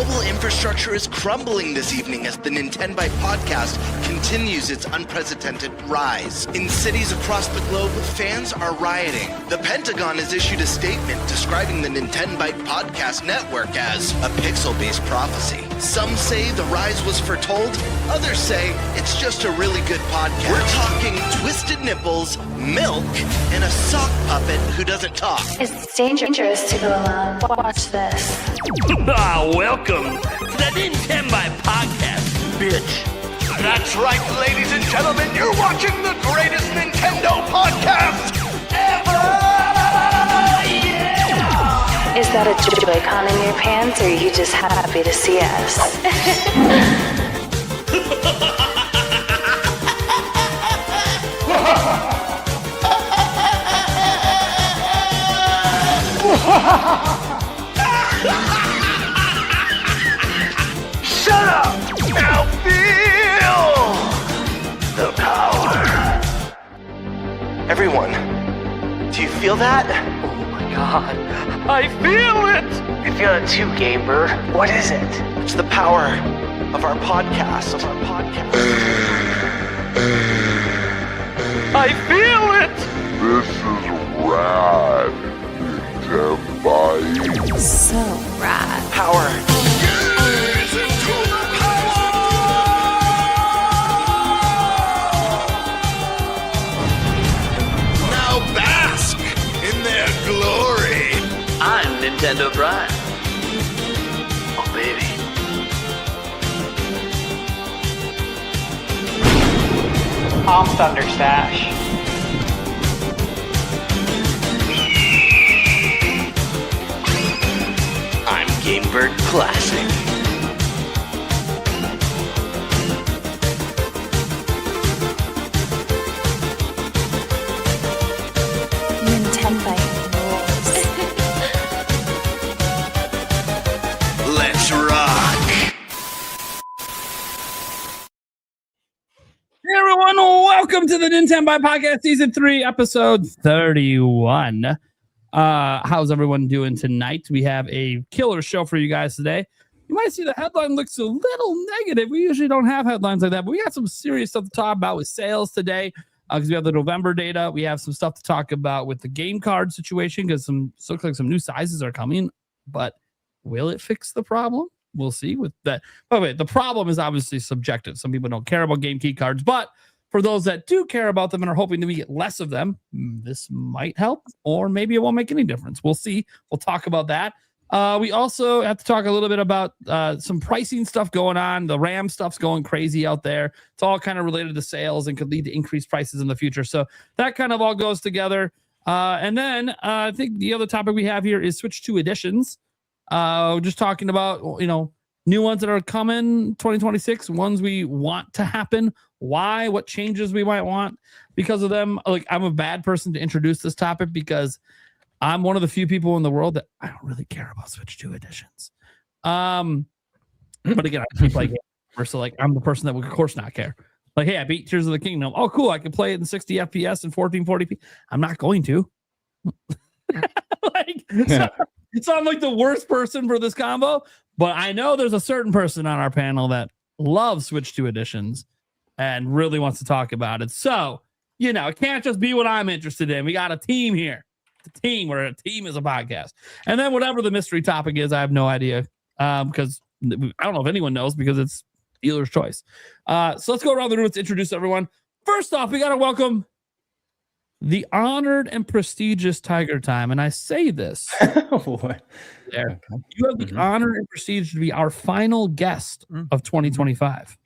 Global infrastructure is crumbling this evening as the Nintenbyte Podcast continues its unprecedented rise. In cities across the globe, fans are rioting. The Pentagon has issued a statement describing the Nintenbyte Podcast network as a pixel-based prophecy. Some say the rise was foretold, others say it's just a really good podcast. We're talking twisted nipples, milk, and a sock puppet who doesn't talk. It's dangerous to go alone. Watch this. Welcome to the Nintenbyte Podcast, bitch. That's right, ladies and gentlemen, you're watching the greatest Nintendo podcast ever! Yeah! Is that a Joy-Con in your pants, or are you just happy to see us? Shut up! Now feel the power. Everyone, do you feel that? Oh my god, I feel it! I feel it too, Gamer. What is it? It's the power of our podcast. I feel it! This is rad, Nintenbyte. So rad. Power. Now bask in their glory. I'm Nintendo Brian. Oh baby. I'm Thunderstash. I'm Gamebird Classic. Nintenbyte rules. Let's rock. Hey everyone, welcome to the Nintenbyte Podcast Season 3, Episode 31. How's everyone doing tonight? We have a killer show for you guys today. You might see the headline looks a little negative. We usually don't have headlines like that, but we got some serious stuff to talk about with sales today because we have the November data. We have some stuff to talk about with the game card situation because looks like some new sizes are coming, but will it fix the problem? We'll see with that. By the way, the problem is obviously subjective. Some people don't care about game key cards, but for those that do care about them and are hoping to get less of them, this might help, or maybe it won't make any difference. We'll see. We'll talk about that. We also have to talk a little bit about some pricing stuff going on. The RAM stuff's going crazy out there. It's all kind of related to sales and could lead to increased prices in the future. So that kind of all goes together. And then I think the other topic we have here is Switch 2 editions. Just talking about, new ones that are coming 2026, ones we want to happen, why, what changes we might want because of them. Like, I'm a bad person to introduce this topic because I'm one of the few people in the world that I don't really care about Switch 2 editions. But again, I keep like so like I'm the person that would of course not care. Like, hey, I beat Tears of the Kingdom. Oh, cool, I can play it in 60 FPS and 1440p. I'm not going to. So I'm like the worst person for this combo, but I know there's a certain person on our panel that loves Switch 2 editions and really wants to talk about it. So, it can't just be what I'm interested in. We got a team here. The team, where a team is a podcast. And then whatever the mystery topic is, I have no idea because I don't know if anyone knows because it's dealer's choice. So let's go around the room. Let's introduce everyone. First off, we got to welcome the honored and prestigious Tiger Time. And I say this. What? There. Okay. You have the honor and prestige to be our final guest of 2025.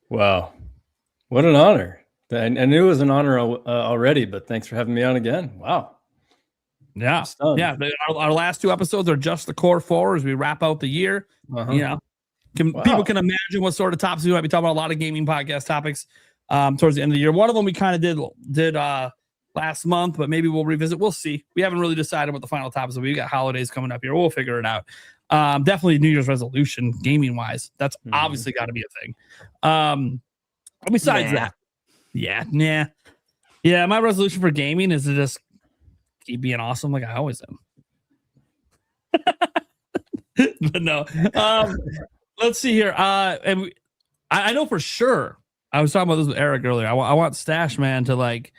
Wow. What an honor. I knew it was an honor already, but thanks for having me on again. Wow. Yeah. Yeah. Our last two episodes are just the core four as we wrap out the year. People can imagine what sort of topics we might be talking about. A lot of gaming podcast topics towards the end of the year. One of them we kind of did last month, but maybe we'll revisit. We'll see. We haven't really decided what the final topics will be. We got holidays coming up here. We'll figure it out. Definitely New Year's resolution gaming wise. That's obviously got to be a thing. Besides that, my resolution for gaming is to just keep being awesome like I always am. But no. Let's see here. I know for sure. I was talking about this with Eric earlier. I want Stash Man to like,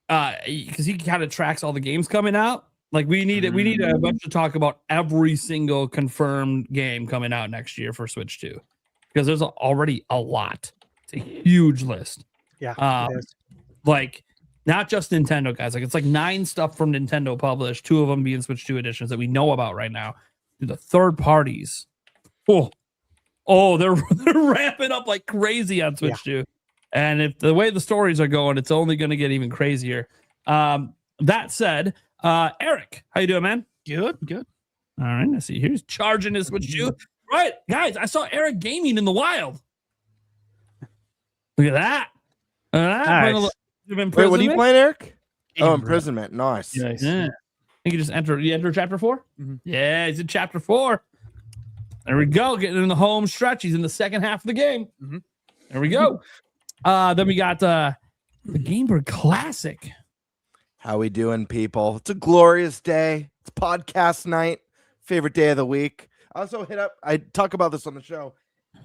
because he kind of tracks all the games coming out. Like we need a bunch to talk about every single confirmed game coming out next year for Switch 2, because there's already a lot. It's a huge list. Yeah. Like not just Nintendo guys. Like it's like 9 stuff from Nintendo published, 2 of them being Switch 2 editions that we know about right now. The third parties. They're ramping up like crazy on Switch 2. And if the way the stories are going, it's only going to get even crazier. That said, Eric, how you doing, man? Good. All right, I see. Here's charging his Switch 2. Right, guys, I saw Eric gaming in the wild. Look at that. Nice. Wait, what are you playing, Eric? Oh, Imprisonment. Nice. Yeah. You can just enter chapter 4? Mm-hmm. Yeah, he's in chapter 4. There we go. Getting in the home stretch. He's in the second half of the game. Mm-hmm. There we go. Then we got the Gamebird Classic. How we doing, people? It's a glorious day. It's podcast night. Favorite day of the week. I talk about this on the show.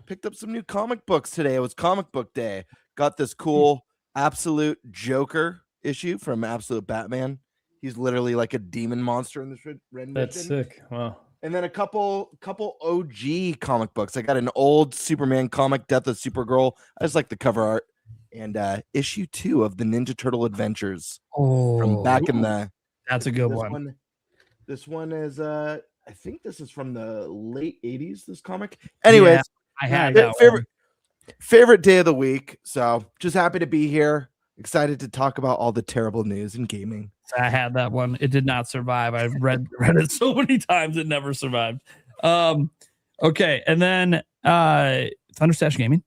Picked up some new comic books today. It was comic book day. Got this cool Absolute Joker issue from Absolute Batman. He's literally like a demon monster in this rendition. That's sick. Wow. And then a couple OG comic books. I got an old Superman comic, Death of Supergirl. I just like the cover art. And issue 2 of the Ninja Turtle Adventures from back in the. That's a good one. This one is I think this is from the late 80s. This comic. Anyways, yeah, I had that favorite day of the week. So just happy to be here. Excited to talk about all the terrible news in gaming. I had that one. It did not survive. I've read it so many times. It never survived. Okay, and then Thunderstash Gaming.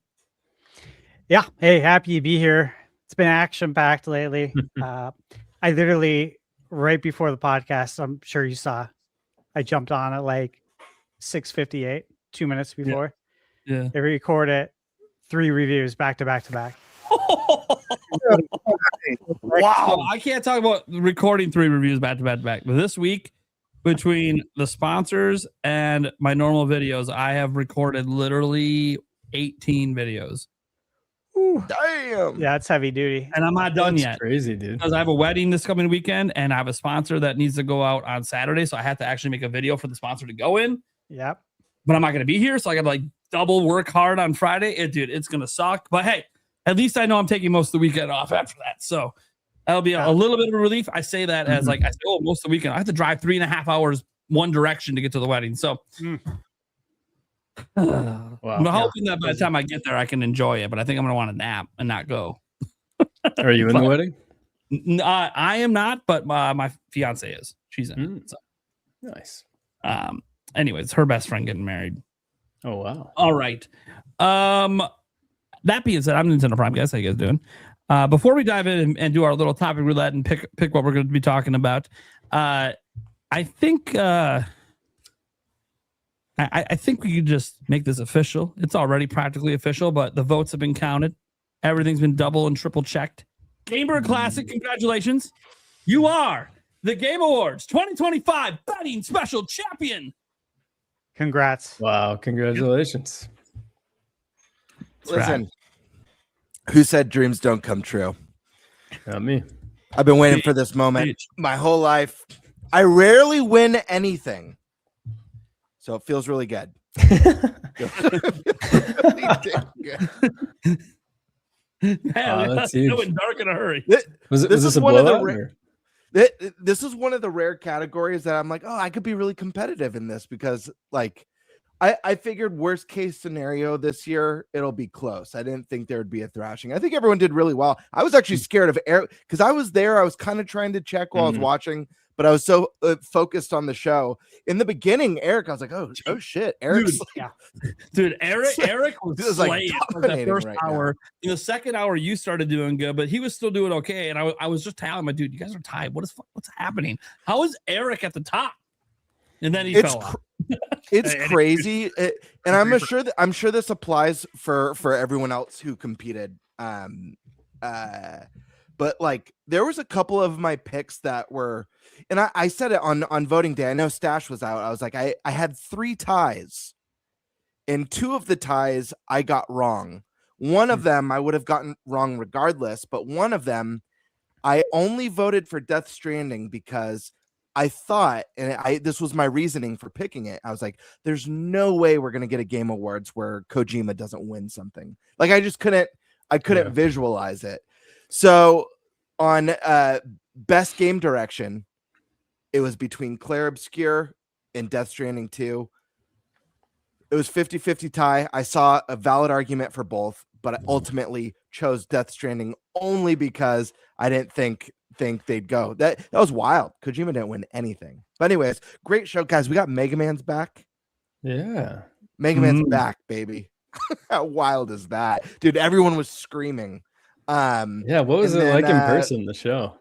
Yeah. Hey, happy to be here. It's been action packed lately. I literally right before the podcast, I'm sure you saw, I jumped on at like 6:58, 2 minutes before. Yeah. They recorded 3 reviews back to back to back. Wow. I can't talk about recording 3 reviews back to back to back. But this week, between the sponsors and my normal videos, I have recorded literally 18 videos. Ooh. Damn. Yeah, it's heavy duty. And I'm not done yet. Crazy, dude. Because I have a wedding this coming weekend and I have a sponsor that needs to go out on Saturday. So I have to actually make a video for the sponsor to go in. Yep. But I'm not going to be here. So I got to like double work hard on Friday. It's going to suck. But hey, at least I know I'm taking most of the weekend off after that. So that'll be a little bit of a relief. I say that as like, most of the weekend. I have to drive 3.5 hours one direction to get to the wedding. So Wow. I'm hoping that by the time I get there, I can enjoy it. But I think I'm going to want to nap and not go. Are you in the wedding? I am not, but my fiance is. She's in it. So. Nice. Anyways, her best friend getting married. Oh, wow. All right. That being said, I'm Nintendo Prime, guys. How you guys doing? Before we dive in and do our little topic roulette and pick what we're going to be talking about, I think I think we could just make this official. It's already practically official, but the votes have been counted. Everything's been double and triple checked. Gamebird Classic, congratulations. You are the Game Awards 2025 Betting Special Champion. Congrats. Wow. Congratulations. Listen, who said dreams don't come true? Not me. I've been waiting for this moment my whole life. I rarely win anything, so it feels really good. That's huge. Dark in a hurry. Was this a blowout? This is one of the rare categories that I'm like, oh, I could be really competitive in this because, like, I figured worst case scenario this year, it'll be close. I didn't think there would be a thrashing. I think everyone did really well. I was actually scared of Eric because I was there. I was kind of trying to check while I was watching, but I was so focused on the show. In the beginning, Eric, I was like, oh shit. Eric's dude, Eric was like that first right hour. In the second hour, you started doing good, but he was still doing okay. And I was just telling my dude, you guys are tied. What's happening? How is Eric at the top? And then he fell off. It's crazy, and I'm sure this applies for everyone else who competed. But but like there was a couple of my picks that were, and I said it on voting day. I know Stash was out. I was like, I had 3 ties, and 2 of the ties I got wrong. One of them I would have gotten wrong regardless, but one of them I only voted for Death Stranding because I thought, and this was my reasoning for picking it. I was like, there's no way we're going to get a Game Awards where Kojima doesn't win something. Like I just couldn't visualize it. So on best game direction, it was between Clair Obscure and Death Stranding 2. It was 50-50 tie. I saw a valid argument for both, but I ultimately chose Death Stranding only because I didn't think they'd go. That was wild. Kojima didn't win anything. But anyways, great show, guys. We got Mega Man's back. Yeah. Mega Man's back, baby. How wild is that? Dude, everyone was screaming. Yeah, what was it like in person, the show?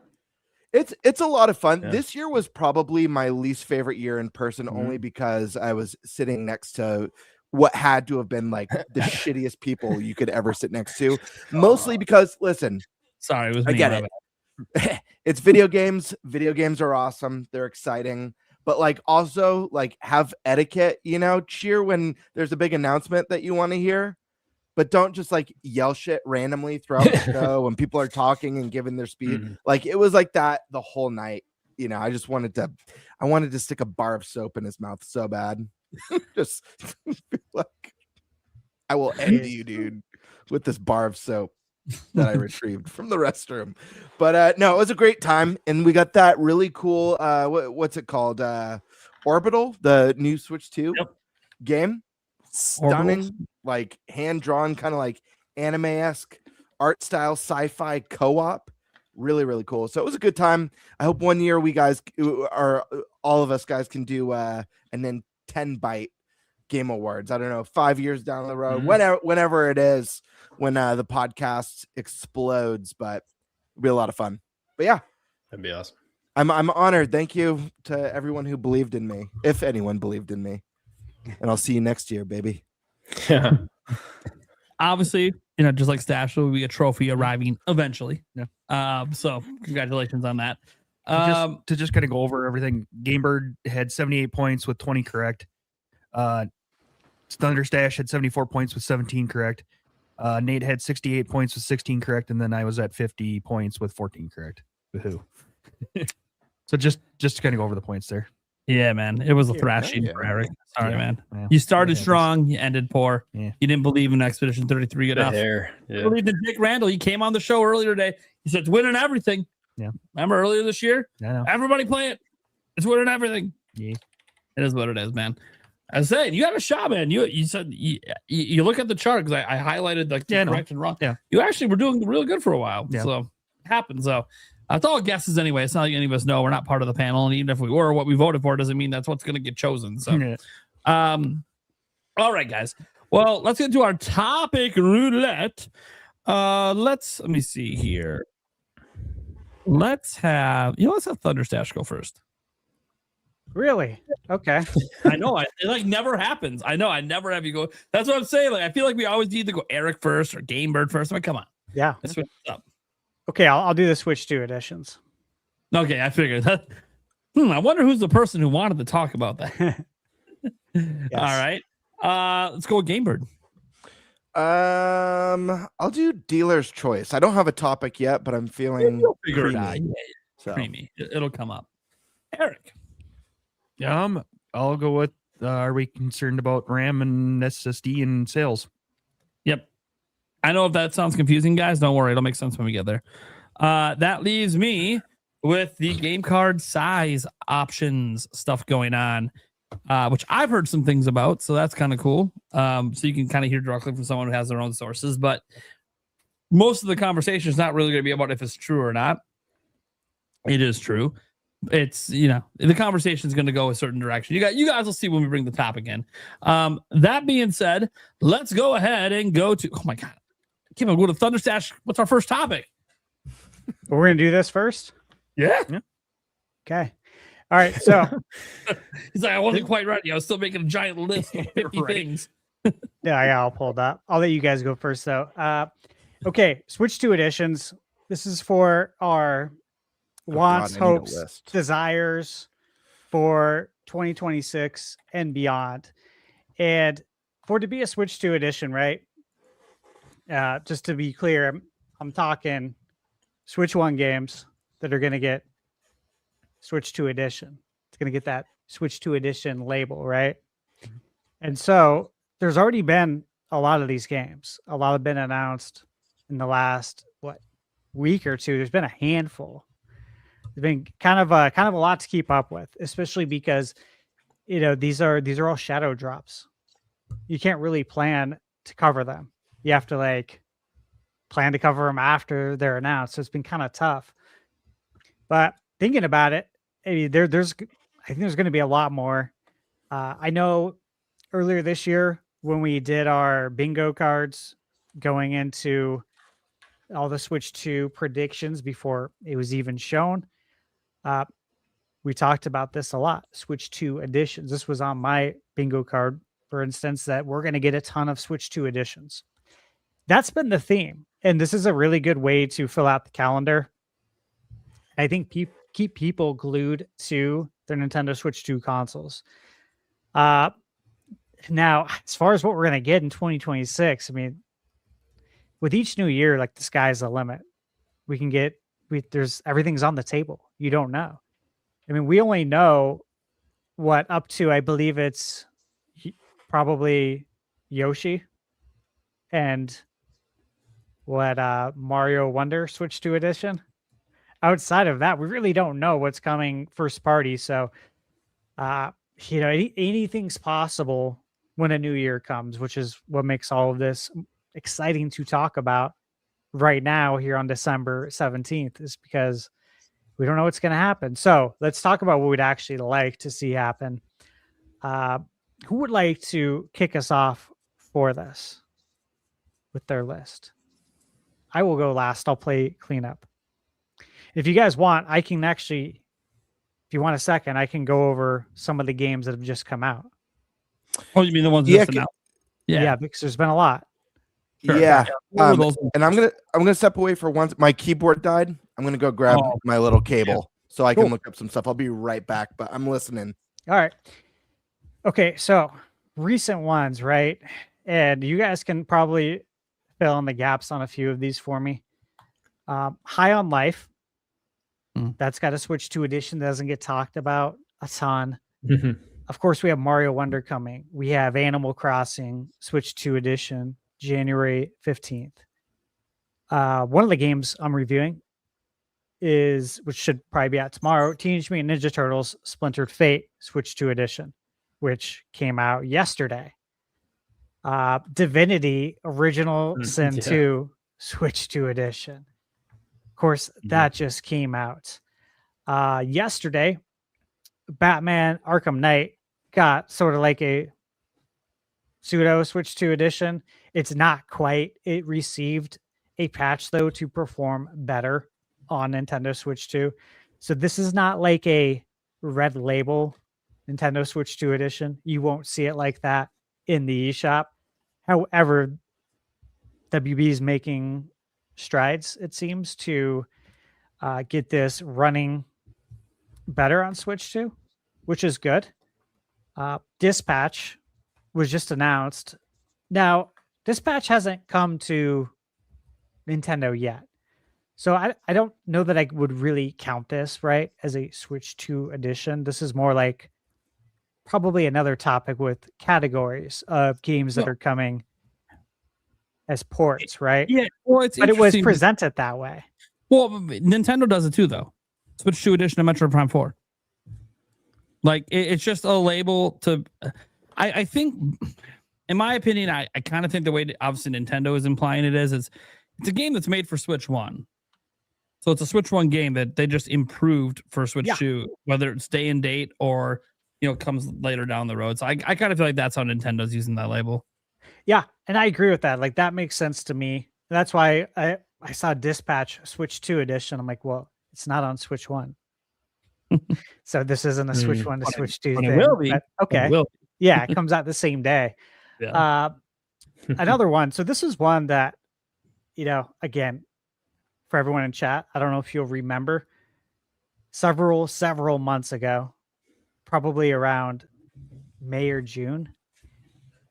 It's a lot of fun. Yeah. This year was probably my least favorite year in person, only because I was sitting next to what had to have been like the shittiest people you could ever sit next to. Mostly because, listen, sorry, it was me. I get it. It's video games. Video games are awesome. They're exciting. But like also like have etiquette, cheer when there's a big announcement that you want to hear. But don't just like yell shit randomly throughout the show when people are talking and giving their speed. Like it was like that the whole night. I just wanted to stick a bar of soap in his mouth so bad. Just like I will end you, dude, with this bar of soap that I retrieved from the restroom. But no, it was a great time, and we got that really cool. What's it called? Orbital, the new Switch 2 game. Stunning, like hand-drawn, kind of like anime-esque art style sci-fi co-op. Really, really cool. So it was a good time. I hope one year we guys are all of us guys can do and then Nintenbyte Game Awards. I don't know, 5 years down the road, whenever it is, when the podcast explodes, but it'll be a lot of fun. But yeah, that'd be awesome. I'm honored. Thank you to everyone who believed in me, if anyone believed in me. And I'll see you next year, baby. Yeah. Obviously, just like Stash, will be a trophy arriving eventually. Yeah. So congratulations on that. To just kind of go over everything, Gamebird had 78 points with 20 correct. Thunderstash had 74 points with 17 correct. Nate had 68 points with 16 correct, and then I was at 50 points with 14 correct. Woohoo. So just to kind of go over the points there. Yeah, man. It was a thrashing for Eric. Sorry, man. Yeah. You started strong, you ended poor. Yeah. You didn't believe in Expedition 33 enough. Yeah. You believed in Jake Randall. He came on the show earlier today. He said it's winning everything. Yeah. Remember earlier this year? I know. Everybody play it. It's winning everything. Yeah. It is what it is, man. I was saying, you got a shot, man. You said you look at the chart because I highlighted like correct and wrong. Yeah. You actually were doing real good for a while. Yeah. So it happens. So it's all guesses anyway. It's not like any of us know. We're not part of the panel. And even if we were, what we voted for doesn't mean that's what's going to get chosen. So, all right, guys. Well, let's get to our topic roulette. Let me see here. Let's have Thunderstash go first. Really? Okay. I know. It like never happens. I know. I never have you go. That's what I'm saying. Like I feel like we always need to go Eric first or Gamebird first. I'm like, come on. Yeah. Let's switch it up. Okay, I'll do the Switch 2 editions. Okay, I figured that. I wonder who's the person who wanted to talk about that. Yes. All right. Let's go with Gamebird. I'll do dealer's choice. I don't have a topic yet, but I'm feeling You'll figure it creamy. out. Yeah, So. creamy. It'll come up. Eric. I'll go with are we concerned about RAM and SSD and sales? Yep. I know if that sounds confusing, guys. Don't worry. It'll make sense when we get there. That leaves me with the game card size options stuff going on, which I've heard some things about. So that's kind of cool. So you can kind of hear directly from someone who has their own sources. But most of the conversation is not really going to be about if it's true or not. It is true. It's, the conversation is going to go a certain direction. You guys will see when we bring the topic in. That being said, let's go ahead and go to, oh my God. Kim, we'll go to Thunderstash. What's our first topic? We're going to do this first? Yeah. Okay. All right. So he's like, I wasn't quite ready. I was still making a giant list of 50 things. yeah, I'll pull that. I'll let you guys go first, though. Okay. Switch 2 editions. This is for our wants, God, I need a hopes, list. desires for 2026 and beyond. And for it to be a Switch 2 edition, right? Just to be clear, I'm talking Switch 1 games that are going to get Switch 2 edition. It's going to get that Switch 2 edition label, right? And so there's already been a lot of these games. A lot have been announced in the last week or two. There's been a handful. There's been kind of a lot to keep up with, especially because these are all shadow drops. You can't really plan to cover them. You have to plan to cover them after they're announced. So it's been kind of tough. But thinking about it, I think there's going to be a lot more. I know earlier this year when we did our bingo cards going into all the Switch 2 predictions before it was even shown, we talked about this a lot. Switch 2 editions. This was on my bingo card, for instance, that we're going to get a ton of Switch 2 editions. That's been the theme. And this is a really good way to fill out the calendar. I think keep people glued to their Nintendo Switch 2 consoles. Now, as far as what we're going to get in 2026, I mean, with each new year, the sky's the limit. We can get, everything's on the table. You don't know. I mean, we only know what up to, I believe it's probably Yoshi and Mario Wonder Switch 2 edition. Outside of that, we really don't know what's coming first party. So, anything's possible when a new year comes, which is what makes all of this exciting to talk about right now here on December 17th, is because we don't know what's going to happen. So let's talk about what we'd actually like to see happen. Who would like to kick us off for this with their list? I will go last. I'll play cleanup. If you guys want, I can actually, if you want a second, I can go over some of the games that have just come out. Oh, you mean the ones just announced? Yeah, because there's been a lot. Sure. Yeah. And I'm gonna step away for once. My keyboard died. I'm gonna go grab my little cable so I can look up some stuff. I'll be right back, but I'm listening. All right. Okay, so recent ones, right? And you guys can probably fill in the gaps on a few of these for me. High on Life. That's got a Switch 2 edition that doesn't get talked about a ton. Of course, we have Mario Wonder coming. We have Animal Crossing Switch 2 edition, January 15th. One of the games I'm reviewing which should probably be out tomorrow, Teenage Mutant Ninja Turtles Splintered Fate Switch 2 edition, which came out yesterday. Divinity Original Sin 2 Switch 2 edition. Of course, that just came out. Yesterday, Batman Arkham Knight got sort of like a pseudo Switch 2 edition. It's not quite. It received a patch, though, to perform better on Nintendo Switch 2. So this is not like a red label Nintendo Switch 2 edition. You won't see it like that in the eShop. However, WB is making strides, it seems, to get this running better on Switch 2, which is good. Dispatch was just announced. Now, Dispatch hasn't come to Nintendo yet. So I don't know that I would really count this, right, as a Switch 2 edition. This is more like probably another topic with categories of games that are coming as ports, right? Yeah, well, but it was presented that way. Well, Nintendo does it too, though. Switch 2 edition of Metroid Prime 4. It's just a label to... I think, in my opinion, I kind of think the way that obviously Nintendo is implying it is it's a game that's made for Switch 1. So it's a Switch 1 game that they just improved for Switch 2, whether it's day and date or, comes later down the road. So I kind of feel like that's how Nintendo's using that label. Yeah, and I agree with that. That makes sense to me. That's why I saw Dispatch Switch 2 edition. I'm like, well, it's not on Switch 1. So this isn't a Switch 1 to Switch 2 thing. It will be. Okay. It will be. Yeah, it comes out the same day. Yeah. Another one. So this is one that, again, for everyone in chat. I don't know if you'll remember several months ago, probably around May or June,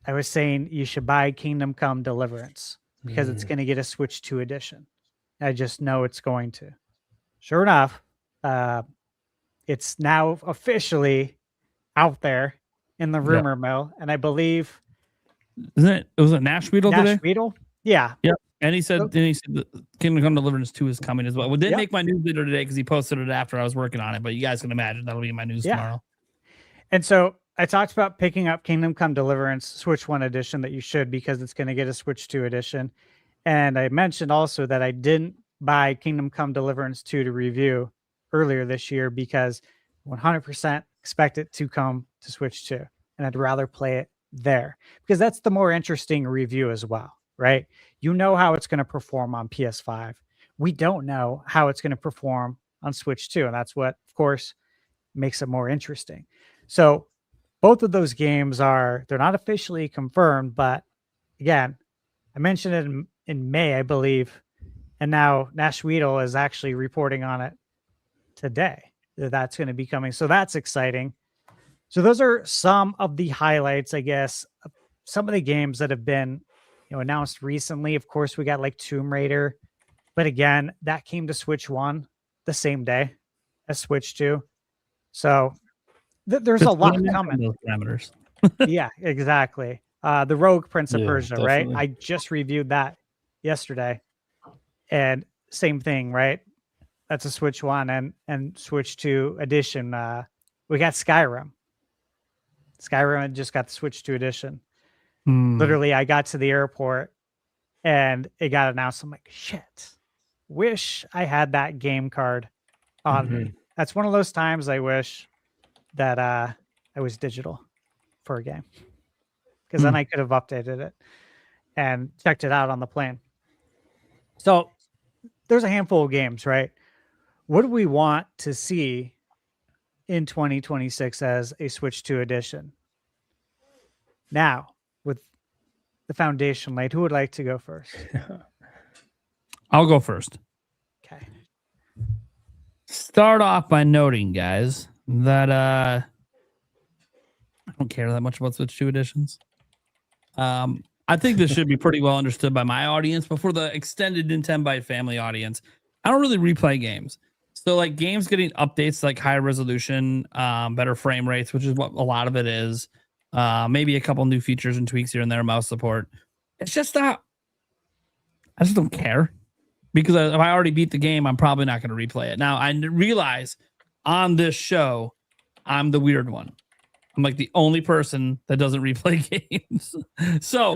I was saying you should buy Kingdom Come Deliverance because it's going to get a Switch 2 edition. I just know it's going to. Sure enough, it's now officially out there in the rumor mill, and I believe it was it Nash Weedle today? Weedle? Yeah. Yep. And he said the Kingdom Come Deliverance 2 is coming as well. We didn't make my news later today because he posted it after I was working on it, but you guys can imagine that'll be in my news tomorrow. And so I talked about picking up Kingdom Come Deliverance Switch 1 edition that you should because it's going to get a Switch 2 edition. And I mentioned also that I didn't buy Kingdom Come Deliverance 2 to review earlier this year because 100% expect it to come to Switch 2. And I'd rather play it there because that's the more interesting review as well, right? You know how it's going to perform on PS5. We don't know how it's going to perform on Switch 2. And that's what, of course, makes it more interesting. So both of those games they're not officially confirmed, but again, I mentioned it in May, I believe. And now Nash Weedle is actually reporting on it today. That's going to be coming. So that's exciting. So those are some of the highlights, I guess, of some of the games that have been announced recently. Of course, we got like Tomb Raider, but again, that came to Switch 1 the same day as Switch 2. So there's a lot coming. Those parameters. Yeah, exactly. The Rogue Prince of Persia, definitely. right? I just reviewed that yesterday, and same thing, right? That's a Switch 1 and Switch 2 edition. We got Skyrim. Skyrim just got the Switch 2 edition. Literally, I got to the airport and it got announced. I'm like, shit, wish I had that game card on me. That's one of those times I wish that I was digital for a game because then I could have updated it and checked it out on the plane. So there's a handful of games, right? What do we want to see in 2026 as a Switch 2 edition? Now, with the foundation laid, who would like to go first? I'll go first. Okay. Start off by noting, guys, that I don't care that much about Switch 2 editions. I think this should be pretty well understood by my audience, but for the extended Nintenbyte family audience, I don't really replay games. So like games getting updates like higher resolution, better frame rates, which is what a lot of it is. Maybe a couple new features and tweaks here and there, mouse support. It's just not, I just don't care because if I already beat the game, I'm probably not going to replay it. Now I realize on this show, I'm the weird one. I'm like the only person that doesn't replay games. So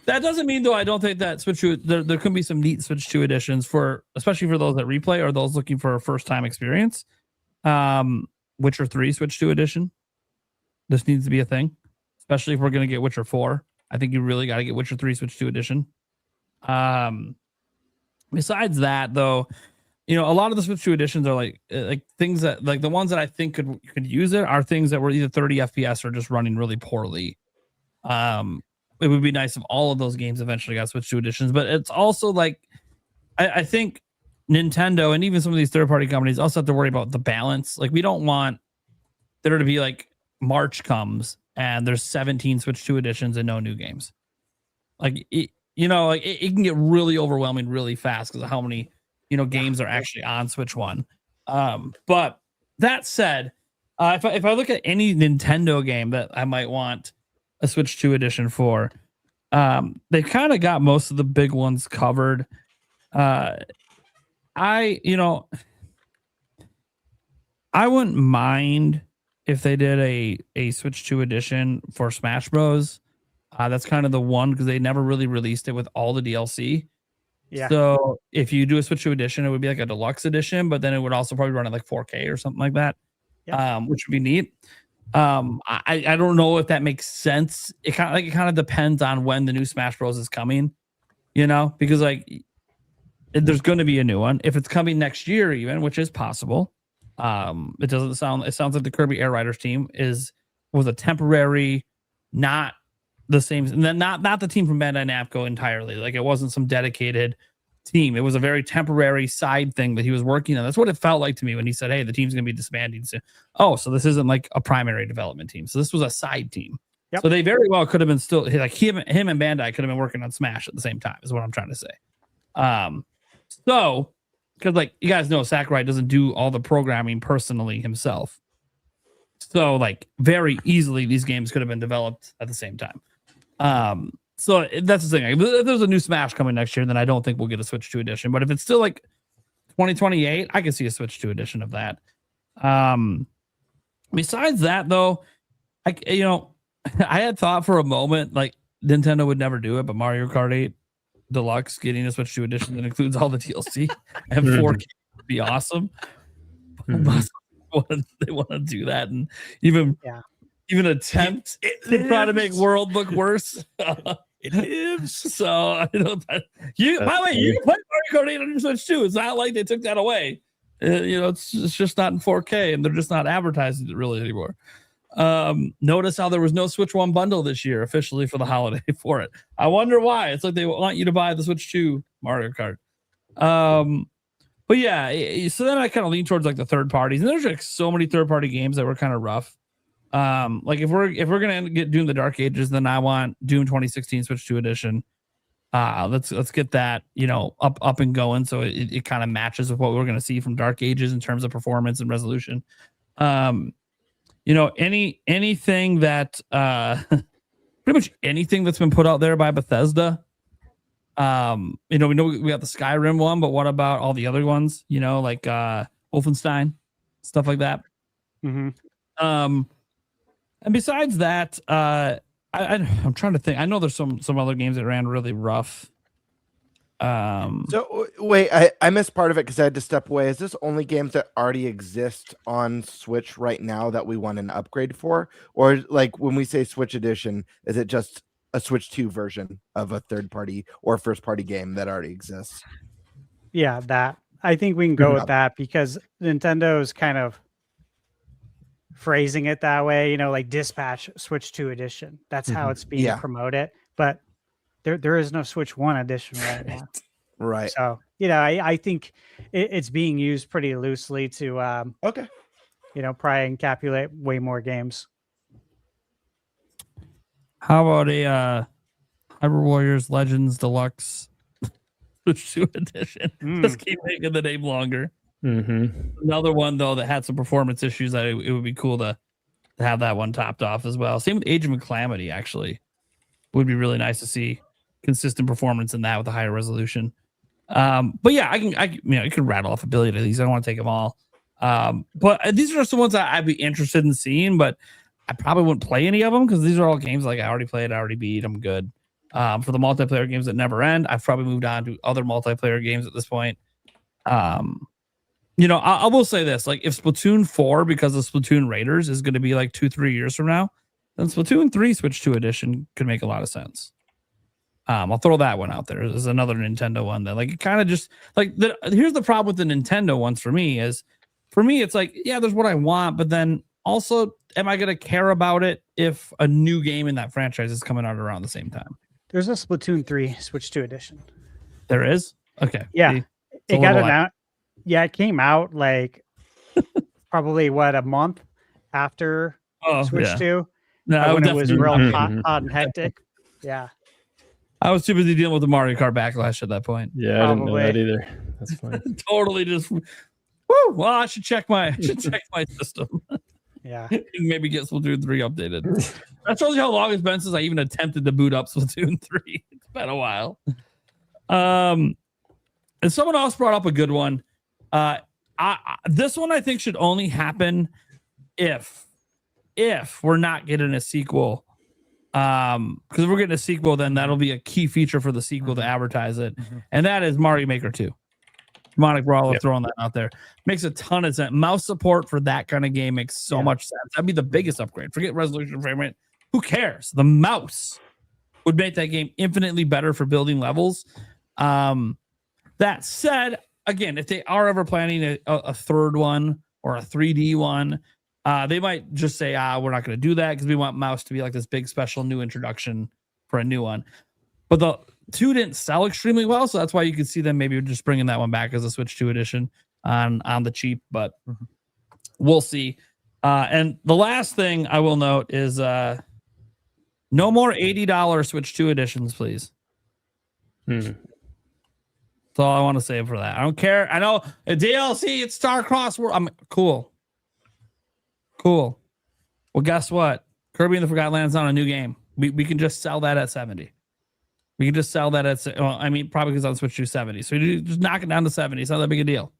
that doesn't mean though, I don't think that Switch 2, there could be some neat Switch 2 editions for, especially for those that replay or those looking for a first time experience. Witcher 3 Switch 2 edition. This needs to be a thing, especially if we're going to get Witcher 4. I think you really got to get Witcher 3 Switch 2 edition. Besides that, though, a lot of the Switch 2 editions are like things that like the ones that I think could use it are things that were either 30 FPS or just running really poorly. It would be nice if all of those games eventually got Switch 2 editions, but it's also like I think Nintendo and even some of these third-party companies also have to worry about the balance. Like we don't want there to be like March comes and there's 17 Switch 2 editions and no new games. Like it can get really overwhelming really fast because of how many games are actually on Switch 1. But that said, if I look at any Nintendo game that I might want a Switch 2 edition for, they kind of got most of the big ones covered. I wouldn't mind if they did a Switch 2 edition for Smash Bros. That's kind of the one because they never really released it with all the DLC. Yeah. So if you do a Switch 2 edition, it would be like a deluxe edition, but then it would also probably run at like 4K or something like that, which would be neat. I don't know if that makes sense. It kind of depends on when the new Smash Bros is coming, because like there's going to be a new one. If it's coming next year, even, which is possible. It sounds like the Kirby Air Riders team was a temporary, not the same, not the team from Bandai Namco entirely. Like it wasn't some dedicated team. It was a very temporary side thing that he was working on. That's what it felt like to me when he said, hey, the team's going to be disbanding soon. Oh, so this isn't like a primary development team. So this was a side team. Yep. So they very well could have been still like him and Bandai could have been working on Smash at the same time is what I'm trying to say. So because like you guys know, Sakurai doesn't do all the programming personally himself. So like very easily these games could have been developed at the same time. So that's the thing. If there's a new Smash coming next year, then I don't think we'll get a Switch 2 edition. But if it's still like 2028, I can see a Switch 2 edition of that. Besides that, though, I had thought for a moment like Nintendo would never do it, but Mario Kart 8 Deluxe getting a Switch 2 edition that includes all the DLC and 4K would be awesome. They want to do that and even attempt to try to make World look worse. It is. So I don't. By the way, you can play Mario Kart 8 on your Switch too. It's not like they took that away. It's just not in 4K, and they're just not advertising it really anymore. Notice how there was no Switch 1 bundle this year officially for the holiday for it. I wonder why. It's like they want you to buy the Switch 2 Mario Kart. But yeah, so then I kind of lean towards like the third parties, and there's like so many third party games that were kind of rough. Like if we're gonna get Doom the Dark Ages, then I want Doom 2016 Switch 2 edition. Let's get that up and going so it kind of matches with what we're gonna see from Dark Ages in terms of performance and resolution. Anything that pretty much anything that's been put out there by Bethesda. We know we got the Skyrim one, but what about all the other ones? Like Wolfenstein, stuff like that. Mm-hmm. And besides that, I'm trying to think. I know there's some other games that ran really rough. So wait, I missed part of it because I had to step away. Is this only games that already exist on Switch right now that we want an upgrade for? Or like when we say Switch edition, is it just a Switch 2 version of a third party or first party game that already exists? Yeah, that. I think we can go with that because Nintendo's kind of phrasing it that way, like Dispatch Switch 2 edition. That's how it's being promoted. But there is no Switch 1 edition right now. Right. So, I think it's being used pretty loosely to probably encapsulate way more games. How about a Hyrule Warriors Legends Deluxe Switch 2 edition? Just keep making the name longer. Another one though that had some performance issues that it would be cool to have that one topped off as well. Same with Age of Calamity, actually. Would be really nice to see consistent performance in that with a higher resolution. But yeah, I can rattle off a billion of these. I don't want to take them all. But these are some ones that I'd be interested in seeing, but I probably wouldn't play any of them because these are all games like I already played, I already beat, I'm good. For the multiplayer games that never end, I've probably moved on to other multiplayer games at this point. I will say this, like if Splatoon 4, because of Splatoon Raiders, is going to be like 2-3 years from now, then Splatoon 3 Switch 2 edition could make a lot of sense. I'll throw that one out there. There's another Nintendo one that like it kind of just like here's the problem with the Nintendo ones for me is it's like, yeah, there's what I want, but then also am I going to care about it if a new game in that franchise is coming out around the same time? There's a Splatoon 3 Switch 2 edition. There is? Okay. Yeah. It got announced. Yeah, it came out like probably a month after Switch 2. No, when it was real hot and hectic. Yeah. I was too busy dealing with the Mario Kart backlash at that point. Yeah, probably. I didn't know that either. That's fine. Totally just well, I should check my system. Yeah. Maybe get Splatoon 3 updated. That shows you how long it's been since I even attempted to boot up Splatoon 3. It's been a while. And someone else brought up a good one. This one I think should only happen if we're not getting a sequel. Because if we're getting a sequel, then that'll be a key feature for the sequel to advertise it. And that is Mario Maker 2. Demonic Brawler, throwing that out there. Makes a ton of sense. Mouse support for that kind of game makes so much sense. That'd be the biggest upgrade. Forget resolution frame rate. Who cares? The mouse would make that game infinitely better for building levels. That said, again, if they are ever planning a third one or a 3D one, they might just say, we're not going to do that because we want mouse to be like this big special new introduction for a new one. But 2 didn't sell extremely well, so that's why you could see them maybe just bringing that one back as a Switch 2 edition on the cheap, but we'll see. And the last thing I will note is no more $80 Switch 2 editions, please. That's all I want to say for that. I don't care. I know a DLC, it's Star-Crossed World. I'm cool. Well, guess what? Kirby and the Forgotten Land's not a new game. We can just sell that at 70. We can just sell that at, well, I mean, probably because on Switch 2 70. So you just knock it down to 70. It's not that big a deal.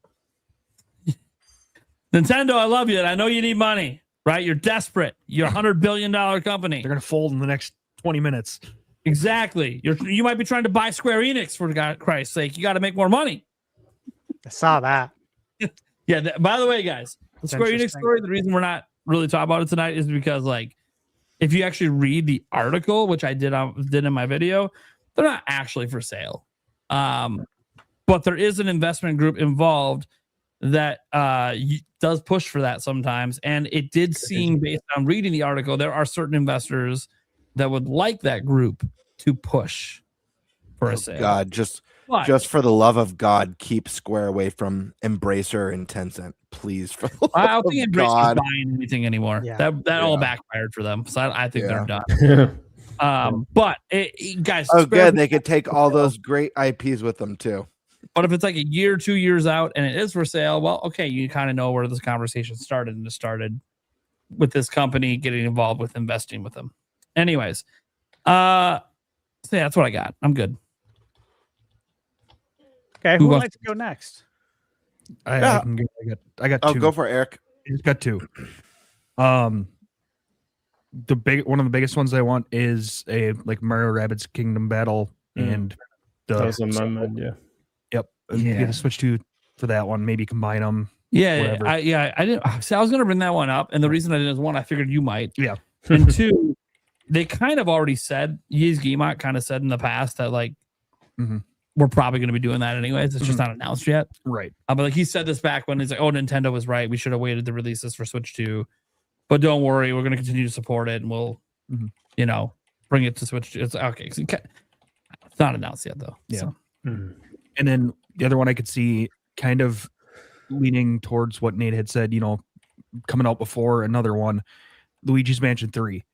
Nintendo, I love you. And I know you need money, right? You're desperate. You're a $100 billion company. They're going to fold in the next 20 minutes. Exactly. You might be trying to buy Square Enix, for Christ's sake. You got to make more money. I saw that. Yeah. By the way, guys, the Square Enix story, the reason we're not really talking about it tonight is because, like, if you actually read the article, which I did in my video, they're not actually for sale. But there is an investment group involved that does push for that sometimes. And it did seem, based on reading the article, there are certain investors that would like that group to push for a sale. God, just for the love of God, keep Square away from Embracer and Tencent, please. For the I don't love think of Embracer's God. buying anything anymore. Yeah. That all backfired for them. So I think they're done. But guys, Oh, good. They could take all those great IPs with them too. But if it's like a year, 2 years out, and it is for sale, well, okay, you kind of know where this conversation started, and it started with this company getting involved with investing with them. Anyways, so yeah, that's what I got. I'm good. Okay, who would like to go next? I got two. Oh, go for it, Eric. I just got two. One of the biggest ones I want is a Mario Rabbids Kingdom Battle and the. That was on my mind, yeah. Yep, get a Switch 2 for that one. Maybe combine them. Yeah, I didn't. So I was gonna bring that one up, and the reason I didn't is, one, I figured you might. Yeah, and two, they kind of already said, Yiz Guillemot kind of said in the past that we're probably going to be doing that anyways. It's just not announced yet. Right. But like he said this back when he's like, oh, Nintendo was right. We should have waited to release this for Switch 2. But don't worry, we're going to continue to support it, and we'll, bring it to Switch 2. It's okay. It's not announced yet, though. Yeah. So. And then the other one I could see kind of leaning towards what Nate had said, coming out before another one, Luigi's Mansion 3.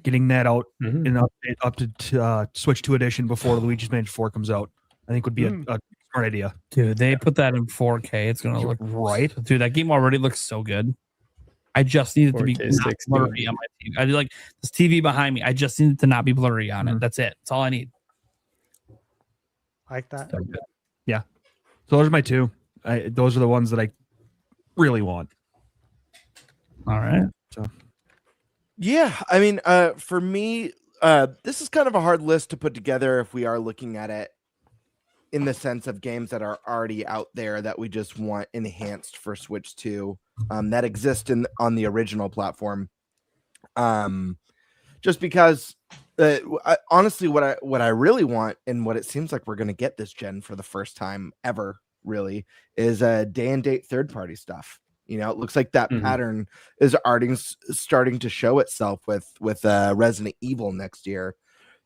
Getting that out and up to Switch 2 edition before Luigi's Mansion 4 comes out, I think would be a smart idea. Dude, they put that in 4K. It's going to look right. Dude, that game already looks so good. I just need it to be not blurry on my TV. I do like this TV behind me. I just need it to not be blurry on it. That's it. That's all I need. Like that. So yeah. So those are my two. Those are the ones that I really want. All right. So. Yeah, I mean, for me, this is kind of a hard list to put together if we are looking at it in the sense of games that are already out there that we just want enhanced for Switch 2 that exist on the original platform. Just because, honestly, what I really want, and what it seems like we're going to get this gen for the first time ever, really, is day and date third-party stuff. It looks like that pattern is already starting to show itself with Resident Evil next year.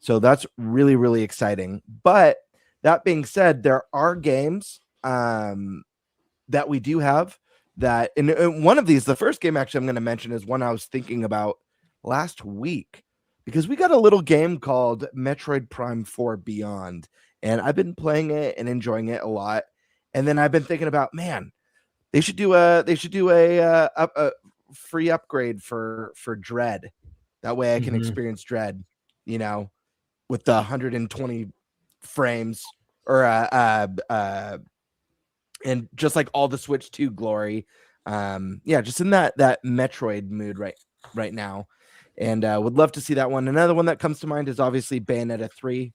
So that's really, really exciting. But that being said, there are games that we do have that, and one of these, the first game actually I'm going to mention is one I was thinking about last week, because we got a little game called Metroid Prime 4 Beyond, and I've been playing it and enjoying it a lot. And then I've been thinking about, man, they should do a free upgrade for Dread. That way I can experience Dread, with the 120 frames or and just like all the Switch 2 glory. Just in that Metroid mood right now. And would love to see that one. Another one that comes to mind is obviously Bayonetta 3.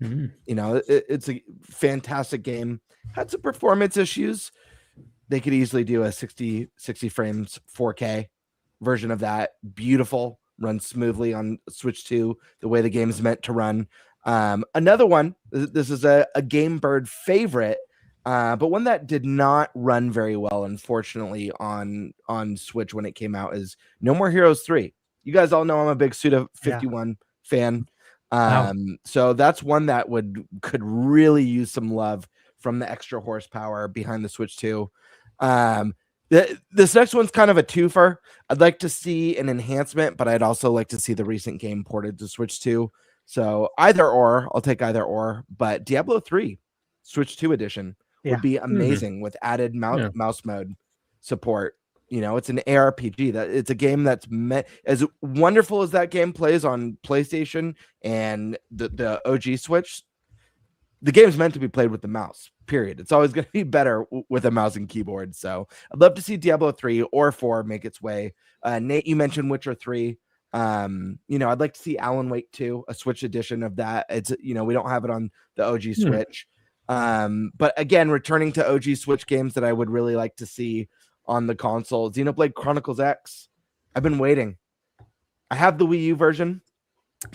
It's a fantastic game. Had some performance issues. They could easily do a 60 frames 4K version of that. Beautiful, runs smoothly on Switch 2 the way the game is meant to run. Another one, this is a Game Bird favorite, but one that did not run very well, unfortunately, on Switch when it came out, is No More Heroes 3. You guys all know I'm a big Suda 51 fan. Wow. So that's one that could really use some love from the extra horsepower behind the Switch 2. This next one's kind of a twofer. I'd like to see an enhancement, but I'd also like to see the recent game ported to Switch 2. So either or, I'll take either or. But Diablo 3 Switch 2 edition would be amazing with added mouse mode support. You know, it's an ARPG. That it's a game that's as wonderful as that game plays on PlayStation and the OG Switch. The game's meant to be played with the mouse. Period. It's always going to be better with a mouse and keyboard. So I'd love to see Diablo 3 or 4 make its way. Nate, you mentioned Witcher 3. You know, I'd like to see Alan Wake 2, a Switch edition of that. It's, you know, we don't have it on the OG Switch. But again, returning to OG Switch games that I would really like to see on the console. Xenoblade Chronicles X. I've been waiting. I have the Wii U version.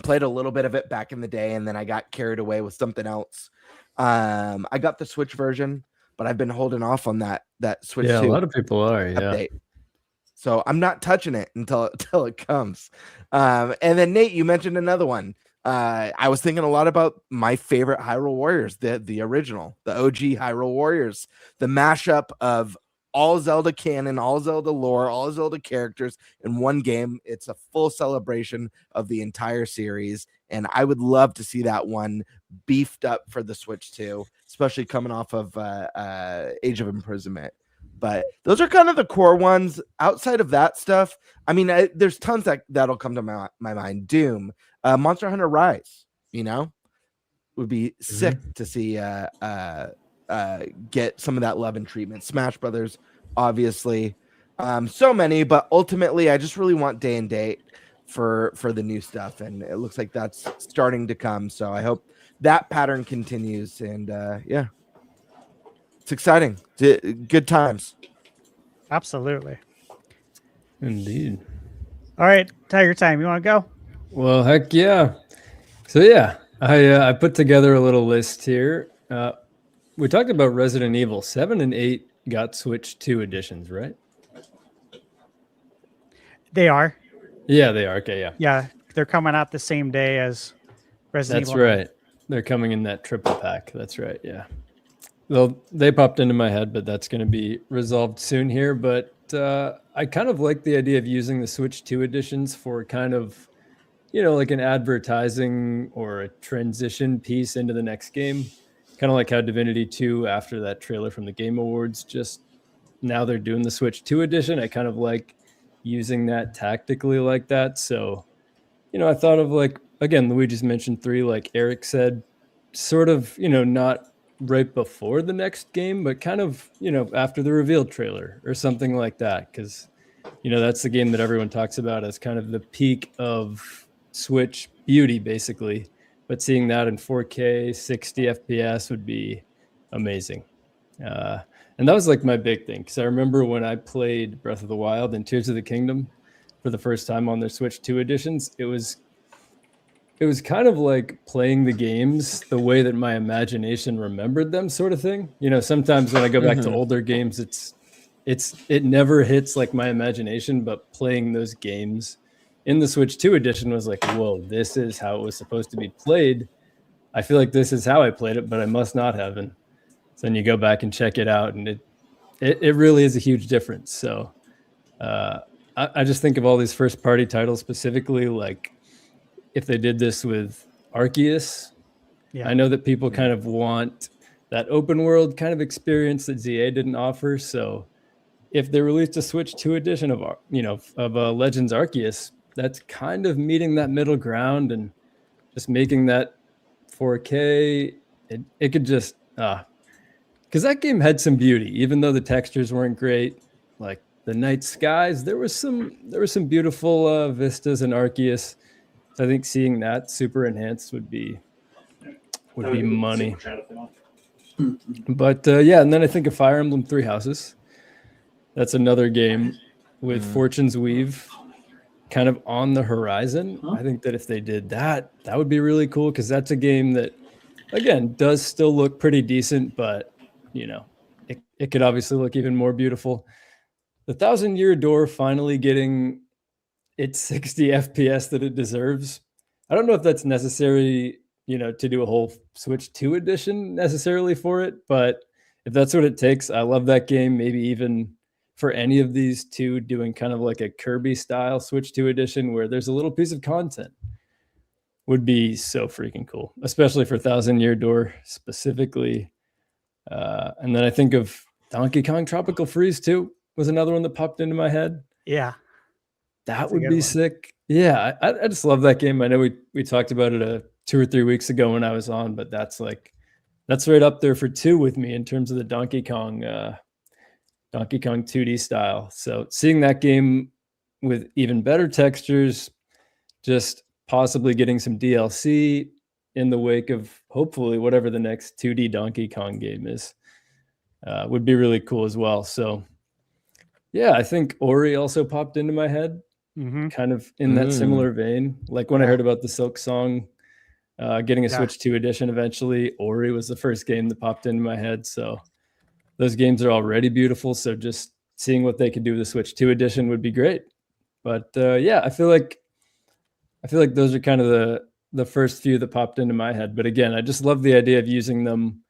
Played a little bit of it back in the day, and then I got carried away with something else. I got the Switch version, but I've been holding off on that Switch 2 a lot of people are update. So I'm not touching it until it comes. And then Nate, you mentioned another one. I was thinking a lot about my favorite Hyrule Warriors, the original, the OG Hyrule Warriors, the mashup of all Zelda canon, all Zelda lore, all Zelda characters in one game. It's a full celebration of the entire series, and I would love to see that one beefed up for the Switch 2, especially coming off of Age of Imprisonment. But those are kind of the core ones. Outside of that stuff, I mean, there's tons that'll come to my mind. Doom, Monster Hunter Rise, you know, would be sick to see get some of that love and treatment. Smash Brothers, obviously, so many, but ultimately I just really want day and date for the new stuff, and it looks like that's starting to come, so I hope that pattern continues. And yeah, it's exciting. Good times. Absolutely. Indeed. All right, Tiger Time, you want to go? Well, heck yeah. So yeah, I put together a little list here. We talked about Resident Evil 7 and 8 got Switch 2 editions, right? They are. Yeah, they are. Okay, yeah. Yeah, they're coming out the same day as Resident Evil. That's right. They're coming in that triple pack. That's right, yeah. Well, they popped into my head, but that's going to be resolved soon here. But I kind of like the idea of using the Switch 2 editions for kind of, you know, like an advertising or a transition piece into the next game. Kind of like how Divinity 2, after that trailer from the Game Awards, just now they're doing the Switch 2 edition. I kind of like using that tactically like that. So, you know, I thought of, like, again, Luigi's mentioned 3, like Eric said, sort of, you know, not right before the next game, but kind of, you know, after the reveal trailer or something like that. Because, you know, that's the game that everyone talks about as kind of the peak of Switch beauty, basically. But seeing that in 4K, 60 FPS would be amazing. And that was like my big thing, because I remember when I played Breath of the Wild and Tears of the Kingdom for the first time on their Switch 2 editions, it was kind of like playing the games the way that my imagination remembered them, sort of thing. You know, sometimes when I go back to older games, it never hits like my imagination, but playing those games in the Switch 2 edition was like, whoa, this is how it was supposed to be played. I feel like this is how I played it, but I must not have. And so then you go back and check it out, and it really is a huge difference. So I just think of all these first party titles specifically, like if they did this with Arceus, I know that people kind of want that open world kind of experience that ZA didn't offer. So if they released a Switch 2 edition of, you know, of Legends Arceus, that's kind of meeting that middle ground and just making that 4K. It could just, because that game had some beauty, even though the textures weren't great. Like the night skies, there was some beautiful vistas in Arceus. So I think seeing that super enhanced would be money. But yeah, and then I think of Fire Emblem Three Houses. That's another game with Fortune's Weave kind of on the horizon. I think that if they did that, that would be really cool, because that's a game that, again, does still look pretty decent, but, you know, it could obviously look even more beautiful. The Thousand Year Door finally getting its 60 FPS that it deserves. I don't know if that's necessary, to do a whole Switch 2 edition necessarily for it, but if that's what it takes, I love that game. Maybe even for any of these two, doing kind of like a Kirby style Switch 2 edition where there's a little piece of content would be so freaking cool, especially for Thousand Year Door specifically. And then I think of Donkey Kong Tropical Freeze too was another one that popped into my head. Yeah. That would be sick. Yeah, I just love that game. I know we talked about it 2 or 3 weeks ago when I was on, but that's right up there for 2 with me in terms of the Donkey Kong 2D style. So seeing that game with even better textures, just possibly getting some DLC in the wake of hopefully whatever the next 2D Donkey Kong game is, would be really cool as well. So yeah, I think Ori also popped into my head, kind of in that similar vein. Like when I heard about the Silk Song getting a Switch 2 edition eventually, Ori was the first game that popped into my head. So those games are already beautiful. So just seeing what they could do with the Switch 2 edition would be great. But yeah, I feel like those are kind of the first few that popped into my head. But again, I just love the idea of using them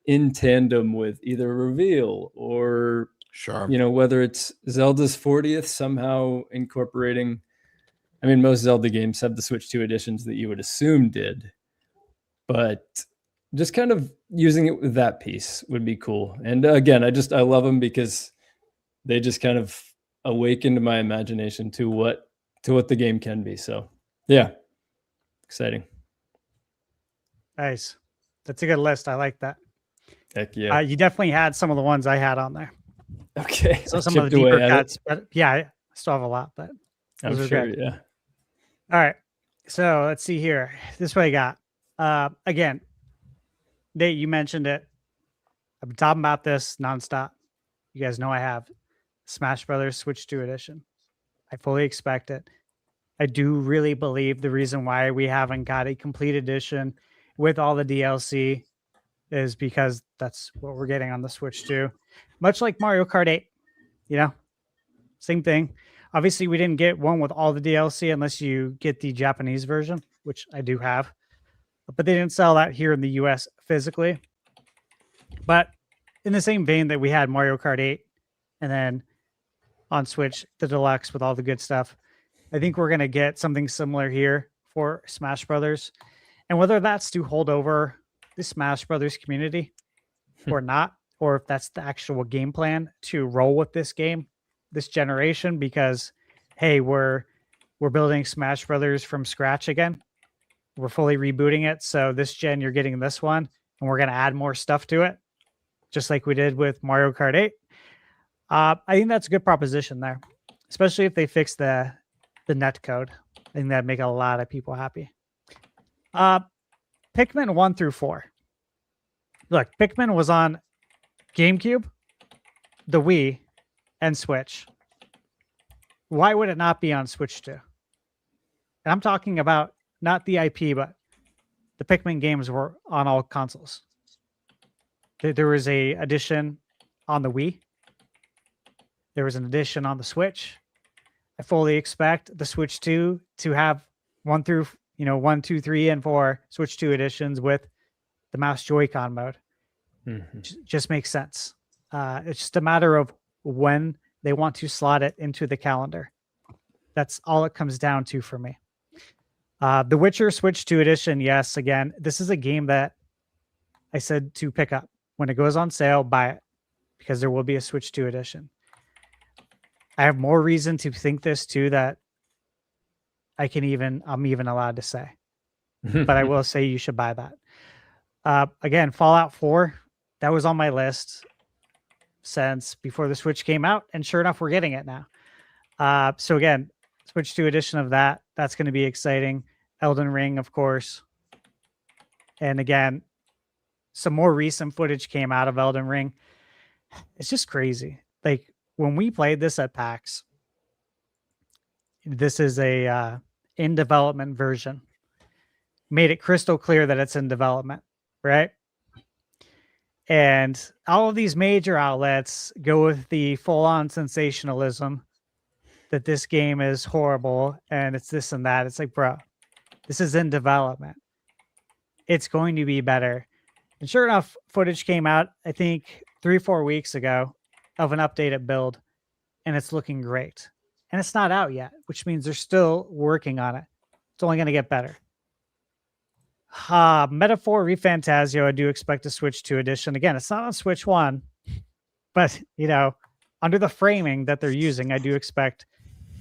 in tandem with either a reveal or whether it's Zelda's 40th, somehow incorporating. I mean, most Zelda games have the Switch 2 editions that you would assume did, but just kind of using it with that piece would be cool. And again, I love them because they just kind of awakened my imagination to what the game can be. So yeah, exciting. Nice. That's a good list. I like that. Heck yeah. You definitely had some of the ones I had on there. Okay. So some of the deeper cuts, but yeah, I still have a lot, but I'm sure. Good. Yeah. All right. So let's see here. This is what I got. Again, Nate, you mentioned it. I've been talking about this nonstop. You guys know I have Smash Brothers Switch 2 edition. I fully expect it. I do really believe the reason why we haven't got a complete edition with all the DLC is because that's what we're getting on the Switch 2. Much like Mario Kart 8, same thing. Obviously, we didn't get one with all the DLC unless you get the Japanese version, which I do have. But they didn't sell that here in the US physically. But in the same vein that we had Mario Kart 8 and then on Switch, the deluxe with all the good stuff, I think we're going to get something similar here for Smash Brothers. And whether that's to hold over the Smash Brothers community or not, or if that's the actual game plan to roll with this game this generation, because hey, we're building Smash Brothers from scratch again. We're fully rebooting it. So this gen, you're getting this one, and we're going to add more stuff to it, just like we did with Mario Kart 8. I think that's a good proposition there, especially if they fix the net code. I think that'd make a lot of people happy. Pikmin 1 through 4. Look, Pikmin was on GameCube, the Wii, and Switch. Why would it not be on Switch 2? And I'm talking about not the IP, but the Pikmin games were on all consoles. There was a edition on the Wii. There was an edition on the Switch. I fully expect the Switch 2 to have 1 through 1, 2, 3, and 4 Switch 2 editions with the mouse Joy-Con mode. Just makes sense. It's just a matter of when they want to slot it into the calendar. That's all it comes down to for me. The Witcher Switch 2 edition, yes, again, this is a game that I said to pick up. When it goes on sale, buy it, because there will be a Switch 2 edition. I have more reason to think this too, that I'm even allowed to say. But I will say you should buy that. Again, Fallout 4, that was on my list since before the Switch came out, and sure enough, we're getting it now. So again, Switch 2 edition of that's going to be exciting. Elden Ring, of course. And again, some more recent footage came out of Elden Ring. It's just crazy. Like when we played this at PAX, this is a in development version. Made it crystal clear that it's in development, right? And all of these major outlets go with the full-on sensationalism that this game is horrible and it's this and that. It's like, bro, This is in development. It's going to be better. And sure enough, footage came out, I think 3-4 weeks ago, of an updated build, and it's looking great. And it's not out yet, which means they're still working on it. It's only going to get better. Metaphor ReFantazio, I do expect a Switch 2 edition. Again, it's not on Switch 1, but, you know, under the framing that they're using, I do expect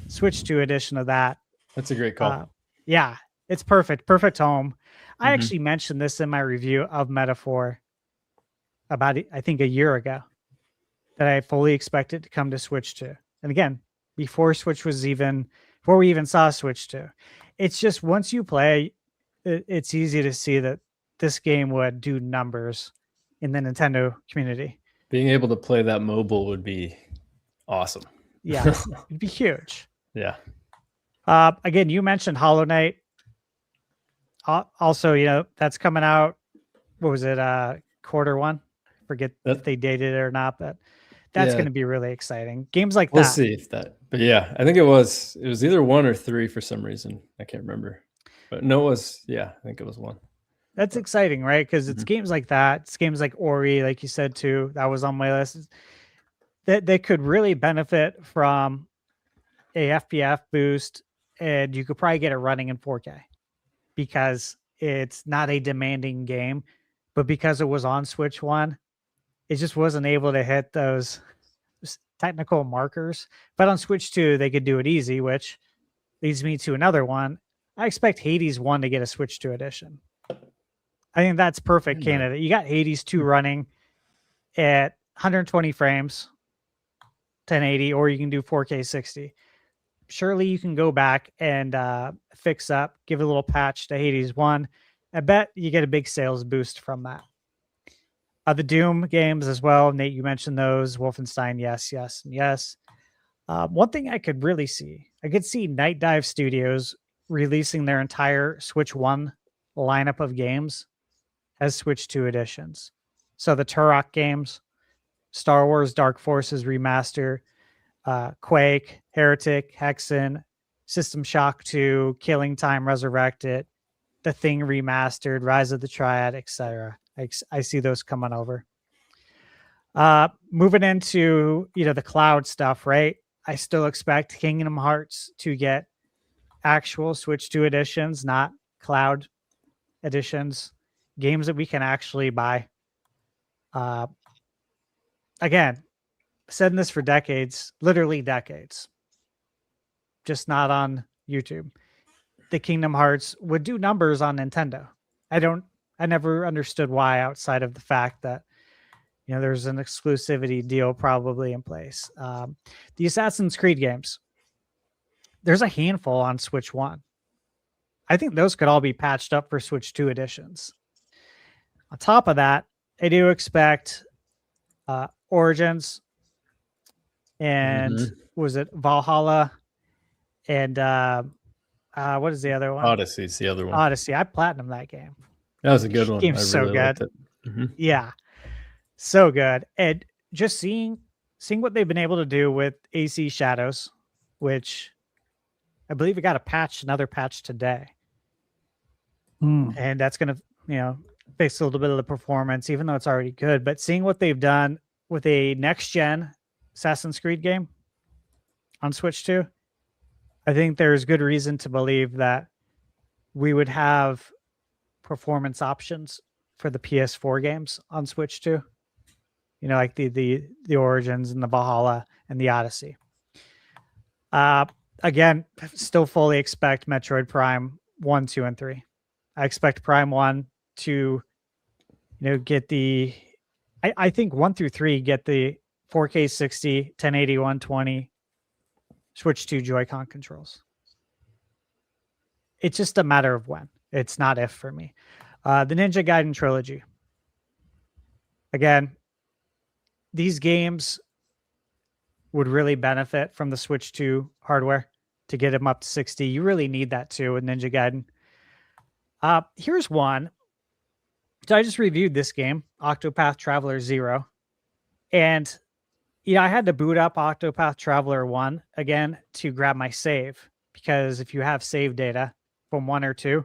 Switch 2 edition of that. That's a great call. Yeah, it's perfect. Perfect home. I actually mentioned this in my review of Metaphor about, I think, a year ago, that I fully expected to come to Switch 2. And again, before we even saw Switch 2. It's just once you play, it's easy to see that this game would do numbers in the Nintendo community. Being able to play that mobile would be awesome. Yeah, it'd be huge. Yeah. Again, you mentioned Hollow Knight. Also, you know, that's coming out. What was it? Q1. Forget if they dated it or not, but that's going to be really exciting. Games like we'll that. see if that. But yeah, I think it was either 1 or 3 for some reason. I can't remember. But no, it was, I think it was 1. That's exciting, right? Because it's games like that. It's games like Ori, like you said too. That was on my list. That they could really benefit from a FPF boost, and you could probably get it running in 4K because it's not a demanding game. But because it was on Switch 1, it just wasn't able to hit those technical markers. But on Switch 2, they could do it easy, which leads me to another one. I expect Hades 1 to get a Switch 2 edition. I think that's perfect candidate. You got Hades 2 running at 120 frames, 1080, or you can do 4K 60. Surely you can go back and fix up, give a little patch to Hades 1. I bet you get a big sales boost from that. The Doom games as well. Nate, you mentioned those. Wolfenstein, yes, and yes. One thing I could really see, I could see Night Dive Studios releasing their entire Switch 1 lineup of games as Switch 2 editions. So the Turok games, Star Wars Dark Forces Remaster, Quake, Heretic, Hexen, System Shock 2, Killing Time Resurrected, The Thing Remastered, Rise of the Triad, etc. I see those coming over. Moving into, the cloud stuff, right? I still expect Kingdom Hearts to get actual Switch 2 editions, not cloud editions, games that we can actually buy. Again, said this for decades, literally decades, just not on YouTube. The Kingdom Hearts would do numbers on Nintendo. I never understood why, outside of the fact that, there's an exclusivity deal probably in place. The Assassin's Creed games, there's a handful on Switch 1. I think those could all be patched up for Switch 2 editions. On top of that, I do expect Origins and was it Valhalla and what is the other one? Odyssey's the other one. Odyssey. I platinumed that game. That was a good one. Game's so good. Yeah. So good. And just seeing what they've been able to do with AC Shadows, which I believe it got another patch today. And that's going to, fix a little bit of the performance, even though it's already good. But seeing what they've done with a next-gen Assassin's Creed game on Switch 2, I think there's good reason to believe that we would have performance options for the PS4 games on Switch 2. Like the Origins and the Valhalla and the Odyssey. Again, still fully expect Metroid Prime 1, 2, and 3. I expect Prime 1 to, get the... I think 1 through 3 get the 4K 60, 1080, 120, Switch 2 Joy-Con controls. It's just a matter of when. It's not if for me. The Ninja Gaiden trilogy. Again, these games would really benefit from the Switch 2 hardware to get them up to 60. You really need that too with Ninja Gaiden. Here's one. So I just reviewed this game, Octopath Traveler 0. And I had to boot up Octopath Traveler 1 again to grab my save. Because if you have save data from 1 or 2,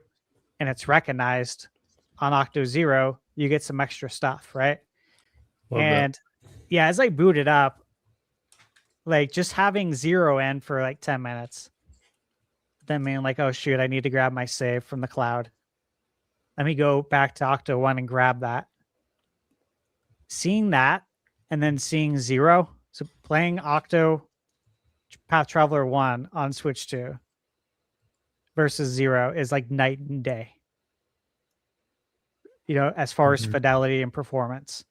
and it's recognized on Octo Zero, you get some extra stuff, right? And yeah, as I boot it up, like just having 0 in for like 10 minutes, then being like, oh shoot, I need to grab my save from the cloud. Let me go back to Octo 1 and grab that. Seeing that and then seeing 0. So playing Octo Path Traveler 1 on Switch 2 versus 0 is like night and day. You know, as far as fidelity and performance.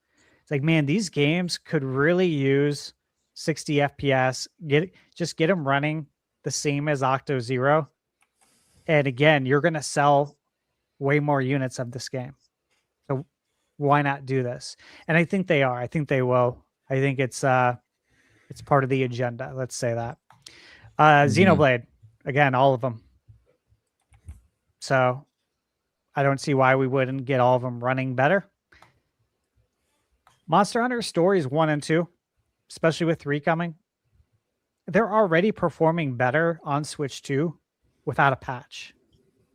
It's like, man, these games could really use 60 FPS. Get them running the same as Octo Zero. And again, you're going to sell way more units of this game. So why not do this? And I think they are. I think they will. I think it's part of the agenda. Let's say that. Xenoblade, again, all of them. So I don't see why we wouldn't get all of them running better. Monster Hunter Stories 1 and 2, especially with 3 coming, they're already performing better on Switch 2 without a patch,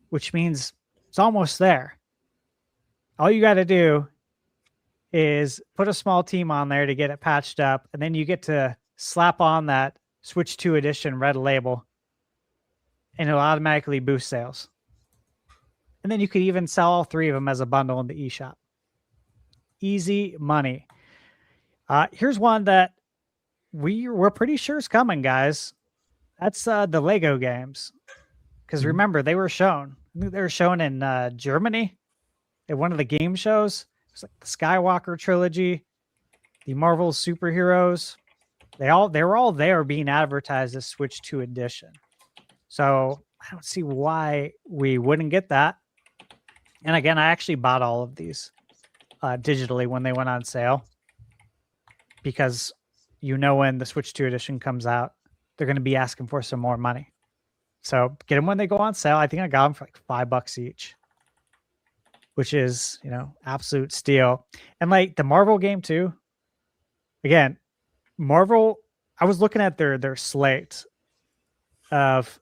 which means it's almost there. All you got to do is put a small team on there to get it patched up, and then you get to slap on that Switch 2 edition red label, and it'll automatically boost sales. And then you could even sell all 3 of them as a bundle in the eShop. Easy money. Here's one that we're pretty sure is coming, guys. That's the Lego games. Because remember, they were shown. I think they were shown in Germany at one of the game shows. It was like the Skywalker trilogy, the Marvel superheroes. They were all there being advertised as Switch 2 edition. So I don't see why we wouldn't get that. And again, I actually bought all of these digitally when they went on sale, because you know when the Switch 2 edition comes out, they're going to be asking for some more money. So get them when they go on sale. I think I got them for like $5 each, which is, you know, absolute steal. And like the Marvel game too. Again, Marvel, I was looking at their slate of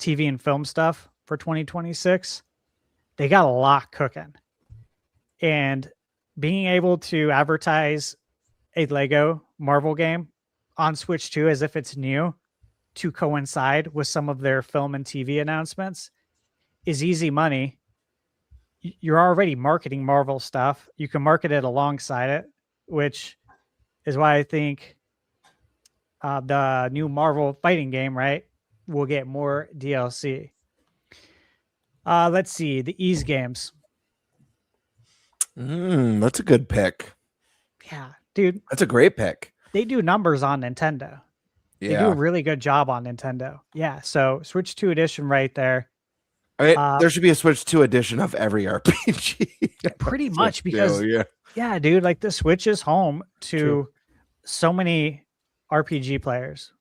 TV and film stuff for 2026. They got a lot cooking. And being able to advertise a Lego Marvel game on Switch 2 as if it's new to coincide with some of their film and TV announcements is easy money. You're already marketing Marvel stuff. You can market it alongside it, which is why I think the new Marvel fighting game, right, will get more DLC. Let's see, the Ease games. That's a good pick. Yeah, dude. That's a great pick. They do numbers on Nintendo. They do a really good job on Nintendo. Yeah, so Switch 2 edition right there. I mean, there should be a Switch 2 edition of every RPG. Pretty much, because yeah, dude, like the Switch is home to so many RPG players.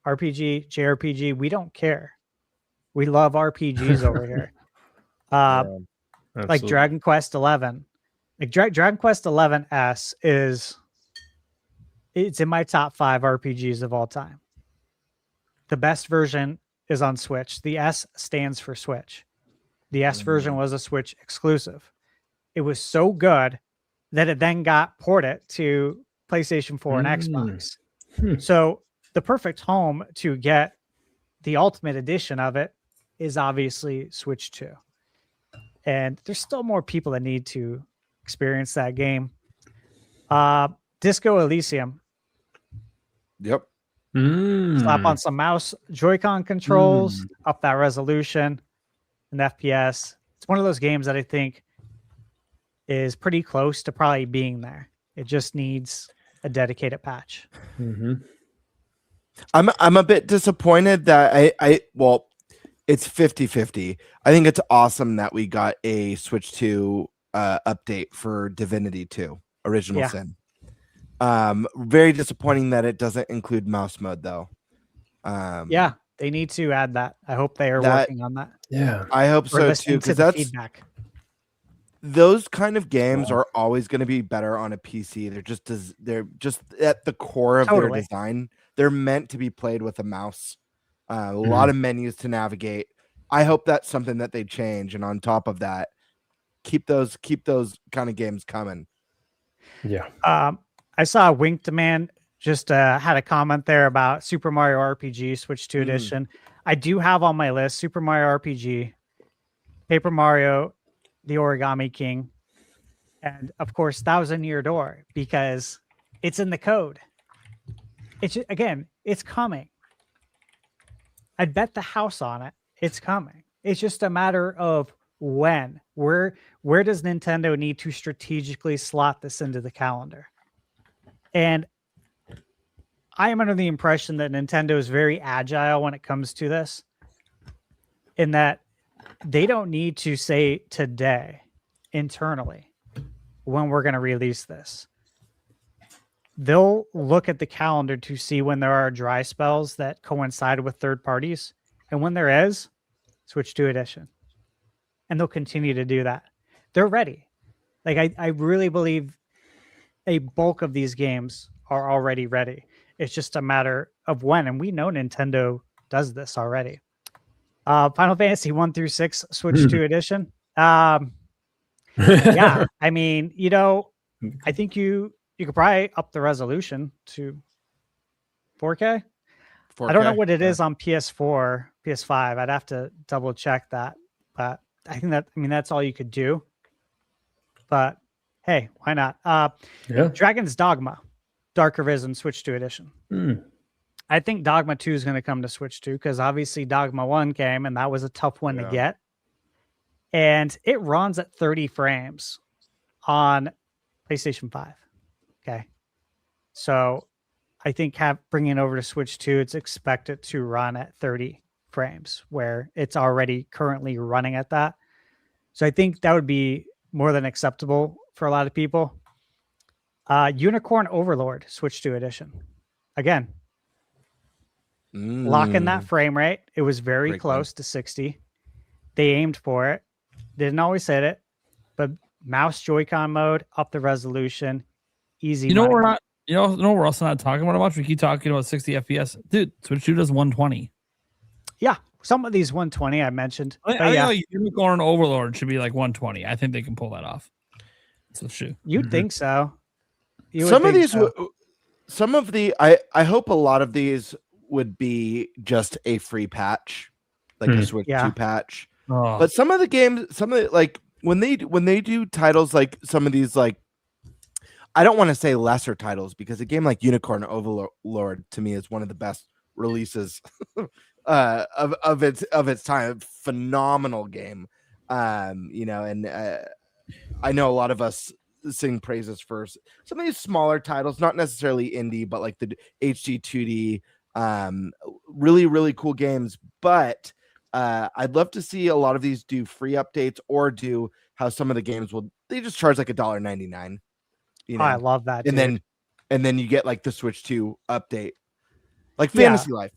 RPG, JRPG, we don't care. We love RPGs over here. Like Dragon Quest 11. Like Dragon Quest 11S it's in my top 5 RPGs of all time. The best version is on Switch. The S stands for Switch. The S version was a Switch exclusive. It was so good that it then got ported to PlayStation 4 and Xbox. So the perfect home to get the Ultimate Edition of it is obviously Switch 2. And there's still more people that need to experience that game. Disco Elysium. Yep. Slap on some mouse Joy-Con controls, up that resolution and FPS. It's one of those games that I think is pretty close to probably being there. It just needs a dedicated patch. I'm a bit disappointed that well, it's 50-50. I think it's awesome that we got a Switch 2 update for Divinity 2 Original Sin. Very disappointing that it doesn't include mouse mode though. Yeah, they need to add that. I hope they are working on that. Yeah, I hope so too, because that's feedback. Those kind of games are always going to be better on a PC. They're just at the core of their design. They're meant to be played with a mouse. A lot of menus to navigate. I hope that's something that they change. And on top of that, keep those kind of games coming. Yeah. I saw Wink Demand just had a comment there about Super Mario RPG Switch 2 edition. I do have on my list Super Mario RPG, Paper Mario, The Origami King, and of course Thousand Year Door, because it's in the code. It's again, it's coming. I'd bet the house on it. It's coming. It's just a matter of when. Where does Nintendo need to strategically slot this into the calendar? And I am under the impression that Nintendo is very agile when it comes to this, in that they don't need to say today internally when we're going to release this. They'll look at the calendar to see when there are dry spells that coincide with third parties. And when there is, Switch 2 edition. And they'll continue to do that. They're ready. Like, I really believe a bulk of these games are already ready. It's just a matter of when. And we know Nintendo does this already. Final Fantasy 1 through 6 Switch 2 edition. Yeah, I mean, I think you could probably up the resolution to 4K. 4K? I don't know what it is on PS4, PS5. I'd have to double check that. But I think that's all you could do. But hey, why not? Yeah. Dragon's Dogma, Dark Arisen Switch 2 edition. I think Dogma 2 is going to come to Switch 2 because obviously Dogma 1 came and that was a tough one to get. And it runs at 30 frames on PlayStation 5. Okay. So I think bringing it over to Switch 2, it's expected to run at 30 frames where it's already currently running at that. So I think that would be more than acceptable for a lot of people. Unicorn Overlord Switch 2 edition. Again, locking that frame rate. It was very close to 60. They aimed for it. Didn't always hit it, but mouse Joy-Con mode, up the resolution, easy. We're not. We're also not talking about it much. We keep talking about 60 FPS, dude. Switch 2 does 120. Yeah, some of these 120 I mentioned. I know Unicorn Overlord should be like 120. I think they can pull that off. So shoot, you'd think so. Some of these, I hope a lot of these would be just a free patch, like a Switch 2 patch. Oh. But some of the games, like when they do titles like some of these, like, I don't want to say lesser titles because a game like Unicorn Overlord to me is one of the best releases of its time. Phenomenal game, and I know a lot of us sing praises for some of these smaller titles, not necessarily indie, but like the HD 2D, really, really cool games. But I'd love to see a lot of these do free updates or do how some of the games they just charge like $1.99. I love that. And then you get like the Switch 2 update. Like Fantasy Life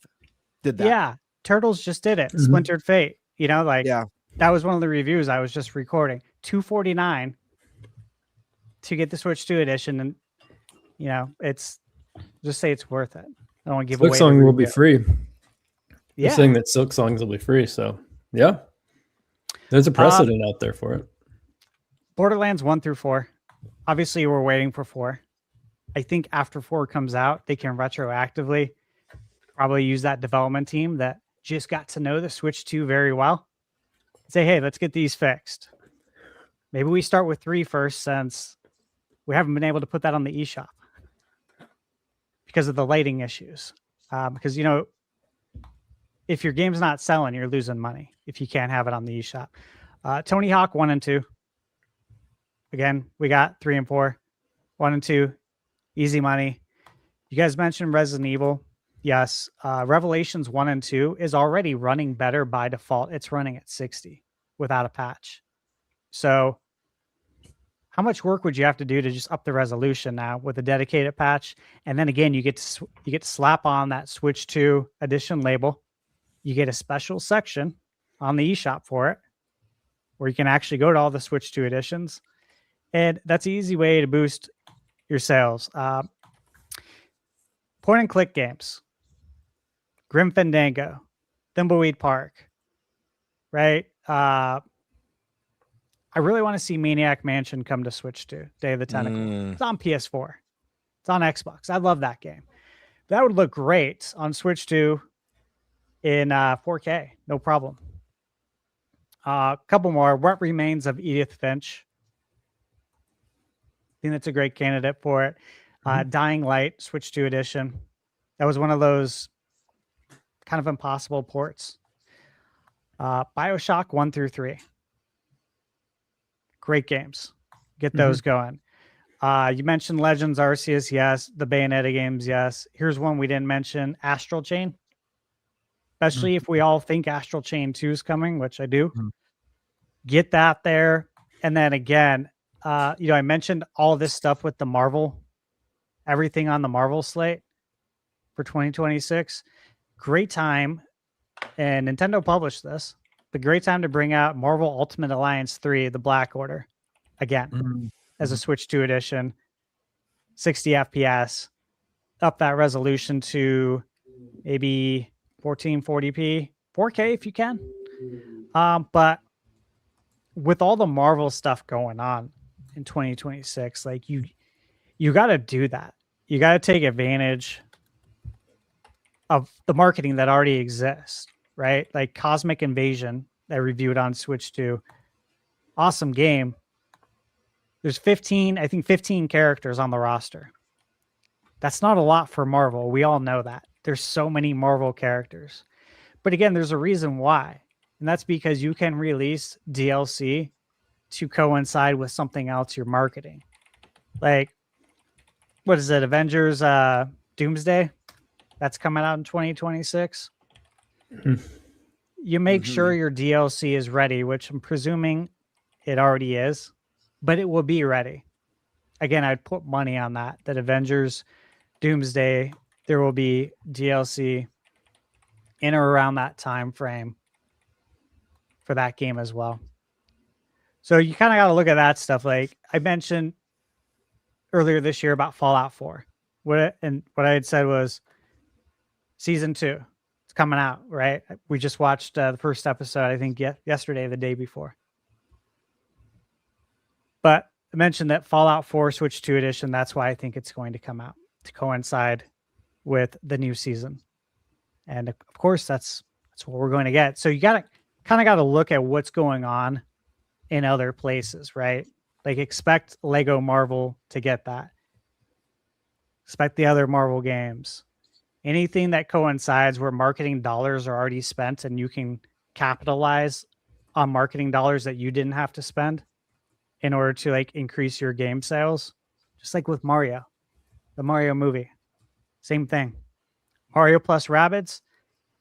did that. Yeah. Turtles just did it. Splintered Fate. That was one of the reviews I was just recording. $249 to get the Switch 2 edition. And it's just say it's worth it. I don't want to give away. Silksong will be free. Yeah. They're saying that Silksongs will be free. So yeah. There's a precedent out there for it. Borderlands 1 through 4. Obviously, we're waiting for 4. I think after 4 comes out, they can retroactively probably use that development team that just got to know the Switch 2 very well. Say, hey, let's get these fixed. Maybe we start with 3 first, since we haven't been able to put that on the eShop because of the lighting issues. Because, if your game's not selling, you're losing money if you can't have it on the eShop. Tony Hawk 1 and 2. Again, we got 3 and 4. 1 and 2, easy money. You guys mentioned Resident Evil. Yes. Revelations 1 and 2 is already running better by default. It's running at 60 without a patch. So how much work would you have to do to just up the resolution now with a dedicated patch? And then again, you get to slap on that Switch 2 edition label. You get a special section on the eShop for it, where you can actually go to all the Switch 2 editions. And that's an easy way to boost your sales. Point and click games. Grim Fandango, Thimbleweed Park, right? I really want to see Maniac Mansion come to Switch 2, Day of the Tentacle. It's on PS4. It's on Xbox. I love that game. That would look great on Switch 2 in 4K. No problem. A couple more. What Remains of Edith Finch? I think that's a great candidate for it. Dying Light, Switch 2 edition. That was one of those kind of impossible ports. BioShock 1 through 3. Great games. Get those going. You mentioned Legends Arceus, yes. The Bayonetta games, yes. Here's one we didn't mention, Astral Chain. Especially if we all think Astral Chain 2 is coming, which I do. Get that there. And then again, I mentioned all this stuff with the Marvel, everything on the Marvel slate for 2026. Great time. And Nintendo published this. The great time to bring out Marvel Ultimate Alliance 3, The Black Order, again, as a Switch 2 edition, 60 FPS, up that resolution to maybe 1440p, 4K if you can. But with all the Marvel stuff going on in 2026, like you got to do that. You got to take advantage of the marketing that already exists, right? Like Cosmic Invasion that I reviewed on Switch 2. Awesome game. There's 15 characters on the roster. That's not a lot for Marvel. We all know that. There's so many Marvel characters. But again, there's a reason why. And that's because you can release DLC to coincide with something else you're marketing. Like, what is it? Avengers Doomsday? That's coming out in 2026. You make sure your DLC is ready, which I'm presuming it already is, but it will be ready. Again, I'd put money on that Avengers Doomsday, there will be DLC in or around that time frame for that game as well. So you kind of got to look at that stuff. Like I mentioned earlier this year about Fallout 4. What I had said was season 2. It's coming out, right? We just watched the first episode, I think yesterday, the day before. But I mentioned that Fallout 4 Switch 2 edition, that's why I think it's going to come out, to coincide with the new season. And of course, that's what we're going to get. So you got to look at what's going on in other places, right? Like expect Lego Marvel to get that. Expect the other Marvel games. Anything that coincides where marketing dollars are already spent and you can capitalize on marketing dollars that you didn't have to spend in order to like increase your game sales. Just like with Mario, the Mario movie, same thing. Mario plus Rabbids,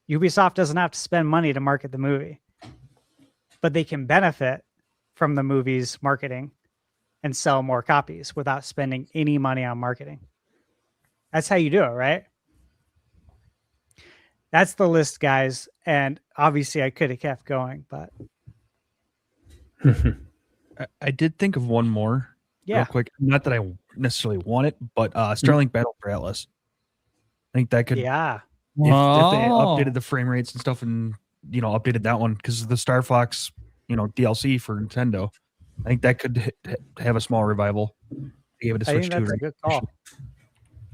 Ubisoft doesn't have to spend money to market the movie, but they can benefit from the movie's marketing and sell more copies without spending any money on marketing. That's how you do it, right? That's the list, guys. And obviously I could have kept going, but I did think of one more real quick. Not that I necessarily want it, but Starlink Battle for Atlas. I think that could, if they updated the frame rates and stuff and, updated that one because of the Star Fox, DLC for Nintendo. I think that could have a small revival. They gave it a Switch 2. That's a good call.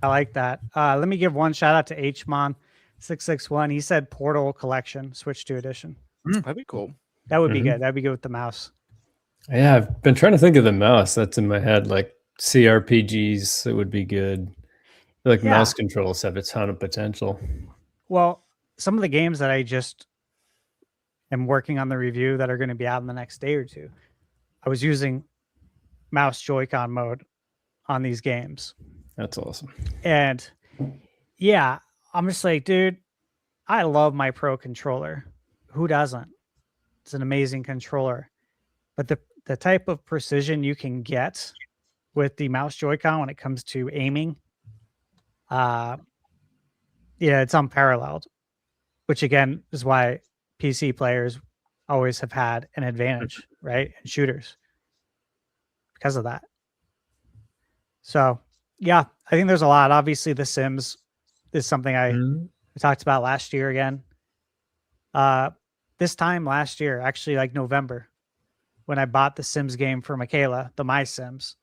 I like that. Let me give one shout out to HMon661. He said Portal Collection, Switch 2 edition. That'd be cool. That would be good. That'd be good with the mouse. Yeah, I've been trying to think of the mouse that's in my head, like CRPGs. It would be good. Like mouse controls have a ton of potential. Well, some of the games that I just am working on the review that are going to be out in the next day or two, I was using mouse Joy-Con mode on these games. That's awesome. And yeah, I'm just like, dude, I love my Pro controller. Who doesn't? It's an amazing controller. But the type of precision you can get with the mouse Joy-Con when it comes to aiming, it's unparalleled, which again is why PC players always have had an advantage, right? And shooters because of that. So yeah, I think there's a lot. Obviously The Sims is something I talked about last year again. this time last year, actually like November, when I bought the Sims game for Michaela, the My Sims.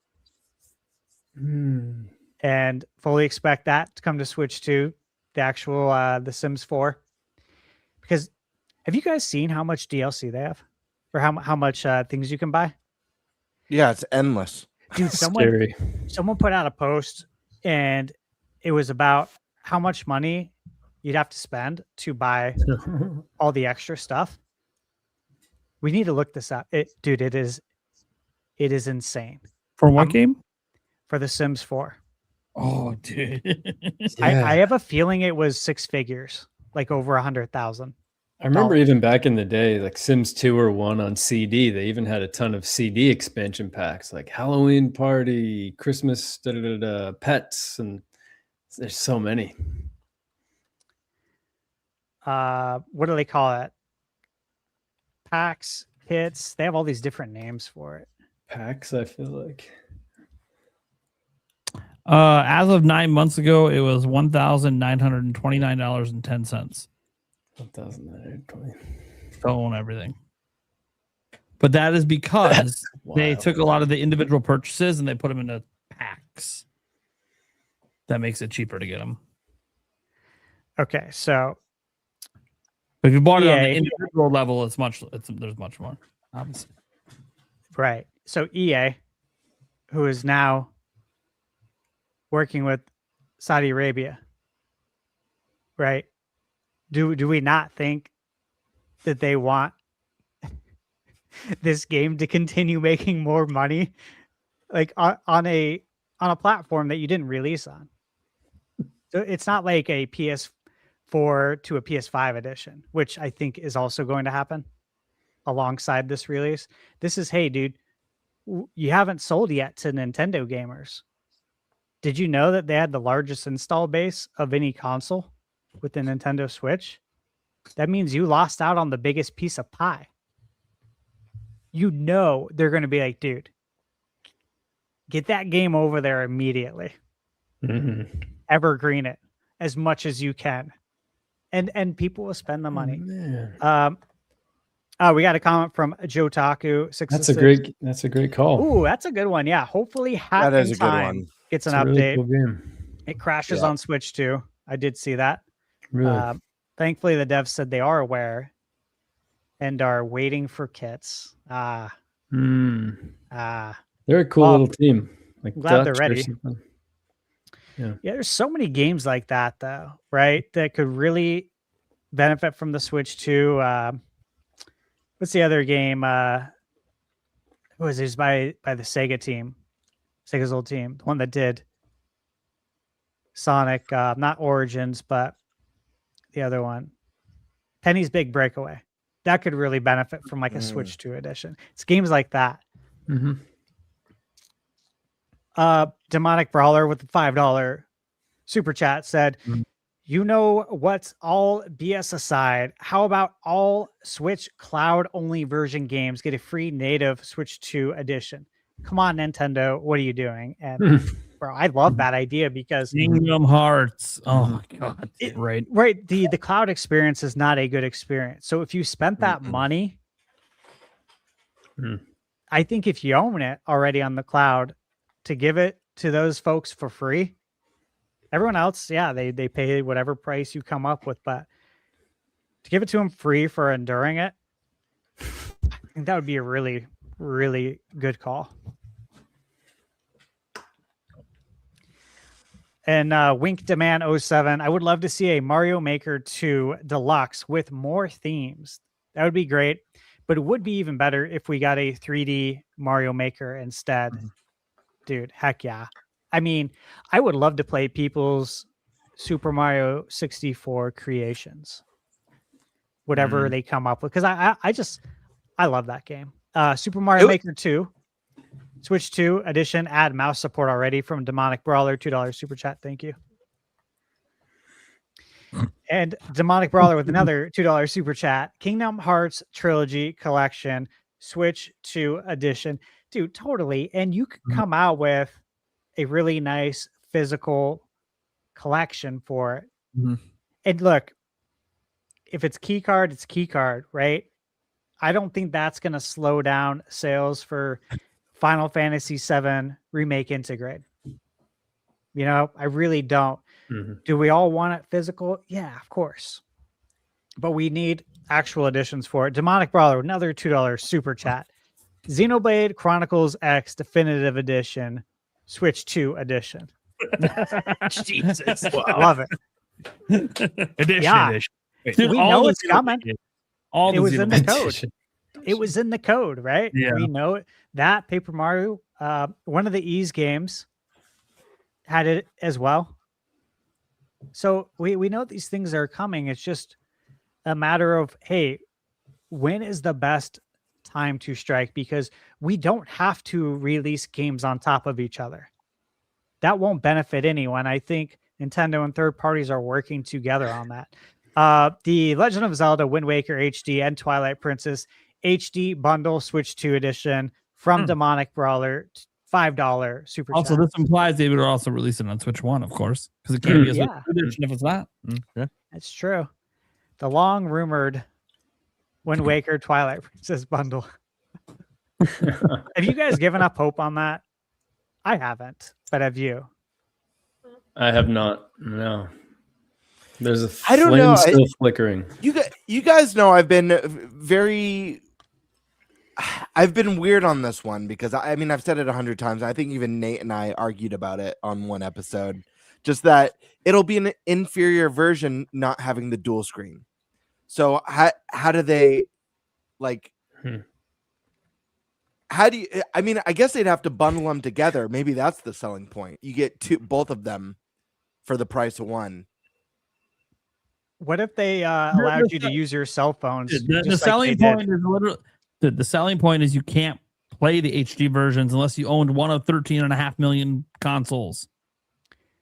And fully expect that to come to Switch 2, the actual the Sims 4. Because have you guys seen how much DLC they have? Or how much things you can buy? Yeah, it's endless. Dude, someone put out a post and it was about how much money you'd have to spend to buy all the extra stuff. We need to look this up. It is insane. For what game? For The Sims 4. Oh, dude. I have a feeling it was six figures, like over 100,000. I remember even back in the day, like Sims 2 or 1 on CD, they even had a ton of CD expansion packs, like Halloween Party, Christmas, pets, and there's so many. What do they call it? Packs, hits. They have all these different names for it. Packs, I feel like. As of 9 months ago, it was $1,929.10. 1,920. Phone, everything. But that is because they took a lot of the individual purchases and they put them into packs. That makes it cheaper to get them. Okay, so if you bought it on the individual level, there's much more, obviously. Right. So EA, who is now working with Saudi Arabia, right? Do we not think that they want this game to continue making more money, like on a platform that you didn't release on? So it's not like a PS4 to a PS5 edition, which I think is also going to happen alongside this release. This is, hey, dude, you haven't sold yet to Nintendo gamers. Did you know that they had the largest install base of any console with the Nintendo Switch? That means you lost out on the biggest piece of pie. You know they're going to be like, dude, get that game over there immediately. Evergreen it as much as you can. And people will spend the money. We got a comment from Joe Taku. That's a great call. Ooh, that's a good one. Yeah. Hopefully Hat That is in a good Time one. gets an It's a update. really cool game. It crashes on Switch too. I did see that. Really? Thankfully, the devs said they are aware and are waiting for kits. They're a cool little team. Like I'm glad they're Dutch or ready. something. Yeah, there's so many games like that though, right? That could really benefit from the Switch too. What's the other game? Was it by the Sega team? Sega's old team, the one that did Sonic, not Origins, but the other one, Penny's Big Breakaway. That could really benefit from like a Switch 2 edition. It's games like that. Demonic Brawler with the $5 super chat said, you know what's all BS aside? How about all Switch cloud only version games get a free native Switch 2 edition? Come on, Nintendo, what are you doing? And bro, I love that idea because Kingdom Hearts. Oh my god. Right. The cloud experience is not a good experience. So if you spent that money, I think if you own it already on the cloud, to give it to those folks for free. Everyone else, yeah, they pay whatever price you come up with, but to give it to them free for enduring it, I think that would be a really, really good call. And Wink Demand 07, I would love to see a Mario Maker 2 Deluxe with more themes. That would be great, but it would be even better if we got a 3D Mario Maker instead. Dude, heck yeah. I mean, I would love to play people's Super Mario 64 creations, whatever they come up with, because I love that game. Super Mario Maker 2, Switch 2 edition, add mouse support already from Demonic Brawler, $2 super chat. Thank you. And Demonic Brawler with another $2 super chat. Kingdom Hearts Trilogy Collection, Switch 2 edition. Dude, totally. And you could come out with a really nice physical collection for it. And look, if it's key card, it's key card, right? I don't think that's going to slow down sales for Final Fantasy VII Remake Integrate. You know, I really don't. Do we all want it physical? Yeah, of course. But we need actual editions for it. Demonic Brawler, another $2 super chat. Xenoblade Chronicles X Definitive Edition, Switch 2 edition. Jesus. Love it. Edition. Dude, We all know the it's coming. All It the was in the Xenoblade. code. It was in the code, right? Yeah. We know it. That Paper Mario, one of the Ease games had it as well. So we know these things are coming. It's just a matter of, hey, when is the best time to strike? Because we don't have to release games on top of each other. That won't benefit anyone. I think Nintendo and third parties are working together on that. The Legend of Zelda Wind Waker HD and Twilight Princess HD bundle Switch 2 edition from Demonic Brawler, $5 super Also, chat. this implies they would also release it on Switch 1, of course, because it can't be a Switch Yeah. 2 edition if it's not. That's true. The long rumored Wind Waker Twilight Princess bundle. Have you guys given up hope on that? I haven't, but have you? I have not. No. There's a I don't flame know. still flickering. You guys know I've been weird on this one because I mean I've said it 100 times. I think even Nate and I argued about it on one episode. Just that it'll be an inferior version not having the dual screen. So how do they like? How do you? I mean, I guess they'd have to bundle them together. Maybe that's the selling point. You get both of them for the price of one. What if they allowed you to use your cell phones? The selling point is literally the selling point is you can't play the HD versions unless you owned one of 13.5 million consoles.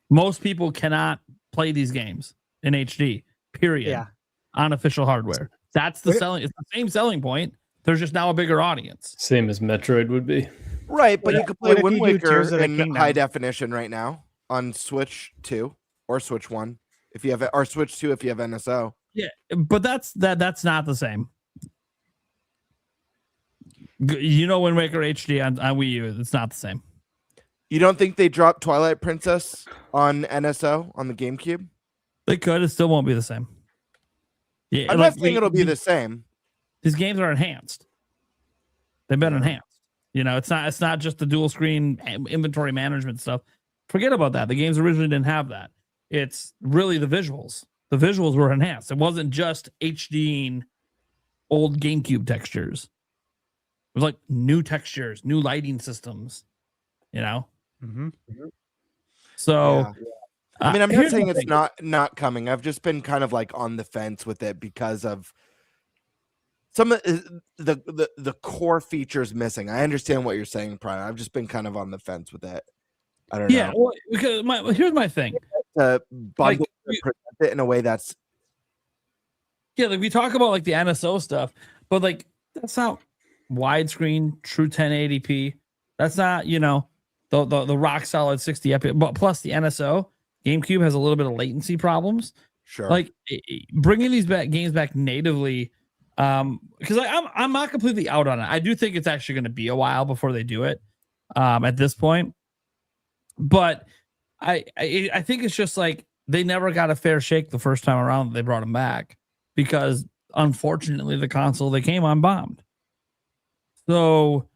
Most people cannot play these games in HD. Period. Yeah. On official hardware. That's the selling. It's the same selling point. There's just now a bigger audience. Same as Metroid would be. Right, but you could play Wind Waker Tears of the in Kingdom? high definition right now on Switch 2 or Switch 1 if you have it, or Switch 2 if you have NSO. Yeah, but that's not the same. You know, Wind Waker HD on Wii U, it's not the same. You don't think they dropped Twilight Princess on NSO on the GameCube? They could. It still won't be the same. Yeah, I'm not saying it'll be the same. These games are enhanced. They've been enhanced. You know, it's not just the dual screen inventory management stuff. Forget about that. The games originally didn't have that. It's really the visuals. The visuals were enhanced. It wasn't just HDing old GameCube textures. It was like new textures, new lighting systems. You know. So, I mean, I'm not here's saying the it's thing. not coming. I've just been kind of like on the fence with it because of some of the core features missing. I understand what you're saying, Brian. I've just been kind of on the fence with it. I don't Yeah, know. well, because here's my thing. Bundle present it in a way that's Yeah, like we talk about like the NSO stuff, but like that's not widescreen, true 1080p. That's not, you know, the rock solid 60 FPS. But plus the NSO GameCube has a little bit of latency problems. sure. Like bringing these games back natively, because I'm not completely out on it. I do think it's actually going to be a while before they do it. At this point, but I think it's just like they never got a fair shake the first time around that they brought them back because unfortunately the console they came on bombed. So,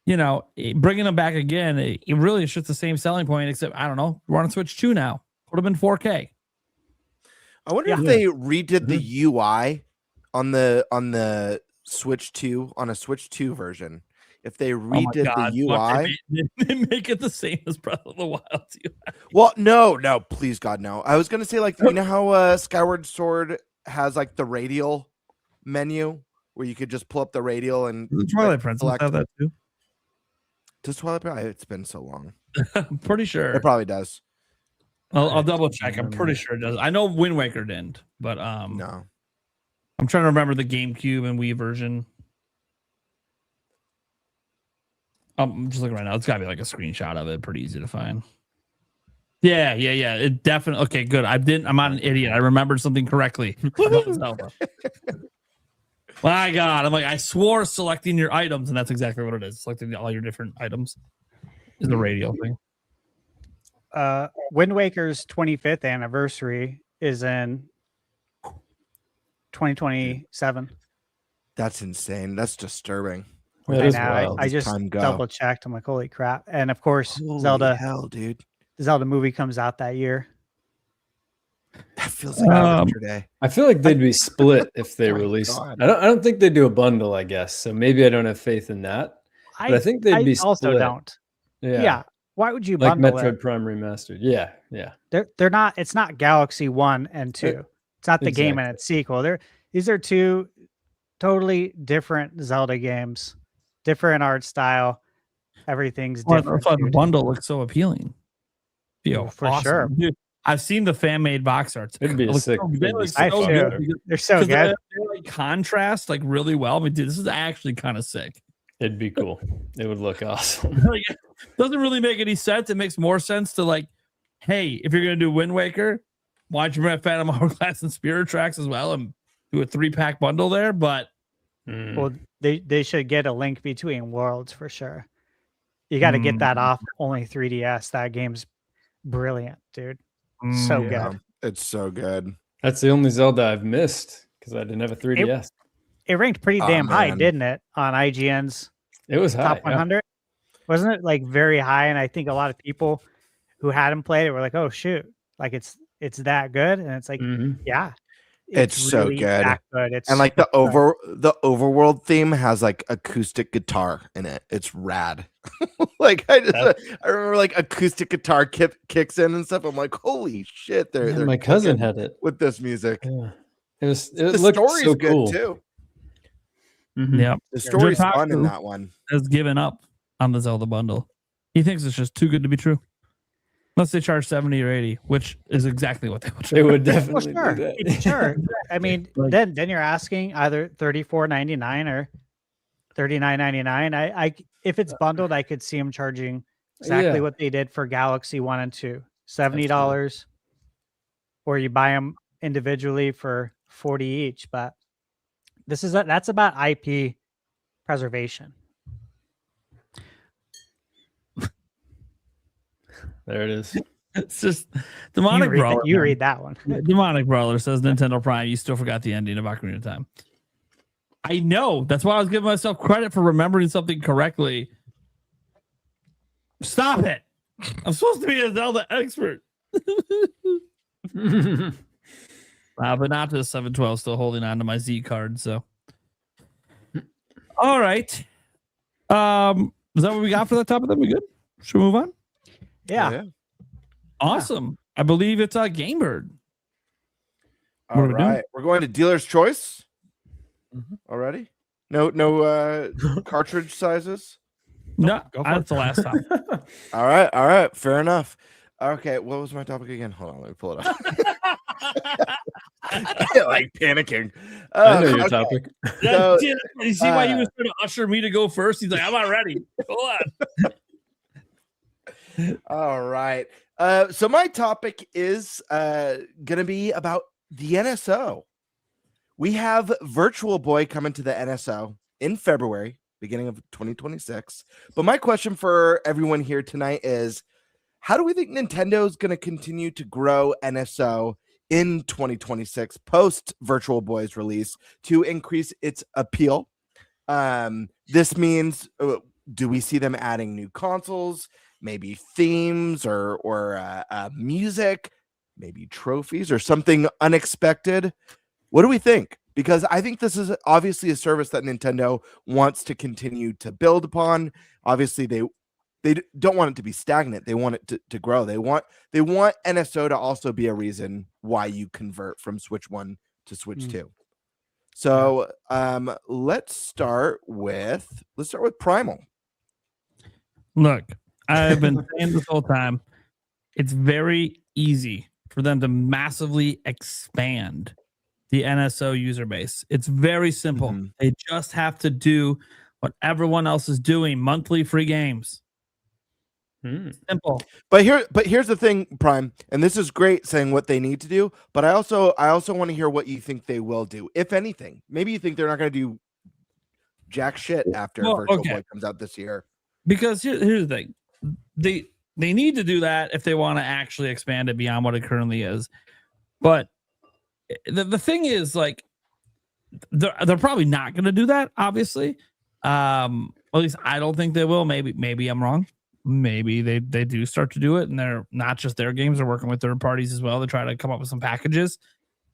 you know, bringing them back again, it really is just the same selling point, except I don't know, we're on Switch 2 now. Put them in 4K. I wonder if they redid the UI on the Switch 2 on a Switch 2 version. If they redid the UI, they make it the same as Breath of the Wild UI. well, no, please God, no. I was gonna say like you know how Skyward Sword has like the radial menu where you could just pull up the radial and The Twilight Princess have that too. Does Twilight Princess? It's been so long. I'm pretty sure. It probably does. I'll double check. I'm pretty sure it does. I know Wind Waker didn't, but No. I'm trying to remember the GameCube and Wii version. I'm just looking right now. It's got to be like a screenshot of it. Pretty easy to find. Yeah. It definitely. Okay, good. I'm not an idiot. I remembered something correctly. about Zelda. My God, I'm like, I swore selecting your items, and that's exactly what it is. Selecting all your different items is the radio thing. Wind Waker's 25th anniversary is in 2027. That's insane. That's disturbing. I just double checked. I'm like, holy crap! And of course, Holy Zelda. hell, dude. The Zelda movie comes out that year. That feels like yesterday. I feel like they'd be split if they released. I don't think they do a bundle. I guess so. Maybe I don't have faith in that. But I think they'd be split. Also don't. Yeah. Why would you like bundle Metroid it? Prime Remastered? Yeah. They're not. It's not Galaxy 1 and 2. It's not the game and its sequel. These are two totally different Zelda games, different art style. Everything's different. That's why the bundle looks so appealing. For sure. Dude, I've seen the fan made box arts. It'd be sick. They're so good. They like contrast like really well. I mean, dude, this is actually kind of sick. It'd be cool. It would look awesome. Like, it doesn't really make any sense. It makes more sense to like, hey, if you're gonna do Wind Waker, why don't you bring Phantom Hourglass and Spirit Tracks as well and do a 3-pack bundle there? But well, they should get a Link Between Worlds for sure. You got to get that off only 3DS. That game's brilliant, dude. So good. It's so good. That's the only Zelda I've missed because I didn't have a 3DS. It ranked pretty damn high, didn't it? On IGN's it was high, top 100. Wasn't it like very high? And I think a lot of people who hadn't played it were like, oh shoot, like it's that good. And it's like, yeah. It's really so good. That good. It's and like the overworld theme has like acoustic guitar in it. It's rad. Like I remember like acoustic guitar kicks in and stuff. I'm like, holy shit! They're my cousin had it with this music. Yeah. The looked story's so good cool. too. Yeah, the story's fun in that one. Has given up on the Zelda bundle. He thinks it's just too good to be true. Unless they charge 70 or 80, which is exactly what they would charge. They would definitely do that. Sure. I mean, then you're asking either $34.99 or $39.99. I if it's bundled, I could see them charging exactly what they did for Galaxy 1 and 2. $70, or you buy them individually for $40 each. But that's about IP preservation. There it is. It's just Demonic Brawler. You read that one. Demonic Brawler says Nintendo Prime. You still forgot the ending of Ocarina of Time. I know. That's why I was giving myself credit for remembering something correctly. Stop it. I'm supposed to be a Zelda expert. But not to 712. Still holding on to my Z card. So, all right. Is that what we got for that topic? Then we good? Should we move on? Yeah. Awesome. I believe it's Gamebird. All right. We're going to dealer's choice already. No cartridge sizes. No, that's the last time. All right. Fair enough. Okay. What was my topic again? Hold on. Let me pull it up. I get like panicking. I know your topic. So, you see why he was trying to usher me to go first? He's like, I'm not ready. Hold on. All right. So my topic is gonna be about the NSO. We have Virtual Boy coming to the NSO in February, beginning of 2026. But my question for everyone here tonight is, how do we think Nintendo is going to continue to grow NSO in 2026 post Virtual Boy's release to increase its appeal? This means, do we see them adding new consoles? Maybe themes or music, maybe trophies or something unexpected. What do we think? Because I think this is obviously a service that Nintendo wants to continue to build upon. Obviously, they don't want it to be stagnant. They want it to grow. They want NSO to also be a reason why you convert from Switch 1 to Switch 2. So let's start with Primal. Look, I've been saying this whole time, it's very easy for them to massively expand the NSO user base. It's very simple. They just have to do what everyone else is doing, monthly free games. Simple. But here's the thing, Prime, and this is great saying what they need to do, but I also want to hear what you think they will do, if anything. Maybe you think they're not going to do jack shit after Virtual Boy comes out this year. Because here's the thing. They need to do that if they want to actually expand it beyond what it currently is. But the thing is, like, they're probably not going to do that, obviously. At least I don't think they will. Maybe I'm wrong. Maybe they do start to do it, and they're not just their games, they're working with third parties as well to try to come up with some packages.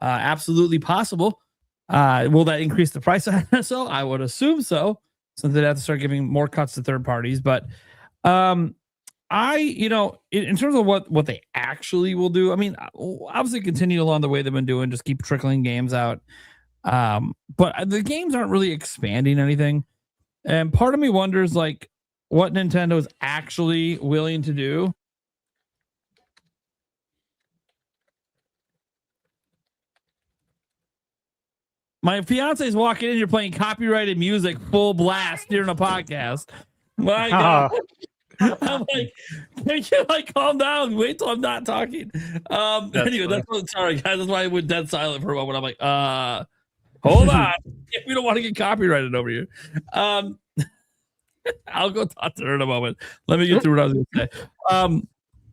Absolutely possible. Will that increase the price of NSO? I would assume so, since they'd have to start giving more cuts to third parties. But in terms of what they actually will do, I mean, obviously continue along the way they've been doing, just keep trickling games out. But the games aren't really expanding anything. And part of me wonders, like, what Nintendo is actually willing to do. My fiance is walking in. You're playing copyrighted music full blast during a podcast. My God. I'm like, can you like calm down? Wait till I'm not talking. Anyway, sorry guys. That's why I went dead silent for a moment. I'm like, hold on. We don't want to get copyrighted over here. I'll go talk to her in a moment. Let me get through what I was going to say.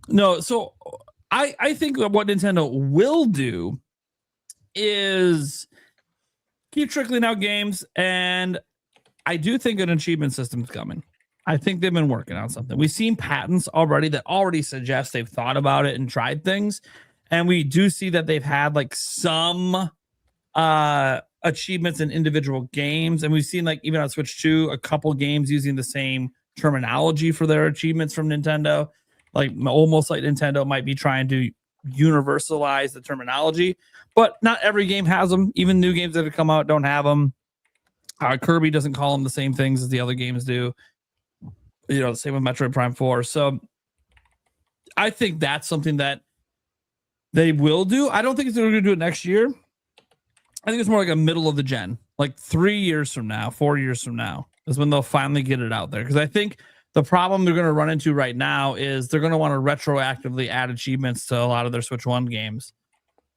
No, so I think what Nintendo will do is keep trickling out games, and I do think an achievement system is coming. I think they've been working on something. We've seen patents already that already suggest they've thought about it and tried things, and we do see that they've had like some achievements in individual games, and we've seen, like, even on Switch 2, a couple games using the same terminology for their achievements from Nintendo. Like, almost like Nintendo might be trying to universalize the terminology, but not every game has them. Even new games that have come out don't have them. Kirby doesn't call them the same things as the other games do. Same with Metroid Prime 4. So I think that's something that they will do. I don't think they're going to do it next year. I think it's more like a middle of the gen, like 3 years from now, 4 years from now is when they'll finally get it out there. Because I think the problem they're going to run into right now is they're going to want to retroactively add achievements to a lot of their Switch 1 games.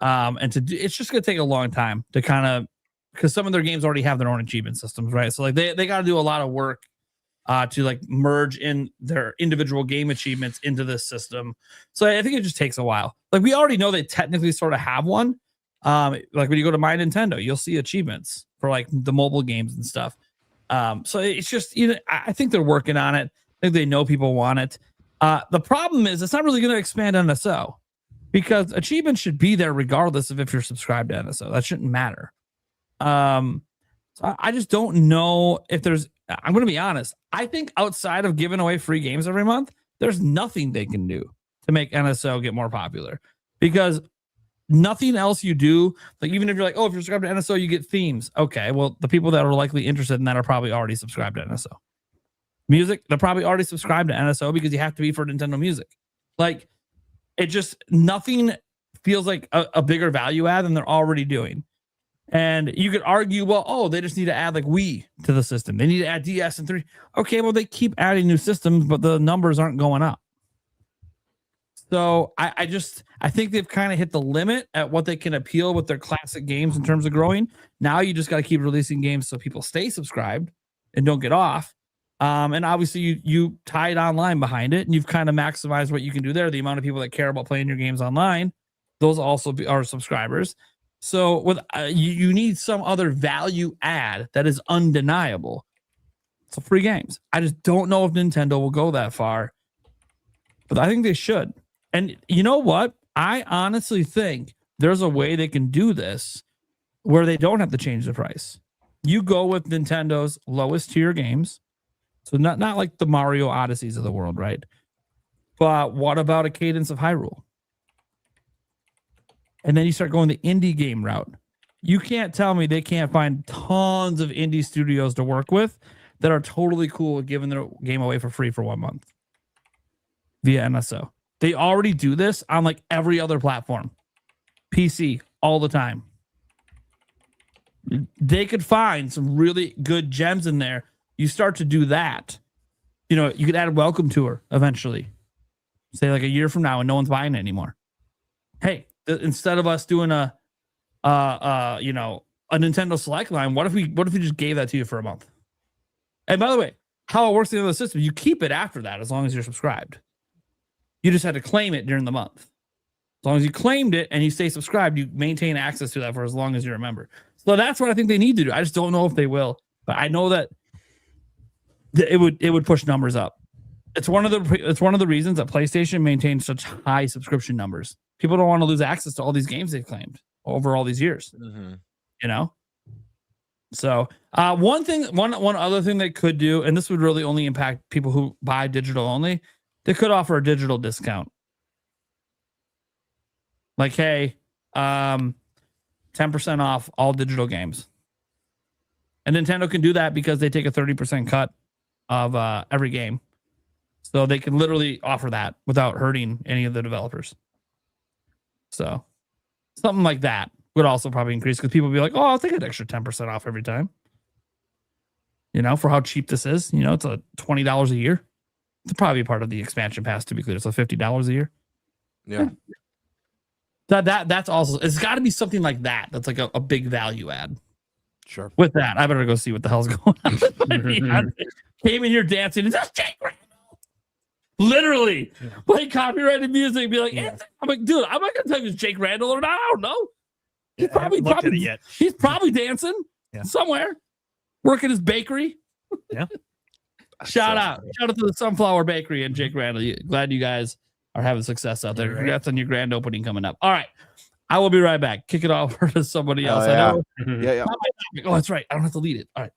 It's just going to take a long time to kind of, because some of their games already have their own achievement systems, right? So like they got to do a lot of work to like merge in their individual game achievements into this system. So I think it just takes a while. Like, we already know they technically sort of have one. Like when you go to My Nintendo, you'll see achievements for like the mobile games and stuff. So it's just, I think they're working on it. I think they know people want it. The problem is it's not really going to expand NSO, because achievements should be there regardless of if you're subscribed to NSO. That shouldn't matter. So I just don't know if there's, I'm going to be honest. I think outside of giving away free games every month, there's nothing they can do to make NSO get more popular, because nothing else you do, like, even if you're like, oh, if you're subscribed to NSO, you get themes. Okay, well, the people that are likely interested in that are probably already subscribed to NSO. Music, they're probably already subscribed to NSO because you have to be for Nintendo Music. Like, it just, nothing feels like a bigger value add than they're already doing. And you could argue, well, oh, they just need to add like Wii to the system. They need to add DS and 3. Okay, well, they keep adding new systems, but the numbers aren't going up. So I think they've kind of hit the limit at what they can appeal with their classic games in terms of growing. Now you just got to keep releasing games so people stay subscribed and don't get off. And obviously you tied online behind it, and you've kind of maximized what you can do there. The amount of people that care about playing your games online, those also are subscribers. So with you need some other value add that is undeniable. So free games. I just don't know if Nintendo will go that far, but I think they should. And you know what? I honestly think there's a way they can do this where they don't have to change the price. You go with Nintendo's lowest tier games. So not like the Mario Odysseys of the world, right? But what about a Cadence of Hyrule? And then you start going the indie game route. You can't tell me they can't find tons of indie studios to work with that are totally cool with giving their game away for free for 1 month via NSO. They already do this on like every other platform. PC, all the time. They could find some really good gems in there. You start to do that. You could add a welcome tour eventually. say like a year from now and no one's buying it anymore. Hey, instead of us doing a Nintendo Select line, what if we just gave that to you for a month? And by the way, how it works in the other system, you keep it after that as long as you're subscribed. You just had to claim it during the month. As long as you claimed it and you stay subscribed, you maintain access to that for as long as you're a member. So that's what I think they need to do. I just don't know if they will, but I know that it would push numbers up. It's one of the reasons that PlayStation maintains such high subscription numbers. People don't want to lose access to all these games they've claimed over all these years. You know. So one other thing they could do, and this would really only impact people who buy digital only, they could offer a digital discount. Like, hey, 10% off all digital games. And Nintendo can do that because they take a 30% cut of every game. So they can literally offer that without hurting any of the developers. So something like that would also probably increase because people would be like, oh, I'll take an extra 10% off every time. You know, for how cheap this is. You know, it's a $20 a year. It's probably part of the expansion pass, to be clear. It's $50 a year. Yeah. That's also, it's got to be something like that. That's like a big value add. Sure. With that, I better go see what the hell's going on. Came in here dancing. Is that Jake Randall? Literally, play copyrighted music and be like, I'm like, dude, I'm not gonna tell you it's Jake Randall or not. I don't know. He's he's probably dancing somewhere, working his bakery. Yeah. Shout out to the Sunflower Bakery and Jake Randall. Glad you guys are having success out there. Congrats on your grand opening coming up. All right, I will be right back. Kick it over to somebody else. Yeah. Oh, that's right. I don't have to lead it. All right.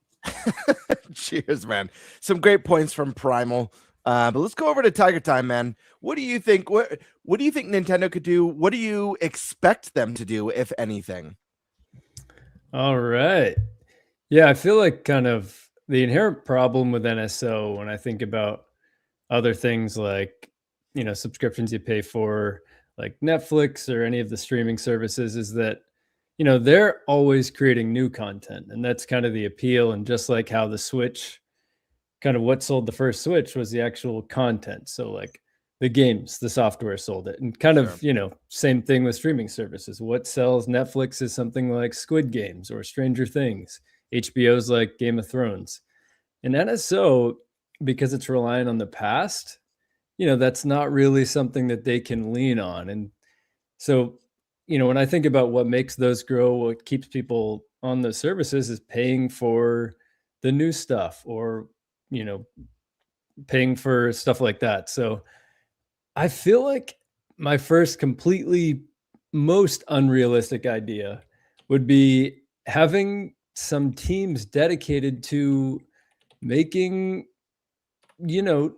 Cheers, man. Some great points from Primal. But let's go over to Tiger Time, man. What do you think? What do you think Nintendo could do? What do you expect them to do, if anything? All right. Yeah, I feel like kind of the inherent problem with NSO when I think about other things like, you know, subscriptions you pay for, like Netflix or any of the streaming services, is that, you know, they're always creating new content. And that's kind of the appeal. And just like how the Switch, kind of what sold the first Switch was the actual content. So like the games, the software sold it. And kind of, you know, same thing with streaming services. What sells Netflix is something like Squid Games or Stranger Things. HBO's like Game of Thrones. And NSO, because it's relying on the past, you know, that's not really something that they can lean on. And so, you know, when I think about what makes those grow, what keeps people on those services is paying for the new stuff or, you know, paying for stuff like that. So I feel like my first completely most unrealistic idea would be having some teams dedicated to making, you know,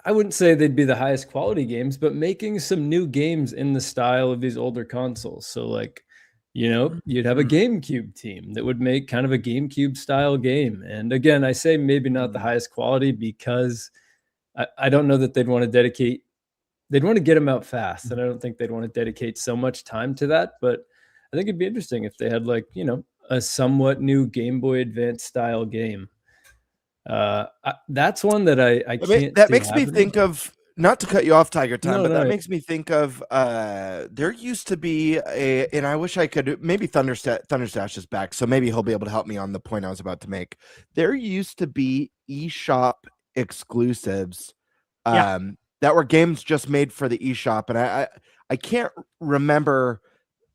I wouldn't say they'd be the highest quality games, but making some new games in the style of these older consoles. So like, you know, you'd have a GameCube team that would make kind of a GameCube style game. And again, I say maybe not the highest quality because I don't know that they'd want to get them out fast. And I don't think they'd want to dedicate so much time to that. But I think it'd be interesting if they had like, you know, a somewhat new Game Boy Advance style game. That's one that I can't. That makes me think of, not to cut you off, Tiger Time, but that makes me think of there used to be and I wish I could, maybe Thunderstash is back, so maybe he'll be able to help me on the point I was about to make. There used to be eShop exclusives that were games just made for the eShop, and I can't remember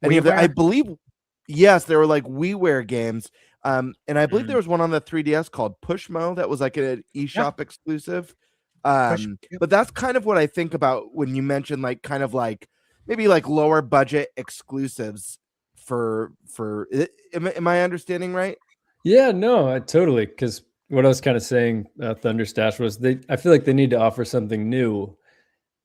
any of them. I believe, yes, they were like WiiWare games. And I believe there was one on the 3DS called Pushmo that was like an eShop exclusive. But that's kind of what I think about when you mention like kind of like maybe like lower budget exclusives for am I understanding right? Yeah, no, totally. Because what I was kind of saying, Thunderstash, was I feel like they need to offer something new,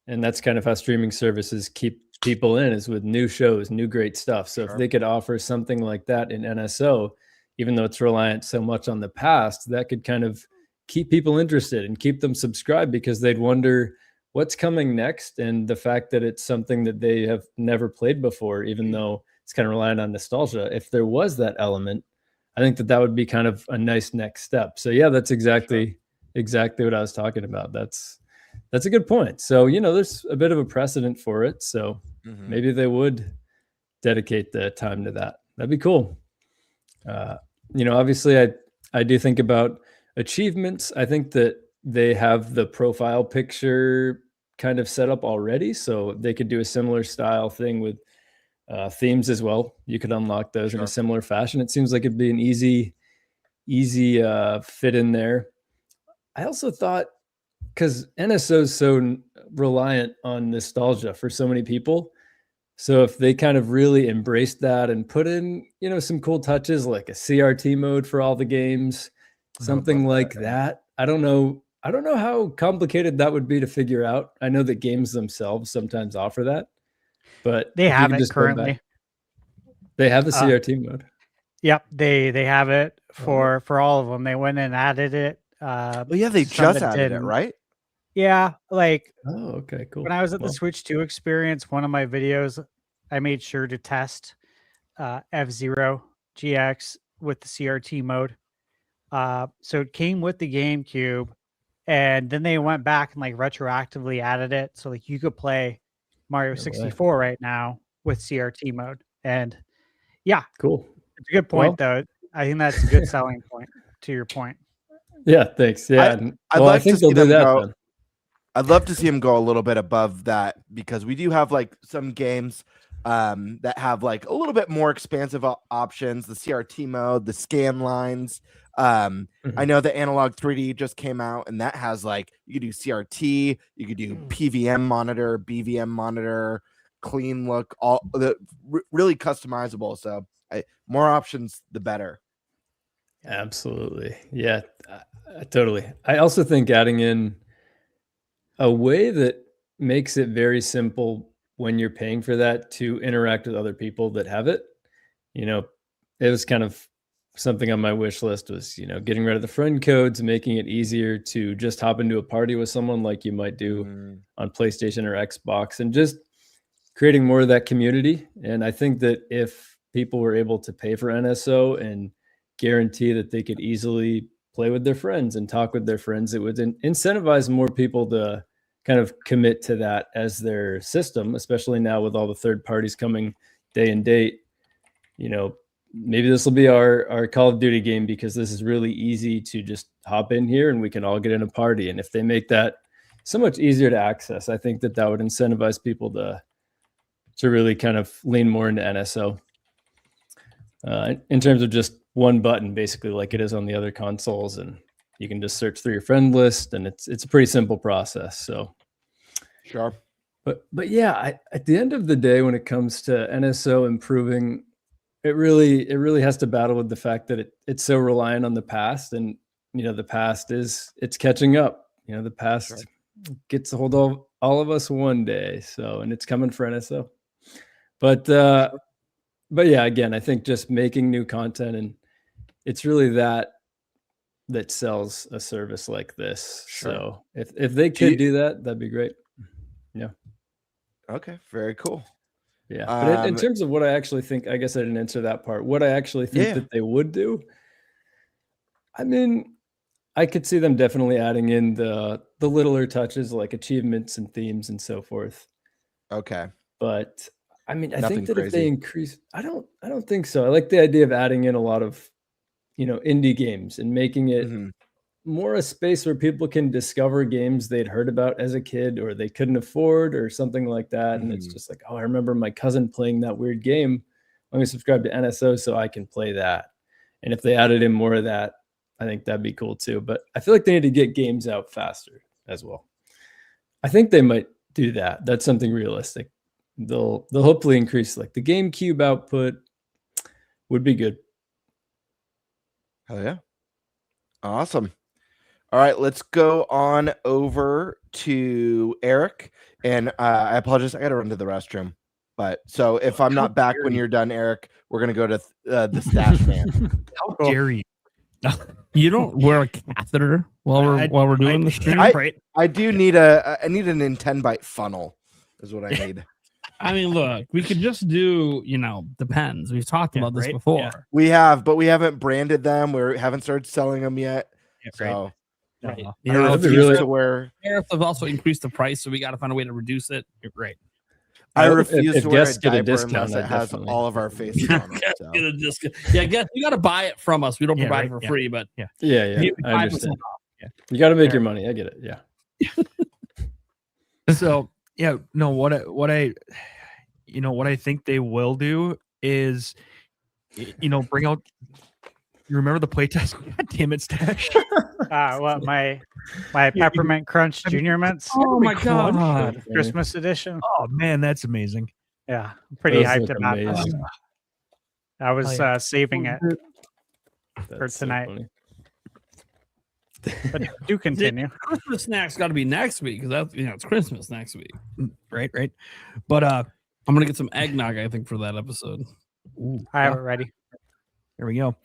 and that's kind of how streaming services keep people in, is with new shows, new great stuff. So if they could offer something like that in NSO, even though it's reliant so much on the past, that could kind of keep people interested and keep them subscribed, because they'd wonder what's coming next. And the fact that it's something that they have never played before, even though it's kind of reliant on nostalgia, if there was that element, I think that would be kind of a nice next step. So yeah, that's exactly what I was talking about. That's That's a good point. So, there's a bit of a precedent for it. So maybe they would dedicate the time to that. That'd be cool. Obviously I do think about achievements. I think that they have the profile picture kind of set up already. So they could do a similar style thing with themes as well. You could unlock those in a similar fashion. It seems like it'd be an easy fit in there. I also thought, because NSO is so reliant on nostalgia for so many people. So if they kind of really embraced that and put in, some cool touches like a CRT mode for all the games, something like that. I don't know how complicated that would be to figure out. I know that games themselves sometimes offer that, but they have it currently. They have the CRT mode. Yep, they have it for all of them. They went and added it. They just added it, right? Yeah, okay, cool. When I was at the Switch 2 experience, one of my videos, I made sure to test F-Zero GX with the CRT mode. So it came with the GameCube, and then they went back and retroactively added it, so you could play Mario 64 right now with CRT mode. And yeah, cool. It's a good point, though. I think that's a good selling point to your point. Yeah, thanks. Yeah, I think they'll do that. I'd love to see him go a little bit above that, because we do have some games that have a little bit more expansive options, the CRT mode, the scan lines. I know the Analog 3D just came out, and that has you could do CRT, you could do PVM monitor, BVM monitor, clean look, all the really customizable. So more options, the better. Absolutely. Yeah, totally. I also think adding in a way that makes it very simple when you're paying for that to interact with other people that have it. It was kind of something on my wish list was, getting rid of the friend codes, making it easier to just hop into a party with someone like you might do on PlayStation or Xbox, and just creating more of that community. And I think that if people were able to pay for NSO and guarantee that they could easily play with their friends and talk with their friends, it would incentivize more people to kind of commit to that as their system, especially now with all the third parties coming day and date. Maybe this will be our Call of Duty game, because this is really easy to just hop in here and we can all get in a party. And if they make that so much easier to access, I think that would incentivize people to really kind of lean more into NSO. In terms of just one button, basically like it is on the other consoles, and you can just search through your friend list, and it's a pretty simple process. So sure. But yeah, at the end of the day, when it comes to NSO improving, it really has to battle with the fact that it's so reliant on the past, and the past it's catching up. The past gets a hold of all of us one day. So, and it's coming for NSO. But yeah, again, I think just making new content, and it's really that sells a service like this. Sure. So if they could do that, that'd be great. Yeah. Okay. Very cool. Yeah. But in terms of what I actually think, I guess I didn't answer that part. What I actually think that they would do, I mean, I could see them definitely adding in the littler touches like achievements and themes and so forth. Okay. But I mean, I think that crazy. If they increase, I don't think so. I like the idea of adding in a lot of, indie games and making it more a space where people can discover games they'd heard about as a kid or they couldn't afford or something like that. And it's just like, oh, I remember my cousin playing that weird game. Let me subscribe to NSO so I can play that. And if they added in more of that, I think that'd be cool too. But I feel like they need to get games out faster as well. I think they might do that. That's something realistic. They'll hopefully increase, like the GameCube output would be good. Hell yeah. Awesome. All right, let's go on over to Eric. And I apologize, I got to run to the restroom. But so if I'm not back when you're done, Eric, we're going to go to the stash man. How dare you? You don't wear a catheter while we're doing the stream, right? I do need a Nintenbyte funnel is what I need. I mean, look, we could just do, depends. We've talked about this before. Yeah. We have, but we haven't branded them. We haven't started selling them yet. So Right. I refuse to wear. Tariffs have also increased the price, so we got to find a way to reduce it. Right. I refuse if to wear a guests get a diaper discount, unless it I has definitely- all of our faces on it. So. Get a discount. Yeah, guess you got to buy it from us. We don't Yeah, provide right, it for yeah. free, but Yeah. Yeah, maybe I 5% understand. off. You got to make your money. I get it. Yeah. So yeah, no, what I think they will do is, bring out. You remember the playtest? God damn it, Stash. What my peppermint crunch junior mints Oh my Crunch. god! Christmas edition. Oh man, that's amazing. Yeah, I'm pretty Those hyped look about this. amazing. I was yeah. saving it, That's so tonight. funny. but do continue. Christmas snacks got to be next week because that's it's Christmas next week. Right. But I'm gonna get some eggnog. I think for that episode. I have it ready. here we go.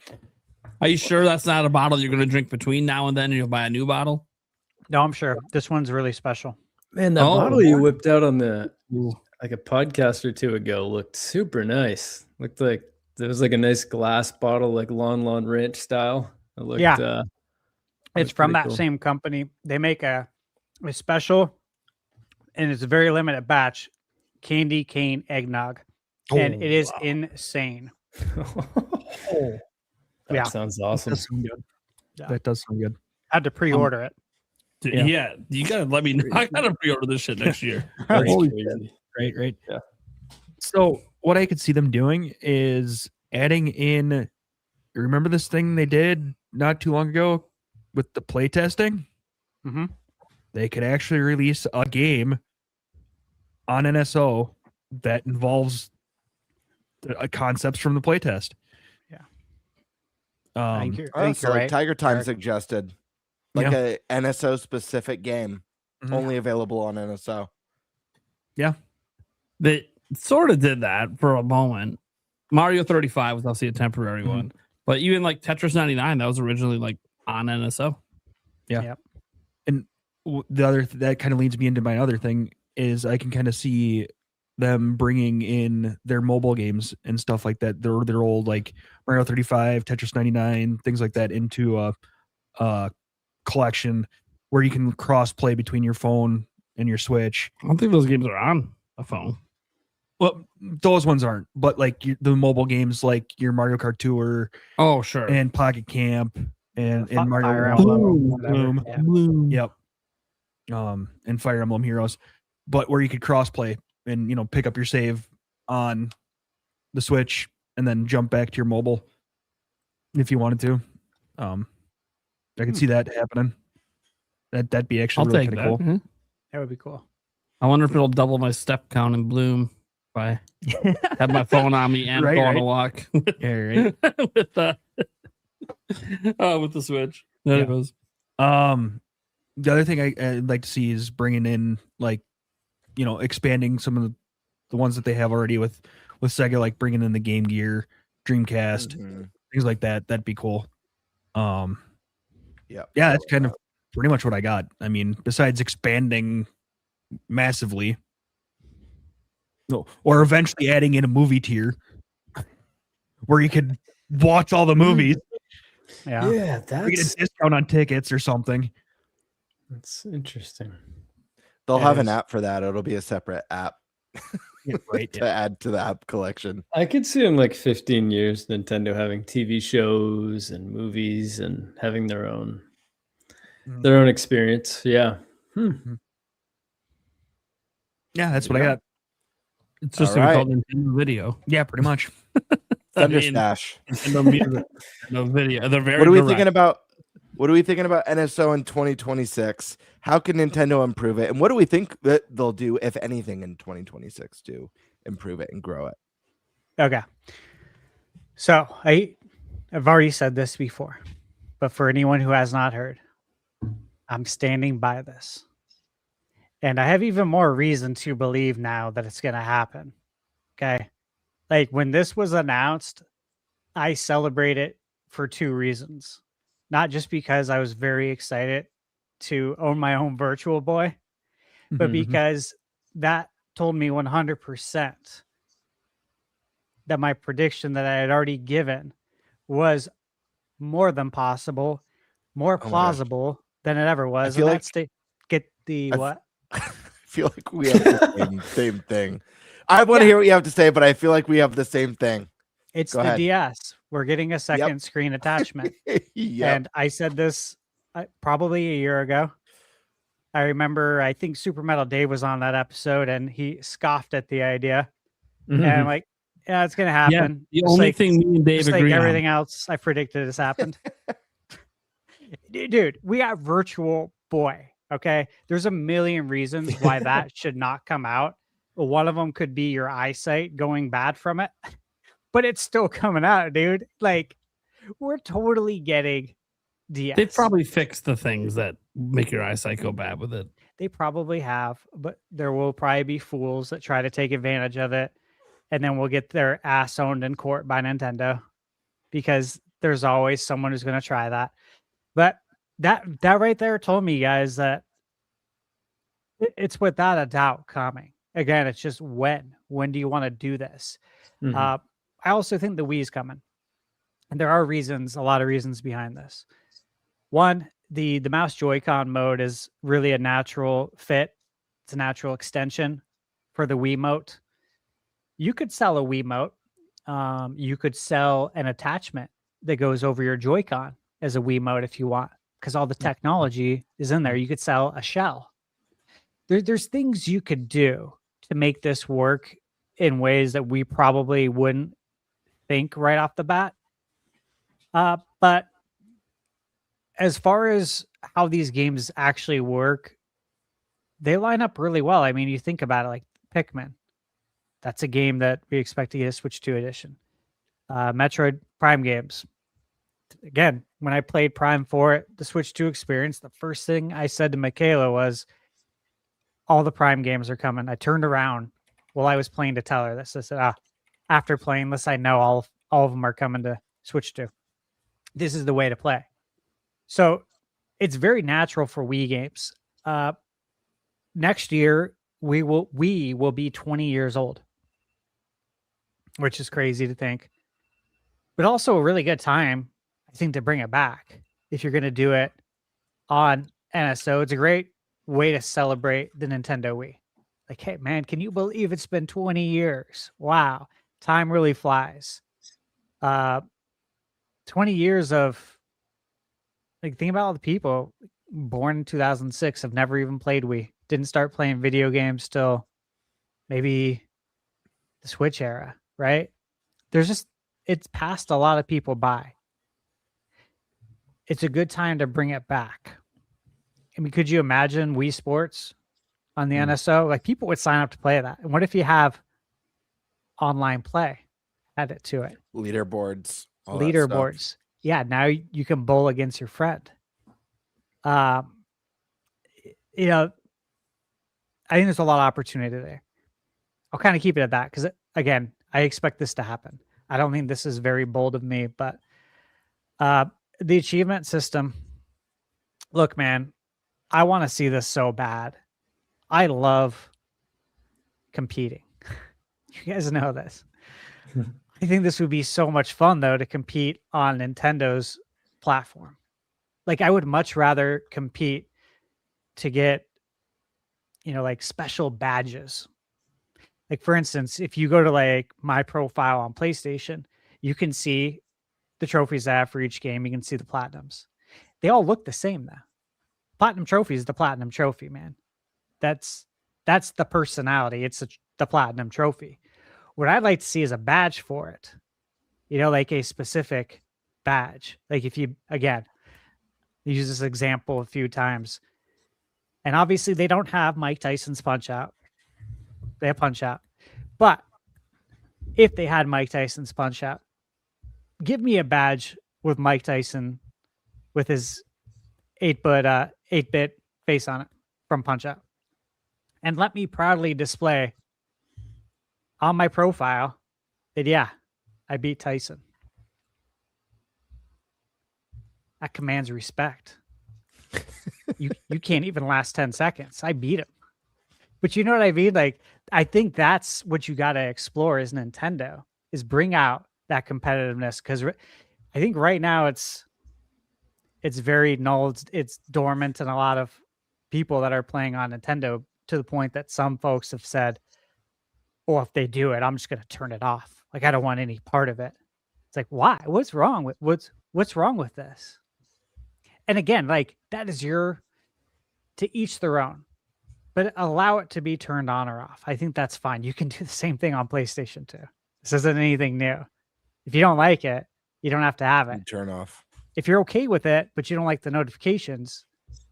Are you sure that's not a bottle you're gonna drink between now and then? And you'll buy a new bottle. No, I'm sure this one's really special. Man, that Oh, bottle you whipped out on like a podcast or two ago looked super nice. Looked like there was like a nice glass bottle, like Lon Ranch style. It looked, Yeah. It's from pretty that cool. same company. They make a special, and it's a very limited batch, candy cane eggnog, and it is insane. That Yeah. sounds awesome. That sounds good. Yeah. That does sound good. I had to pre-order it. Yeah. You gotta let me know. I gotta pre-order this shit next year. That's Holy crazy. Right. Yeah. So what I could see them doing is adding in. Remember this thing they did not too long ago with the playtesting? Mm-hmm. They could actually release a game on NSO that involves concepts from the playtest. Yeah. Um, I think you're So like right. Tiger Time Eric. suggested, like a NSO specific game, Mhm. only available on NSO. They sort of did that for a moment. Mario 35 was obviously a temporary one, but even like Tetris 99, that was originally like on NSO. the other that kind of leads me into my other thing is I can kind of see them bringing in their mobile games and stuff like that. Their old like Mario 35, Tetris 99, things like that into a collection where you can cross play between your phone and your Switch. I don't think those games are on a phone. Well, those ones aren't, but like the mobile games like your Mario Kart Tour Oh, sure. and Pocket Camp and Mario Fire World. Emblem, whatever. Bloom. Yeah. Bloom. Yep. And Fire Emblem Heroes, but where you could cross play and pick up your save on the Switch and then jump back to your mobile if you wanted to. I could see that happening. That'd be I'll actually really take kind that. of cool. Mhm. That would be cool. I wonder if it'll double my step count in Bloom if I have my phone on me and Right, go on a right. walk Yeah, right. with the Switch. There Yeah. it goes. The other thing I'd like to see is bringing in expanding some of the ones that they have already with Sega, like bringing in the Game Gear, Dreamcast, things like that. That'd be cool. Yeah. Yeah, that's kind of pretty much what I got. I mean, besides expanding massively, or eventually adding in a movie tier where you could watch all the movies, Yeah. Yeah, or get that's a discount on tickets or something. interesting. They'll It have an is. app for that. It'll be a separate app Right. to add to the app collection. I could see in like 15 years Nintendo having TV shows and movies and having their own experience. Yeah. Yeah, that's what I Yeah. got. It's just All right. called Nintendo Video. Yeah, pretty much. Thunder mean, Stash. Nintendo Music. No video. They're very What are we direct. thinking about? What are we thinking about NSO in 2026? How can Nintendo improve it? And what do we think that they'll do, if anything, in 2026 to improve it and grow it? Okay. So I've already said this before, but for anyone who has not heard, I'm standing by this. And I have even more reason to believe now that it's going to happen. Okay. Like when this was announced, I celebrated for two reasons. Not just because I was very excited to own my own Virtual Boy, but because that told me 100% that my prediction that I had already given was more than possible, more gosh. plausible than it ever was. feel And like- that's to get the what? I feel like we have the same thing. I want to hear what you have to say, but I feel like we have the same thing. It's Go the ahead. DS. We're getting a second screen attachment. Yep. And I said this probably a year ago. I remember, I think Super Metal Dave was on that episode and he scoffed at the idea. And I'm like, yeah, it's going to happen. the Just only like- thing me and Dave just like agree on. everything else I predicted has happened. Dude, we got Virtual Boy. Okay. There's a million reasons why that should not come out. One of them could be your eyesight going bad from it, but it's still coming out, dude. Like, we're totally getting DS. They probably fixed the things that make your eyesight go bad with it. They probably have, but there will probably be fools that try to take advantage of it. And then we'll get their ass owned in court by Nintendo because there's always someone who's going to try that. But that right there told me, guys, that it's without a doubt coming. Again, it's just when do you want to do this? I also think the Wii's coming. And there are reasons, a lot of reasons behind this. One, the mouse Joy-Con mode is really a natural fit. It's a natural extension for the Wiimote. You could sell a Wiimote. You could sell an attachment that goes over your Joy-Con as a Wiimote if you want, because all the technology is in there. You could sell a shell. There's things you could do to make this work in ways that we probably wouldn't think right off the bat. But as far as how these games actually work, they line up really well. I mean, you think about it, like Pikmin. That's a game that we expect to get a Switch 2 edition. Metroid Prime games. Again, when I played Prime 4, the Switch 2 experience, the first thing I said to Michaela was, all the Prime games are coming. I turned around while I was playing to tell her this. I said, after playing this, I know all of them are coming to Switch 2. This is the way to play. So it's very natural for Wii games. Next year, we will be 20 years old, which is crazy to think, but also a really good time, I think, to bring it back. If you're going to do it on NSO, it's a great way to celebrate the Nintendo Wii. Like, hey, man, can you believe it's been 20 years? Wow. Time really flies. 20 years of, like, think about all the people born in 2006 have never even played Wii. Didn't start playing video games till maybe the Switch era, right? It's passed a lot of people by. It's a good time to bring it back. I mean, could you imagine Wii Sports on the NSO? Like, people would sign up to play that. And what if you have online play added to it? Leaderboards. all that stuff. Leaderboards. Yeah, now you can bowl against your friend. I think there's a lot of opportunity there. I'll kind of keep it at that because, again, I expect this to happen. I don't think this is very bold of me, but the achievement system, look, man, I want to see this so bad. I love competing. You guys know this. I think this would be so much fun, though, to compete on Nintendo's platform. Like, I would much rather compete to get, like special badges. Like, for instance, if you go to like my profile on PlayStation, you can see the trophies I have for each game. You can see the platinums. They all look the same, though. Platinum trophy is the platinum trophy, man. That's the personality. It's the platinum trophy. What I'd like to see is a badge for it. Like a specific badge. Like, if you, again, use this example a few times. And obviously they don't have Mike Tyson's Punch Out. They have Punch Out. But if they had Mike Tyson's Punch Out, give me a badge with Mike Tyson with his 8-bit face on it from Punch Out. And let me proudly display on my profile that, yeah, I beat Tyson. That commands respect. You can't even last 10 seconds. I beat him. But you know what I mean? Like, I think that's what you got to explore as Nintendo, is bring out that competitiveness. Because I think right now it's it's very null. It's dormant in a lot of people that are playing on Nintendo, to the point that some folks have said, "Oh, if they do it, I'm just going to turn it off. Like, I don't want any part of it." It's like, why? What's wrong with what's wrong with this? And again, like, that is to each their own, but allow it to be turned on or off. I think that's fine. You can do the same thing on PlayStation 2. This isn't anything new. If you don't like it, you don't have to have it. Turn off. If you're okay with it, but you don't like the notifications,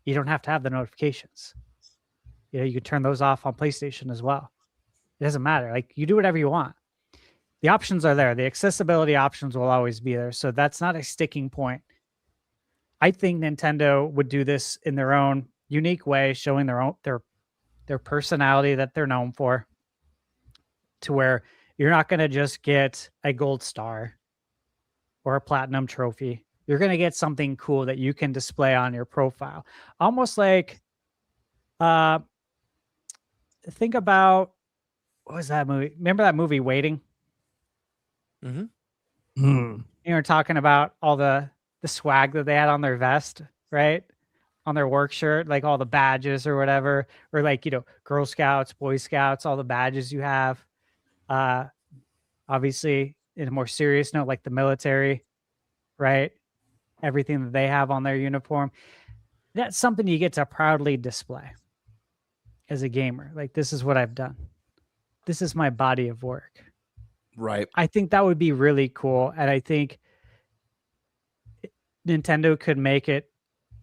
you don't have to have the notifications. You know, you can turn those off on PlayStation as well. It doesn't matter. Like, you do whatever you want. The options are there. The accessibility options will always be there. So that's not a sticking point. I think Nintendo would do this in their own unique way, showing their personality that they're known for, to where you're not going to just get a gold star or a platinum trophy. You're going to get something cool that you can display on your profile. Almost like, think about, what was that movie? Remember that movie Waiting? You were talking about all the swag that they had on their vest, right? On their work shirt, like all the badges or whatever, or like, you know, Girl Scouts, Boy Scouts, all the badges you have. Obviously, in a more serious note, like the military, right? Everything that they have on their uniform. That's something you get to proudly display as a gamer. Like, this is what I've done. This is my body of work. Right. I think that would be really cool. And I think Nintendo could make it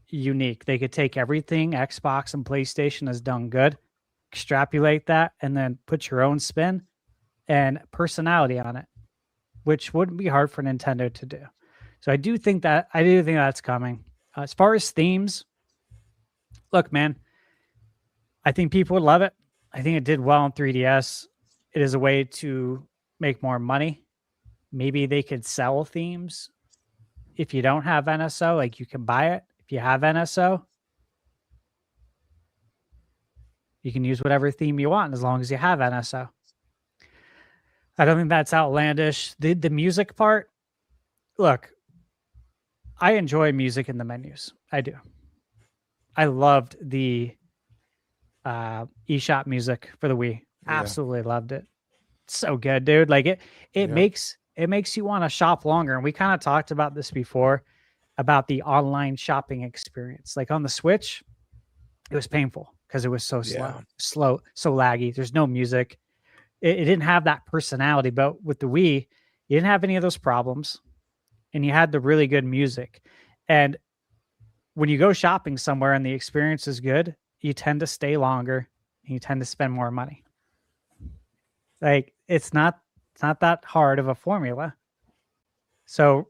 unique. They could take everything Xbox and PlayStation has done good, extrapolate that, and then put your own spin and personality on it, which wouldn't be hard for Nintendo to do. So I do think that's coming. As far as themes, look, man, I think people would love it. I think it did well on 3DS. It is a way to make more money. Maybe they could sell themes. If you don't have NSO, like, you can buy it. If you have NSO, you can use whatever theme you want as long as you have NSO. I don't think that's outlandish. The music part, look, I enjoy music in the menus. I do. I loved the eShop music for the Wii. Absolutely loved it. So good, dude. Like, it makes you want to shop longer. And we kind of talked about this before, about the online shopping experience. Like, on the Switch, it was painful because it was so slow, so laggy. There's no music. It didn't have that personality. But with the Wii, you didn't have any of those problems, and you had the really good music. And when you go shopping somewhere and the experience is good, you tend to stay longer and you tend to spend more money. Like, it's not that hard of a formula. So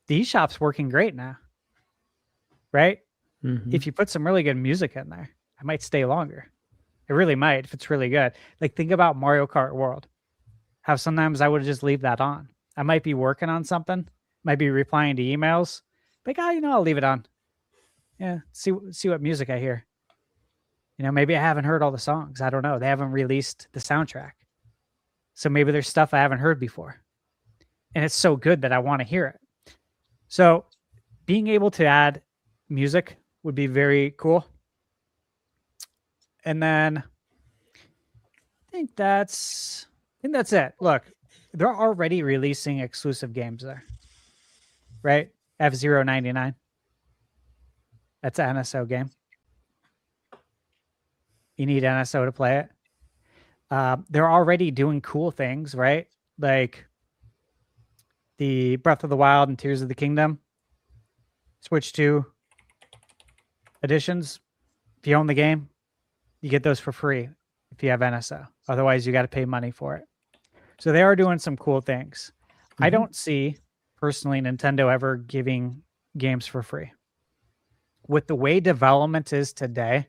the eShop's working great now, right? If you put some really good music in there, I might stay longer. It really might, if it's really good. Like, think about Mario Kart World. How sometimes I would just leave that on. I might be working on something, might be replying to emails. Like, I'll leave it on. Yeah, see what music I hear. You know, maybe I haven't heard all the songs. I don't know. They haven't released the soundtrack. So maybe there's stuff I haven't heard before. And it's so good that I want to hear it. So being able to add music would be very cool. And then I think that's it. Look, they're already releasing exclusive games there. Right? F-Zero 99. That's an NSO game. You need NSO to play it. They're already doing cool things, right? Like the Breath of the Wild and Tears of the Kingdom Switch 2 editions. If you own the game, you get those for free if you have NSO. Otherwise, you got to pay money for it. So they are doing some cool things. I don't see, personally, Nintendo ever giving games for free. With the way development is today,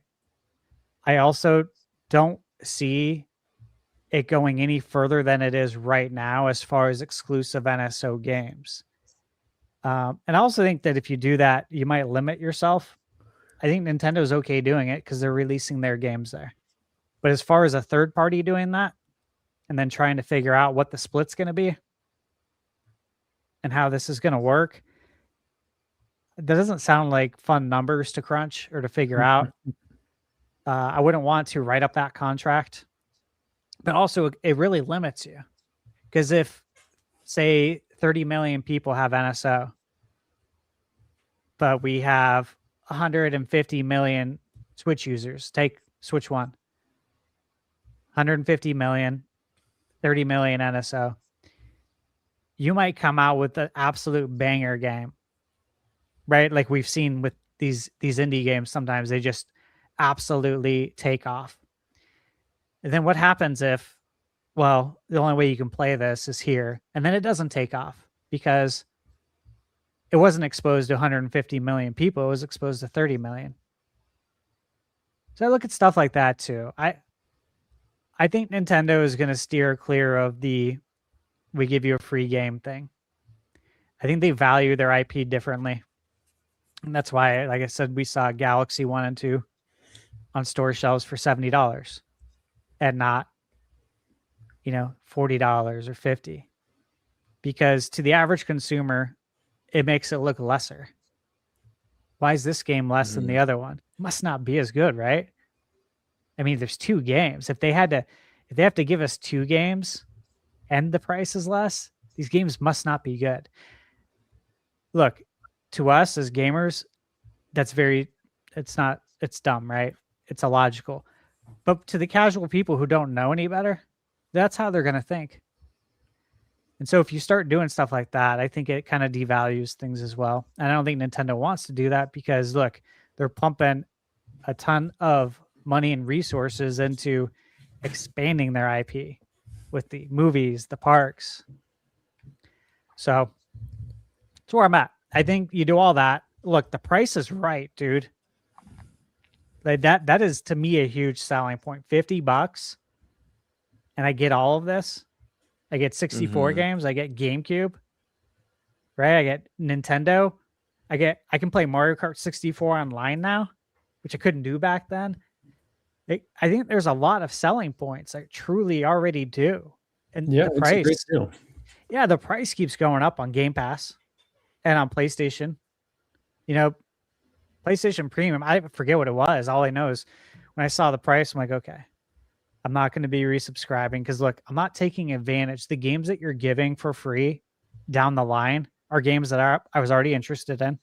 I also don't see it going any further than it is right now as far as exclusive NSO games. And I also think that if you do that, you might limit yourself. I think Nintendo's okay doing it because they're releasing their games there. But as far as a third party doing that and then trying to figure out what the split's going to be and how this is going to work, that doesn't sound like fun numbers to crunch or to figure out. I wouldn't want to write up that contract, but also it really limits you. Because if, say, 30 million people have NSO, but we have 150 million Switch users, take Switch 1, 150 million, 30 million NSO, you might come out with an absolute banger game, right? Like we've seen with these indie games, sometimes they just absolutely take off. And then what happens if, well, the only way you can play this is here, and then it doesn't take off because it wasn't exposed to 150 million people, it was exposed to 30 million. So I look at stuff like that too. I think Nintendo is going to steer clear of the we give you a free game thing. I think they value their IP differently. And that's why, like I said, we saw Galaxy 1 and 2 on store shelves for $70 and not, $40 or $50. Because to the average consumer, it makes it look lesser. Why is this game less than the other one? It must not be as good, right? I mean, there's 2 games. If they have to give us 2 games and the price is less, these games must not be good. Look, to us as gamers, it's dumb, right? It's illogical. But to the casual people who don't know any better, that's how they're going to think. And so if you start doing stuff like that, I think it kind of devalues things as well. And I don't think Nintendo wants to do that because, look, they're pumping a ton of money and resources into expanding their IP with the movies, the parks. So that's where I'm at. I think you do all that. Look, the price is right, dude. Like that is to me a huge selling point. $50 and I get all of this. I get 64 games. I get GameCube, right? I get Nintendo. I can play Mario Kart 64 online now, which I couldn't do back then. I think there's a lot of selling points I truly already do. And Yeah, the price, it's a great deal. Yeah, the price keeps going up on Game Pass and on PlayStation. PlayStation Premium, I forget what it was. All I know is when I saw the price, I'm like, okay, I'm not going to be resubscribing because, look, I'm not taking advantage. The games that you're giving for free down the line are games that I was already interested in.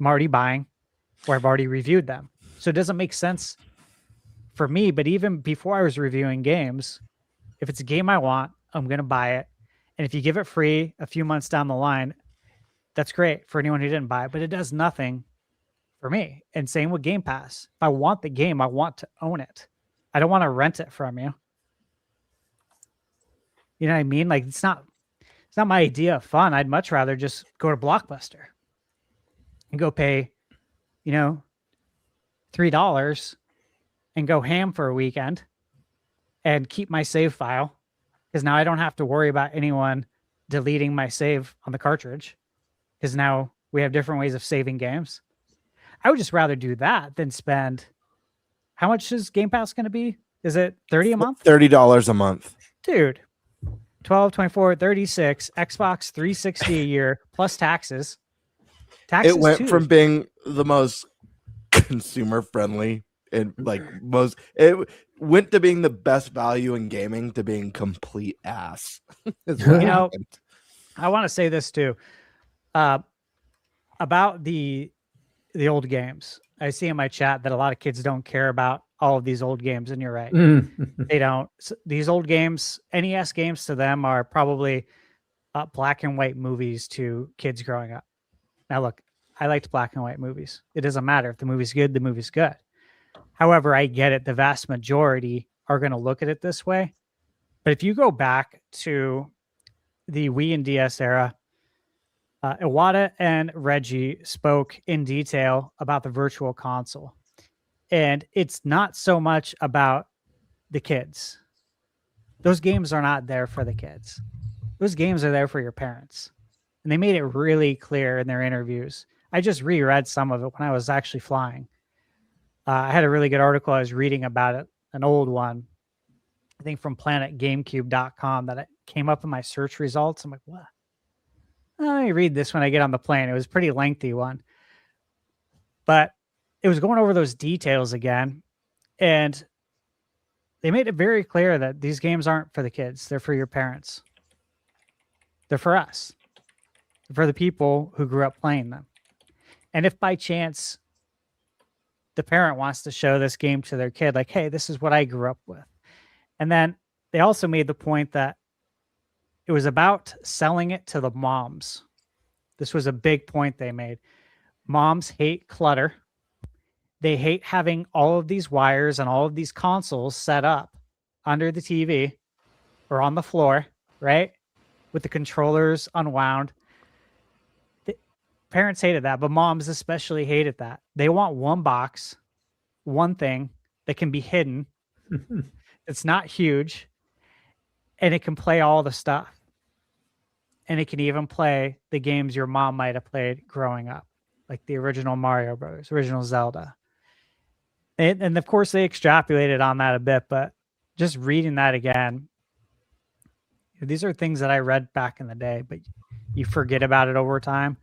I'm already buying or I've already reviewed them. So it doesn't make sense for me. But even before I was reviewing games, if it's a game I want, I'm going to buy it. And if you give it free a few months down the line, that's great for anyone who didn't buy it, but it does nothing for me. And same with Game Pass. If I want the game, I want to own it. I don't want to rent it from you. You know what I mean? Like it's not my idea of fun. I'd much rather just go to Blockbuster and go pay, $3 and go ham for a weekend and keep my save file. Because now I don't have to worry about anyone deleting my save on the cartridge. Because now we have different ways of saving games. I would just rather do that than spend. How much is Game Pass going to be? Is it $30 a month? $30 a month. Dude, 12, 24, 36, Xbox 360 a year plus taxes. It went from being the most consumer friendly and it went to being the best value in gaming to being complete ass. I want to say this too. About the old games. I see in my chat that a lot of kids don't care about all of these old games, and you're right. They don't. These old games, NES games to them are probably black and white movies to kids growing up. Now, look, I liked black and white movies. It doesn't matter. If the movie's good, the movie's good. However, I get it. The vast majority are going to look at it this way. But if you go back to the Wii and DS era, Iwata and Reggie spoke in detail about the virtual console. And it's not so much about the kids. Those games are not there for the kids. Those games are there for your parents. And they made it really clear in their interviews. I just reread some of it when I was actually flying. I had a really good article I was reading about it, an old one, I think from planetgamecube.com, that it came up in my search results. I'm like, what? let me read this when I get on the plane. It was a pretty lengthy one, but it was going over those details again. And they made it very clear that these games aren't for the kids. They're for your parents. They're for us. They're for the people who grew up playing them. And if by chance the parent wants to show this game to their kid, like, hey, this is what I grew up with. And then they also made the point that it was about selling it to the moms. This was a big point they made. Moms hate clutter. They hate having all of these wires and all of these consoles set up under the TV or on the floor, right? With the controllers unwound. The parents hated that, but moms especially hated that. They want one box, one thing that can be hidden. It's not huge, and it can play all the stuff. And it can even play the games your mom might have played growing up, like the original Mario Brothers, original Zelda. And of course, they extrapolated on that a bit, but just reading that again, these are things that I read back in the day, but you forget about it over time.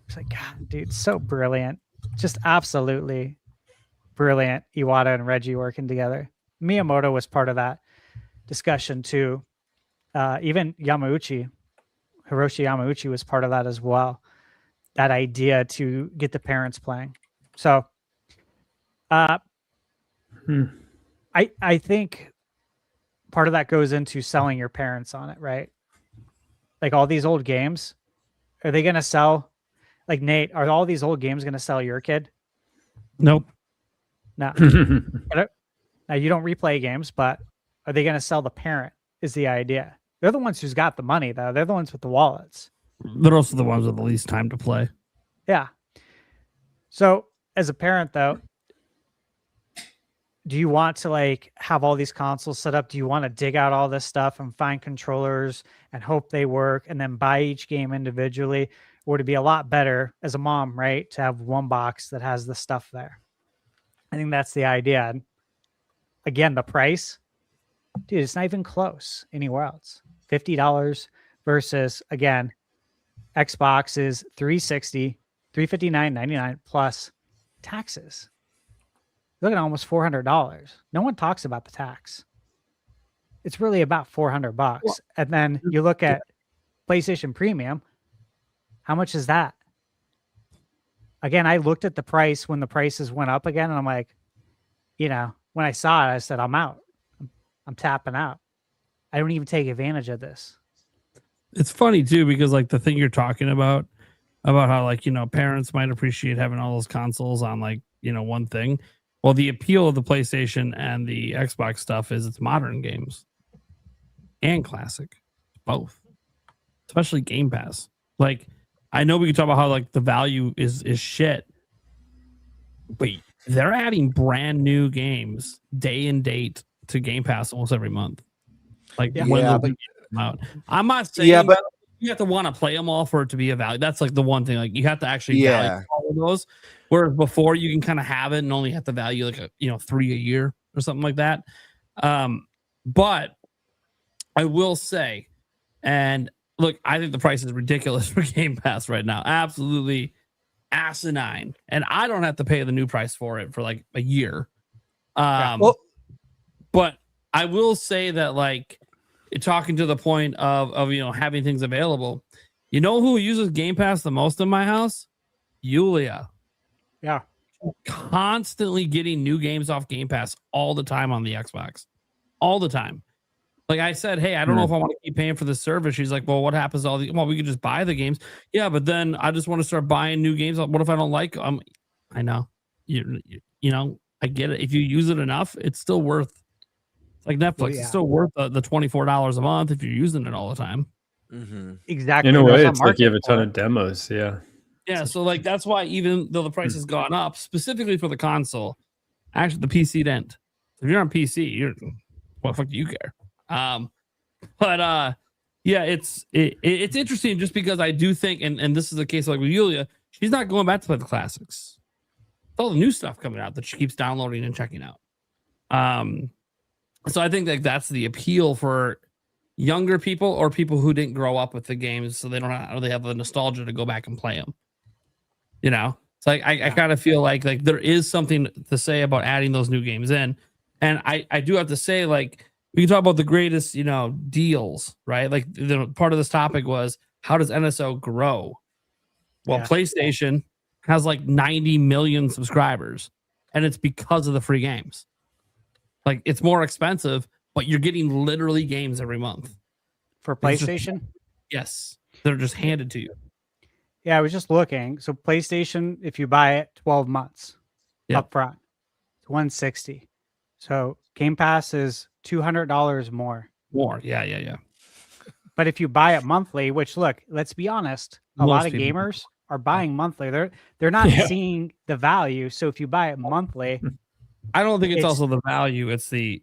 It's like, God, dude, so brilliant. Just absolutely brilliant. Iwata and Reggie working together. Miyamoto was part of that discussion too. Even Hiroshi Yamauchi was part of that as well. That idea to get the parents playing. So, I think part of that goes into selling your parents on it, right? Like all these old games, are they going to sell? Like Nate, are all these old games going to sell your kid? Nope. No. Now you don't replay games, but are they going to sell the parent? Is the idea? They're the ones who's got the money, though. They're the ones with the wallets. They're also the ones with the least time to play. Yeah. So as a parent, though, do you want to like have all these consoles set up? Do you want to dig out all this stuff and find controllers and hope they work and then buy each game individually? Or to be a lot better as a mom, right? To have one box that has the stuff there. I think that's the idea. And again, the price, dude, it's not even close anywhere else. $50 versus, again, Xbox is $360, $359.99 plus taxes. Look at almost $400. No one talks about the tax. It's really about $400. Well, and then you look at PlayStation Premium. How much is that? Again, I looked at the price when the prices went up again, and I'm like, when I saw it, I said, I'm out. I'm tapping out. I don't even take advantage of this. It's funny too, because like the thing you're talking about how like, parents might appreciate having all those consoles on like, one thing. Well, the appeal of the PlayStation and the Xbox stuff is it's modern games and classic, both, especially Game Pass. Like, I know we can talk about how like the value is shit, but they're adding brand new games day and date to Game Pass almost every month. Like when they'll come out. I'm not saying but you have to want to play them all for it to be a value. That's like the one thing. Like you have to actually value all of those. Whereas before you can kind of have it and only have to value like 3 a year or something like that. But I will say, and look, I think the price is ridiculous for Game Pass right now. Absolutely asinine. And I don't have to pay the new price for it for like a year. But I will say that like talking to the point of having things available, who uses Game Pass the most in my house? Yulia. Yeah. Constantly getting new games off Game Pass all the time on the Xbox. All the time. Like I said, hey, I don't know if I want to keep paying for this service. She's like, well, what happens to all the... Well, we could just buy the games. Yeah, but then I just want to start buying new games. What if I don't like them? I know. I get it. If you use it enough, it's still worth... It's like Netflix. It's still worth the $24 a month if you're using it all the time. Mm-hmm. Exactly. In a way, it's like you have a ton of demos. Yeah. Yeah, so like that's why even though the price has gone up specifically for the console, actually the PC didn't. If you're on PC, what the fuck do you care? It's interesting just because I do think, and this is the case like with Yulia, she's not going back to play the classics. It's all the new stuff coming out that she keeps downloading and checking out. So I think like that's the appeal for younger people or people who didn't grow up with the games, so they don't really have the nostalgia to go back and play them. You know, it's like I kind of feel like there is something to say about adding those new games in, and I do have to say, like, we can talk about the greatest, you know, deals, right? Like part of this topic was, how does NSO grow? Well, PlayStation has like 90 million subscribers, and it's because of the free games. Like, it's more expensive, but you're getting literally games every month. For PlayStation? Yes. They're just handed to you. Yeah, I was just looking. So PlayStation, if you buy it 12 months up front, it's $160. So Game Pass is $200 more. Yeah. But if you buy it monthly, which, look, let's be honest, a lot of gamers are buying monthly. They're not seeing the value. So if you buy it monthly, I don't think it's also the value. It's the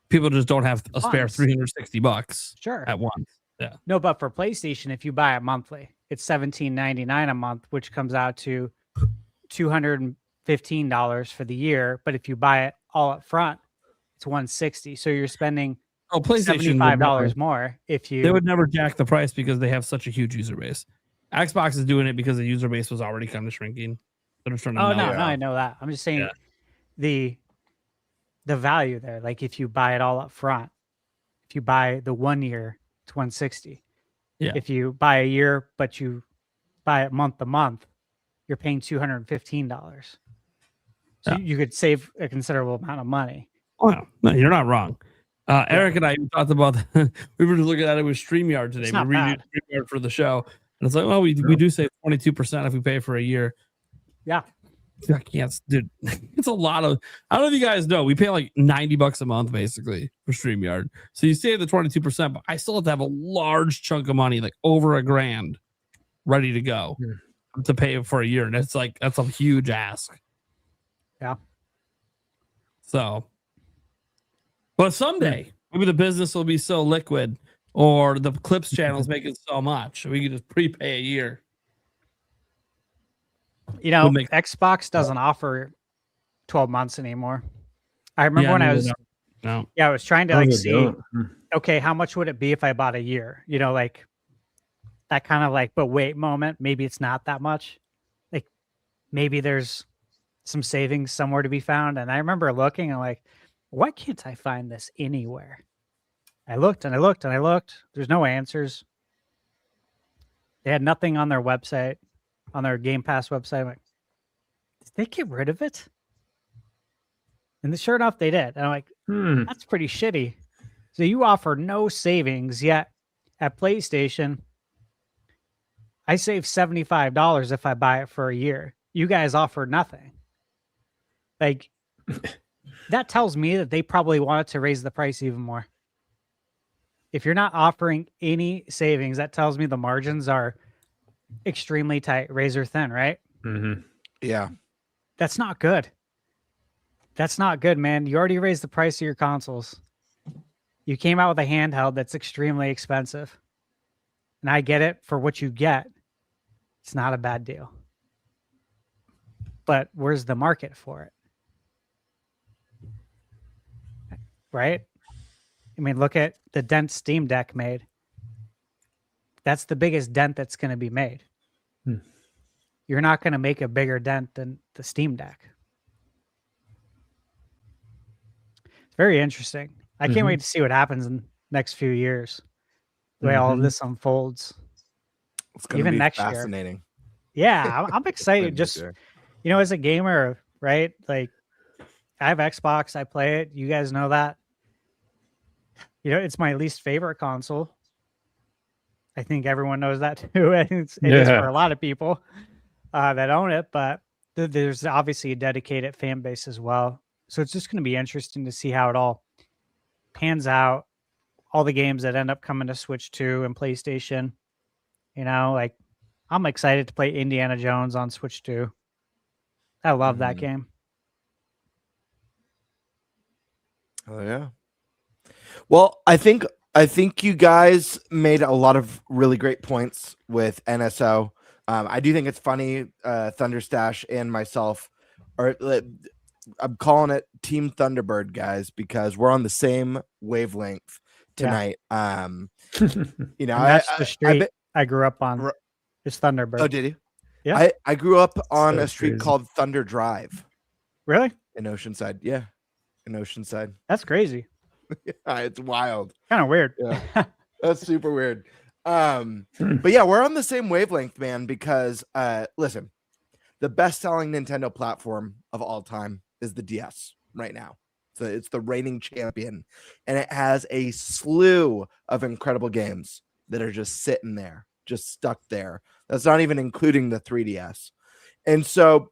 people just don't have a spare $360 at once. Yeah. No, but for PlayStation, if you buy it monthly, it's $17.99 a month, which comes out to $215 for the year. But if you buy it all up front, it's $160. So you're spending PlayStation $75 more. They would never jack the price because they have such a huge user base. Xbox is doing it because the user base was already kind of shrinking. They're trying to I know that. I'm just saying the value there. Like, if you buy it all up front, if you buy the 1 year, it's $160. Yeah. If you buy a year, but you buy it month to month, you're paying $215. So you could save a considerable amount of money. Oh, no, you're not wrong. Eric and I talked about we were looking at it with StreamYard today. We reviewed StreamYard for the show, and it's like, well, we do save 22% if we pay for a year. Yeah. I can't, dude. It's a lot of. I don't know if you guys know, we pay like $90 a month basically for StreamYard. So you save the 22%, but I still have to have a large chunk of money, like over $1,000, ready to go to pay for a year, and that's a huge ask. Yeah. So, but someday maybe the business will be so liquid, or the Clips channels making so much, we can just prepay a year. You know, Xbox doesn't offer 12 months anymore. I remember when I was I was trying to see, okay, how much would it be if I bought a year? You know, like that kind of like, but wait moment. Maybe it's not that much. Like, maybe there's some savings somewhere to be found. And I remember looking and like, why can't I find this anywhere? I looked and I looked and I looked. There's no answers. They had nothing on their website, on their Game Pass website. I'm like, did they get rid of it? And sure enough, they did. And I'm like, that's pretty shitty. So you offer no savings, yet at PlayStation, I save $75 if I buy it for a year. You guys offer nothing. Like, that tells me that they probably wanted to raise the price even more. If you're not offering any savings, that tells me the margins are extremely tight, razor thin, right? Mm-hmm. Yeah. That's not good. That's not good, man. You already raised the price of your consoles. You came out with a handheld that's extremely expensive. And I get it for what you get. It's not a bad deal. But where's the market for it? Right? I mean, look at the dent Steam Deck made. That's the biggest dent that's going to be made. You're not going to make a bigger dent than the Steam Deck. It's very interesting. I can't wait to see what happens in the next few years. The way all of this unfolds. It's going to be next fascinating. Year. Yeah, I'm excited. Just, you know, as a gamer, right? Like, I have Xbox. I play it. You guys know that. You know, it's my least favorite console. I think everyone knows that too. It is for a lot of people that own it, but there's obviously a dedicated fan base as well. So it's just going to be interesting to see how it all pans out. All the games that end up coming to Switch 2 and PlayStation. You know, like, I'm excited to play Indiana Jones on Switch 2. I love that game. Oh yeah. Well, I think you guys made a lot of really great points with NSO. I do think it's funny. Thunderstash and myself I'm calling it Team Thunderbird, guys, because we're on the same wavelength tonight. You know, And that's the street I grew up on. Is Thunderbird. Oh, did you? Yeah. I grew up on So a street crazy. called Thunder Drive Really? in Oceanside. Yeah, in Oceanside. That's crazy. It's wild. Kind of weird. Yeah, that's super weird. But yeah, we're on the same wavelength, man. Because listen, the best-selling Nintendo platform of all time is the DS right now. So it's the reigning champion, and it has a slew of incredible games that are just sitting there, just stuck there. That's not even including the 3DS. And so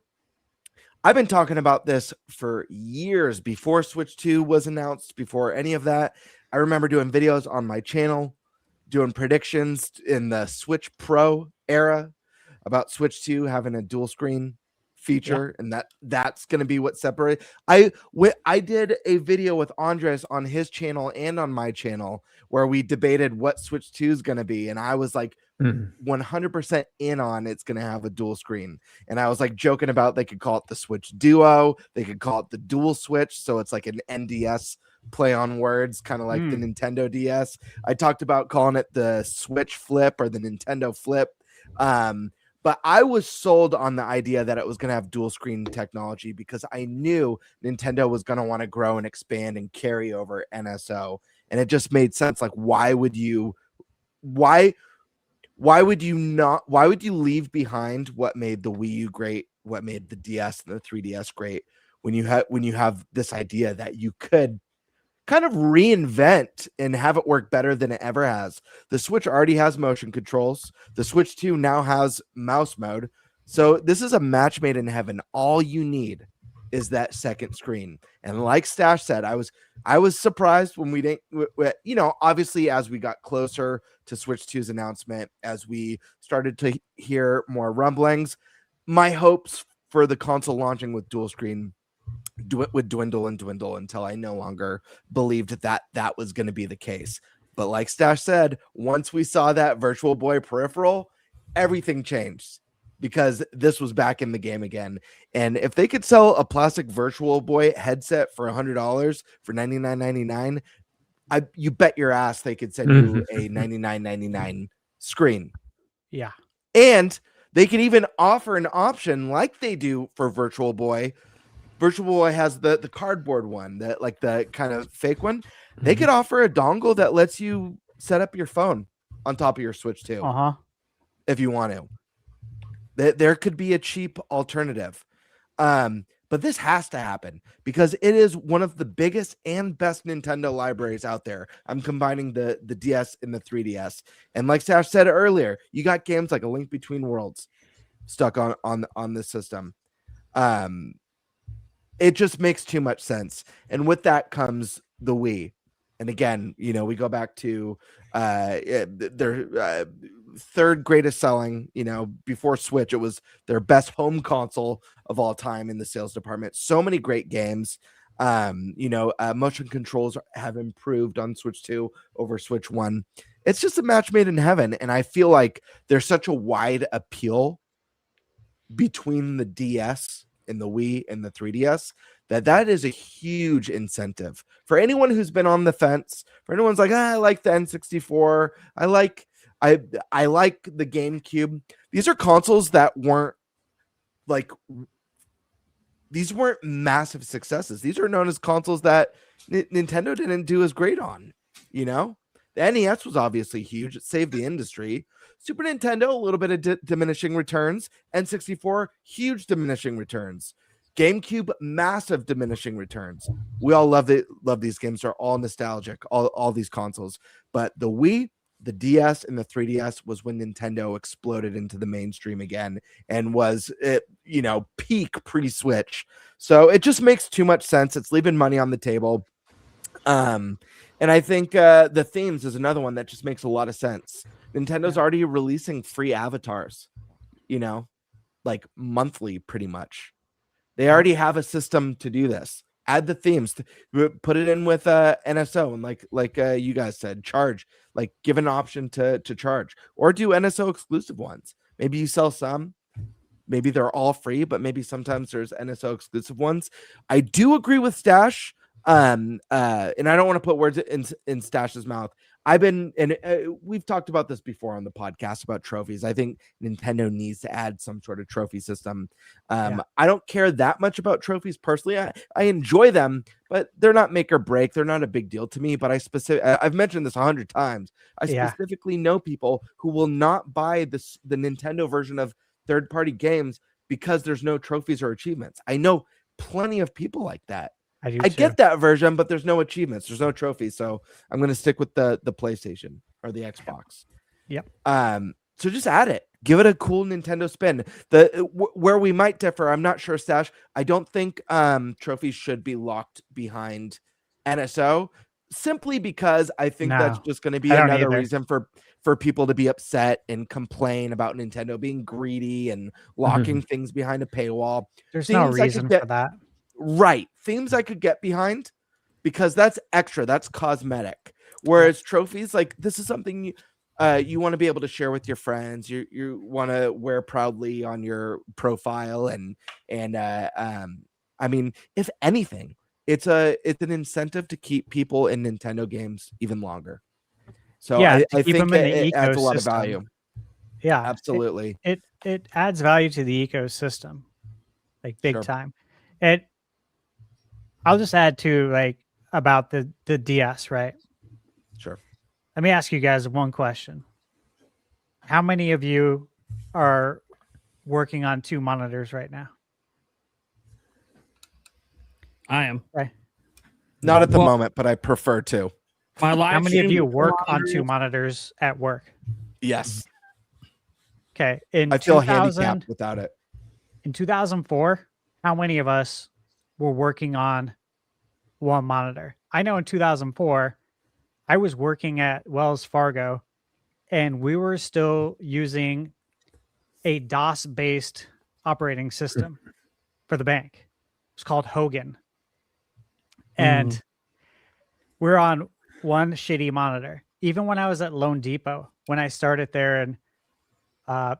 I've been talking about this for years before Switch 2 was announced, before any of that. I remember doing videos on my channel, doing predictions in the Switch Pro era about Switch 2 having a dual screen feature, and that's going to be what separates. I did a video with Andres on his channel and on my channel where we debated what Switch 2 is going to be, and I was like 100% in on it's going to have a dual screen. And I was like joking about they could call it the Switch Duo, they could call it the Dual Switch, so it's like an NDS play on words, kind of like the Nintendo DS. I talked about calling it the Switch Flip or the Nintendo Flip. But I was sold on the idea that it was going to have dual screen technology because I knew Nintendo was going to want to grow and expand and carry over NSO. And it just made sense. Like, why would you leave behind what made the Wii U great, what made the DS and the 3DS great when you have this idea that you could kind of reinvent and have it work better than it ever has. The Switch already has motion controls. The Switch 2 now has mouse mode. So this is a match made in heaven. All you need is that second screen. And like Stash said, I was surprised when we didn't, obviously as we got closer to Switch 2's announcement, as we started to hear more rumblings, my hopes for the console launching with dual screen would dwindle until I no longer believed that was going to be the case. But like Stash said, once we saw that Virtual Boy peripheral, everything changed because this was back in the game again. And if they could sell a plastic Virtual Boy headset for $100 for $99.99, you bet your ass they could send you a $99.99 screen. Yeah. And they can even offer an option like they do for Virtual Boy. Virtual Boy has the cardboard one, that like the kind of fake one. They could offer a dongle that lets you set up your phone on top of your Switch too, if you want to. There could be a cheap alternative, but this has to happen because it is one of the biggest and best Nintendo libraries out there. I'm combining the DS and the 3DS, and like Sash said earlier, you got games like A Link Between Worlds stuck on this system. It just makes too much sense. And with that comes the Wii. And again, we go back to their third greatest selling, before Switch, it was their best home console of all time in the sales department. So many great games. Motion controls have improved on Switch 2 over Switch 1. It's just a match made in heaven. And I feel like there's such a wide appeal between the DS and the Wii and the 3DS that is a huge incentive for anyone who's been on the fence. For anyone's like, I like the N64, I like the GameCube. These are consoles that weren't massive successes. These are known as consoles that Nintendo didn't do as great on. The NES was obviously huge. It saved the industry. Super Nintendo, a little bit of diminishing returns. N64, huge diminishing returns. GameCube, massive diminishing returns. We all love these games. They're all nostalgic, all these consoles. But the Wii, the DS, and the 3DS was when Nintendo exploded into the mainstream again and was, peak pre-Switch. So it just makes too much sense. It's leaving money on the table. And I think the themes is another one that just makes a lot of sense. Nintendo's already releasing free avatars, like monthly pretty much. They already have a system to do this. Add the themes, put it in with NSO, and like you guys said, charge, like give an option to charge, or do NSO exclusive ones. Maybe you sell some, maybe they're all free, but maybe sometimes there's NSO exclusive ones. I do agree with Stash And I don't want to put words in Stash's mouth. We've talked about this before on the podcast about trophies. I think Nintendo needs to add some sort of trophy system. I don't care that much about trophies personally. I enjoy them, but they're not make or break. They're not a big deal to me. But I've mentioned this 100 times. I specifically know people who will not buy the Nintendo version of third-party games because there's no trophies or achievements. I know plenty of people like that. I get that version, but there's no achievements. There's no trophies. So I'm going to stick with the PlayStation or the Xbox. Yep. So just add it. Give it a cool Nintendo spin. Where we might differ, I'm not sure, Stash. I don't think trophies should be locked behind NSO, simply because I think that's just going to be another reason for people to be upset and complain about Nintendo being greedy and locking things behind a paywall. There's no reason for that. Right. Themes I could get behind because that's extra. That's cosmetic. Whereas trophies, like this is something you want to be able to share with your friends. You want to wear proudly on your profile. And I mean, if anything, it's an incentive to keep people in Nintendo games even longer. So I think it adds a lot of value. Yeah, absolutely. It adds value to the ecosystem, like big time. I'll just add to like about the DS, right? Sure. Let me ask you guys one question. How many of you are working on 2 monitors right now? I am. Okay. Not at the moment, but I prefer to. How many of you work on 2 monitors at work? Yes. Okay. I feel handicapped without it. In 2004, how many of us were working on 1 monitor? I know in 2004, I was working at Wells Fargo, and we were still using a DOS-based operating system for the bank. It's called Hogan. And we're on 1 shitty monitor. Even when I was at Loan Depot, when I started there in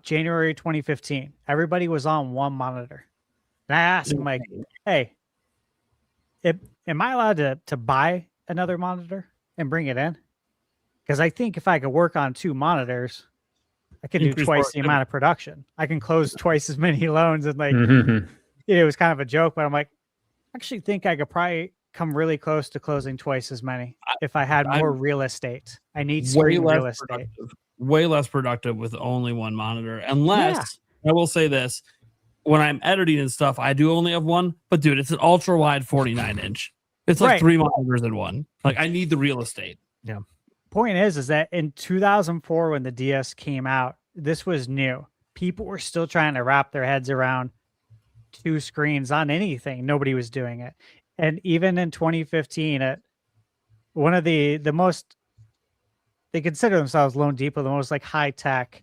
January 2015, everybody was on 1 monitor. And I asked him, like, hey, am I allowed to buy another monitor and bring it in? Because I think if I could work on 2 monitors, I could do twice the amount of production. I can close twice as many loans. And like, it was kind of a joke, but I'm like, I actually think I could probably come really close to closing twice as many if I had more real estate. I need screen real estate. Way less productive with only 1 monitor. Unless, I will say this, when I'm editing and stuff, I do only have 1. But dude, it's an ultra wide 49-inch. It's like 3 monitors in 1. Like I need the real estate. Yeah. Point is that in 2004, when the DS came out, this was new. People were still trying to wrap their heads around 2 screens on anything. Nobody was doing it. And even in 2015, one of the most, they consider themselves Loan Depot, the most like high tech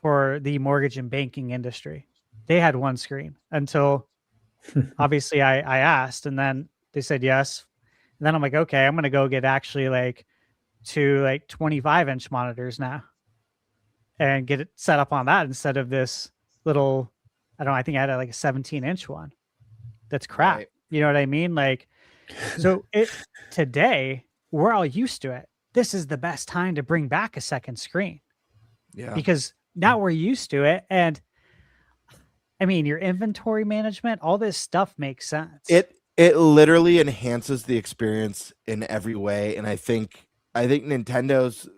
for the mortgage and banking industry. They had 1 screen until obviously I asked, and then they said yes. And then I'm like, okay, I'm going to go get actually like 2 like 25-inch monitors now and get it set up on that instead of this little, I think I had like a 17-inch one. That's crap. Right. You know what I mean? Like, so today we're all used to it. This is the best time to bring back a second screen. Yeah. Because now we're used to it. And I mean, your inventory management, all this stuff makes sense. It literally enhances the experience in every way. And I think Nintendo's,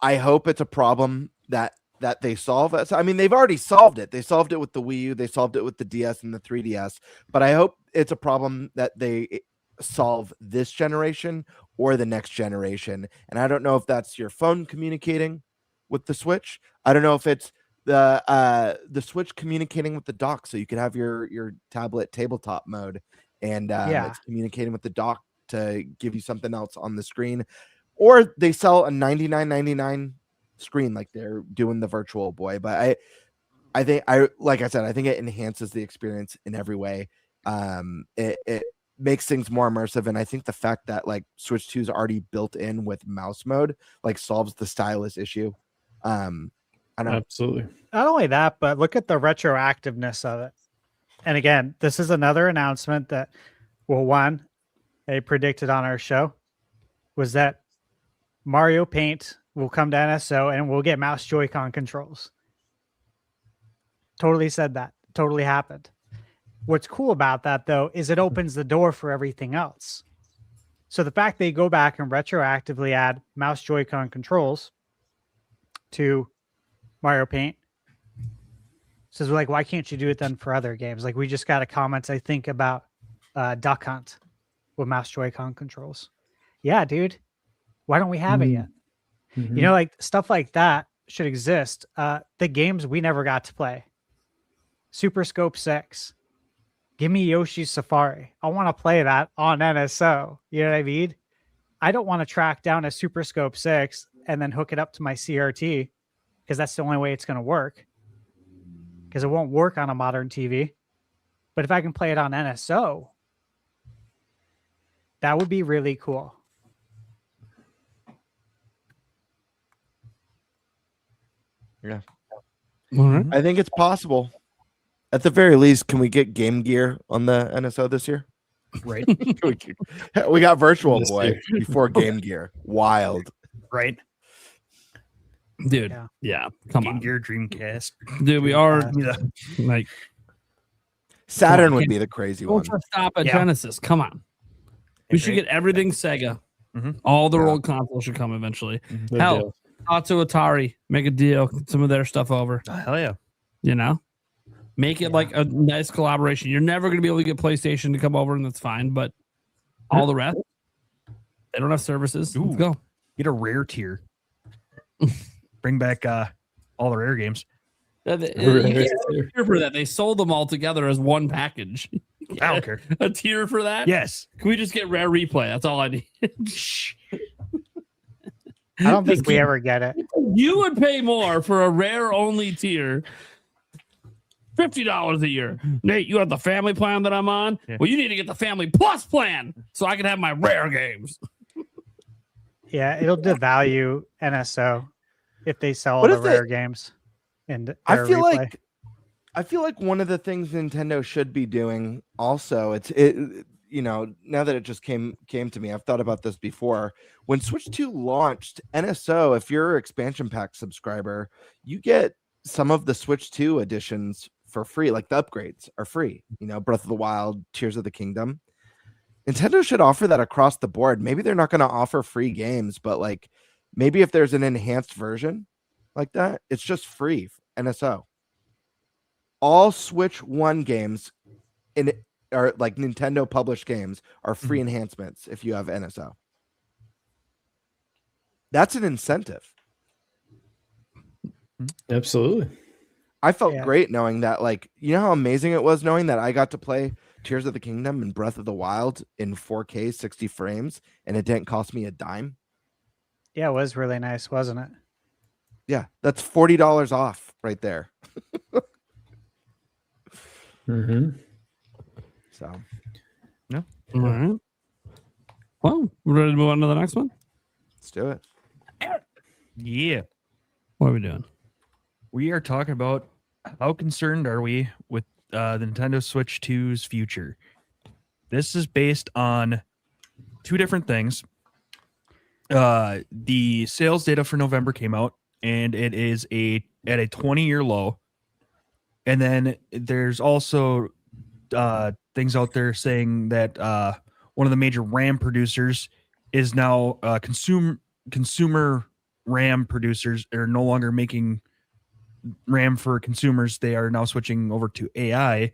I hope it's a problem that they solve. I mean, they've already solved it. They solved it with the Wii U. They solved it with the DS and the 3DS. But I hope it's a problem that they solve this generation or the next generation. And I don't know if that's your phone communicating with the Switch. I don't know if it's the Switch communicating with the dock, so you could have your tablet tabletop mode, and it's communicating with the dock to give you something else on the screen. Or they sell a $99.99 screen like they're doing the Virtual Boy. But I think like I said, I think it enhances the experience in every way. It makes things more immersive, and I think the fact that like Switch 2 is already built in with mouse mode like solves the stylus issue. I don't know. Absolutely. Not only that, but look at the retroactiveness of it. And again, this is another announcement that, well, one, they predicted on our show was that Mario Paint will come to NSO and we'll get mouse Joy-Con controls. Totally said that. Totally happened. What's cool about that, though, is it opens the door for everything else. So the fact they go back and retroactively add mouse Joy-Con controls to Mario Paint says, like, why can't you do it then for other games? Like, we just got a comment, I think, about Duck Hunt with mouse Joy-Con controls. Yeah, dude. Why don't we have it yet? Mm-hmm. You know, like stuff like that should exist. The games we never got to play. Super Scope 6. Give me Yoshi's Safari. I want to play that on NSO. You know what I mean? I don't want to track down a Super Scope 6 and then hook it up to my CRT because that's the only way it's going to work. Because it won't work on a modern TV. But if I can play it on NSO, that would be really cool. Yeah. All right. I think it's possible. At the very least, can we get Game Gear on the NSO this year? Right. We got Virtual This Boy year. before Game Gear. Wild. Right. Dude. Yeah. Come Game on. Gear, Dreamcast. Dude, we are Yeah. like Saturn Come on, would can't- be the crazy one. ultra stop at Yeah. Genesis. Come on. We should get everything Sega. Mhm. All their Yeah. old consoles should come eventually. No Hell, deal. Tatsu Atari, make a deal, get some of their stuff over. Oh, hell yeah. You know, make it like a nice collaboration. You're never going to be able to get PlayStation to come over, and that's fine. But all the rest, they don't have services. Ooh. Let's go. Get a rare tier. Bring back all the rare games. You can't tier for that. They sold them all together as one package. I don't care. A tier for that? Yes. Can we just get rare replay? That's all I need. I don't think we ever get it. You would pay more for a rare only tier. $50 a year. Nate, you have the family plan that I'm on? Yeah. Well, you need to get the family plus plan so I can have my rare games. Yeah, it'll devalue NSO if they sell all What the if they- rare games. And I feel like one of the things Nintendo should be doing also, you know, now that it just came to me, I've thought about this before. When Switch 2 launched, NSO, if you're an expansion pack subscriber, you get some of the Switch 2 editions for free, like the upgrades are free. You know, Breath of the Wild, Tears of the Kingdom. Nintendo should offer that across the board. Maybe they're not going to offer free games, but like maybe if there's an enhanced version like that, it's just free. NSO. All Switch 1 games or like Nintendo published games are free enhancements if you have NSO. That's an incentive. Absolutely. I felt Yeah. great knowing that, like, you know how amazing it was knowing that I got to play Tears of the Kingdom and Breath of the Wild in 4K 60 frames and it didn't cost me a dime. Yeah, it was really nice, wasn't it? Yeah, that's $40 off right there. Mm-hmm. So All right. Well, we're ready to move on to the next one. let's do it. Yeah. What are we doing? We are talking about how concerned are we with the Nintendo Switch 2's future. This is based on two different things. The sales data for November came out, and it is at a 20-year low. And then there's also things out there saying that one of the major RAM producers is now consumer RAM producers are no longer making RAM for consumers. They are now switching over to AI.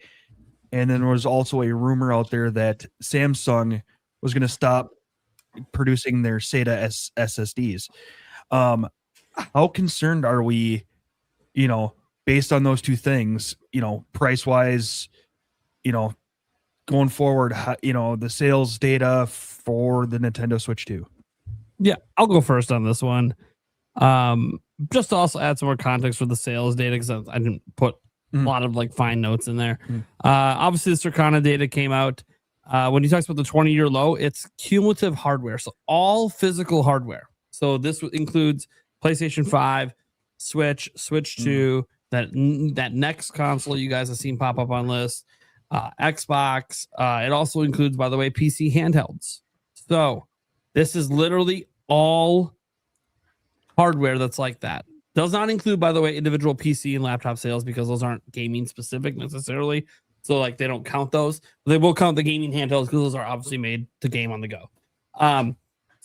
And then there was also a rumor out there that Samsung was going to stop producing their SATA SSDs. How concerned are we, you know, based on those two things, you know, price wise, you know, going forward, you know, the sales data for the Nintendo Switch 2? Yeah, I'll go first on this one. Just to also add some more context for the sales data, because I didn't put a lot of like fine notes in there. Obviously, the Circana data came out. When he talks about the 20-year low, it's cumulative hardware. So all physical hardware. So this includes PlayStation 5, Switch 2, that next console you guys have seen pop up on lists, Xbox. It also includes, by the way, PC handhelds. So this is literally all hardware that's like that. Does not include, by the way, individual PC and laptop sales because those aren't gaming specific necessarily. So like they don't count those. They will count the gaming handhelds because those are obviously made to game on the go.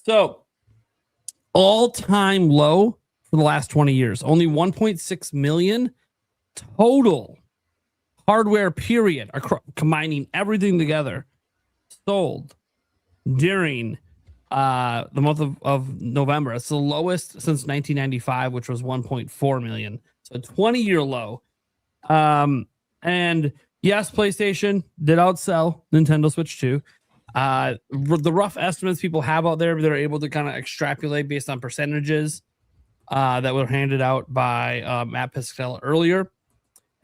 So all-time low for the last 20 years. Only 1.6 million total hardware period, combining everything together, sold during the month of November. It's the lowest since 1995, which was 1.4 million. So a 20-year low. And yes, PlayStation did outsell Nintendo Switch 2. The rough estimates people have out there, they're able to kind of extrapolate based on percentages that were handed out by Matt Piscatella earlier,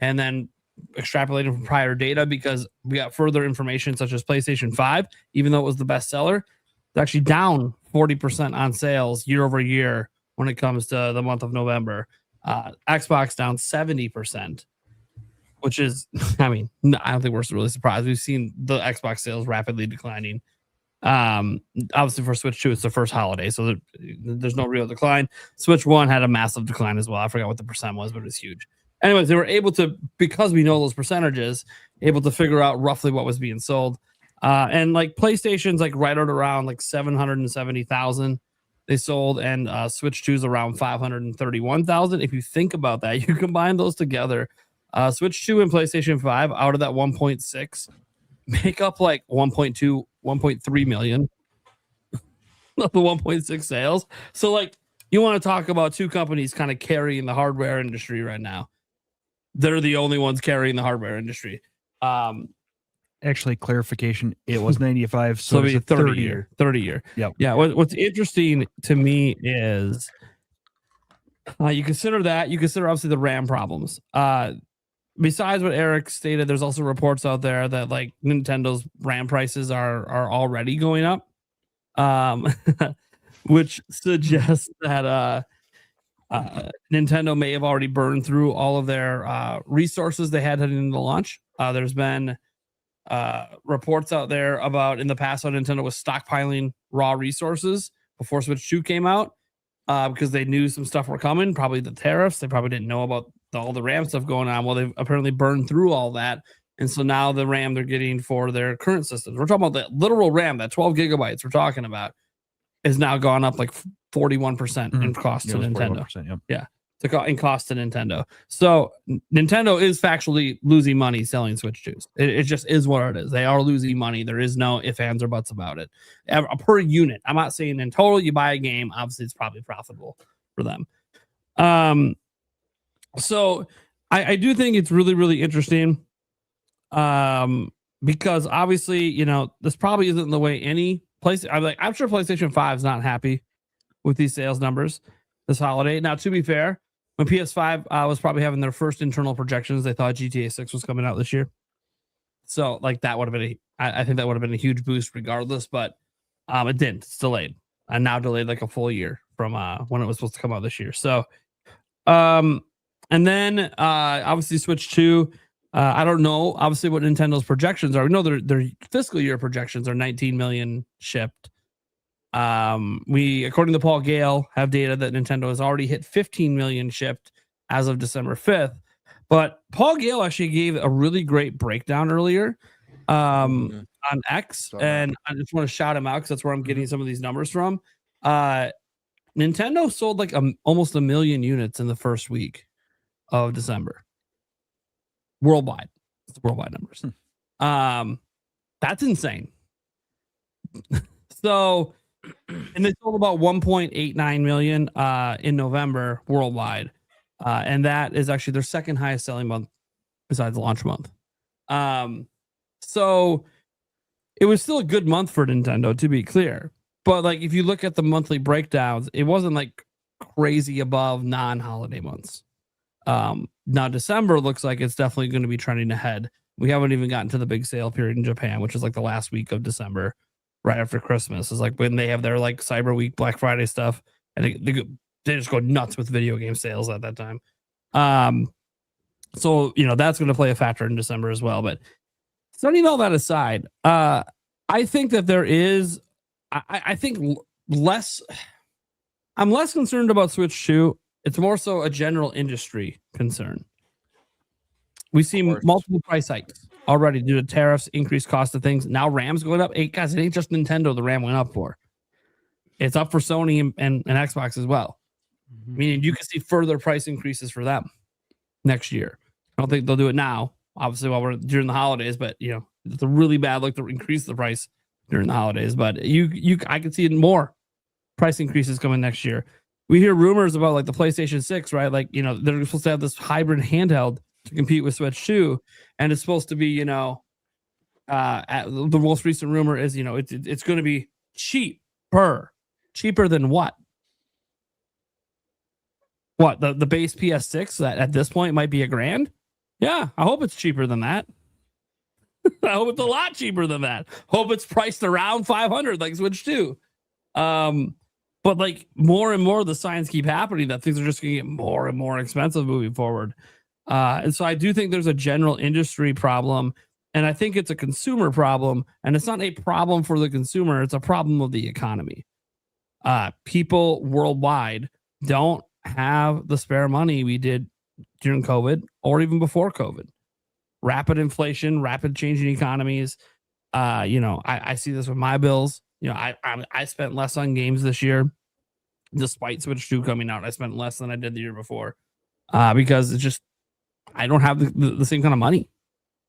and then extrapolated from prior data because we got further information such as PlayStation 5, even though it was the best seller, it's actually down 40% on sales year over year when it comes to the month of November. Xbox down 70%. Which is, I mean, I don't think we're really surprised. We've seen the Xbox sales rapidly declining. Obviously, for Switch 2, it's the first holiday, so there's no real decline. Switch 1 had a massive decline as well. I forgot what the percent was, but it was huge. Anyways, they were able to, because we know those percentages, able to figure out roughly what was being sold. And like PlayStation's like right around like 770,000 they sold, and Switch 2's around 531,000. If you think about that, you combine those together. Switch 2 and PlayStation 5 out of that 1.6 make up like 1.2, 1.3 million of the 1.6 sales. So like you want to talk about two companies kind of carrying the hardware industry right now. They're the only ones carrying the hardware industry. Actually, clarification, it was 95, so it's a 30 year. Yep. Yeah. What's interesting to me is you consider that, you consider obviously the RAM problems. Besides what Eric stated, there's also reports out there that like Nintendo's RAM prices are already going up, which suggests that Nintendo may have already burned through all of their resources they had heading into the launch. There's been reports out there about in the past how Nintendo was stockpiling raw resources before Switch 2 came out because they knew some stuff were coming, probably the tariffs. They probably didn't know about all the RAM stuff going on. Well, they've apparently burned through all that. And so now the RAM they're getting for their current systems, we're talking about the literal RAM, that 12 gigabytes we're talking about, is now gone up like 41% in cost to Nintendo. Yeah. In cost to Nintendo. So Nintendo is factually losing money selling Switch 2s. It just is what it is. They are losing money. There is no ifs, ands, or buts about it. Per unit. I'm not saying in total you buy a game. Obviously, it's probably profitable for them. So I do think it's really, really interesting because obviously, you know, this probably isn't the way any place. I'm sure PlayStation 5 is not happy with these sales numbers this holiday. Now, to be fair, when PS5 was probably having their first internal projections, they thought GTA 6 was coming out this year. So like that would have been I think that would have been a huge boost regardless, but it didn't. It's delayed. And now delayed like a full year from when it was supposed to come out this year. So and then obviously Switch 2. I don't know obviously what Nintendo's projections are. We know their fiscal year projections are 19 million shipped. We, according to Paul Gale, have data that Nintendo has already hit 15 million shipped as of December 5th. But Paul Gale actually gave a really great breakdown earlier on X, and I just want to shout him out because that's where I'm getting some of these numbers from. Nintendo sold like almost 1 million units in the first week of December worldwide. It's worldwide numbers. That's insane. So, and they sold about 1.89 million in November worldwide, and that is actually their second highest selling month besides launch month. So it was still a good month for Nintendo, to be clear. But like if you look at the monthly breakdowns, it wasn't like crazy above non-holiday months. Now December looks like it's definitely going to be trending ahead. We haven't even gotten to the big sale period in Japan, which is like the last week of December, right after Christmas. Is like when they have their like Cyber Week, Black Friday stuff, and they just go nuts with video game sales at that time. So you know that's going to play a factor in December as well. But setting all that aside, I think that there is, I think less, I'm less concerned about Switch 2. It's more so a general industry concern. We see multiple price hikes already due to tariffs, increased cost of things. Now RAM's going up. Hey, guys, it ain't just Nintendo the RAM went up for. It's up for Sony and Xbox as well. Meaning you can see further price increases for them next year. I don't think they'll do it now, obviously, while we're during the holidays, but it's a really bad look to increase the price during the holidays. But I can see more price increases coming next year. We hear rumors about like the PlayStation 6, right? Like, they're supposed to have this hybrid handheld to compete with Switch 2, and it's supposed to be, the most recent rumor is, it's going to be cheaper than what? What, the base PS6 that at this point might be $1,000? Yeah, I hope it's cheaper than that. I hope it's a lot cheaper than that. Hope it's priced around $500 like Switch 2. But like more and more the signs keep happening that things are just going to get more and more expensive moving forward. And so I do think there's a general industry problem, and I think it's a consumer problem, and it's not a problem for the consumer. It's a problem of the economy. People worldwide don't have the spare money we did during COVID or even before COVID. Rapid inflation, rapid changing economies. I see this with my bills. I spent less on games this year, despite Switch 2 coming out. I spent less than I did the year before because it's just I don't have the same kind of money.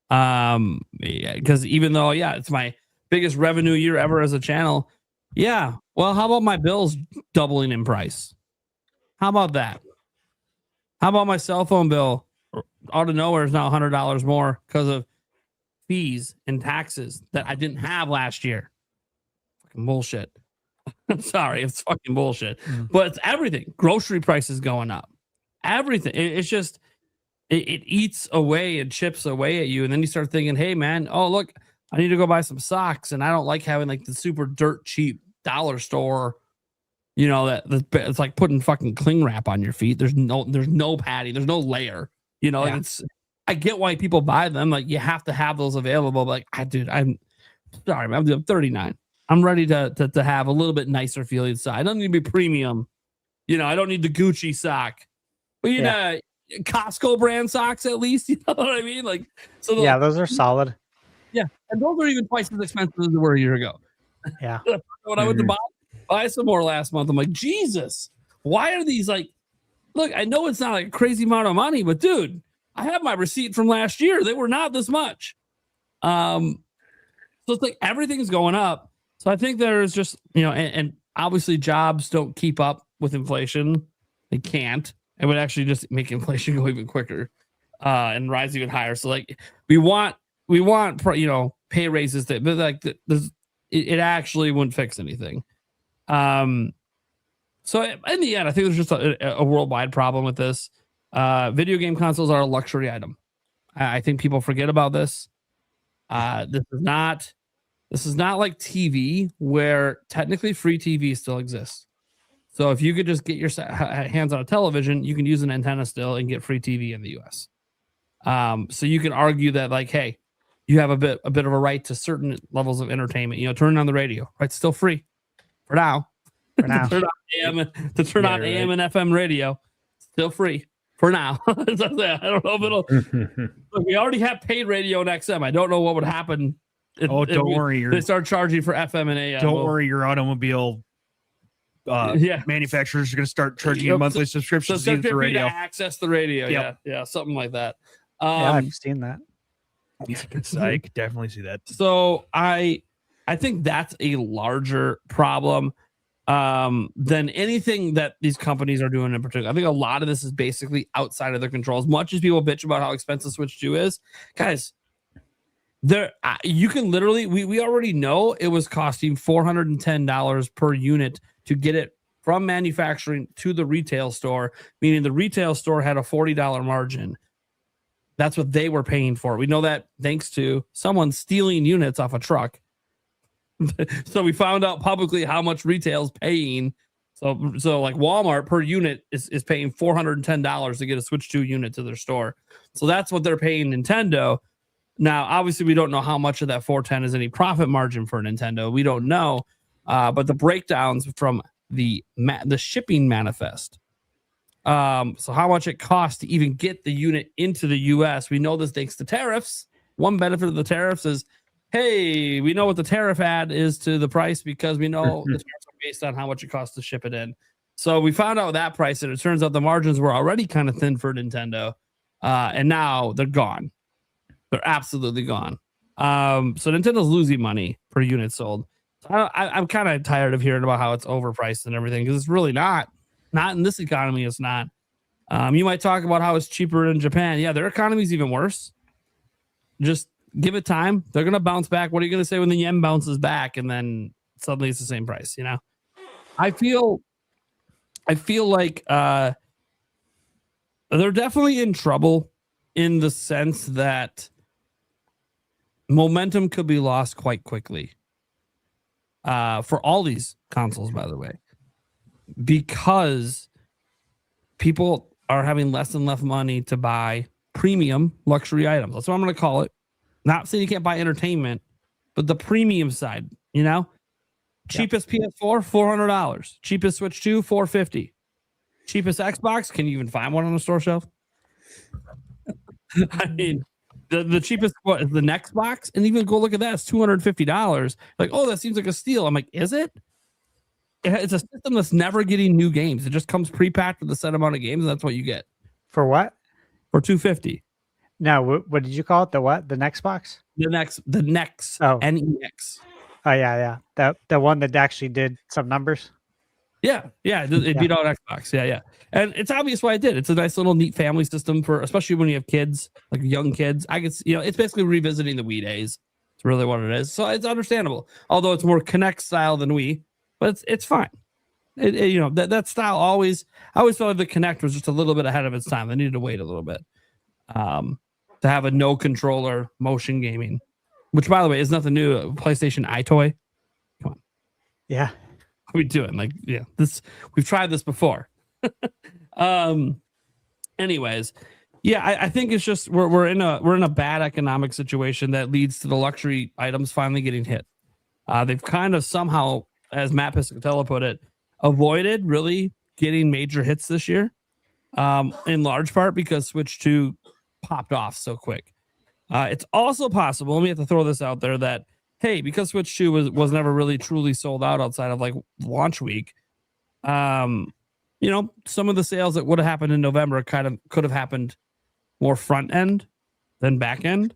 Because even though it's my biggest revenue year ever as a channel, well, how about my bills doubling in price? How about that? How about my cell phone bill out of nowhere is now $100 more because of fees and taxes that I didn't have last year? Fucking bullshit. I'm sorry, it's fucking bullshit. But it's everything. Grocery prices going up. Everything. It's just it eats away and chips away at you, and then you start thinking, "Hey, man, oh look, I need to go buy some socks, and I don't like having like the super dirt cheap dollar store." That it's like putting fucking cling wrap on your feet. There's no padding. There's no layer. And I get why people buy them. Like you have to have those available. But I'm sorry, man. I'm 39. I'm ready to have a little bit nicer feeling sock. I don't need to be premium. I don't need the Gucci sock. But Costco brand socks at least. You know what I mean? Like so. Those are solid. Yeah, and those are even twice as expensive as they were a year ago. Yeah. When I went to buy some more last month, I'm like, Jesus, why are these like? Look, I know it's not like a crazy amount of money, but dude, I have my receipt from last year. They were not this much. So it's like everything's going up. So I think there's just and obviously jobs don't keep up with inflation. They can't. It would actually just make inflation go even quicker and rise even higher. So like we want pay raises that, but like it actually wouldn't fix anything. So in the end, I think there's just a worldwide problem with this. Video game consoles are a luxury item. I think people forget about this. This is not like TV, where technically free TV still exists. So if you could just get your hands on a television, you can use an antenna still and get free TV in the US. So you can argue that like, hey, you have a bit of a right to certain levels of entertainment. Turn on the radio, right? It's still free for now. To turn on AM and FM radio, still free for now. I don't know if it'll. Look, we already have paid radio and XM. I don't know what would happen. Don't worry. They start charging for FM and AM. Don't worry, your automobile manufacturers are going to start charging you monthly subscriptions to the radio. To access the radio. Yeah, something like that. I've seen that. I could definitely see that. So I think that's a larger problem than anything that these companies are doing in particular. I think a lot of this is basically outside of their control. As much as people bitch about how expensive Switch 2 is, guys, you can literally, we already know it was costing $410 per unit to get it from manufacturing to the retail store, meaning the retail store had a $40 margin. That's what they were paying for. We know that thanks to someone stealing units off a truck. So we found out publicly how much retail's paying. So like Walmart per unit is paying $410 to get a Switch 2 unit to their store. So that's what they're paying Nintendo. Now, obviously, we don't know how much of that 410 is any profit margin for Nintendo. We don't know, but the breakdowns from the shipping manifest. So how much it costs to even get the unit into the U.S. We know this thanks to tariffs. One benefit of the tariffs is, hey, we know what the tariff add is to the price because we know the tariffs are based on how much it costs to ship it in. So we found out that price, and it turns out the margins were already kind of thin for Nintendo, and now they're gone. They're absolutely gone. So Nintendo's losing money per unit sold. I'm kind of tired of hearing about how it's overpriced and everything because it's really not. Not in this economy, it's not. You might talk about how it's cheaper in Japan. Yeah, their economy is even worse. Just give it time. They're going to bounce back. What are you going to say when the yen bounces back and then suddenly it's the same price, you know? I feel like they're definitely in trouble in the sense that momentum could be lost quite quickly for all these consoles, by the way, because people are having less and less money to buy premium luxury items. That's what I'm going to call it. Not saying you can't buy entertainment, but the premium side, you know, cheapest PS4, $400. Cheapest Switch 2, $450. Cheapest Xbox, can you even find one on the store shelf? I mean, the cheapest what is the next box, and even go look at that, it's $250. Like, oh, that seems like a steal. I'm like, is it? It's a system that's never getting new games. It just comes pre-packed with a set amount of games, and that's what you get. For what? For $250. Now, what did you call it? The what? The next box? The next. Oh, NEX. Oh yeah. The one that actually did some numbers. Yeah. It beat out Xbox. Yeah. And it's obvious why it did. It's a nice little neat family system for, especially when you have kids, like young kids. I guess, it's basically revisiting the Wii days. It's really what it is. So it's understandable. Although it's more Kinect style than Wii, but it's fine. That style I always felt like the Kinect was just a little bit ahead of its time. They needed to wait a little bit to have a no controller motion gaming, which by the way is nothing new. PlayStation iToy. Come on. Yeah. What are we doing? We've tried this before. Anyways, I think it's just we're in a bad economic situation that leads to the luxury items finally getting hit. They've kind of somehow, as Matt Piscatella put it, avoided really getting major hits this year, in large part because Switch 2 popped off so quick. It's also possible, and we have to throw this out there, that hey, because Switch 2 was never really truly sold out outside of like launch week, some of the sales that would have happened in November kind of could have happened more front end than back end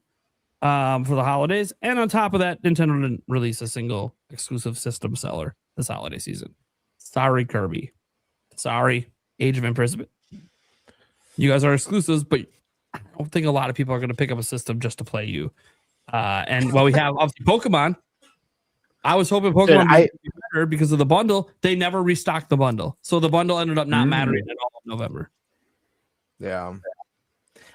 for the holidays. And on top of that, Nintendo didn't release a single exclusive system seller this holiday season. Sorry, Kirby. Sorry, Age of Imprisonment. You guys are exclusives, but I don't think a lot of people are going to pick up a system just to play you. And while we have obviously Pokemon, I was hoping Pokemon would be better because of the bundle. They never restocked the bundle, so the bundle ended up not mattering at all in November. Yeah,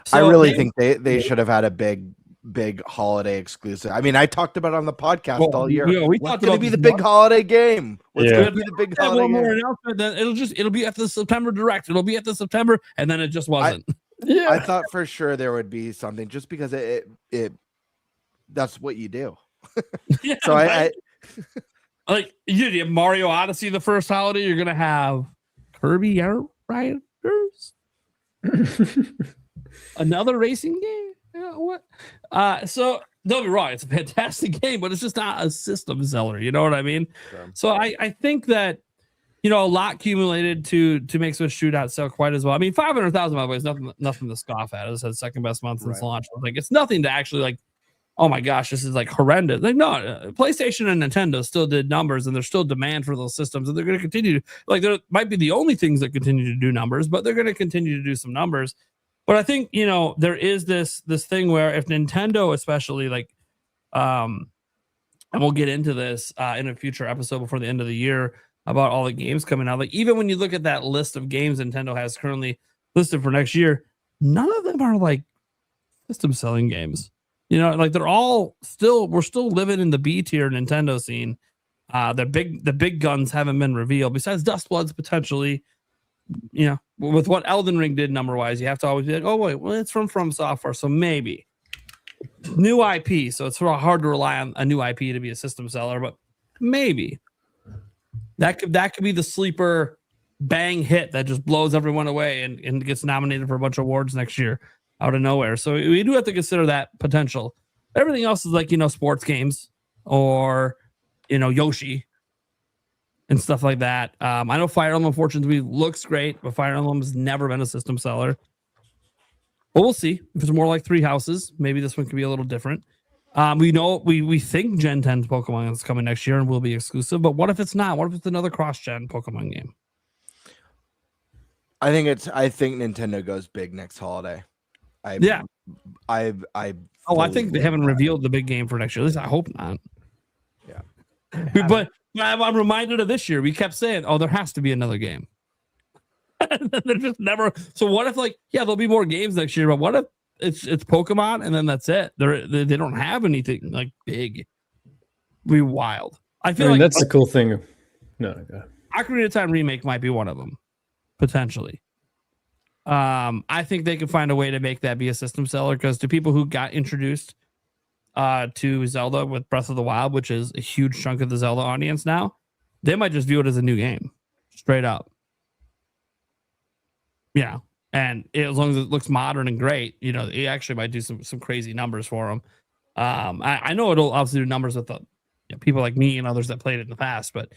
so I really think they should have had a big holiday exclusive. I mean, I talked about it on the podcast all year. What's going to be the big holiday game? What's going to be the big holiday game? More announcement, then it'll be at the September Direct. It'll be at the September, and then it just wasn't. I thought for sure there would be something just because it that's what you do. So right? I like you have Mario Odyssey the first holiday. You're gonna have Kirby Air Riders, another racing game. Yeah, what? So don't be wrong, it's a fantastic game, but it's just not a system seller. You know what I mean? Sure. So I think that a lot accumulated to make Switch 2 not sell quite as well. I mean, 500,000 by the way is nothing to scoff at. It's the second best month since launch. Like it's nothing to actually like, oh my gosh, this is like horrendous. Like no, PlayStation and Nintendo still did numbers, and there's still demand for those systems, and they're going to continue. Like there might be the only things that continue to do numbers, but they're going to continue to do some numbers. But I think there is this thing where if Nintendo, especially like, and we'll get into this in a future episode before the end of the year about all the games coming out. Like even when you look at that list of games Nintendo has currently listed for next year, none of them are like system selling games. Like they're all we're still living in the B tier Nintendo scene. The big guns haven't been revealed besides Dustbloods potentially. With what Elden Ring did number wise, you have to always be like, oh wait, well it's from Software, so maybe. new IP, so it's sort of hard to rely on a new IP to be a system seller, but maybe that could be the sleeper bang hit that just blows everyone away and gets nominated for a bunch of awards next year out of nowhere. So we do have to consider that potential. Everything else is like, sports games or, Yoshi and stuff like that. I know Fire Emblem unfortunately looks great, but Fire Emblem has never been a system seller. But we'll see. If it's more like Three Houses, maybe this one could be a little different. We think Gen 10's Pokemon is coming next year and will be exclusive, but what if it's not? What if it's another cross-gen Pokemon game? I think Nintendo goes big next holiday. I think they haven't revealed the big game for next year. At least I hope not. Yeah. But I'm reminded of this year. We kept saying, there has to be another game. They're just never. So what if there'll be more games next year, but what if it's Pokemon and then that's it? They don't have anything like big. It'd be wild. I mean, that's the cool thing. No, Ocarina of Time remake might be one of them, potentially. I think they could find a way to make that be a system seller, because to people who got introduced to Zelda with Breath of the Wild, which is a huge chunk of the Zelda audience now, they might just view it as a new game, straight up. Yeah, and as long as it looks modern and great, it actually might do some crazy numbers for them. I know it'll obviously do numbers with the people like me and others that played it in the past, but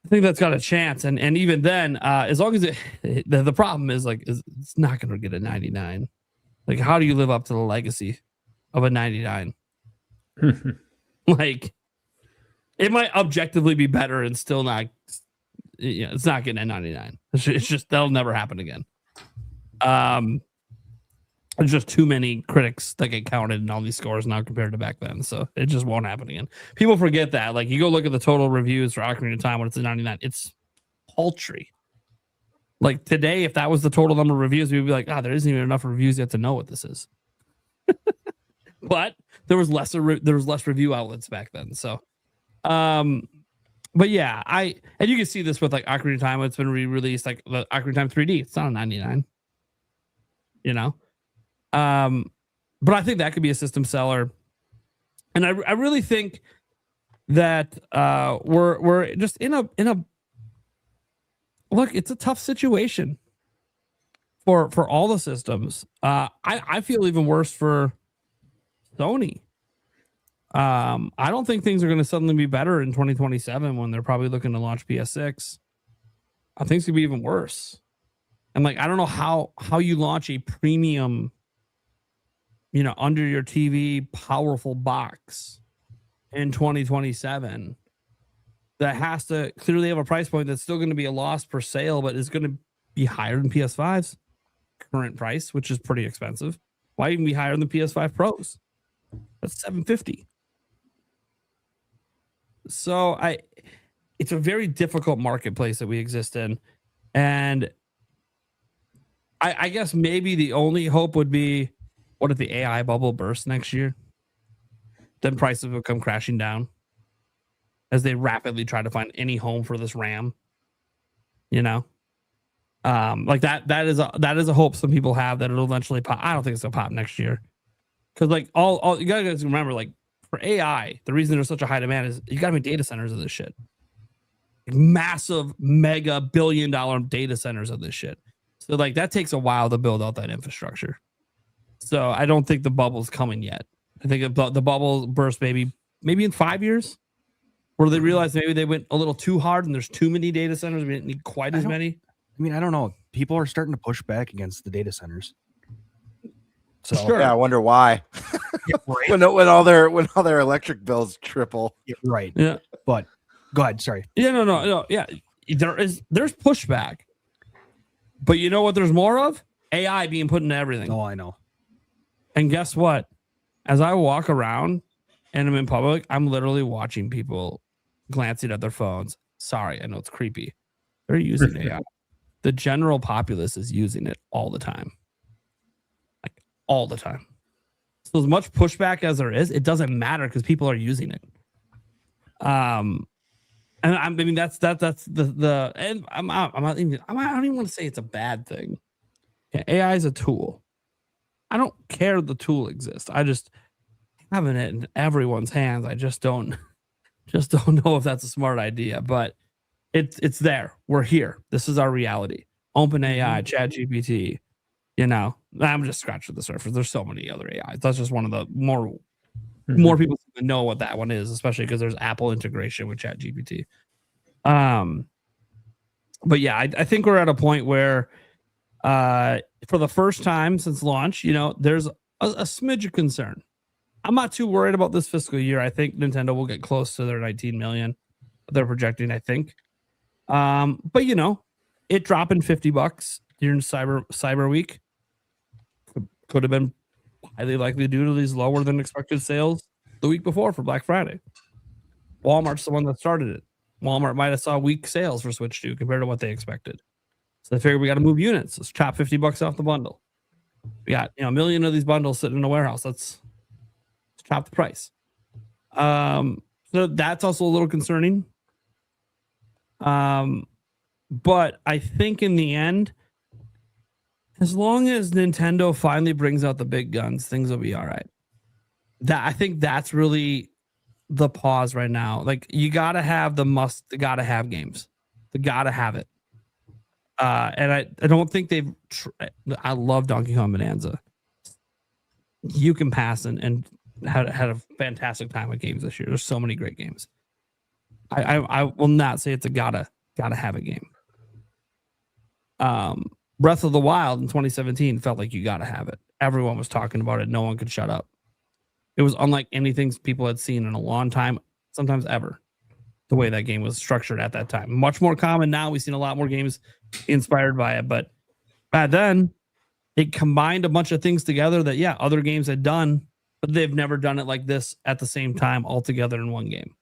I think that's got a chance. And even then, as long as the problem is it's not going to get a 99. Like, how do you live up to the legacy of a 99? It might objectively be better and still not. It's not getting a 99. It's just that'll never happen again. There's just too many critics that get counted in all these scores now compared to back then, so it just won't happen again. People forget that. Like, you go look at the total reviews for Ocarina of Time when it's a 99, it's paltry. Like today, if that was the total number of reviews, we'd be like, there isn't even enough reviews yet to know what this is. But there was less review outlets back then, so. But yeah, and you can see this with like Ocarina of Time. It's been re-released, like the Ocarina of Time 3D. It's not a 99. But I think that could be a system seller, and I really think that we're just in a look. It's a tough situation for all the systems. I feel even worse for Sony. I don't think things are going to suddenly be better in 2027 when they're probably looking to launch PS6. I think it's going to be even worse. And I don't know how you launch a premium, under your TV powerful box in 2027 that has to clearly have a price point that's still going to be a loss per sale, but is going to be higher than PS5's current price, which is pretty expensive. Why even be higher than PS5 Pros? That's $750. So it's a very difficult marketplace that we exist in. And I guess maybe the only hope would be, what if the AI bubble bursts next year? Then prices will come crashing down as they rapidly try to find any home for this RAM. That is a hope some people have, that it'll eventually pop. I don't think it's gonna pop next year. Because all you guys remember, for AI, the reason there's such a high demand is you gotta make data centers of this shit. Massive mega billion-dollar data centers of this shit. So that takes a while to build out that infrastructure. So I don't think the bubble's coming yet. I think the bubble burst maybe in 5 years, where they realize maybe they went a little too hard and there's too many data centers. We didn't need quite as many. I don't know. People are starting to push back against the data centers. So sure. Yeah, I wonder why. Yeah, right. when all their electric bills triple. Yeah, right. Yeah. But go ahead. Sorry. Yeah. No. Yeah. There's pushback. But you know what there's more of? AI being put into everything. Oh, I know. And guess what? As I walk around and I'm in public, I'm literally watching people glancing at their phones. Sorry, I know it's creepy. They're using AI. The general populace is using it all the time. All the time. So as much pushback as there is, it doesn't matter because people are using it. And I mean that's the and I don't even want to say it's a bad thing. Yeah, AI is a tool. I don't care the tool exists. I just having it in everyone's hands. I just don't know if that's a smart idea, but it's there. We're here. This is our reality. OpenAI, ChatGPT, I'm just scratching the surface. There's so many other AIs. That's just one of the more people know what that one is, especially because there's Apple integration with ChatGPT. But yeah, I think we're at a point where for the first time since launch, there's a smidge of concern. I'm not too worried about this fiscal year. I think Nintendo will get close to their 19 million they're projecting, I think. But it dropping $50 during Cyber Week could have been highly likely due to these lower than expected sales the week before for Black Friday. Walmart's the one that started it. Walmart might have saw weak sales for Switch 2 compared to what they expected. So they figured we got to move units. Let's chop $50 off the bundle. We got a million of these bundles sitting in a warehouse. Let's chop the price. So that's also a little concerning. But I think in the end, as long as Nintendo finally brings out the big guns, things will be all right. I think that's really the pause right now. Like, you gotta have gotta have games. They gotta have it. And I don't think they've. I love Donkey Kong Bonanza. You can pass and had a fantastic time with games this year. There's so many great games. I will not say it's a gotta have a game. Breath of the Wild in 2017 felt like you gotta have it. Everyone was talking about it. No one could shut up. It was unlike anything people had seen in a long time, sometimes ever. The way that game was structured at that time. Much more common now. We've seen a lot more games inspired by it, but back then it combined a bunch of things together that other games had done, but they've never done it like this at the same time all together in one game.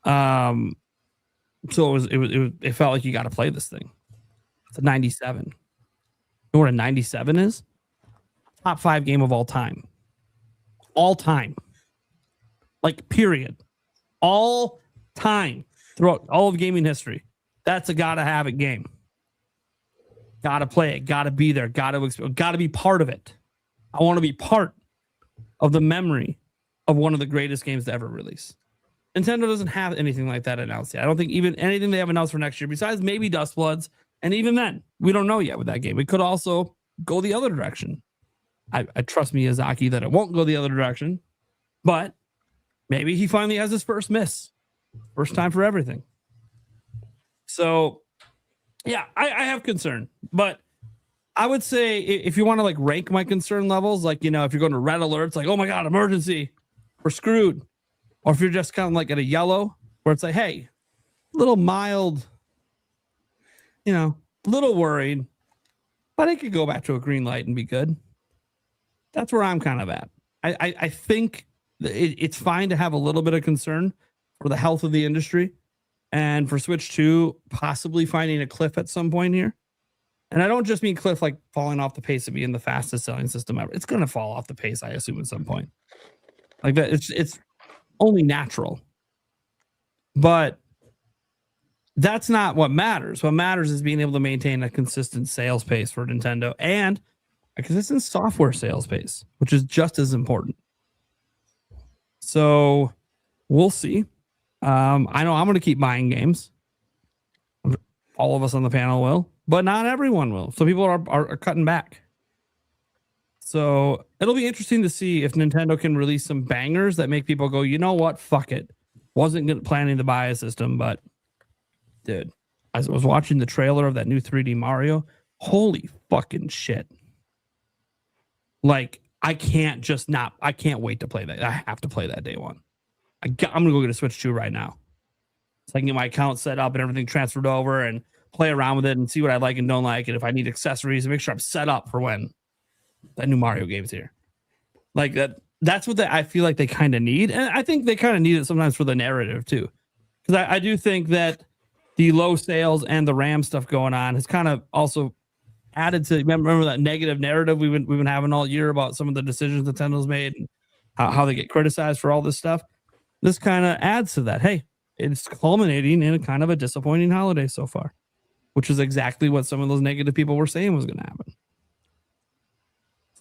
So it felt like you got to play this thing. It's a 97. You know what a 97 is? Top 5 game of all time. All time. Like, period. All time. Throughout all of gaming history. That's a gotta have it game. Gotta play it. Gotta be there. Gotta be part of it. I want to be part of the memory of one of the greatest games to ever release. Nintendo doesn't have anything like that announced yet. I don't think even anything they have announced for next year, besides maybe Dustbloods, and even then, we don't know yet with that game. It could also go the other direction. I trust Miyazaki that it won't go the other direction, but maybe he finally has his first miss. First time for everything. So, yeah, I have concern, but I would say if you want to like rank my concern levels, like, if you're going to red alerts, like, oh my God, emergency, we're screwed. Or if you're just kind of like at a yellow where it's like, hey, little mild, little worried, but it could go back to a green light and be good. That's where I'm kind of at. I think it's fine to have a little bit of concern for the health of the industry and for Switch 2 possibly finding a cliff at some point here. And I don't just mean cliff like falling off the pace of being the fastest selling system ever. It's going to fall off the pace, I assume, at some point. Like that, it's only natural. But that's not what matters. What matters is being able to maintain a consistent sales pace for Nintendo and a consistent software sales pace, which is just as important. So we'll see. I know I'm going to keep buying games. All of us on the panel will, but not everyone will. So people are cutting back. So it'll be interesting to see if Nintendo can release some bangers that make people go, you know what? Fuck it. Wasn't planning to buy a system, but dude, I was watching the trailer of that new 3D Mario. Holy fucking shit. Like, I can't wait to play that. I have to play that day one. I'm going to go get a Switch 2 right now. So I can get my account set up and everything transferred over and play around with it and see what I like and don't like. And if I need accessories, and make sure I'm set up for when that new Mario game's here. Like that's what I feel like they kind of need. And I think they kind of need it sometimes for the narrative too. Because I do think that the low sales and the RAM stuff going on has kind of also added to, remember that negative narrative we've been having all year about some of the decisions Nintendo's made and how they get criticized for all this stuff. This kind of adds to that. Hey, it's culminating in a kind of a disappointing holiday so far, which is exactly what some of those negative people were saying was going to happen.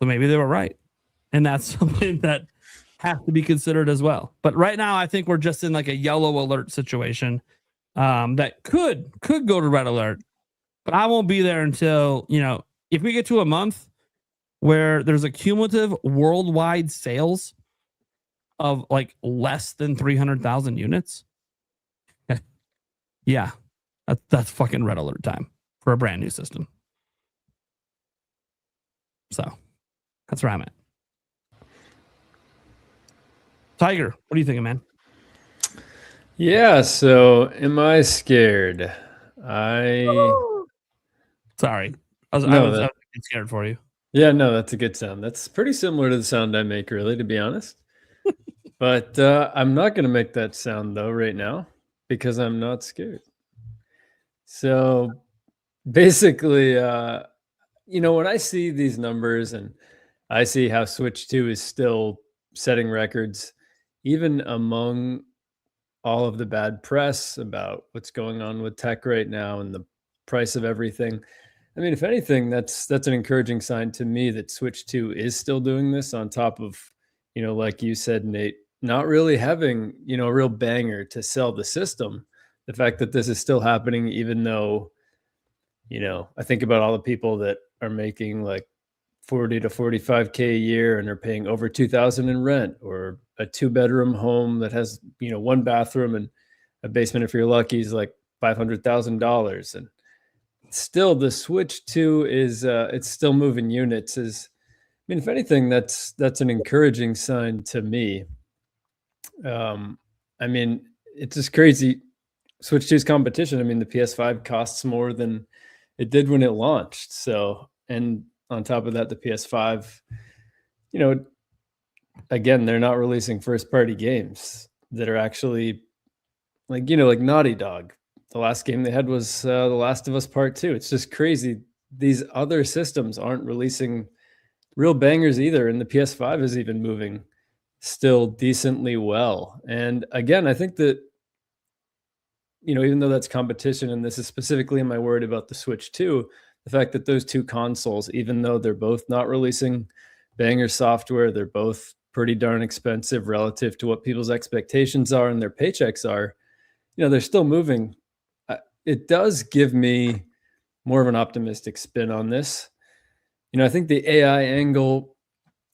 So maybe they were right. And that's something that has to be considered as well. But right now, I think we're just in like a yellow alert situation that could go to red alert. But I won't be there until, if we get to a month where there's a cumulative worldwide sales of like less than 300,000 units. Yeah, that's fucking red alert time for a brand new system. So that's where I'm at. Tiger, what are you thinking, man? Yeah, so am I scared? Sorry. I was scared for you. Yeah, no, that's a good sound. That's pretty similar to the sound I make, really, to be honest. But I'm not going to make that sound, though, right now, because I'm not scared. So basically, when I see these numbers and I see how Switch 2 is still setting records, even among all of the bad press about what's going on with tech right now and the price of everything. I mean, if anything, that's an encouraging sign to me that Switch 2 is still doing this on top of, like you said, Nate, not really having, a real banger to sell the system. The fact that this is still happening, even though, I think about all the people that are making like 40 to 45K a year and are paying over 2,000 in rent, or a 2-bedroom home that has, 1 bathroom and a basement, if you're lucky, is like $500,000. And still the Switch 2 is, it's still moving units. If anything, that's an encouraging sign to me. It's just crazy. Switch 2's competition. The PS5 costs more than it did when it launched. So, and on top of that, the PS5, again, they're not releasing first-party games that are actually like Naughty Dog. The last game they had was The Last of Us Part 2. It's just crazy. These other systems aren't releasing real bangers either, and the PS5 is even moving still decently well. And again, I think that, even though that's competition, and this is specifically my word about the Switch 2, the fact that those two consoles, even though they're both not releasing banger software, they're both pretty darn expensive relative to what people's expectations are and their paychecks are, they're still moving. It does give me more of an optimistic spin on this. I think the AI angle,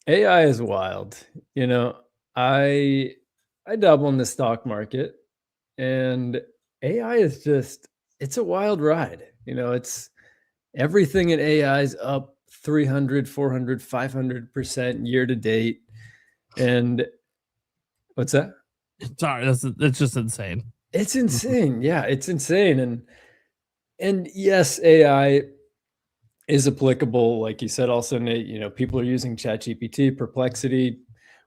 AI is wild. I dabble in the stock market, and AI is just, it's a wild ride. It's everything in AI is up 300, 400, 500% year to date. And what's that? Sorry, it's just insane. It's insane. Yeah, it's insane. And yes, AI is applicable. Like you said, also, Nate, people are using ChatGPT, Perplexity,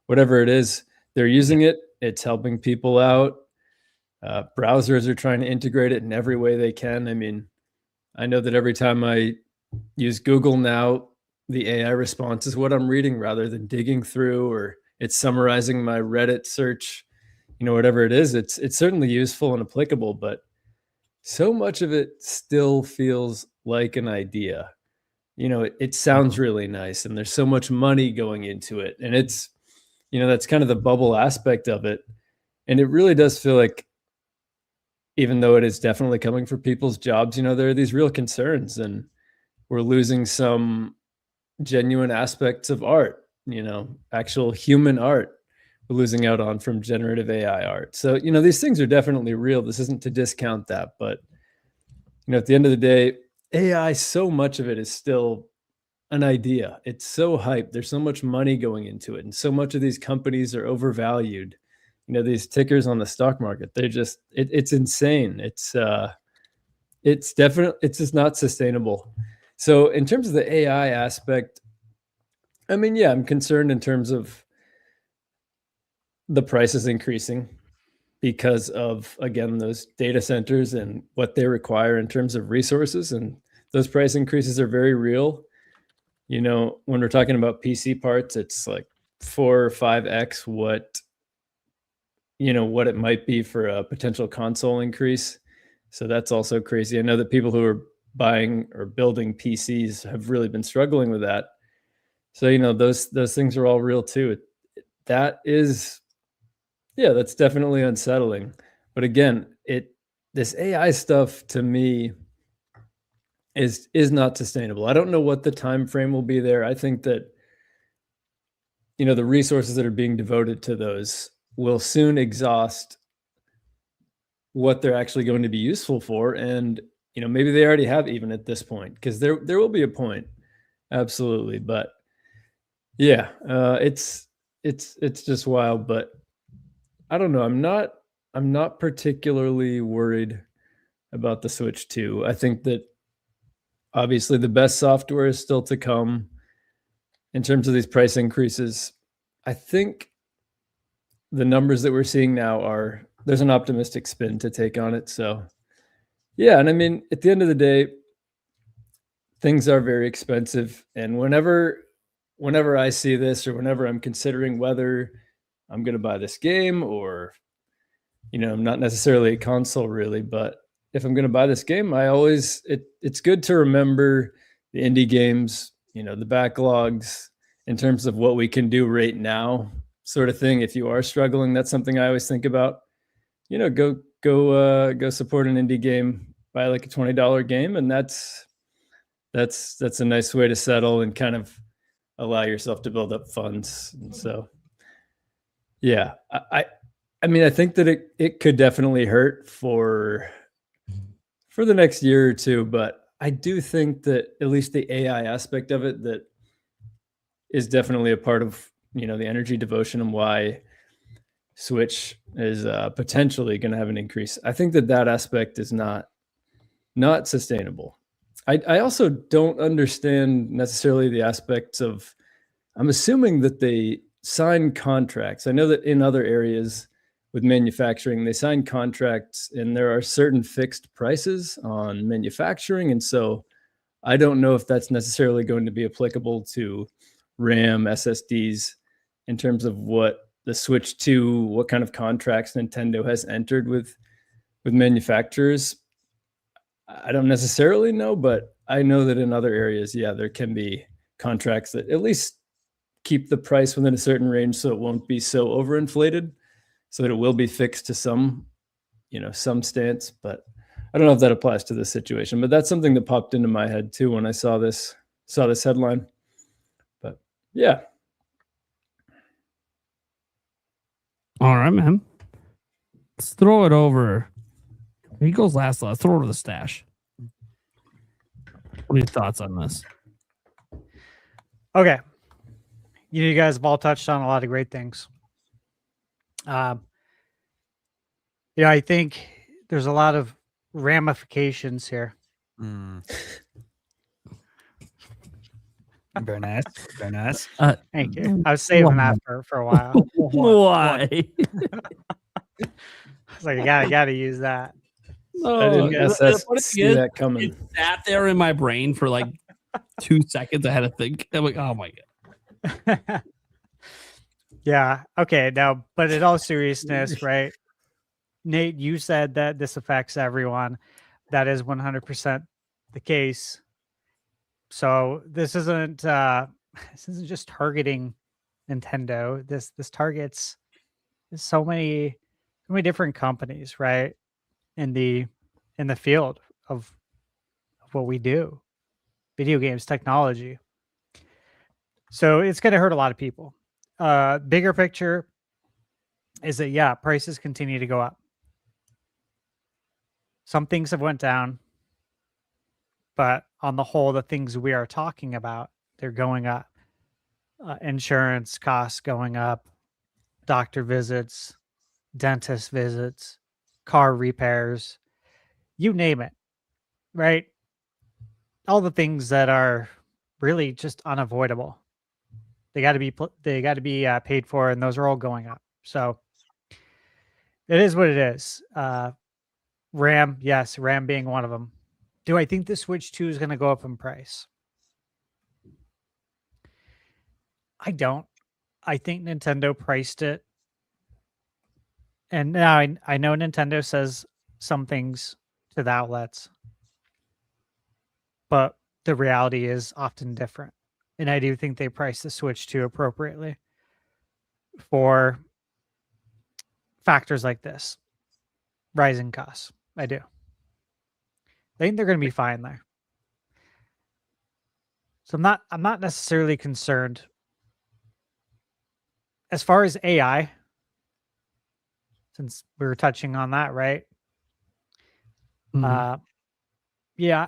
whatever it is, they're using it. It's helping people out. Browsers are trying to integrate it in every way they can. I know that every time I use Google now, the AI response is what I'm reading rather than digging through, or it's summarizing my Reddit search, whatever it is. It's certainly useful and applicable, but so much of it still feels like an idea. It sounds really nice, and there's so much money going into it. And it's, that's kind of the bubble aspect of it. And it really does feel like, even though it is definitely coming for people's jobs, there are these real concerns, and we're losing some genuine aspects of art, actual human art we're losing out on from generative AI art. So, these things are definitely real. This isn't to discount that, but, at the end of the day, AI, so much of it is still an idea. It's so hyped. There's so much money going into it, and so much of these companies are overvalued. These tickers on the stock market, they're just, it's insane. It's just not sustainable. So in terms of the AI aspect, I'm concerned in terms of the prices increasing because of, again, those data centers and what they require in terms of resources. And those price increases are very real. When we're talking about PC parts, it's like 4 or 5x what it might be for a potential console increase. So that's also crazy. I know that people who are buying or building PCs have really been struggling with that. So, those things are all real too. That is, yeah, that's definitely unsettling. But again, this AI stuff to me is not sustainable. I don't know what the time frame will be there. I think that the resources that are being devoted to those will soon exhaust what they're actually going to be useful for, and maybe they already have, even at this point, because there will be a point, absolutely. But yeah, it's just wild. But I don't know. I'm not particularly worried about the Switch 2. I think that obviously the best software is still to come in terms of these price increases. I think the numbers that we're seeing now there's an optimistic spin to take on it. So yeah, and I mean, at the end of the day, things are very expensive. And whenever I see this, or whenever I'm considering whether I'm going to buy this game, or I'm not necessarily a console really, but if I'm going to buy this game, it's good to remember the indie games, the backlogs in terms of what we can do right now, sort of thing. If you are struggling, that's something I always think about. Go support an indie game, buy like a $20 game, and that's a nice way to settle and kind of allow yourself to build up funds. And so, yeah, I mean, I think that it could definitely hurt for the next year or two, but I do think that at least the AI aspect of it that is definitely a part of the energy devotion and why Switch is potentially going to have an increase. I think that aspect is not sustainable. I also don't understand necessarily the aspects of, I'm assuming that they sign contracts. I know that in other areas with manufacturing, they sign contracts and there are certain fixed prices on manufacturing. And so I don't know if that's necessarily going to be applicable to RAM, SSDs, in terms of what the Switch 2, what kind of contracts Nintendo has entered with manufacturers. I don't necessarily know, but I know that in other areas, yeah, there can be contracts that at least keep the price within a certain range so it won't be so overinflated, so that it will be fixed to some stance. But I don't know if that applies to this situation, but that's something that popped into my head too when I saw this headline. But yeah. All right, man. Let's throw it over. He goes last. Let's throw it to the stash. What are your thoughts on this? Okay. You guys have all touched on a lot of great things. I think there's a lot of ramifications here. Very nice. Very nice. Thank you. I was saving that for a while. Why? I was like, I gotta use that. I didn't see that coming. It sat there in my brain for like 2 seconds. I had to think. I'm like, oh my god. Yeah. Okay. Now, but in all seriousness, right? Nate, you said that this affects everyone. That is 100% the case. So this isn't just targeting Nintendo. This targets so many different companies, right? In the field of what we do, video games, technology. So it's going to hurt a lot of people. Bigger picture is that, prices continue to go up. Some things have went down, but on the whole, the things we are talking about, they're going up. Insurance costs going up, doctor visits, dentist visits, car repairs, you name it, right? All the things that are really just unavoidable. They got to be paid for, and those are all going up. So it is what it is. RAM, yes, RAM being one of them. Do I think the Switch 2 is going to go up in price? I don't. I think Nintendo priced it. And now I know Nintendo says some things to the outlets, but the reality is often different. And I do think they priced the Switch 2 appropriately for factors like this, rising costs. I do. I think they're going to be fine there. So I'm not necessarily concerned. As far as AI, since we were touching on that, right? Yeah,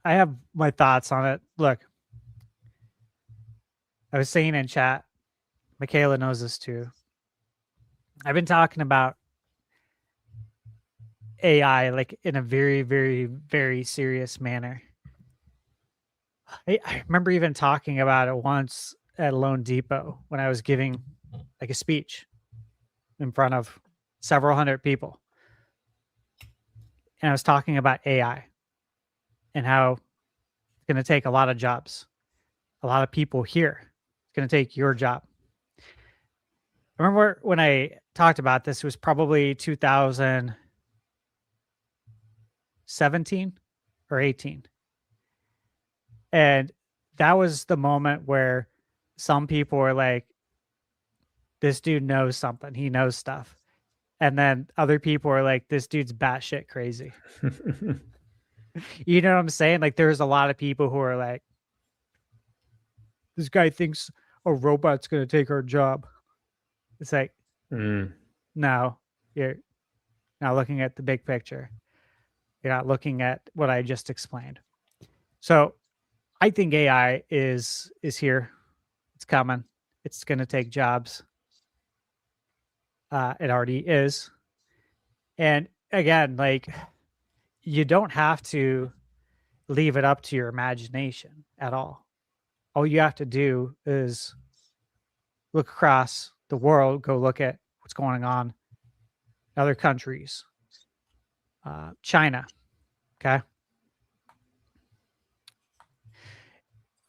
I have my thoughts on it. Look, I was saying in chat, Michaela knows this too. I've been talking about AI like in a very, very, very serious manner. I remember even talking about it once at Lone Depot when I was giving like a speech in front of several hundred people. And I was talking about AI and how it's going to take a lot of jobs, a lot of people here. It's going to take your job. I remember when I talked about this, it was probably 2017 or 18. And that was the moment where some people were like, this dude knows something. He knows stuff. And then other people are like, this dude's batshit crazy. You know what I'm saying? Like, there's a lot of people who are like, this guy thinks a robot's going to take our job. It's like, no, you're not looking at the big picture. You're not looking at what I just explained. So I think AI is here. It's coming. It's going to take jobs. It already is. And again, like, you don't have to leave it up to your imagination at all. All you have to do is look across the world, go look at what's going on in other countries. China, okay?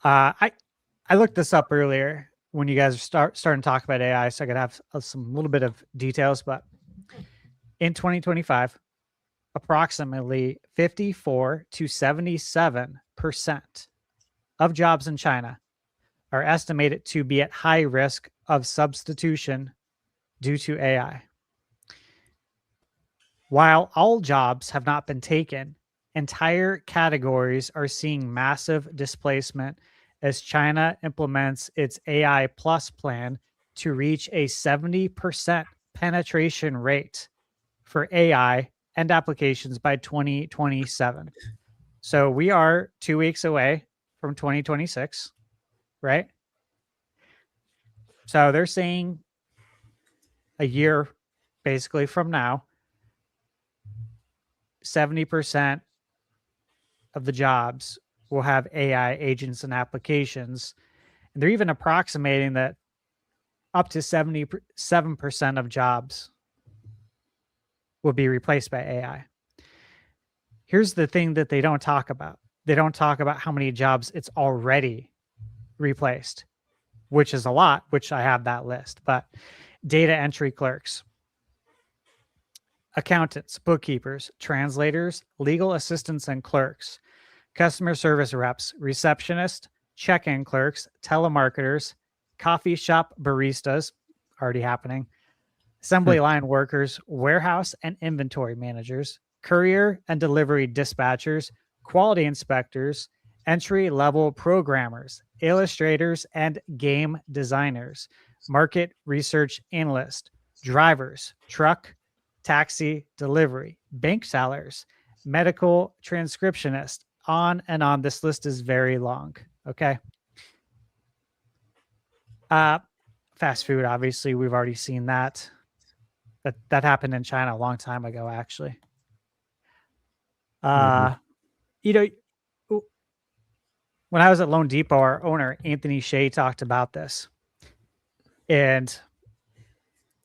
I looked this up earlier when you guys are starting to talk about AI, so I could have some little bit of details. But in 2025, approximately 54 to 77% of jobs in China are estimated to be at high risk of substitution due to AI. While all jobs have not been taken, entire categories are seeing massive displacement as China implements its AI Plus plan to reach a 70% penetration rate for AI and applications by 2027. So we are 2 weeks away from 2026, right? So they're saying a year basically from now, 70% of the jobs will have AI agents and applications. And they're even approximating that up to 77% of jobs will be replaced by AI. Here's the thing that they don't talk about. They don't talk about how many jobs it's already replaced, which is a lot, which I have that list. But data entry clerks, accountants, bookkeepers, translators, legal assistants and clerks, customer service reps, receptionists, check-in clerks, telemarketers, coffee shop baristas, already happening, assembly line workers, warehouse and inventory managers, courier and delivery dispatchers, quality inspectors, entry-level programmers, illustrators and game designers, market research analysts, drivers, truck, taxi, delivery, bank tellers, medical transcriptionists, on and on. This list is very long. Okay. Fast food, obviously, we've already seen that. That happened in China a long time ago, actually. You know, when I was at Lone Depot, our owner, Anthony Shea, talked about this. And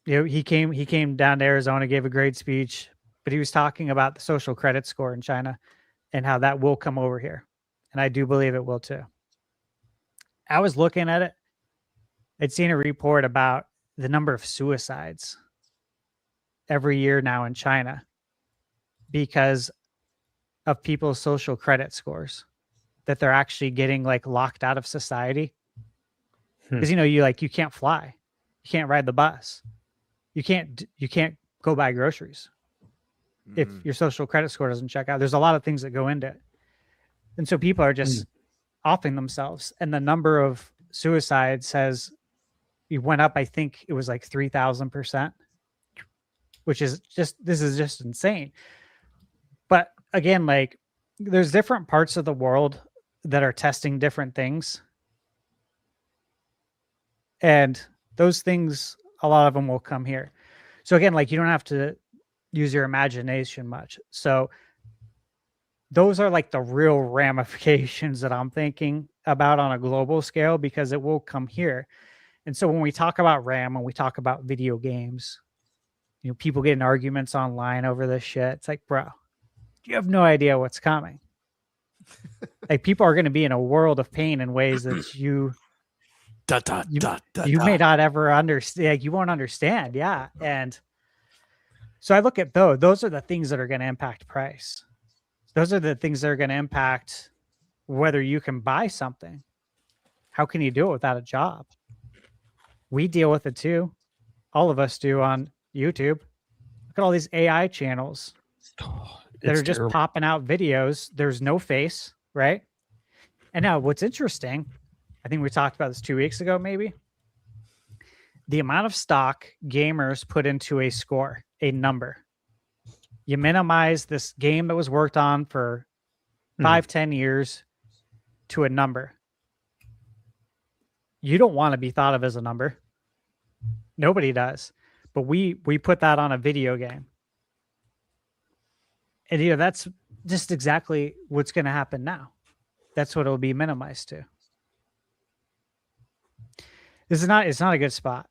you know, he came down to Arizona, gave a great speech, but he was talking about the social credit score in China and how that will come over here. And I do believe it will too. I was looking at it. I'd seen a report about the number of suicides every year now in China because of people's social credit scores. that they're actually getting like locked out of society. Because you can't fly, you can't ride the bus, you can't go buy groceries if your social credit score doesn't check out. There's a lot of things that go into it, and so people are just offing themselves. And the number of suicides it went up. I think it was like 3,000%, which is just insane. But again, like there's different parts of the world that are testing different things. And those things, a lot of them will come here. So again, like you don't have to use your imagination much. So those are like the real ramifications that I'm thinking about on a global scale, because it will come here. And so when we talk about RAM and we talk about video games, people get in arguments online over this shit. It's like, bro, you have no idea what's coming. Like people are going to be in a world of pain in ways that you may not ever understand. Like, you won't understand. Yeah. And so I look at those are the things that are going to impact price. Those are the things that are going to impact whether you can buy something. How can you do it without a job? We deal with it too. All of us do on YouTube. Look at all these AI channels that are just popping out videos. There's no face, right? And now what's interesting, I think we talked about this 2 weeks ago, maybe. The amount of stock gamers put into a score, a number. You minimize this game that was worked on for 5-10 years to a number. You don't want to be thought of as a number. Nobody does. But we put that on a video game. And that's just exactly what's going to happen now. That's what it'll be minimized to. It's not a good spot.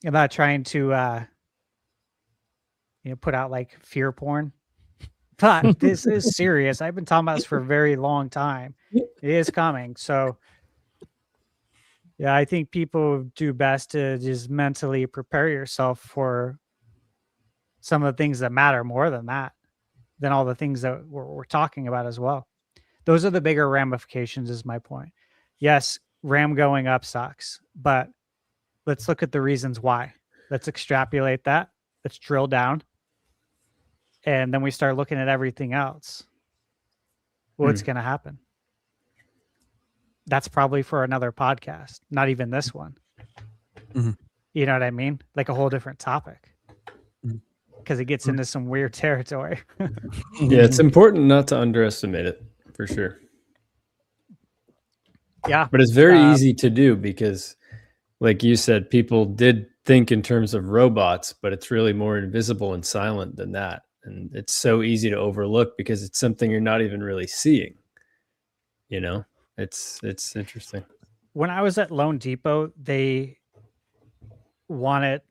I'm not trying to put out like fear porn, but this is serious. I've been talking about this for a very long time. It is coming. So yeah, I think people do best to just mentally prepare yourself for some of the things that matter more than all the things that we're talking about as well. Those are the bigger ramifications, is my point. Yes, RAM going up sucks, but let's look at the reasons why. Let's extrapolate that. Let's drill down. And then we start looking at everything else. What's going to happen? That's probably for another podcast, not even this one. Mm-hmm. You know what I mean? Like a whole different topic. Because it gets into some weird territory. Yeah, it's important not to underestimate it, for sure. Yeah. But it's very easy to do because, like you said, people did think in terms of robots, but it's really more invisible and silent than that. And it's so easy to overlook because it's something you're not even really seeing. It's interesting. When I was at Lone Depot, they wanted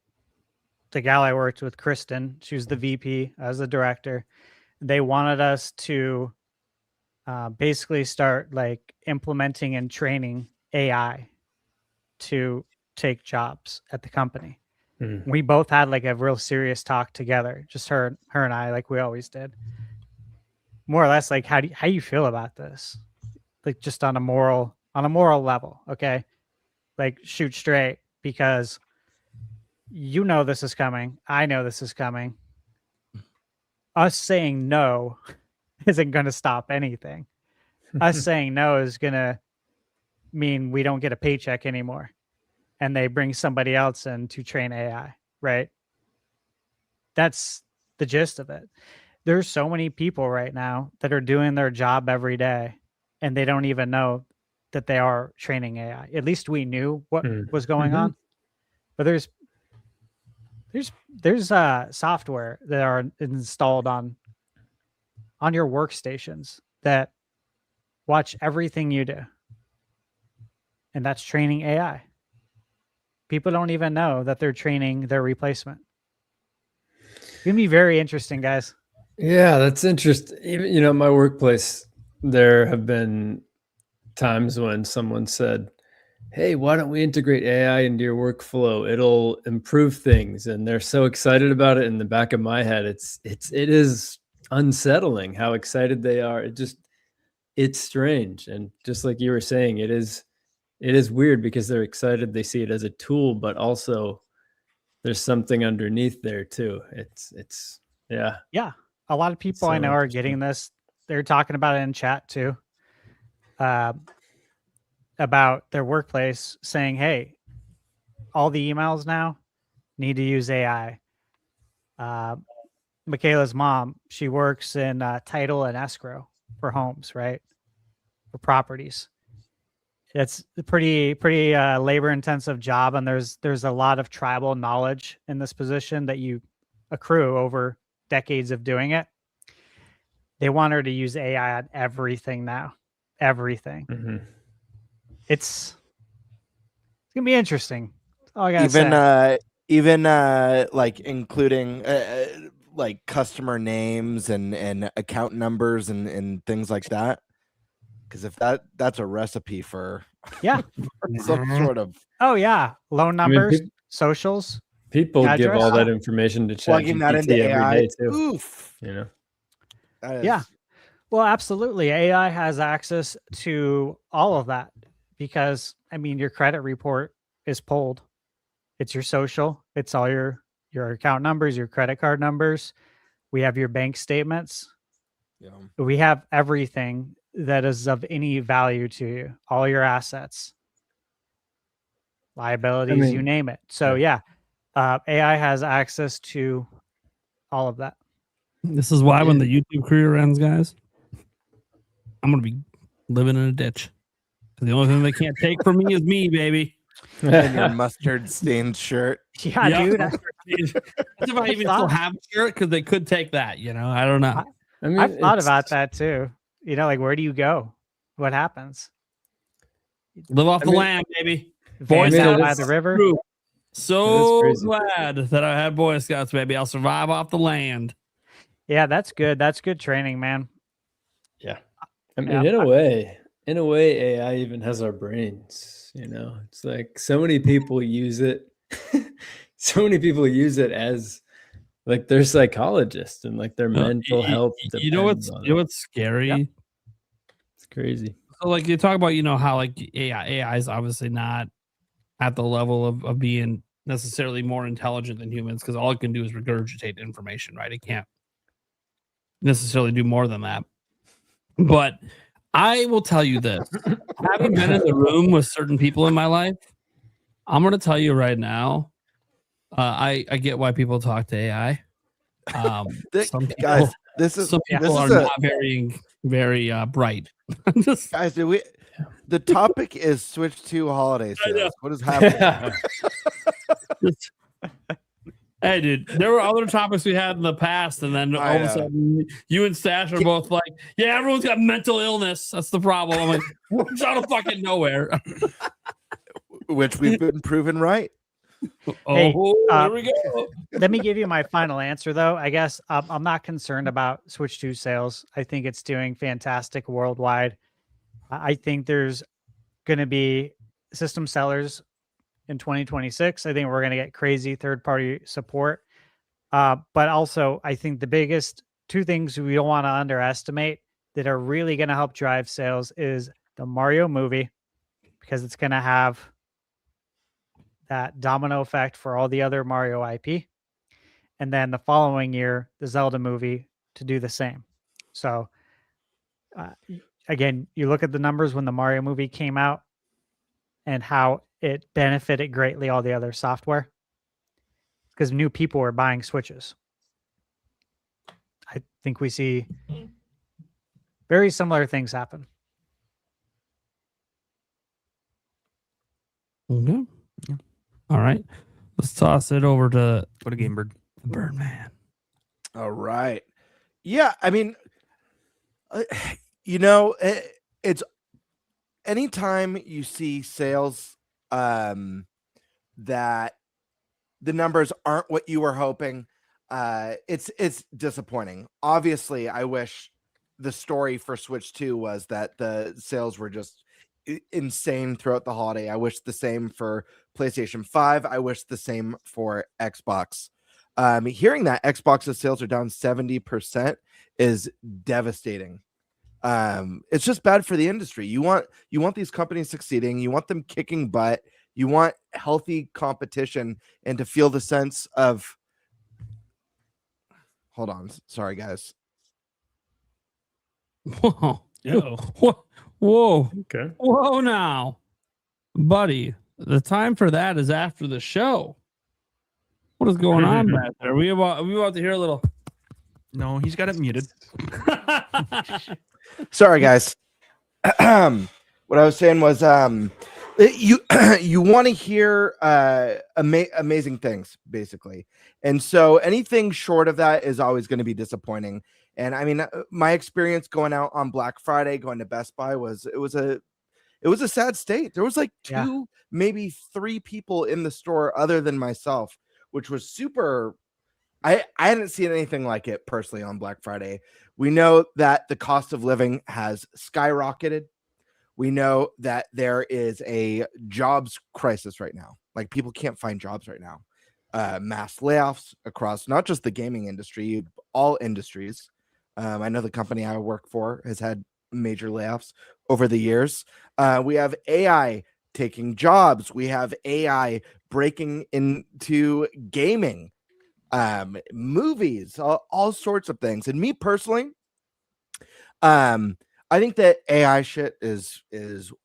the gal I worked with, Kristen, she was the VP, I was the director. They wanted us to basically start like implementing and training AI to take jobs at the company. Mm-hmm. We both had like a real serious talk together, just her and I, like we always did. More or less, like how you feel about this? Like just on a moral level, okay? Like shoot straight, because this is coming. I know this is coming. Us saying no isn't going to stop anything. Us saying no is going to mean we don't get a paycheck anymore. And they bring somebody else in to train AI, right? That's the gist of it. There's so many people right now that are doing their job every day, and they don't even know that they are training AI. At least we knew what was going on. But there's software that are installed on your workstations that watch everything you do. And that's training AI. People don't even know that they're training their replacement. It's going to be very interesting, guys. Yeah, that's interesting. Even, my workplace, there have been times when someone said, hey, why don't we integrate AI into your workflow? It'll improve things. And they're so excited about it. In the back of my head, it is unsettling how excited they are. it's strange. And just like you were saying, it is weird because they're excited. They see it as a tool, but also there's something underneath there too. It's yeah. Yeah. A lot of people I know are getting this. They're talking about it in chat too. About their workplace saying, hey, all the emails now need to use AI. Michaela's mom, she works in title and escrow for homes, right? For properties. It's a pretty labor intensive job, and there's a lot of tribal knowledge in this position that you accrue over decades of doing it. They want her to use AI on everything now. Everything. Mm-hmm. It's gonna be interesting. All I gotta say. Even like including like customer names and account numbers and things like that. Because if that's a recipe for some sort of loan numbers, socials. People give all that information to plugging that into AI day too. Oof. You know. Yeah. Well, absolutely. AI has access to all of that because I mean your credit report is pulled. It's your social, it's all your account numbers, your credit card numbers. We have your bank statements. Yeah. We have everything that is of any value to you, all your assets, liabilities, you name it. So AI has access to all of that. This is why when the YouTube career ends, guys, I'm going to be living in a ditch. The only thing they can't take from me is me, baby. And your mustard stained shirt. Yeah, dude. That's if I even still have a shirt, because they could take that, you know. I don't know. I mean, I've thought about that too. You know, like where do you go? What happens? Live off the land, baby. Boy Scouts by the river. True. So glad that I had Boy Scouts, baby. I'll survive off the land. Yeah, that's good. That's good training, man. Yeah. I mean, in a way, AI even has our brains, you know. It's like so many people use it. So many people use it as like their psychologist and like their mental health. You know what's scary? Yeah. It's crazy. So like you talk about, you know, how like AI is obviously not at the level of being necessarily more intelligent than humans, because all it can do is regurgitate information, right? It can't necessarily do more than that. But I will tell you this, having been in the room with certain people in my life, I'm going to tell you right now, I get why people talk to AI. Some people, guys, some people are not very bright. Guys, the topic is Switch 2 holiday sales. What is happening? Hey, dude, there were other topics we had in the past, and then all of a sudden, you and Stash are both like, yeah, everyone's got mental illness. That's the problem. I'm like, it's out of fucking nowhere. Which we've been proven right. Hey, here we go. Let me give you my final answer, though. I guess I'm not concerned about Switch 2 sales. I think it's doing fantastic worldwide. I think there's going to be system sellers in 2026. I think we're going to get crazy third-party support. But also, I think the biggest two things we don't want to underestimate that are really going to help drive sales is the Mario movie, because it's going to have that domino effect for all the other Mario IP. And then the following year, the Zelda movie to do the same. So, again, you look at the numbers when the Mario movie came out and how it benefited greatly all the other software, because new people were buying Switches. I think we see very similar things happen. Okay. Yeah. All right. Let's toss it over to Game Bird. Birdman. All right. Yeah, I mean, you know, it's anytime you see sales that the numbers aren't what you were hoping, it's disappointing. Obviously, I wish the story for Switch 2 was that the sales were just insane throughout the holiday. I wish the same for PlayStation 5. I wish the same for Xbox. Hearing that Xbox's sales are down 70% is devastating. It's just bad for the industry. You want these companies succeeding. You want them kicking butt. You want healthy competition and to feel the sense of. Hold on, sorry guys. Whoa. Yeah. Whoa. Okay. Whoa now. Buddy, the time for that is after the show. What is going on back there? Are we about to hear a little? No, he's got it muted. Sorry, guys. What I was saying was, you want to hear amazing things, basically, and so anything short of that is always going to be disappointing. And I mean, my experience going out on Black Friday, going to Best Buy was a sad state. There was like two, maybe three people in the store other than myself, which was super. I hadn't seen anything like it personally on Black Friday. We know that the cost of living has skyrocketed. We know that there is a jobs crisis right now. Like people can't find jobs right now. Mass layoffs across not just the gaming industry, all industries. I know the company I work for has had major layoffs over the years. We have AI taking jobs. We have AI breaking into gaming, movies, all sorts of things. And me personally, I think that AI shit is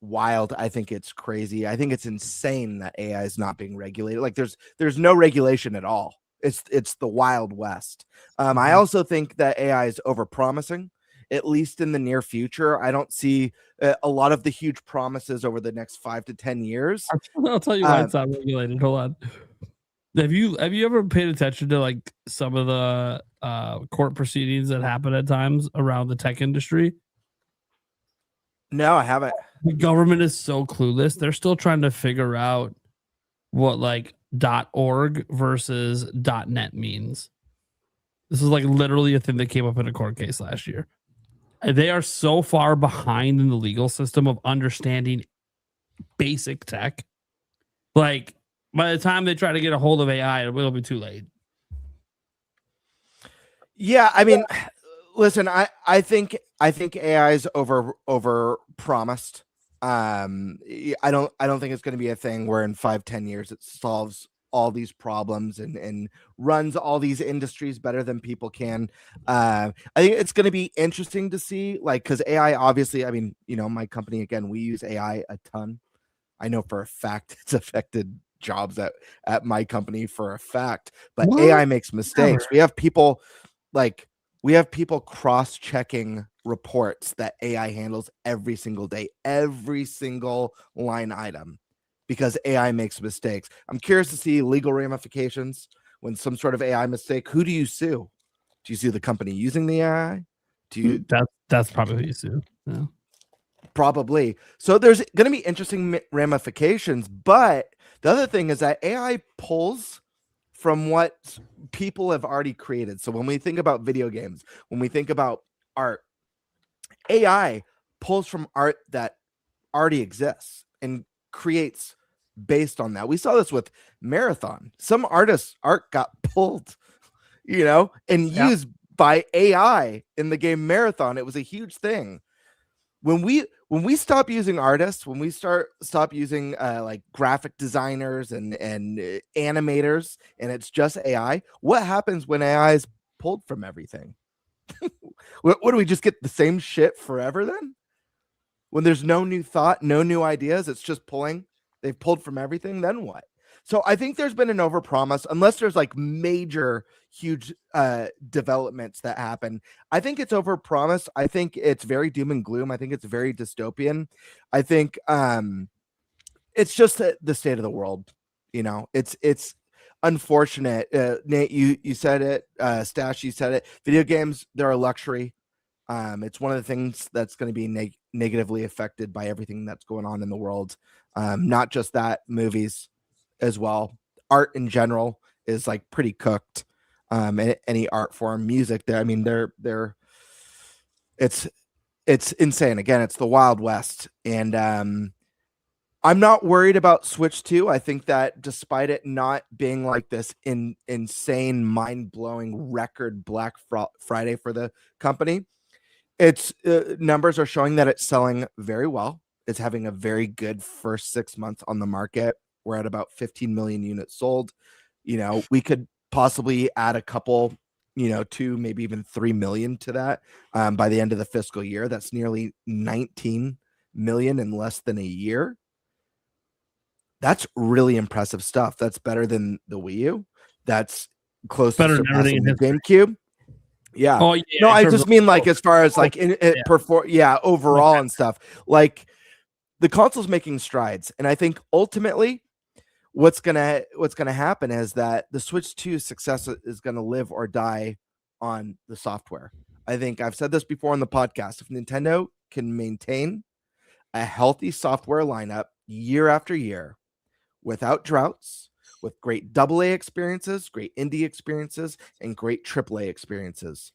wild. I think it's crazy. I think it's insane that AI is not being regulated. Like there's no regulation at all. It's the Wild West. I also think that AI is overpromising, at least in the near future. I don't see a lot of the huge promises over the next 5 to 10 years. I'll tell you why it's not regulated. Hold on. Have you ever paid attention to like some of the court proceedings that happen at times around the tech industry? No, I haven't. The government is so clueless. They're still trying to figure out what like .org versus .net means. This is like literally a thing that came up in a court case last year. And they are so far behind in the legal system of understanding basic tech. Like by the time they try to get a hold of AI, it will be too late. Yeah, I mean, listen, I think AI is over promised. I don't think it's going to be a thing where in 5-10 years it solves all these problems and runs all these industries better than people can. I think it's going to be interesting to see, like, because AI, obviously, I mean, you know, my company, again, we use AI a ton. I know for a fact it's affected jobs at my company for a fact, but What? AI makes mistakes. We have people cross-checking reports that AI handles every single day, every single line item, because AI makes mistakes. I'm curious to see legal ramifications when some sort of AI mistake. Who do you sue? Do you sue the company using the AI? Do you? That's probably who you sue. Yeah. Probably. So there's going to be interesting ramifications. But the other thing is that AI pulls from what people have already created. So when we think about video games, when we think about art, AI pulls from art that already exists and creates based on that. We saw this with Marathon. Some artists' art got pulled, you know, and used by AI in the game Marathon. It was a huge thing. When we stop using artists, when we stop using like graphic designers and animators, and it's just AI, what happens when AI is pulled from everything? What do we just get the same shit forever then? When there's no new thought, no new ideas, it's just pulling. They've pulled from everything. Then what? So I think there's been an overpromise, unless there's like major, huge developments that happen. I think it's overpromised. I think it's very doom and gloom. I think it's very dystopian. I think it's just the state of the world. You know, it's unfortunate. Nate, you said it. Stash, you said it. Video games, they're a luxury. It's one of the things that's going to be negatively affected by everything that's going on in the world. Not just that, movies as well. Art in general is like pretty cooked. Any art form, music, I mean, it's insane. Again, it's the Wild West, and I'm not worried about Switch 2. I think that despite it not being like this insane, mind-blowing record Black Friday for the company, Its numbers are showing that it's selling very well. It's having a very good first 6 months on the market. We're at about 15 million units sold. We could possibly add a couple, 2, maybe even 3 million to that by the end of the fiscal year. That's nearly 19 million in less than a year. That's really impressive stuff. That's better than the Wii U. That's close Better to than everything surpassing in the GameCube. Yeah. Oh, yeah. No, in I terms just of- mean like as far as like overall and stuff. Like the console's making strides, and I think ultimately what's gonna happen is that the Switch 2's success is gonna live or die on the software. I think I've said this before on the podcast. If Nintendo can maintain a healthy software lineup year after year without droughts, with great AA experiences, great indie experiences, and great AAA experiences,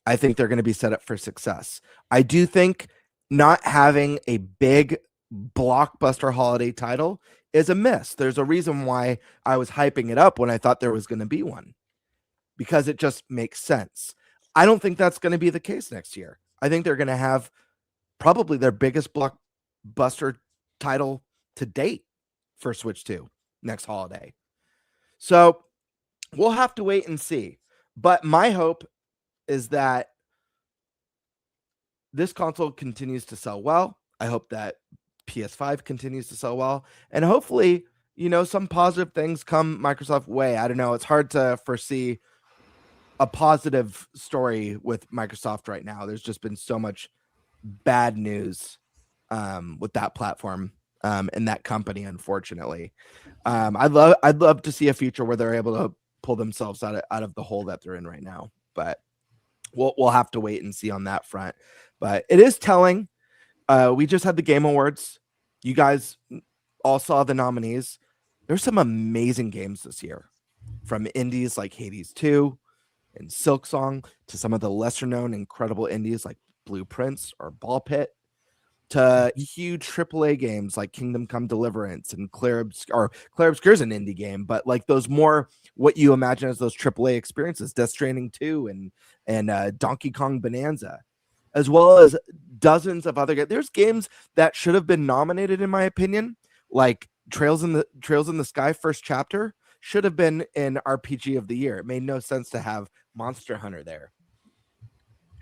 I think they're going to be set up for success. I do think not having a big blockbuster holiday title is a miss. There's a reason why I was hyping it up when I thought there was going to be one, because it just makes sense. I don't think that's going to be the case next year. I think they're going to have probably their biggest blockbuster title to date for Switch 2 next holiday. So we'll have to wait and see. But my hope is that this console continues to sell well. I hope that PS5 continues to sell well. And hopefully, some positive things come Microsoft way. I don't know. It's hard to foresee a positive story with Microsoft right now. There's just been so much bad news with that platform and that company, unfortunately. I'd love to see a future where they're able to pull themselves out of the hole that they're in right now, but we'll have to wait and see on that front. But it is telling. We just had the Game Awards. You guys all saw the nominees. There's some amazing games this year, from indies like Hades 2 and Silksong to some of the lesser known incredible indies like Blueprints or Ball Pit, to huge AAA games like Kingdom Come Deliverance and Claire Obscure is an indie game, but like those more what you imagine as those AAA experiences, Death Stranding 2 and Donkey Kong Bonanza, as well as dozens of other games. There's games that should have been nominated, in my opinion, like Trails in the Sky First Chapter should have been in RPG of the Year. It made no sense to have Monster Hunter there.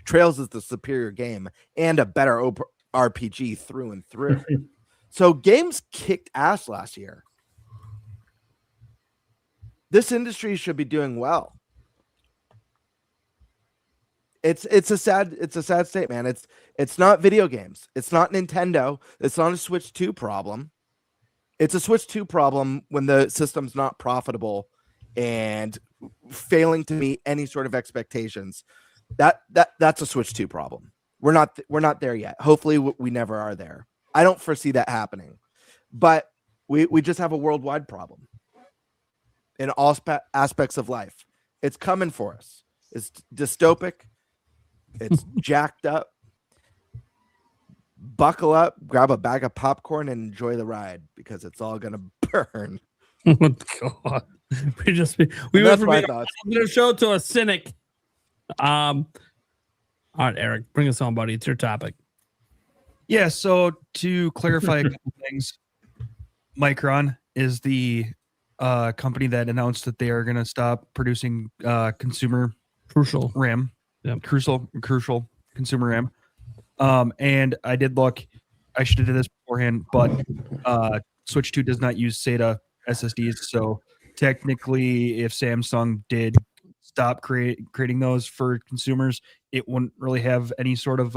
Trails is the superior game and a better RPG through and through. So games kicked ass last year. This industry should be doing well. It's a sad state, man. It's not video games. It's not Nintendo. It's not a Switch 2 problem. It's a Switch 2 problem when the system's not profitable and failing to meet any sort of expectations. That's a Switch 2 problem. We're not there yet. Hopefully we never are there. I don't foresee that happening. But we just have a worldwide problem in all aspects of life. It's coming for us. It's dystopic. It's jacked up. Buckle up, grab a bag of popcorn, and enjoy the ride, because it's all gonna burn. Oh God, we went from being a show to a cynic. All right, Eric, bring us on, buddy. It's your topic. Yeah. So to clarify a couple things, Micron is the company that announced that they are going to stop producing consumer crucial RAM. Yeah, crucial consumer RAM. And I did look. I should have did this beforehand, but Switch 2 does not use SATA SSDs. So technically, if Samsung did stop creating those for consumers, it wouldn't really have any sort of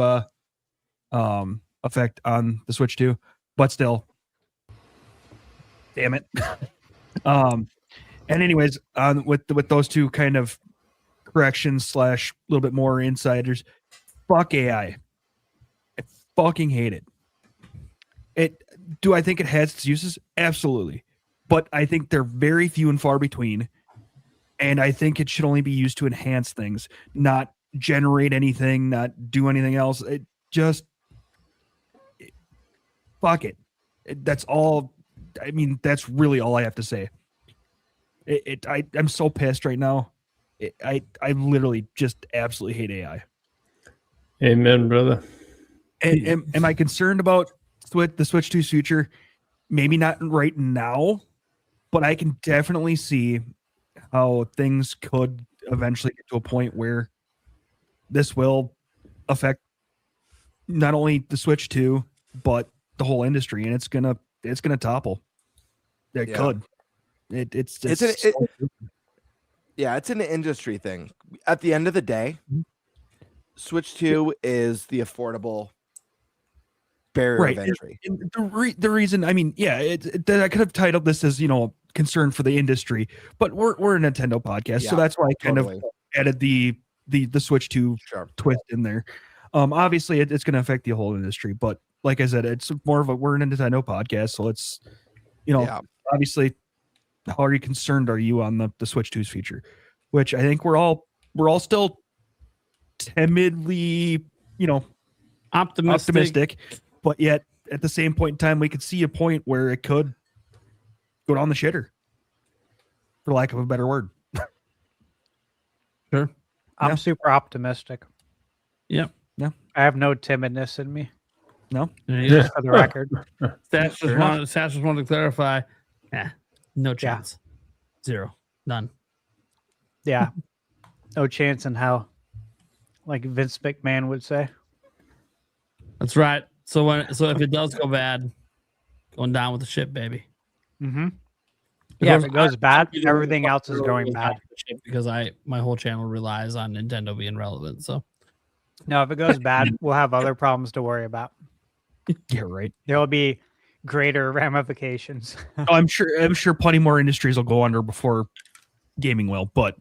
effect on the Switch 2. But still, damn it. And anyways, with those two kind of corrections / a little bit more insiders, fuck AI. I fucking hate it. Do I think it has its uses? Absolutely. But I think they're very few and far between. And I think it should only be used to enhance things, not generate anything, not do anything else. Fuck it. That's all. I mean, that's really all I have to say. I'm so pissed right now. I literally just absolutely hate AI. Amen, brother. Am I concerned about the Switch 2's future? Maybe not right now, but I can definitely see how things could eventually get to a point where this will affect not only the Switch 2, but the whole industry, and it's gonna topple. It could. It's an industry thing. At the end of the day, Switch 2 is the affordable barrier of entry. And the reason, I mean, I could have titled this as, concern for the industry, but we're a Nintendo podcast, so that's why I kind of added the Switch 2 twist in there. Obviously, it's going to affect the whole industry, but like I said, it's more of we're a Nintendo podcast, so it's, obviously, how concerned are you on the Switch 2's future? Which I think we're all still timidly, optimistic, but yet at the same point in time, we could see a point where it could go down the shitter, for lack of a better word. Sure. I'm super optimistic. Yep. Yeah. I have no timidness in me. No. Just for the record. Stats just wanted to clarify. No chance. Zero. None. Yeah. No chance in hell. Like Vince McMahon would say. That's right. So if it does go bad, going down with the ship, baby. Mm-hmm. Yeah, if it goes bad, everything else is going bad. Because my whole channel relies on Nintendo being relevant. So no, if it goes bad, we'll have other problems to worry about. Yeah, right. There will be greater ramifications. I'm sure plenty more industries will go under before gaming will, but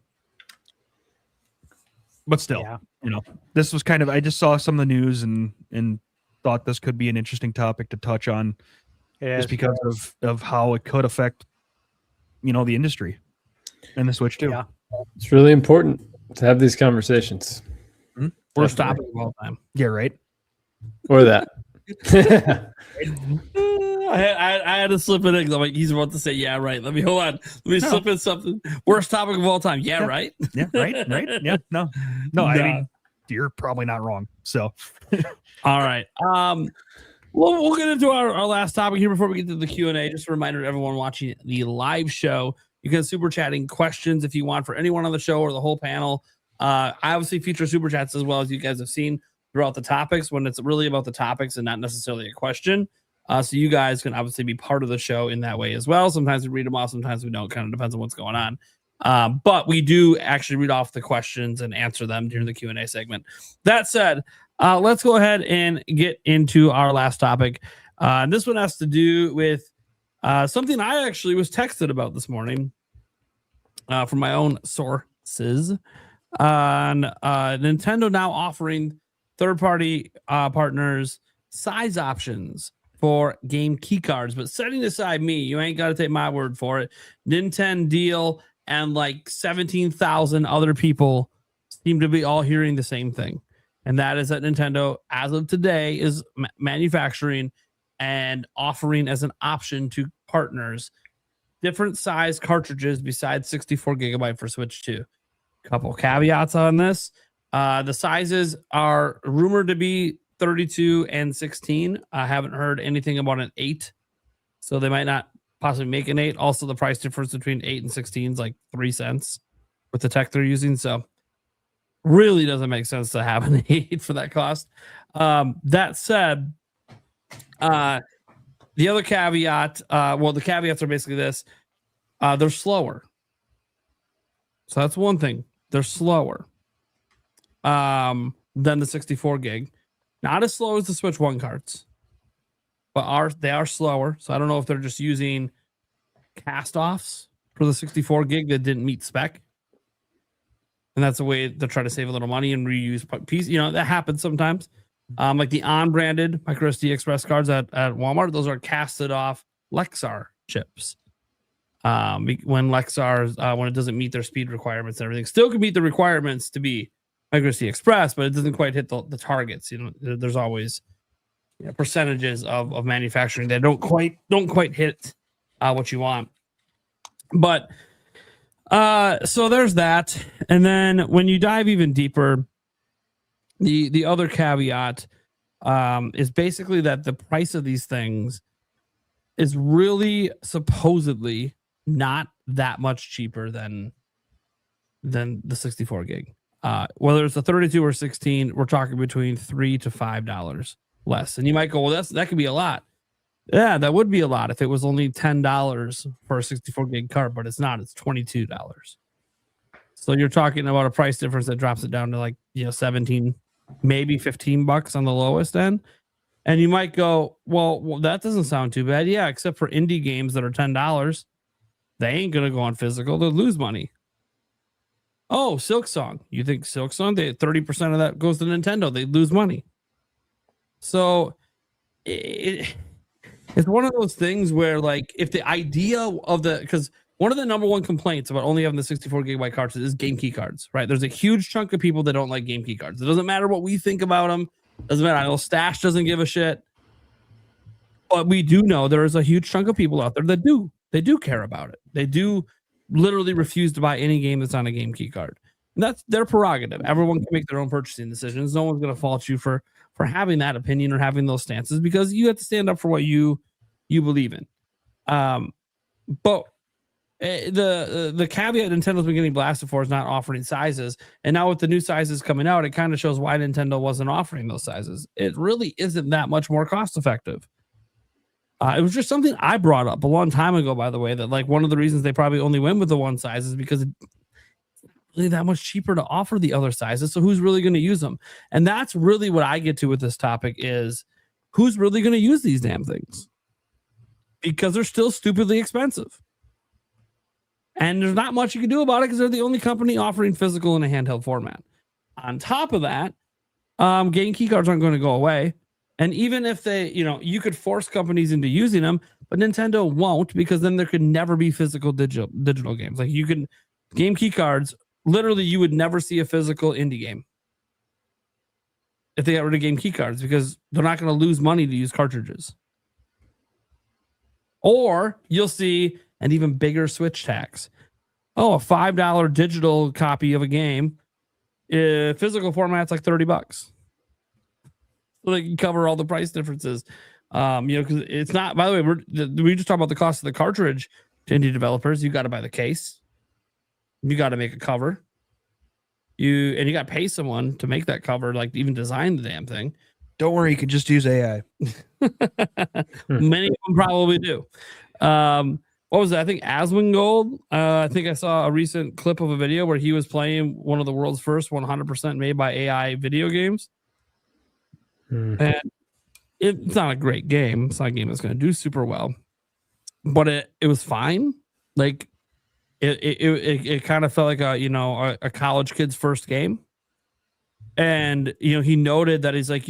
still, this was kind of, I just saw some of the news and thought this could be an interesting topic to touch on, just because of how it could affect, the industry and the Switch too. Yeah. It's really important to have these conversations. Mm-hmm. Worst topic of all time. Yeah, right. Or that. I had to slip it in because I'm like, he's about to say, yeah, right. Let me slip in something. Worst topic of all time. Yeah, right. Yeah, right. Yeah, no. I mean, you're probably not wrong. So, all right. We'll get into our last topic here before we get to the Q&A. Just a reminder to everyone watching the live show, you can super chatting questions if you want for anyone on the show or the whole panel. I obviously feature super chats as well, as you guys have seen throughout the topics, when it's really about the topics and not necessarily a question. So you guys can obviously be part of the show in that way as well. Sometimes we read them off, sometimes we don't. Kind of depends on what's going on. But we do actually read off the questions and answer them during the Q&A segment. That said, let's go ahead and get into our last topic. And this one has to do with something I actually was texted about this morning from my own sources on Nintendo now offering third-party partners size options for game key cards. But setting aside me, you ain't got to take my word for it. Nintendo Deal and like 17,000 other people seem to be all hearing the same thing. And that is that Nintendo, as of today, is manufacturing and offering as an option to partners different size cartridges besides 64 gigabyte for Switch 2. Couple caveats on this. The sizes are rumored to be 32 and 16. I haven't heard anything about an 8, so they might not possibly make an 8. Also, the price difference between 8 and 16 is like 3 cents with the tech they're using, so really doesn't make sense to have an 8 for that cost. That said, the other caveat, the caveats are basically this: they're slower. So that's one thing. They're slower than the 64 gig. Not as slow as the Switch 1 cards, but they are slower. So I don't know if they're just using cast-offs for the 64 gig that didn't meet spec. And that's a way to try to save a little money and reuse pieces. That happens sometimes. Like the on-branded microSD Express cards at Walmart, those are casted off Lexar chips. When Lexar, when it doesn't meet their speed requirements and everything, still can meet the requirements to be microSD Express, but it doesn't quite hit the targets. There's always percentages of manufacturing that don't quite hit what you want. But so there's that. And then when you dive even deeper, The other caveat is basically that the price of these things is really supposedly not that much cheaper than the 64 gig. Whether it's a 32 or 16, we're talking between $3 to $5 less. And you might go, well, that could be a lot. Yeah, that would be a lot if it was only $10 for a 64 gig card, but it's not. It's $22. So you're talking about a price difference that drops it down to like 17, maybe $15 on the lowest end. And you might go, well, that doesn't sound too bad. Yeah, except for indie games that are $10, they ain't gonna go on physical. They'll lose money. Oh, Silksong. You think Silksong? 30% of that goes to Nintendo. They lose money. So it's one of those things where, like, if the idea of because one of the number one complaints about only having the 64 gigabyte cartridge is game key cards, right? There's a huge chunk of people that don't like game key cards. It doesn't matter what we think about them. Doesn't matter. I know Stash doesn't give a shit. But we do know there is a huge chunk of people out there that do. They do care about it. They do literally refuse to buy any game that's on a game key card. And that's their prerogative. Everyone can make their own purchasing decisions. No one's going to fault you for having that opinion or having those stances, because you have to stand up for what you believe in. But the caveat Nintendo's been getting blasted for is not offering sizes. And now with the new sizes coming out, it kind of shows why Nintendo wasn't offering those sizes. It really isn't that much more cost effective. It was just something I brought up a long time ago, by the way, that like one of the reasons they probably only went with the one size is because it's really that much cheaper to offer the other sizes. So who's really going to use them? And that's really what I get to with this topic is who's really going to use these damn things? Because they're still stupidly expensive. And there's not much you can do about it because they're the only company offering physical in a handheld format. On top of that, game key cards aren't going to go away. And even if they, you could force companies into using them, but Nintendo won't, because then there could never be physical digital games. Like game key cards, literally you would never see a physical indie game if they got rid of game key cards, because they're not going to lose money to use cartridges. Or you'll see an even bigger Switch tax. Oh, a $5 digital copy of a game. Physical format's like $30. So they can cover all the price differences. Because it's not, by the way, we just talked about the cost of the cartridge to indie developers. You got to buy the case. You got to make a cover. You got to pay someone to make that cover, like even design the damn thing. Don't worry, you can just use AI. Many of them probably do. What was that? I think Asmongold. I think I saw a recent clip of a video where he was playing one of the world's first 100% made by AI video games. And it's not a great game. It's not a game that's going to do super well, but it was fine. Like it kind of felt like a college kid's first game. And he noted that he's like,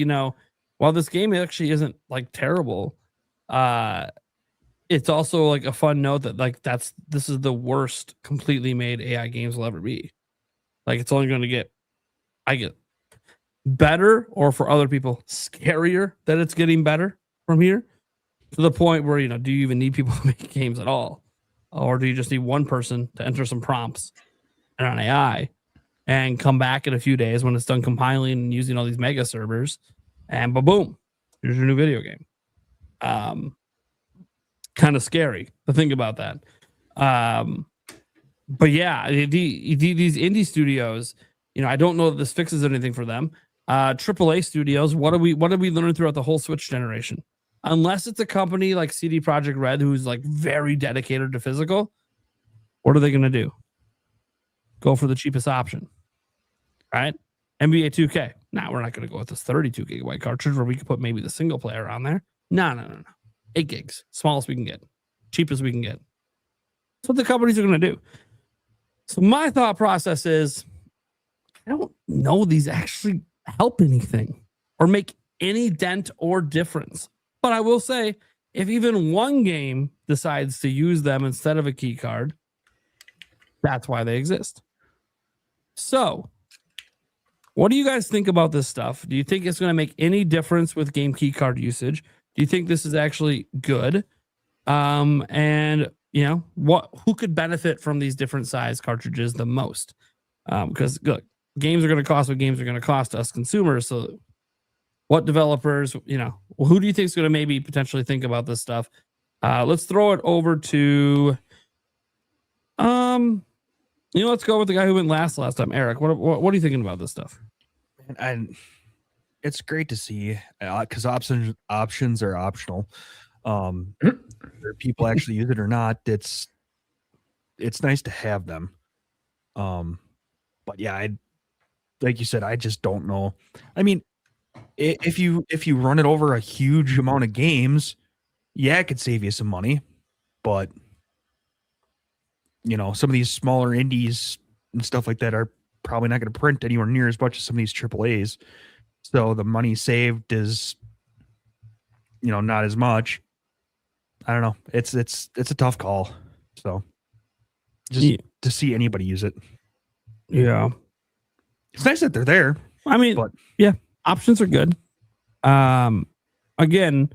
while this game actually isn't like terrible, it's also like a fun note that like this is the worst completely made AI games will ever be. Like it's only going to get better, or for other people scarier that it's getting better from here, to the point where do you even need people to make games at all, or do you just need one person to enter some prompts and an AI and come back in a few days when it's done compiling and using all these mega servers, and boom, here's your new video game. Kind of scary to think about that. But yeah, these indie studios, I don't know that this fixes anything for them. AAA studios, what did we learn throughout the whole Switch generation? Unless it's a company like CD Projekt Red who's like very dedicated to physical, what are they going to do? Go for the cheapest option, right? NBA 2K. Now we're not going to go with this 32 gigabyte cartridge where we could put maybe the single player on there. No. 8 gigs, smallest we can get, cheapest we can get. That's what the companies are going to do. So my thought process is, I don't know these actually help anything or make any dent or difference. But I will say, if even one game decides to use them instead of a key card, that's why they exist. So, what do you guys think about this stuff? Do you think it's going to make any difference with game key card usage? Do you think this is actually good? And who could benefit from these different size cartridges the most? Because look, games are going to cost what games are going to cost us consumers. So what developers, who do you think is going to maybe potentially think about this stuff? Let's throw it over to, let's go with the guy who went last time, Eric. What are you thinking about this stuff? And it's great to see because options are optional. Whether people actually use it or not, it's nice to have them. But yeah, like you said, I just don't know. I mean, if you run it over a huge amount of games, yeah, it could save you some money. But some of these smaller indies and stuff like that are probably not going to print anywhere near as much as some of these AAAs. So the money saved is, not as much. I don't know. It's a tough call. So just to see anybody use it. Yeah. It's nice that they're there. I mean, yeah, options are good. Again,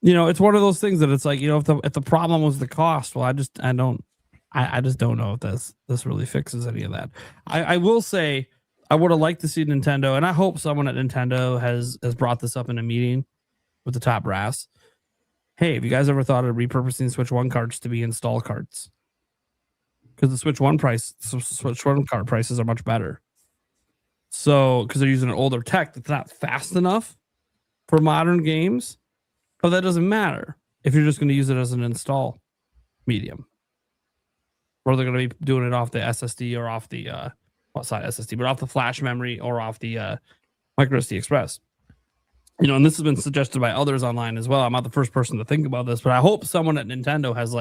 it's one of those things that it's like, if the problem was the cost, well, I just don't know if this really fixes any of that. I will say I would have liked to see Nintendo, and I hope someone at Nintendo has brought this up in a meeting with the top brass. Hey, have you guys ever thought of repurposing Switch 1 cards to be install cards? Because the Switch 1 card prices are much better. So, because they're using an older tech that's not fast enough for modern games, but that doesn't matter if you're just going to use it as an install medium. Or they're going to be doing it off the SSD or off the, it's not SSD, but off the flash memory or off the micro SD Express. And this has been suggested by others online as well. I'm not the first person to think about this, but I hope someone at Nintendo has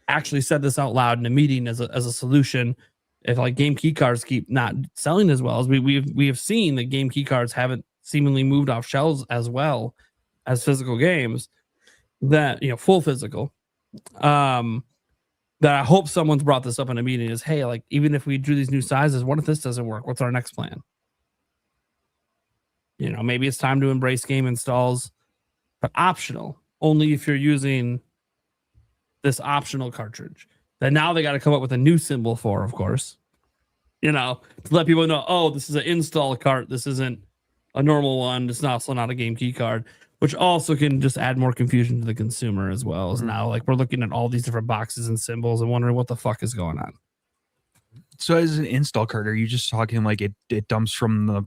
actually said this out loud in a meeting as a solution. If game key cards keep not selling as well as we have seen, that game key cards haven't seemingly moved off shelves as well as physical games, that full physical. That I hope someone's brought this up in a meeting is, hey, even if we drew these new sizes, what if this doesn't work? What's our next plan? Maybe it's time to embrace game installs, but optional only if you're using this optional cartridge that now they got to come up with a new symbol for, of course, to let people know, oh, this is an install cart. This isn't a normal one. It's also not a game key card, which also can just add more confusion to the consumer as well. As now, we're looking at all these different boxes and symbols and wondering what the fuck is going on. So as an install card, are you just talking it dumps from the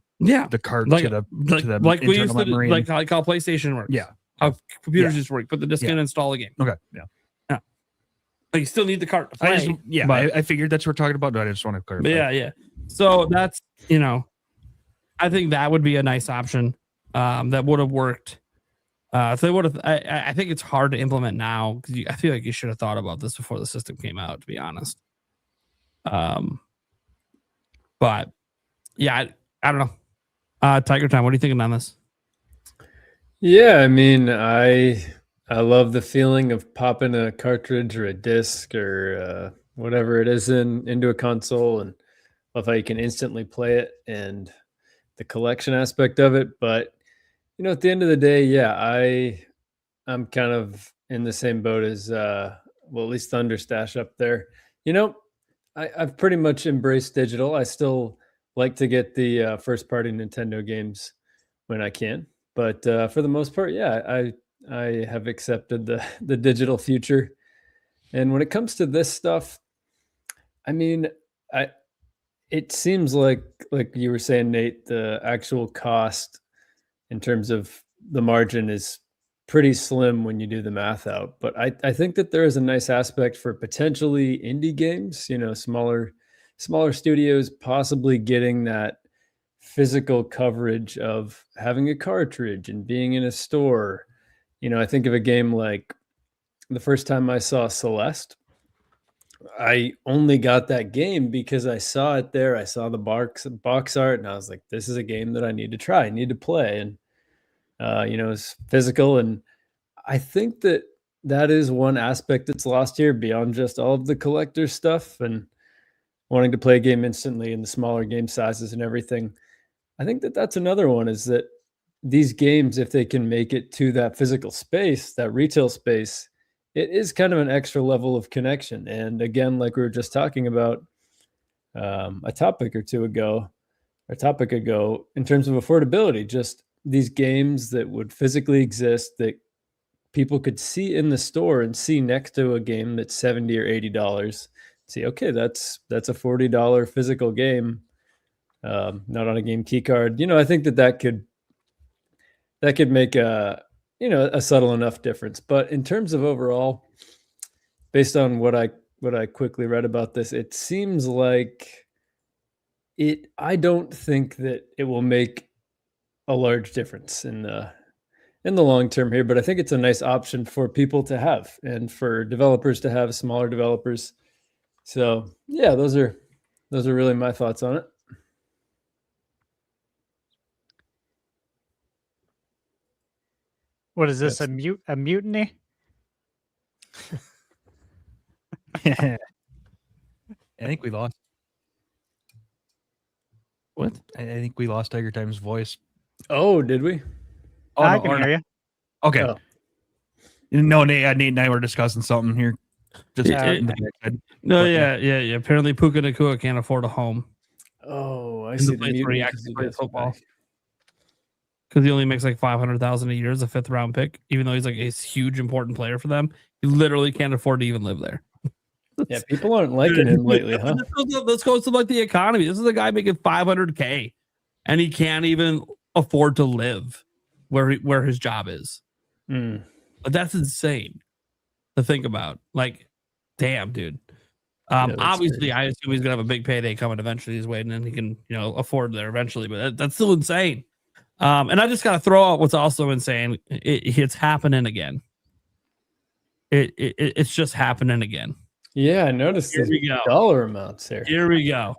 card to the like we used to memory like how PlayStation works? Yeah, how computers just work. Put the disc in, install a game. Okay, yeah. You still need the cart to play. I figured that's what we're talking about, but I just want to clarify. Yeah. So that's I think that would be a nice option. That would have worked. If they would have, I think it's hard to implement now because I feel like you should have thought about this before the system came out, to be honest. But yeah, I don't know. Tiger Time, what are you thinking on this? Yeah, I mean, I love the feeling of popping a cartridge or a disc or whatever it is into a console, and love how you can instantly play it and the collection aspect of it. But at the end of the day, yeah, I'm kind of in the same boat as at least Thunderstash up there. I've pretty much embraced digital. I still like to get the first party Nintendo games when I can, but for the most part, yeah, I have accepted the digital future. And when it comes to this stuff, I mean, it seems like you were saying, Nate, the actual cost in terms of the margin is pretty slim when you do the math out. But I think that there is a nice aspect for potentially indie games, smaller studios possibly getting that physical coverage of having a cartridge and being in a store. I think of a game like the first time I saw Celeste, I only got that game because I saw it there. I saw the box art and I was like, this is a game that I need to try, I need to play. And, it's physical. And I think that is one aspect that's lost here beyond just all of the collector stuff and wanting to play a game instantly in the smaller game sizes and everything. I think that's another one, is that these games, if they can make it to that physical space, that retail space, it is kind of an extra level of connection. And again, like we were just talking about, a topic ago, in terms of affordability, just these games that would physically exist that people could see in the store and see next to a game that's $70 or $80. See, okay, that's a $40 physical game, not on a game key card. I think that could make a subtle enough difference. But in terms of overall, based on what I quickly read about this, it seems like I don't think that it will make a large difference in the long term here, but I think it's a nice option for people to have and for developers to have, smaller developers. So yeah, those are really my thoughts on it. What is this? A mutiny? I think we lost. What? I think we lost Tiger Time's voice. Oh, did we? Oh, I can hear you. Okay. Oh. No, Nate and I were discussing something here. Just in the backside. No, But, yeah. Apparently, Puka Nakua can't afford a home Oh, I in see. the place where he actually plays football back. because he only makes like $500,000 a year as a 5th round pick. Even though he's like a huge important player for them, he literally can't afford to even live there. Yeah, people aren't liking him lately, huh? This goes to like the economy. This is a guy making $500K, and he can't even afford to live where his job is. But that's insane to think about. Like, damn, dude. Obviously, crazy. I assume he's gonna have a big payday coming eventually his way, and then he can, afford there eventually. But that's still insane. And I just gotta throw out what's also insane. It's happening again. It's just happening again. Yeah, I noticed the dollar amounts here. Here we go.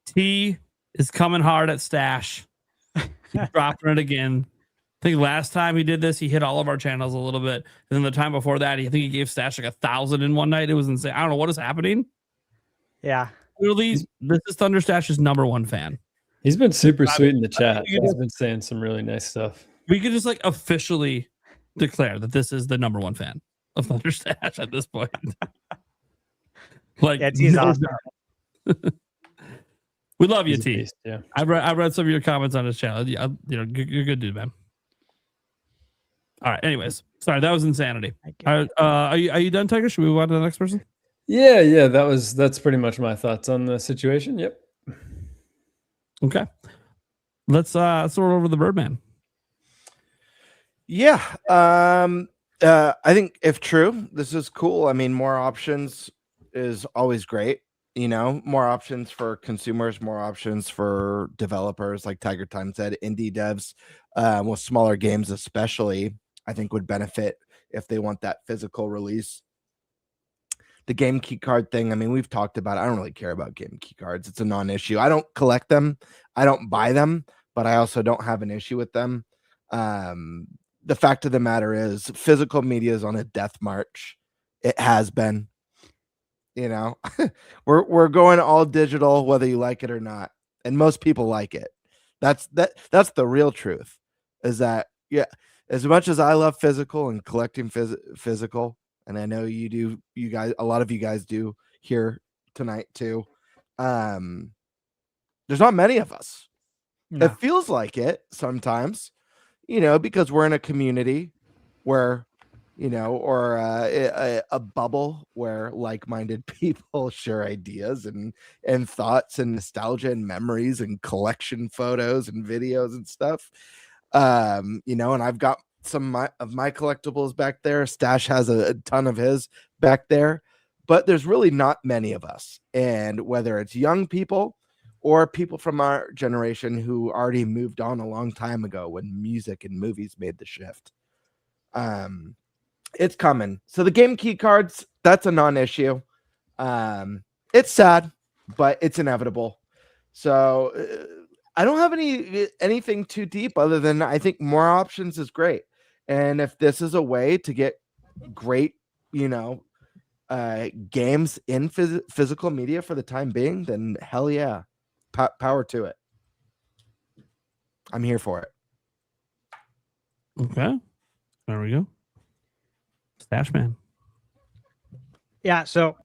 T is coming hard at Stash. He's dropping it again. I think last time he did this, he hit all of our channels a little bit. And then the time before that, I think he gave Stash like 1,000 in one night. It was insane. I don't know what is happening. Yeah. Literally, this is Thunder Stash's #1 fan. He's been super sweet in the chat. He's been saying some really nice stuff. We could just like officially declare that this is the #1 fan of Thunder Stash at this point. Like, yeah, T's awesome. We love you, T. Beast, yeah. I read some of your comments on his channel. You're a good dude, man. All right. Anyways, sorry, that was insanity. Are you done, Tiger? Should we move on to the next person? Yeah. That's pretty much my thoughts on the situation. Yep. Okay. Let's throw it over the Birdman. Yeah. I think if true, this is cool. I mean, more options is always great. More options for consumers, more options for developers, like Tiger Time said, indie devs with smaller games especially, I think would benefit if they want that physical release. The game key card thing, I mean, we've talked about it. I don't really care about game key cards. It's a non-issue. I don't collect them. I don't buy them, but I also don't have an issue with them. The fact of the matter is physical media is on a death march. It has been. We're going all digital, whether you like it or not, and most people like it. That's the real truth. Is that as much as I love physical and collecting physical, and I know you do, you guys, a lot of you guys do here tonight too. There's not many of us. No. It feels like it sometimes, because we're in a community where. Or a bubble where like-minded people share ideas and thoughts and nostalgia and memories and collection photos and videos and stuff. And I've got some of my collectibles back there. Stash has a ton of his back there, but there's really not many of us. And whether it's young people or people from our generation who already moved on a long time ago when music and movies made the shift, it's coming. So the game key cards, that's a non-issue. It's sad, but it's inevitable. So I don't have anything too deep other than I think more options is great. And if this is a way to get great, games in physical media for the time being, then hell yeah, power to it. I'm here for it. Okay, there we go. Stash man. Yeah, so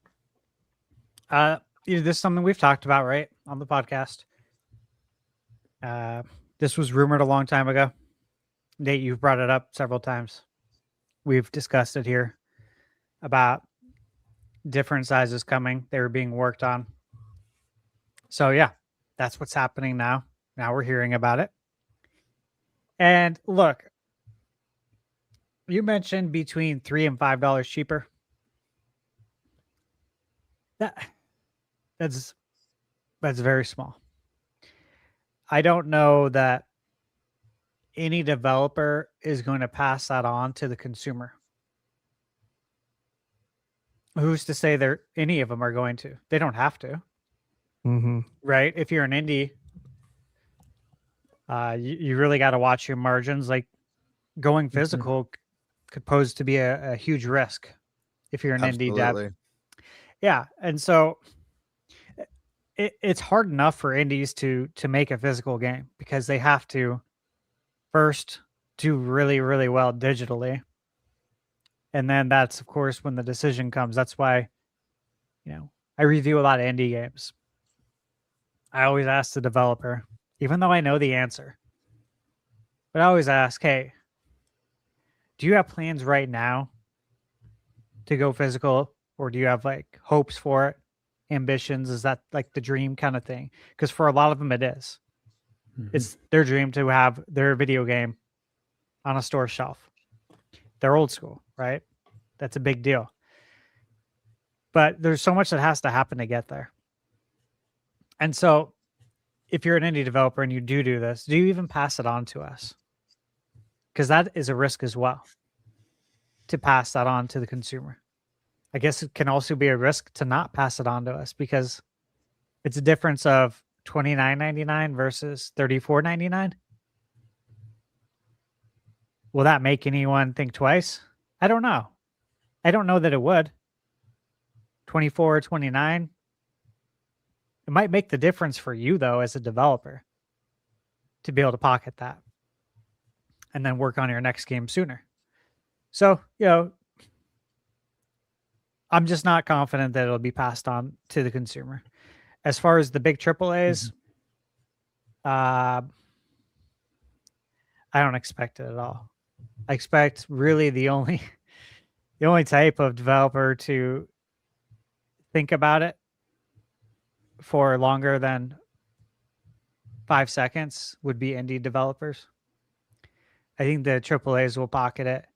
This is something we've talked about, right, on the podcast. This was rumored a long time ago. Nate, you've brought it up several times. We've discussed it here about different sizes coming. They were being worked on. So yeah, that's what's happening now. Now we're hearing about it. And look, you mentioned between $3 and $5 cheaper. That's very small. I don't know that any developer is going to pass that on to the consumer. Who's to say any of them are going to? They don't have to. Mm-hmm. Right? If you're an indie, you really got to watch your margins. Like going physical could pose to be a huge risk if you're an indie dev. Yeah. And so it's hard enough for indies to make a physical game because they have to first do really, really well digitally. And then that's, of course, when the decision comes. That's why, I review a lot of indie games. I always ask the developer, even though I know the answer, but I always ask, hey, do you have plans right now to go physical, or do you have like hopes for it, ambitions? Is that like the dream kind of thing? Because for a lot of them, it is. It's their dream to have their video game on a store shelf. They're old school, right? That's a big deal. But there's so much that has to happen to get there. And so if you're an indie developer and you do this, do you even pass it on to us? Because that is a risk as well, to pass that on to the consumer. I guess it can also be a risk to not pass it on to us because it's a difference of $29.99 versus $34.99. Will that make anyone think twice? I don't know. I don't know that it would. 24 or 29. It might make the difference for you, though, as a developer, to be able to pocket that and then work on your next game sooner. So, I'm just not confident that it'll be passed on to the consumer. As far as the big AAAs, I don't expect it at all. I expect really the only type of developer to think about it for longer than 5 seconds would be indie developers. I think the AAAs will pocket it.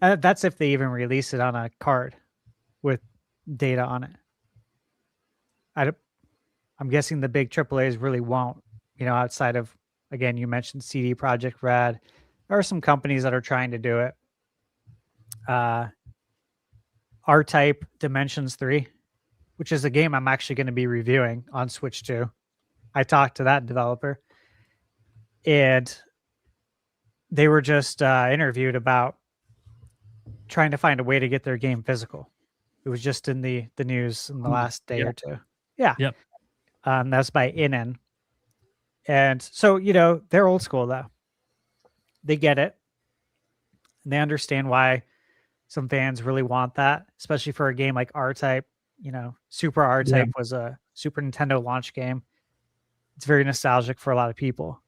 That's if they even release it on a card with data on it. I'm guessing the big AAAs really won't, outside of, again, you mentioned CD Projekt Red. There are some companies that are trying to do it. R-Type Dimensions 3, which is a game I'm actually going to be reviewing on Switch 2. I talked to that developer, and they were just interviewed about trying to find a way to get their game physical. It was just in the news in the last day or two. Yeah. Yep. That's by INN. And so, they're old school, though. They get it. And they understand why some fans really want that, especially for a game like R-Type. Super R-Type was a Super Nintendo launch game. It's very nostalgic for a lot of people.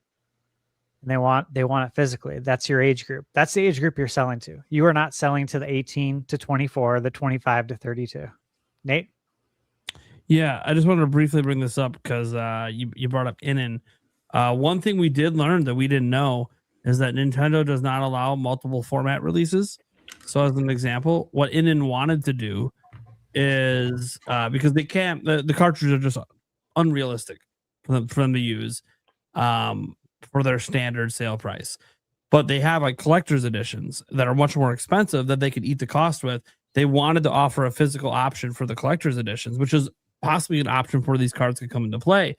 And they want it physically. That's your age group. That's the age group you're selling to. You are not selling to the 18 to 24, the 25 to 32. Nate? Yeah, I just wanted to briefly bring this up because you brought up INN. One thing we did learn that we didn't know is that Nintendo does not allow multiple format releases. So as an example, what INN wanted to do is because they can't, the cartridges are just unrealistic for them to use for their standard sale price. But they have like collector's editions that are much more expensive that they could eat the cost with. They wanted to offer a physical option for the collector's editions, which is possibly an option for these cards could come into play.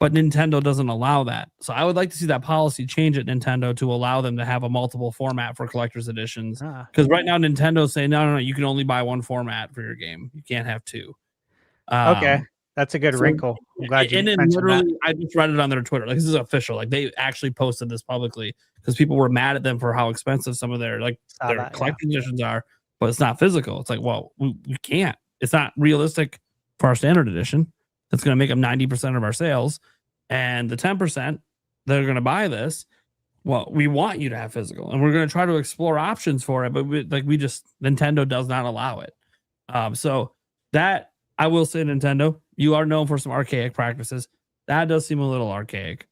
But Nintendo doesn't allow that. So I would like to see that policy change at Nintendo to allow them to have a multiple format for collector's editions. Because right now Nintendo's saying, no, you can only buy one format for your game. You can't have two. Okay. That's a good wrinkle. I'm glad you mentioned that. I just read it on their Twitter. Like, this is official. Like, they actually posted this publicly because people were mad at them for how expensive some of their collector's editions are, but it's not physical. It's like, well, we can't. It's not realistic for our standard edition. That's going to make up 90% of our sales. And the 10% that are going to buy this, well, we want you to have physical, and we're going to try to explore options for it. But Nintendo does not allow it. So that, I will say, Nintendo, you are known for some archaic practices. That does seem a little archaic.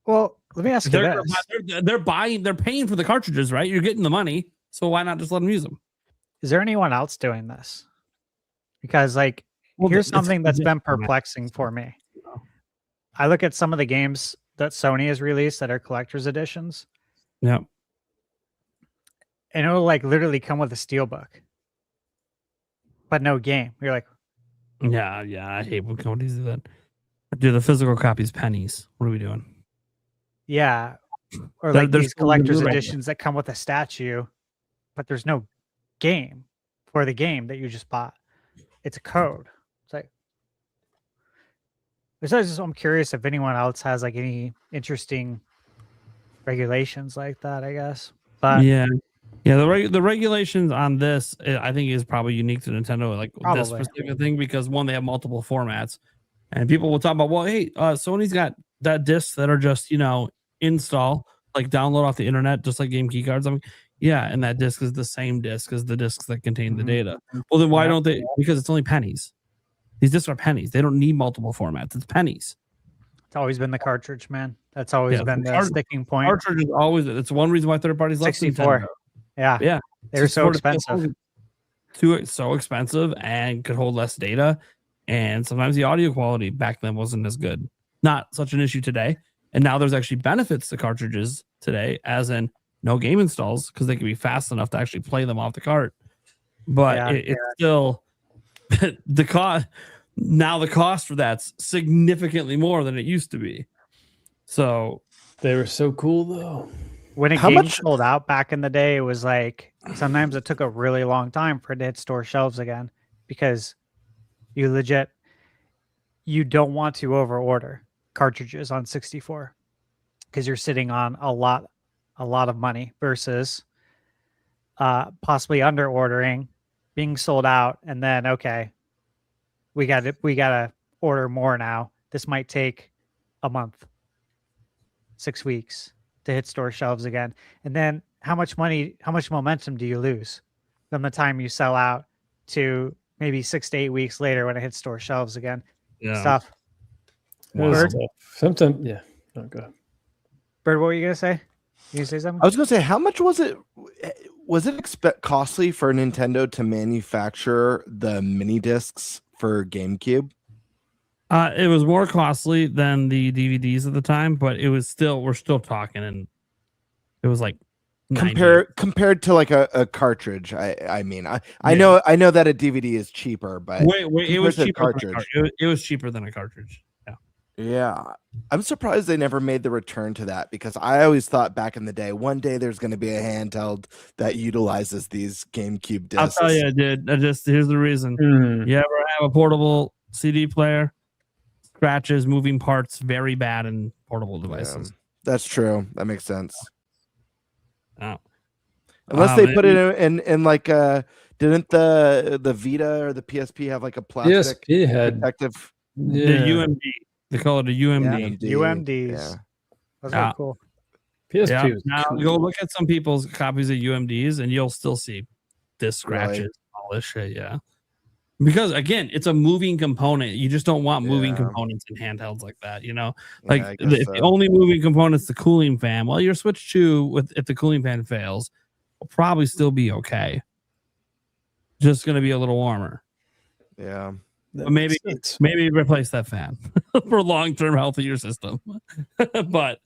Well, let me ask you this. They're paying for the cartridges, right? You're getting the money. So why not just let them use them? Is there anyone else doing this? Because here's something that's been perplexing for me. I look at some of the games that Sony has released that are collector's editions. Yeah. And it'll literally come with a steelbook, but no game. You're like, yeah, I hate when companies do that. Do the physical copies pennies? What are we doing? Yeah. Or these collector's editions that come with a statue, but there's no game for the game that you just bought. It's a code. It's like, I'm curious if anyone else has any interesting regulations like that, I guess. But yeah, the regulations on this, I think, is probably unique to Nintendo, this specific thing, because one, they have multiple formats, and people will talk about, well, hey, Sony's got that discs that are just install, download off the internet, just like game key cards. Yeah, and that disc is the same disc as the discs that contain the data. Well, then why don't they? Because it's only pennies. These discs are pennies. They don't need multiple formats. It's pennies. It's always been the cartridge, man. That's always been the sticking point. Cartridge is always. It's one reason why third parties love 64. Nintendo. Yeah. They're so expensive. So expensive and could hold less data. And sometimes the audio quality back then wasn't as good. Not such an issue today. And now there's actually benefits to cartridges today, as in no game installs, because they can be fast enough to actually play them off the cart. But it's still the cost. Now the cost for that's significantly more than it used to be. So they were so cool though. When a game sold out back in the day, it was sometimes it took a really long time for it to hit store shelves again, because you don't want to over order cartridges on 64 because you're sitting on a lot of money versus possibly under ordering, being sold out, and then we gotta order more now. This might take a month, 6 weeks to hit store shelves again. And then how much momentum do you lose from the time you sell out to maybe 6 to 8 weeks later when it hits store shelves again? Yeah. Stuff. Bird? Sometimes, yeah. Oh, go ahead. Bird, what were you gonna say? You say something? I was gonna say, how much was it? Was it costly for Nintendo to manufacture the mini discs for GameCube? It was more costly than the DVDs at the time, but it was we're still talking, and it was compared to a cartridge. I know that a DVD is cheaper, but wait, it was cheaper. It was cheaper than a cartridge. Yeah, I'm surprised they never made the return to that, because I always thought back in the day, one day there's going to be a handheld that utilizes these GameCube discs. I'll tell you, dude. Here's the reason. You ever have a portable CD player? Scratches, moving parts, very bad in portable devices. Yeah, that's true. That makes sense. Oh. Unless they put it in didn't the Vita or the PSP have a plastic PSP had protective? The UMD. They call it a UMD. UMDs. Yeah. Those are cool. PSP. Yeah. Now go look at some people's copies of UMDs, and you'll still see disc scratches, all this shit. Yeah. Because again, it's a moving component. You just don't want moving components in handhelds like that. The only moving component's the cooling fan. Well, your Switch 2, if the cooling fan fails, will probably still be okay. Just going to be a little warmer. Yeah. But maybe replace that fan for long-term health of your system. But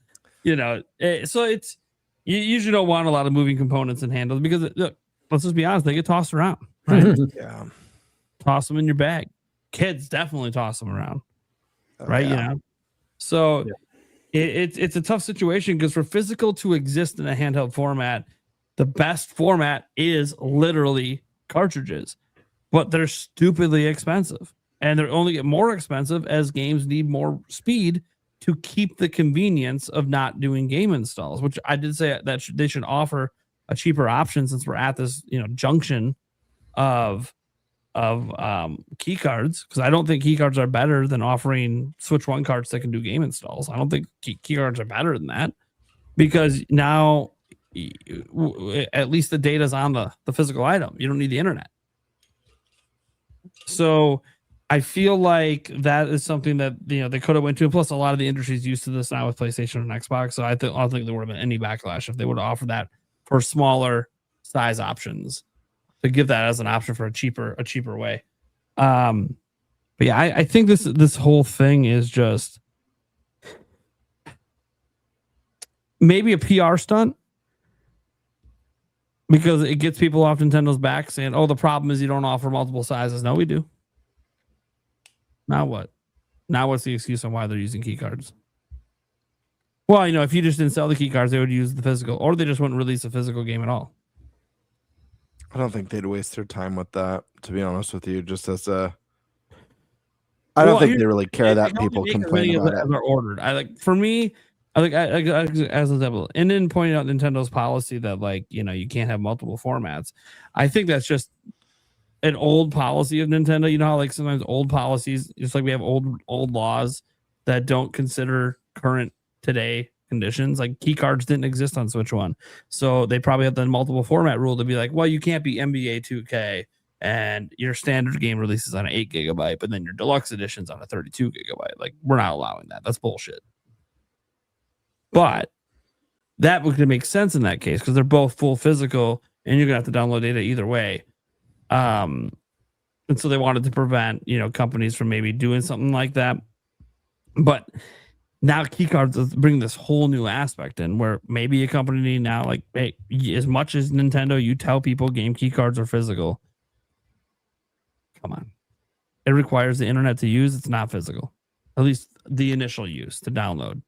so it's you usually don't want a lot of moving components in handles, because look, let's just be honest, they get tossed around. Right? Yeah. Toss them in your bag. Kids definitely toss them around, right? Yeah. So it's a tough situation, because for physical to exist in a handheld format, the best format is literally cartridges, but they're stupidly expensive, and they're only get more expensive as games need more speed to keep the convenience of not doing game installs. Which I did say that they should offer a cheaper option, since we're at this junction of key cards, because I don't think key cards are better than offering Switch One cards that can do game installs. I don't think key cards are better than that, because now at least the data's on the physical item. You don't need the internet. So I feel like that is something that they could have went to. Plus, a lot of the industry is used to this now with PlayStation and Xbox. So I don't think there would have been any backlash if they would have offered that for smaller size options, to give that as an option for a cheaper way. But yeah, I think this whole thing is just maybe a PR stunt, because it gets people off Nintendo's back saying, "Oh, the problem is you don't offer multiple sizes." No, we do. Now what? Now what's the excuse on why they're using key cards? Well, if you just didn't sell the key cards, they would use the physical, or they just wouldn't release a physical game at all. I don't think they'd waste their time with that, to be honest with you. Just as a, I don't think they really care that people complain about it. They're ordered. For me, as an example, and then pointing out Nintendo's policy that you can't have multiple formats. I think that's just an old policy of Nintendo. You know how sometimes old policies, just like we have old laws that don't consider current today conditions. Like key cards didn't exist on Switch One, so they probably have the multiple format rule to be like, well, you can't be NBA 2K and your standard game releases on an 8 GB, but then your deluxe edition's on a 32 GB. We're not allowing that. That's bullshit. But that would make sense in that case, because they're both full physical and you're gonna have to download data either way. And so they wanted to prevent companies from maybe doing something like that. But now keycards bring this whole new aspect in, where maybe a company now, hey, as much as Nintendo, you tell people game keycards are physical. Come on, it requires the internet to use. It's not physical, at least the initial use to download.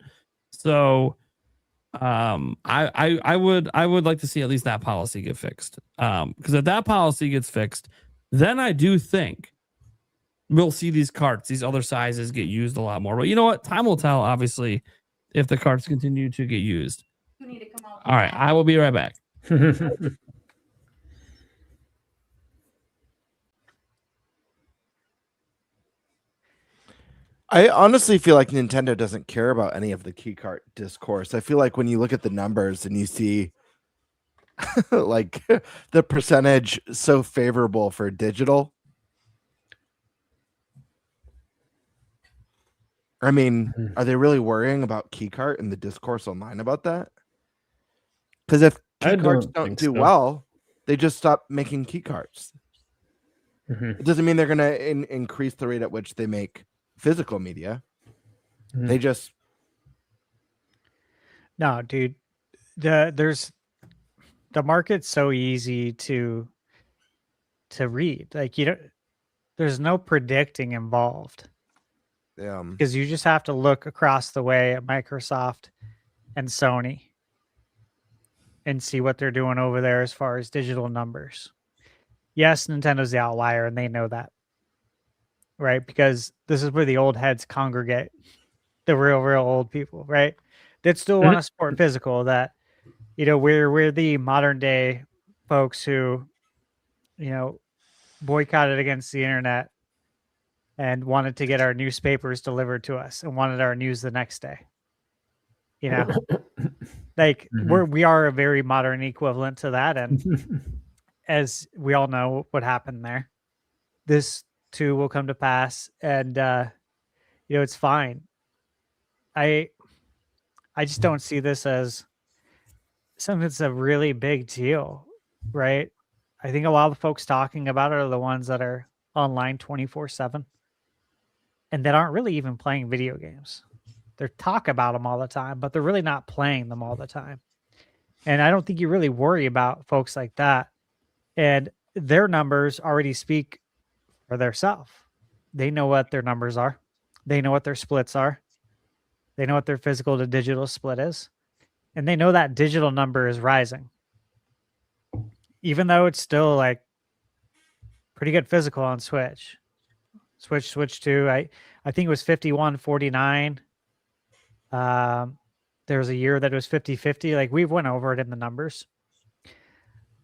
So I would like to see at least that policy get fixed. Because if that policy gets fixed, then I do think we'll see these carts, these other sizes, get used a lot more. But you know what? Time will tell, obviously, if the carts continue to get used. All right, I will be right back. I honestly feel like Nintendo doesn't care about any of the keycard discourse. I feel like when you look at the numbers and you see the percentage so favorable for digital, I mean, are they really worrying about keycard and the discourse online about that? Because if keycards don't do well, they just stop making keycards. It doesn't mean they're going to increase the rate at which they make physical media. They just dude. The market's so easy to read. There's no predicting involved. Yeah, because you just have to look across the way at Microsoft and Sony and see what they're doing over there as far as digital numbers. Yes, Nintendo's the outlier, and they know that. Right, because this is where the old heads congregate, the real old people, right? That still want to support physical. That we're the modern day folks who, boycotted against the internet and wanted to get our newspapers delivered to us and wanted our news the next day. We are a very modern equivalent to that, and as we all know what happened there, this too will come to pass, and it's fine. I just don't see this as something that's a really big deal, right? I think a lot of the folks talking about it are the ones that are online 24/7 and that aren't really even playing video games. They talk about them all the time, but they're really not playing them all the time. And I don't think you really worry about folks like that. And their numbers already speak for themselves. They know what their numbers are. They know what their splits are. They know what their physical to digital split is. And they know that digital number is rising. Even though it's still pretty good physical on Switch. Switch 2, I think it was 51-49. There was a year that it was 50-50. We've went over it in the numbers.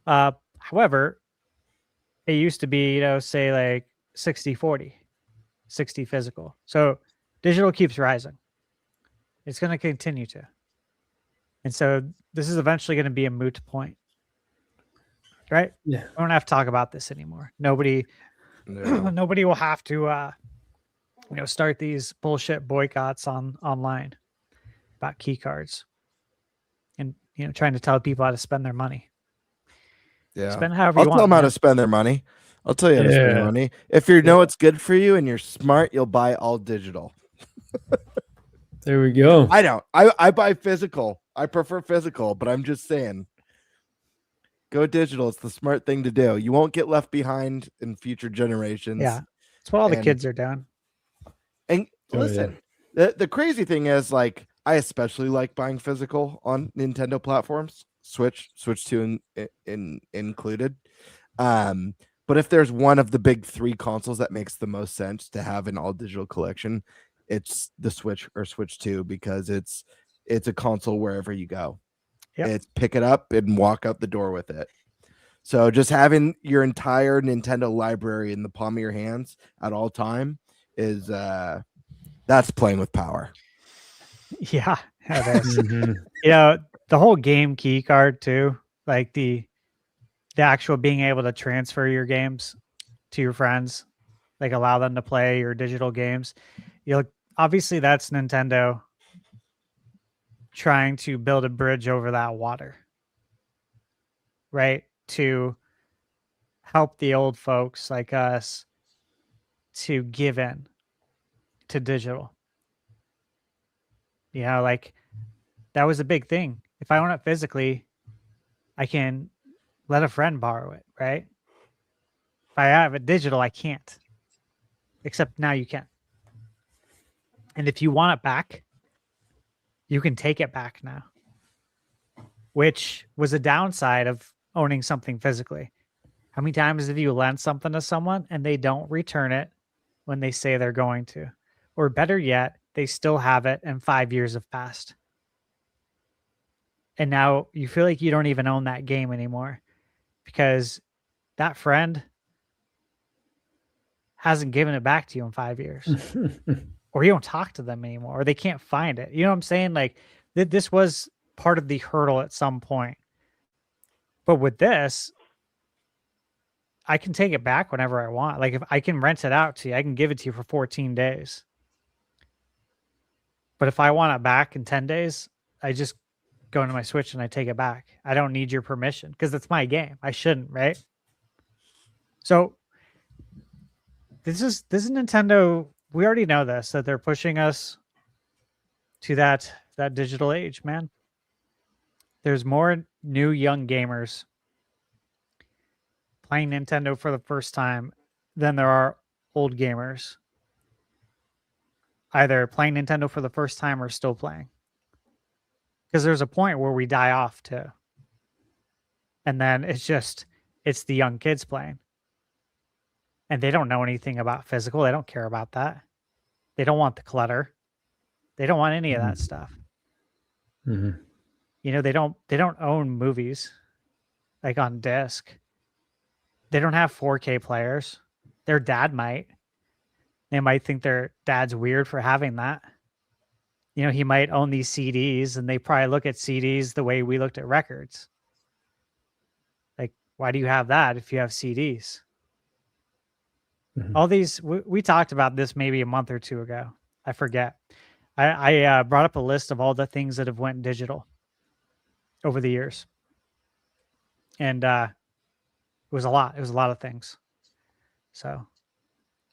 However, it used to be, say like 60-40, 60 physical. So digital keeps rising. It's going to continue to. And so this is eventually going to be a moot point. Right? Yeah. We don't have to talk about this anymore. Nobody will have to start these bullshit boycotts online about key cards and trying to tell people how to spend their money. Yeah. Spend however I'll you want. tell them how man. to spend their money. I'll tell you how to spend your money. If you know it's good for you and you're smart, you'll buy all digital. There we go. I don't. I buy physical. I prefer physical, but I'm just saying. Go digital. It's the smart thing to do. You won't get left behind in future generations. Yeah. That's what all the kids are doing. And listen, the crazy thing is, like, I especially like buying physical on Nintendo platforms, Switch 2 included. But if there's one of the big 3 consoles that makes the most sense to have an all digital collection, it's the Switch or Switch 2, because it's a console wherever you go. Yep. It's pick it up and walk out the door with it. So just having your entire Nintendo library in the palm of your hands at all time is that's playing with power. Yeah, it is. The whole game key card too, like the actual being able to transfer your games to your friends, like allow them to play your digital games. Obviously that's Nintendo trying to build a bridge over that water, right? To help the old folks like us to give in to digital. Like that was a big thing. If I own it physically, I can let a friend borrow it, right? If I have it digital, I can't. Except now you can. And if you want it back, you can take it back now, which was a downside of owning something physically. How many times have you lent something to someone and they don't return it when they say they're going to? Or better yet, they still have it and 5 years have passed. And now you feel like you don't even own that game anymore because that friend hasn't given it back to you in 5 years. Or you don't talk to them anymore, or they can't find it. You know what I'm saying? Like this was part of the hurdle at some point. But with this, I can take it back whenever I want. Like if I can rent it out to you, I can give it to you for 14 days. But if I want it back in 10 days, I just go into my Switch and I take it back. I don't need your permission because it's my game. I shouldn't, right? So this is Nintendo. We already know this, that they're pushing us to that digital age, man. There's more new young gamers playing Nintendo for the first time than there are old gamers either playing Nintendo for the first time or still playing. Because there's a point where we die off too. And then it's the young kids playing. And they don't know anything about physical. They don't care about that. They don't want the clutter. They don't want any of that stuff. Mm-hmm. They don't own movies like on disc. They don't have 4K players. Their dad might. They might think their dad's weird for having that. He might own these CDs, and they probably look at CDs the way we looked at records. Like, why do you have that if you have CDs? Mm-hmm. All these, we talked about this maybe a month or two ago. I forget. I brought up a list of all the things that have went digital over the years. And it was a lot. It was a lot of things. So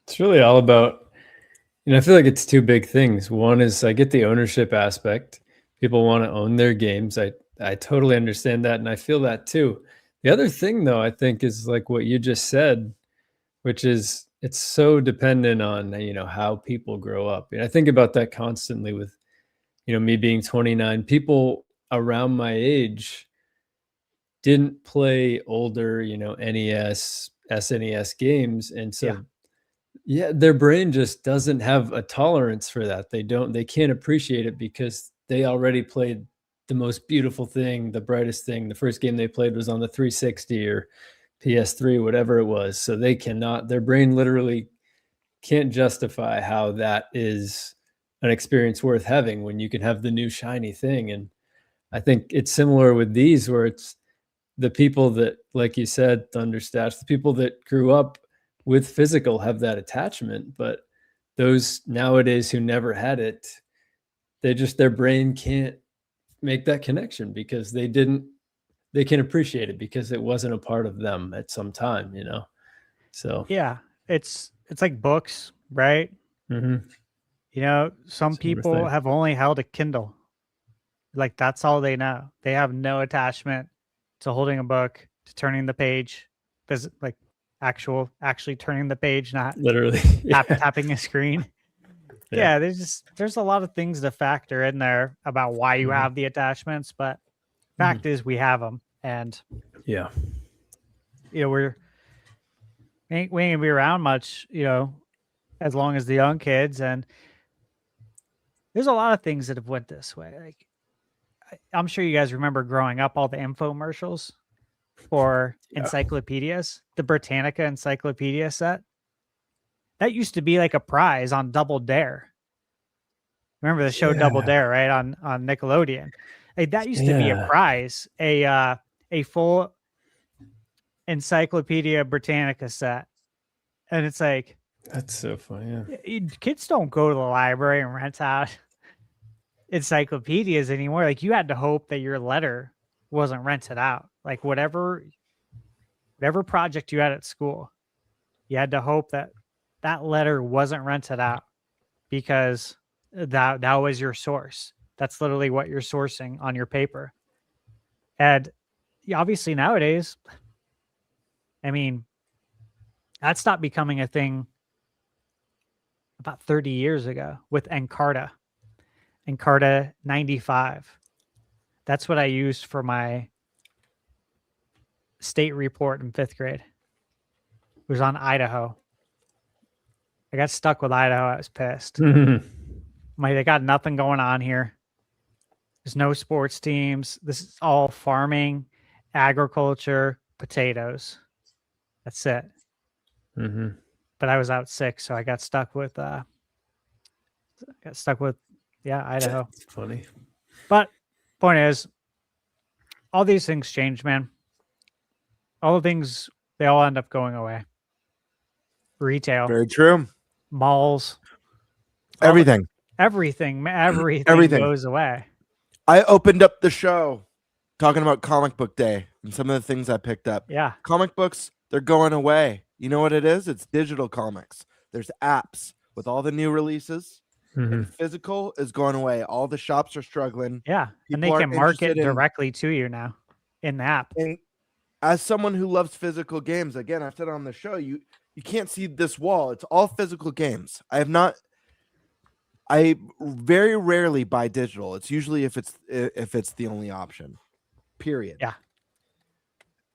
it's really all about, I feel like it's two big things. One is I get the ownership aspect. People want to own their games. I totally understand that. And I feel that too. The other thing though, I think is like what you just said, which is it's so dependent on, how people grow up. And I think about that constantly with, me being 29, people around my age didn't play older, NES, SNES games. And so, their brain just doesn't have a tolerance for that. They can't appreciate it because they already played the most beautiful thing, the brightest thing. The first game they played was on the 360 or PS3, whatever it was. So they cannot, their brain literally can't justify how that is an experience worth having when you can have the new shiny thing. And I think it's similar with these, where it's the people that, like you said, Thunderstash, the people that grew up with physical have that attachment, but those nowadays who never had it, their brain can't make that connection because they can appreciate it because it wasn't a part of them at some time, So Yeah, it's like books, right? Mhm. Some Similar people thing. have only held a Kindle. Like that's all they know. They have no attachment to holding a book, to turning the page, like actually turning the page, not Literally. tapping a screen. Yeah, there's a lot of things to factor in there about why you have the attachments, but fact is we have them, and Yeah. we ain't gonna be around much, as long as the young kids. And there's a lot of things that have went this way. Like I'm sure you guys remember growing up, all the infomercials for encyclopedias, the Britannica encyclopedia set. That used to be like a prize on Double Dare. Remember the show Double Dare, right? On Nickelodeon. Like that used to be a prize, a full Encyclopedia Britannica set. And it's like, that's so funny. Yeah. Kids don't go to the library and rent out encyclopedias anymore. Like you had to hope that your letter wasn't rented out. Like whatever project you had at school, you had to hope that that letter wasn't rented out, because that was your source. That's literally what you're sourcing on your paper. And obviously nowadays, I mean, that stopped becoming a thing about 30 years ago with Encarta 95. That's what I used for my state report in 5th grade. It was on Idaho. I got stuck with Idaho. I was pissed. They got nothing going on here. There's no sports teams. This is all farming, agriculture, potatoes. That's it. But I was out sick, so I got stuck with Idaho. It's funny. But point is, all these things change, man. All the things, they all end up going away. Retail. Very true. Malls. Everything. Everything goes away. I opened up the show talking about comic book day and some of the things I picked up. Yeah. Comic books, they're going away. You know what it is? It's digital comics. There's apps with all the new releases. And physical is going away. All the shops are struggling. Yeah. And they can market directly to you now in the app. And as someone who loves physical games, again, I've said on the show, you can't see this wall. It's all physical games. I very rarely buy digital. It's usually if it's the only option. Period. Yeah.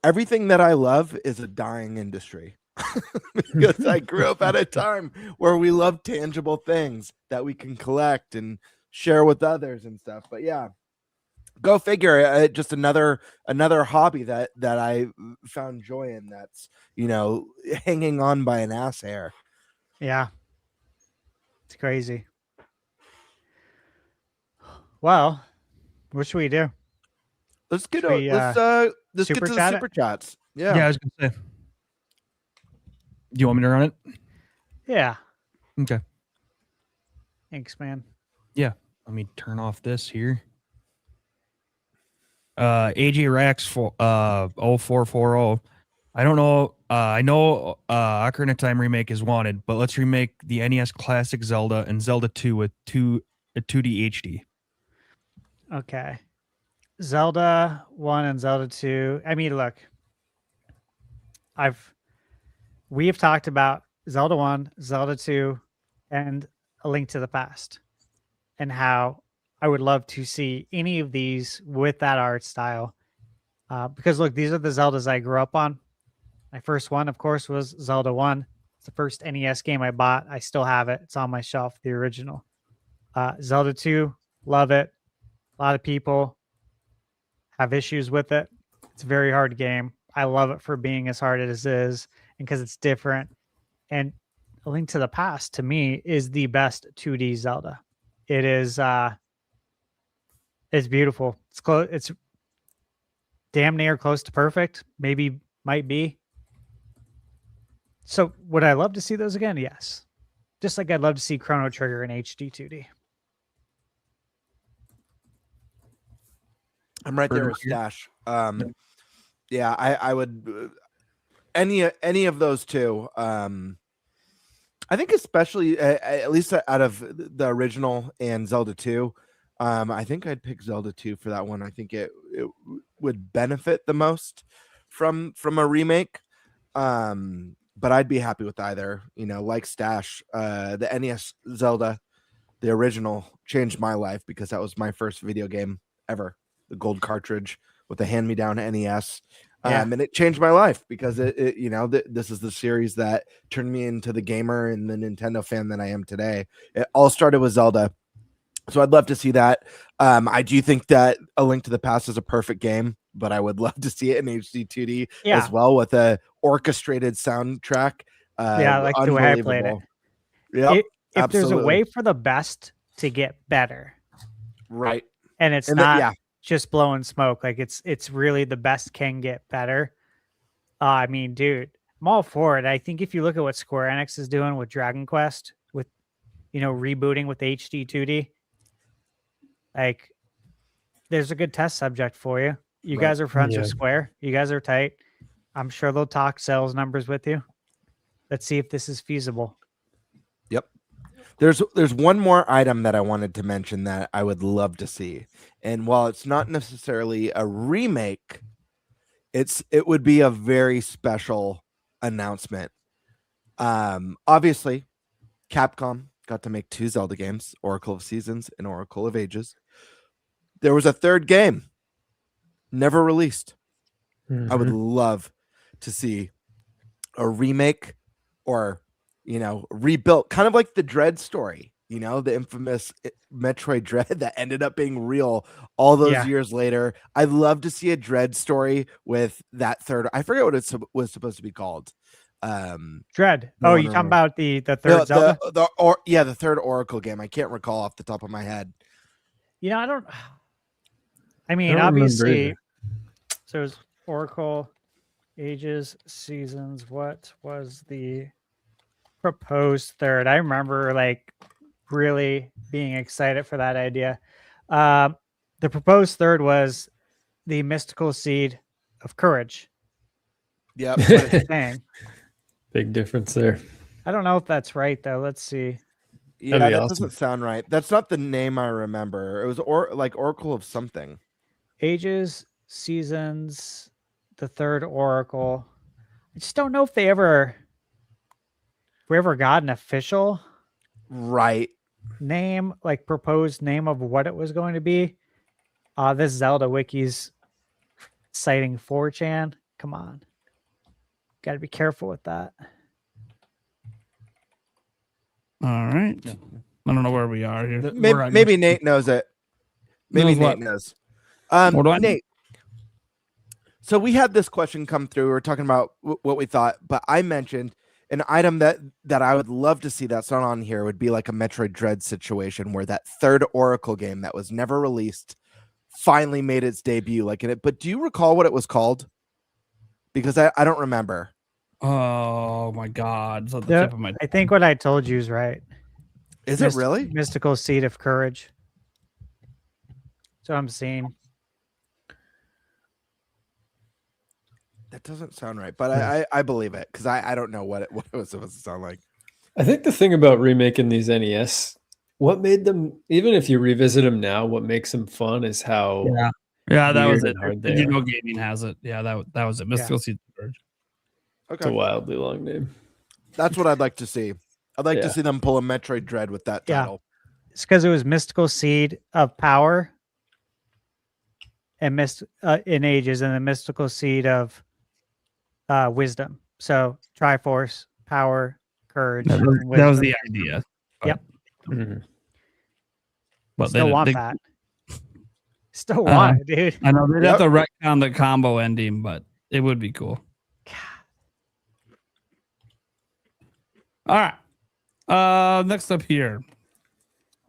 Everything that I love is a dying industry. Because I grew up at a time where we love tangible things that we can collect and share with others and stuff. But yeah, go figure. Just another hobby that I found joy in. That's hanging on by an ass hair. Yeah, it's crazy. Well, what should we do? Let's get let's get to the super chats. Yeah, I was gonna say. Do you want me to run it? Yeah. Okay. Thanks, man. Yeah. Let me turn off this here. AJ Rax for 0440. I don't know. I know Ocarina of Time remake is wanted, but let's remake the NES classic Zelda and Zelda 2 with 2D HD. Okay. Zelda 1 and Zelda 2. I mean, look. We have talked about Zelda 1, Zelda 2, and A Link to the Past, and how I would love to see any of these with that art style. Because, look, these are the Zeldas I grew up on. My first one, of course, was Zelda 1. It's the first NES game I bought. I still have it. It's on my shelf, the original. Zelda 2, love it. A lot of people have issues with it. It's a very hard game. I love it for being as hard as it is and because it's different. And A Link to the Past to me is the best 2D Zelda. It is it's beautiful. It's close. It's damn near close to perfect. Maybe might be. So would I love to see those again? Yes. Just like I'd love to see Chrono Trigger in HD 2D. I'm right there with Stash. Yeah, I would any of those two. I think especially at least out of the original and Zelda 2, I think I'd pick Zelda 2 for that one. I think it would benefit the most from a remake. But I'd be happy with either. You know, like Stash, the NES Zelda, the original, changed my life because that was my first video game ever. The gold cartridge with the hand-me-down NES. And it changed my life because it you know, this is the series that turned me into the gamer and the Nintendo fan that I am today. It all started with Zelda. So I'd love to see that. I do think that A Link to the Past is a perfect game, but I would love to see it in HD 2D as well with a orchestrated soundtrack. Like the way I played it. Yep, if there's a way for the best to get better, right? And it's not just blowing smoke. Like it's really the best can get better. I mean, dude, I'm all for it. I think if you look at what Square Enix is doing with Dragon Quest, with rebooting with HD 2D, like there's a good test subject for you. You guys are friends with Square. You guys are tight. I'm sure they'll talk sales numbers with you. Let's see if this is feasible. Yep. There's one more item that I wanted to mention that I would love to see. And while it's not necessarily a remake, it would be a very special announcement. Obviously, Capcom got to make 2 Zelda games, Oracle of Seasons and Oracle of Ages. There was a third game never released. I would love to see a remake or rebuilt, kind of like the Dread story, the infamous Metroid Dread that ended up being real all those years later. I'd love to see a Dread story with that third. I forget what it was supposed to be called. Dread. You're talking about the third Zelda? The third Oracle game. I can't recall off the top of my head. Obviously, so it was Oracle, Ages, Seasons. What was the proposed third? I remember really being excited for that idea. The proposed third was the Mystical Seed of Courage. Yeah, big difference there. I don't know if that's right though. Let's see. Yeah, that doesn't sound right. That's not the name I remember. It was Oracle of something. Ages, Seasons, the third Oracle. I just don't know if we ever got an official name, proposed name of what it was going to be. This Zelda wiki's citing 4chan. Come on. Got to be careful with that. All right. I don't know where we are here. Maybe Nate knows it. Maybe Nate knows. Nate. So we had this question come through. We were talking about what we thought, but I mentioned an item that I would love to see that's not on here would be like a Metroid Dread situation where that third Oracle game that was never released finally made its debut in it. But do you recall what it was called? Because I don't remember. Oh my God. It's on the tip of my... I think what I told you is right. Is it really? Mystical Seed of Courage. That's what I'm seeing. That doesn't sound right, but I believe it because I don't know what it was supposed to sound like. I think the thing about remaking these NES, what made them, even if you revisit them now, what makes them fun is how that was it. Gaming has it. Yeah, that was it. Mystical Seed of Courage. Okay. It's a wildly long name. That's what I'd like to see. I'd like to see them pull a Metroid Dread with that title. It's because it was Mystical Seed of Power and in Ages, and the Mystical Seed of Wisdom. So Triforce, Power, Courage. That was the idea. Yep. Mm-hmm. But still want that. Still want it, dude. I know they'd have to retcon the combo ending, but It would be cool. All right. Next up here,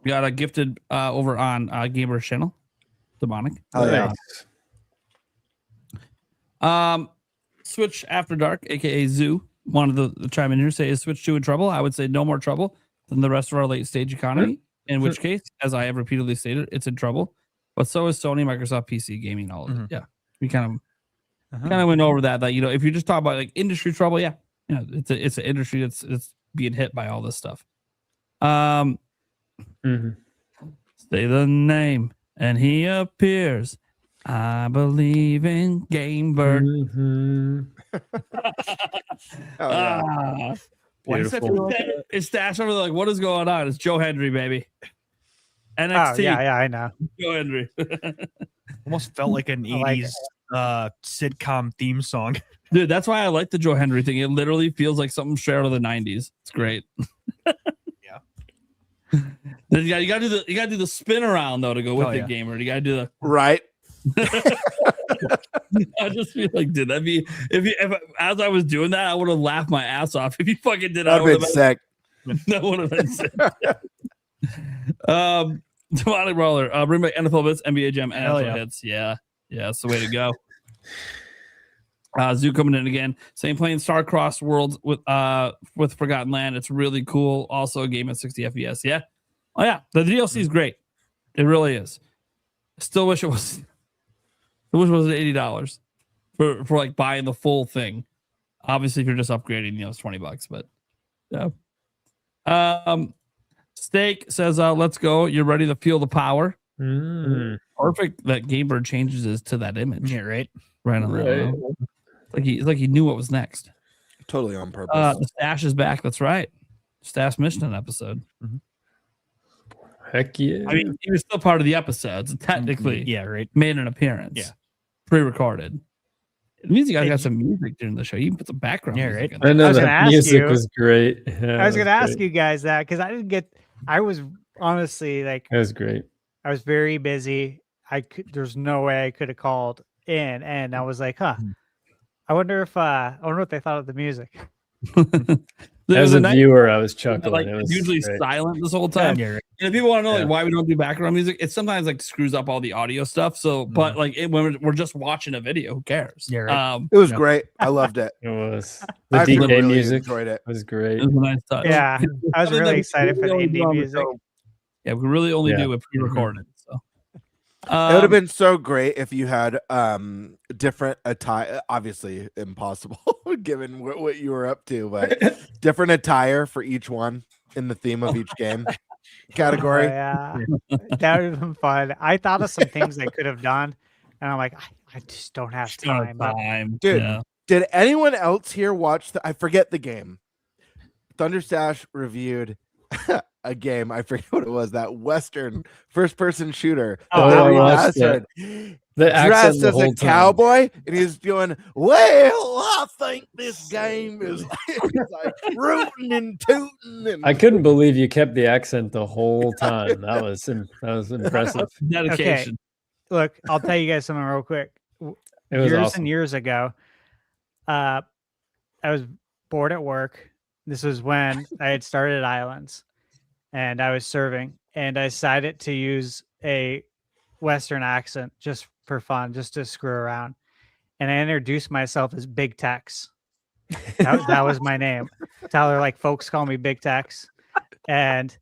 we got a gifted over on Gamer's channel, Demonic. Oh yeah. Switch After Dark, aka Zoo, wanted to chime in here. Say, is Switch 2 in trouble? I would say no more trouble than the rest of our late stage economy. In which case, as I have repeatedly stated, it's in trouble. But so is Sony, Microsoft, PC, gaming, all of it. Yeah, we kind of went over that. That if you just talk about like industry trouble, it's an industry that's being hit by all this stuff. Say the name, and he appears. I believe in Gamebird. Why does that feel like it's stashed over there? Like, what is going on? It's Joe Hendry, baby. NXT. Oh, yeah, I know. Joe Hendry. Almost felt like an 80s sitcom theme song. Dude, that's why I like the Joe Hendry thing. It literally feels like something straight out of the 90s. It's great. Yeah. Then you gotta do the spin around though to go with the gamer. You gotta do the right. I just feel like, dude, that'd be if as I was doing that, I would have laughed my ass off. If you fucking did that, I've been sick. That would have been sick. Demonic Brawler, bring back NFL bits, NBA Jam, NFL hits. Yeah, that's the way to go. Zoo coming in again, saying playing Starcross Worlds with Forgotten Land. It's really cool. Also a game at 60 FPS. Yeah. Oh yeah, the DLC is great. It really is. Still wish it was. I wish it was $80 for like buying the full thing. Obviously, if you're just upgrading, it's $20. But yeah. Steak says, "Let's go. You're ready to feel the power." Perfect. That Gamebird changes his to that image. Yeah, right. Right on that. Like he knew what was next. Totally on purpose. The stash is back. That's right. Stash missed an episode. Heck yeah. I mean, he was still part of the episodes. Technically, made an appearance. Yeah, pre-recorded. It means you guys got some music during the show. You can put some background music in there. I know the music was great. I was going to ask you guys that because I was honestly like, it was great. I was very busy. There's no way I could have called in, and I was like, I wonder what they thought of the music. As a viewer, I was chuckling. Like, it was usually great. silent this whole time. Yeah, right. And if people want to know why we don't do background music, it sometimes like screws up all the audio stuff. So, but like when we're just watching a video, who cares? Yeah, right. It was great. I loved it. It was. The I DK really music enjoyed it. was great. It was a nice touch. Yeah, I was really excited for the indie music. Yeah, we really only do it pre-recorded. So it would have been so great if you had different attire. Obviously, impossible given what you were up to, but different attire for each one in the theme of each game category. Yeah, that would have been fun. I thought of some things I could have done, and I'm like, I just don't have time. Dude, did anyone else here watch I forget the game. Thunderstash reviewed a game. I forget what it was. That Western first-person shooter. I watched it. The dressed as a cowboy, and he's doing, well, I think this game is like rooting and tooting. And I couldn't believe you kept the accent the whole time. That was impressive. Dedication. Okay. Look, I'll tell you guys something real quick. It was years awesome. and years ago, I was bored at work. This was when I had started Islands, and I was serving, and I decided to use a Western accent just for fun, just to screw around. And I introduced myself as Big Tex. That was my name. Tyler, like, folks call me Big Tex. And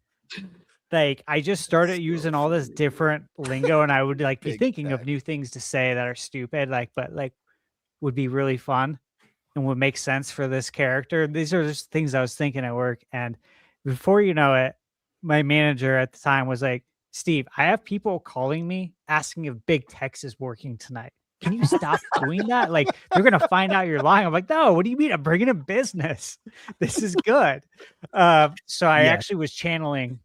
like, I just started using all this different lingo, and I would like be thinking of new things to say that are stupid, but would be really fun and would make sense for this character. These are just things I was thinking at work. And before you know it, my manager at the time was like, Steve, I have people calling me asking if Big Tex is working tonight. Can you stop doing that? Like, they're going to find out you're lying. I'm like, no, what do you mean? I'm bringing in business. This is good. So I actually was channeling,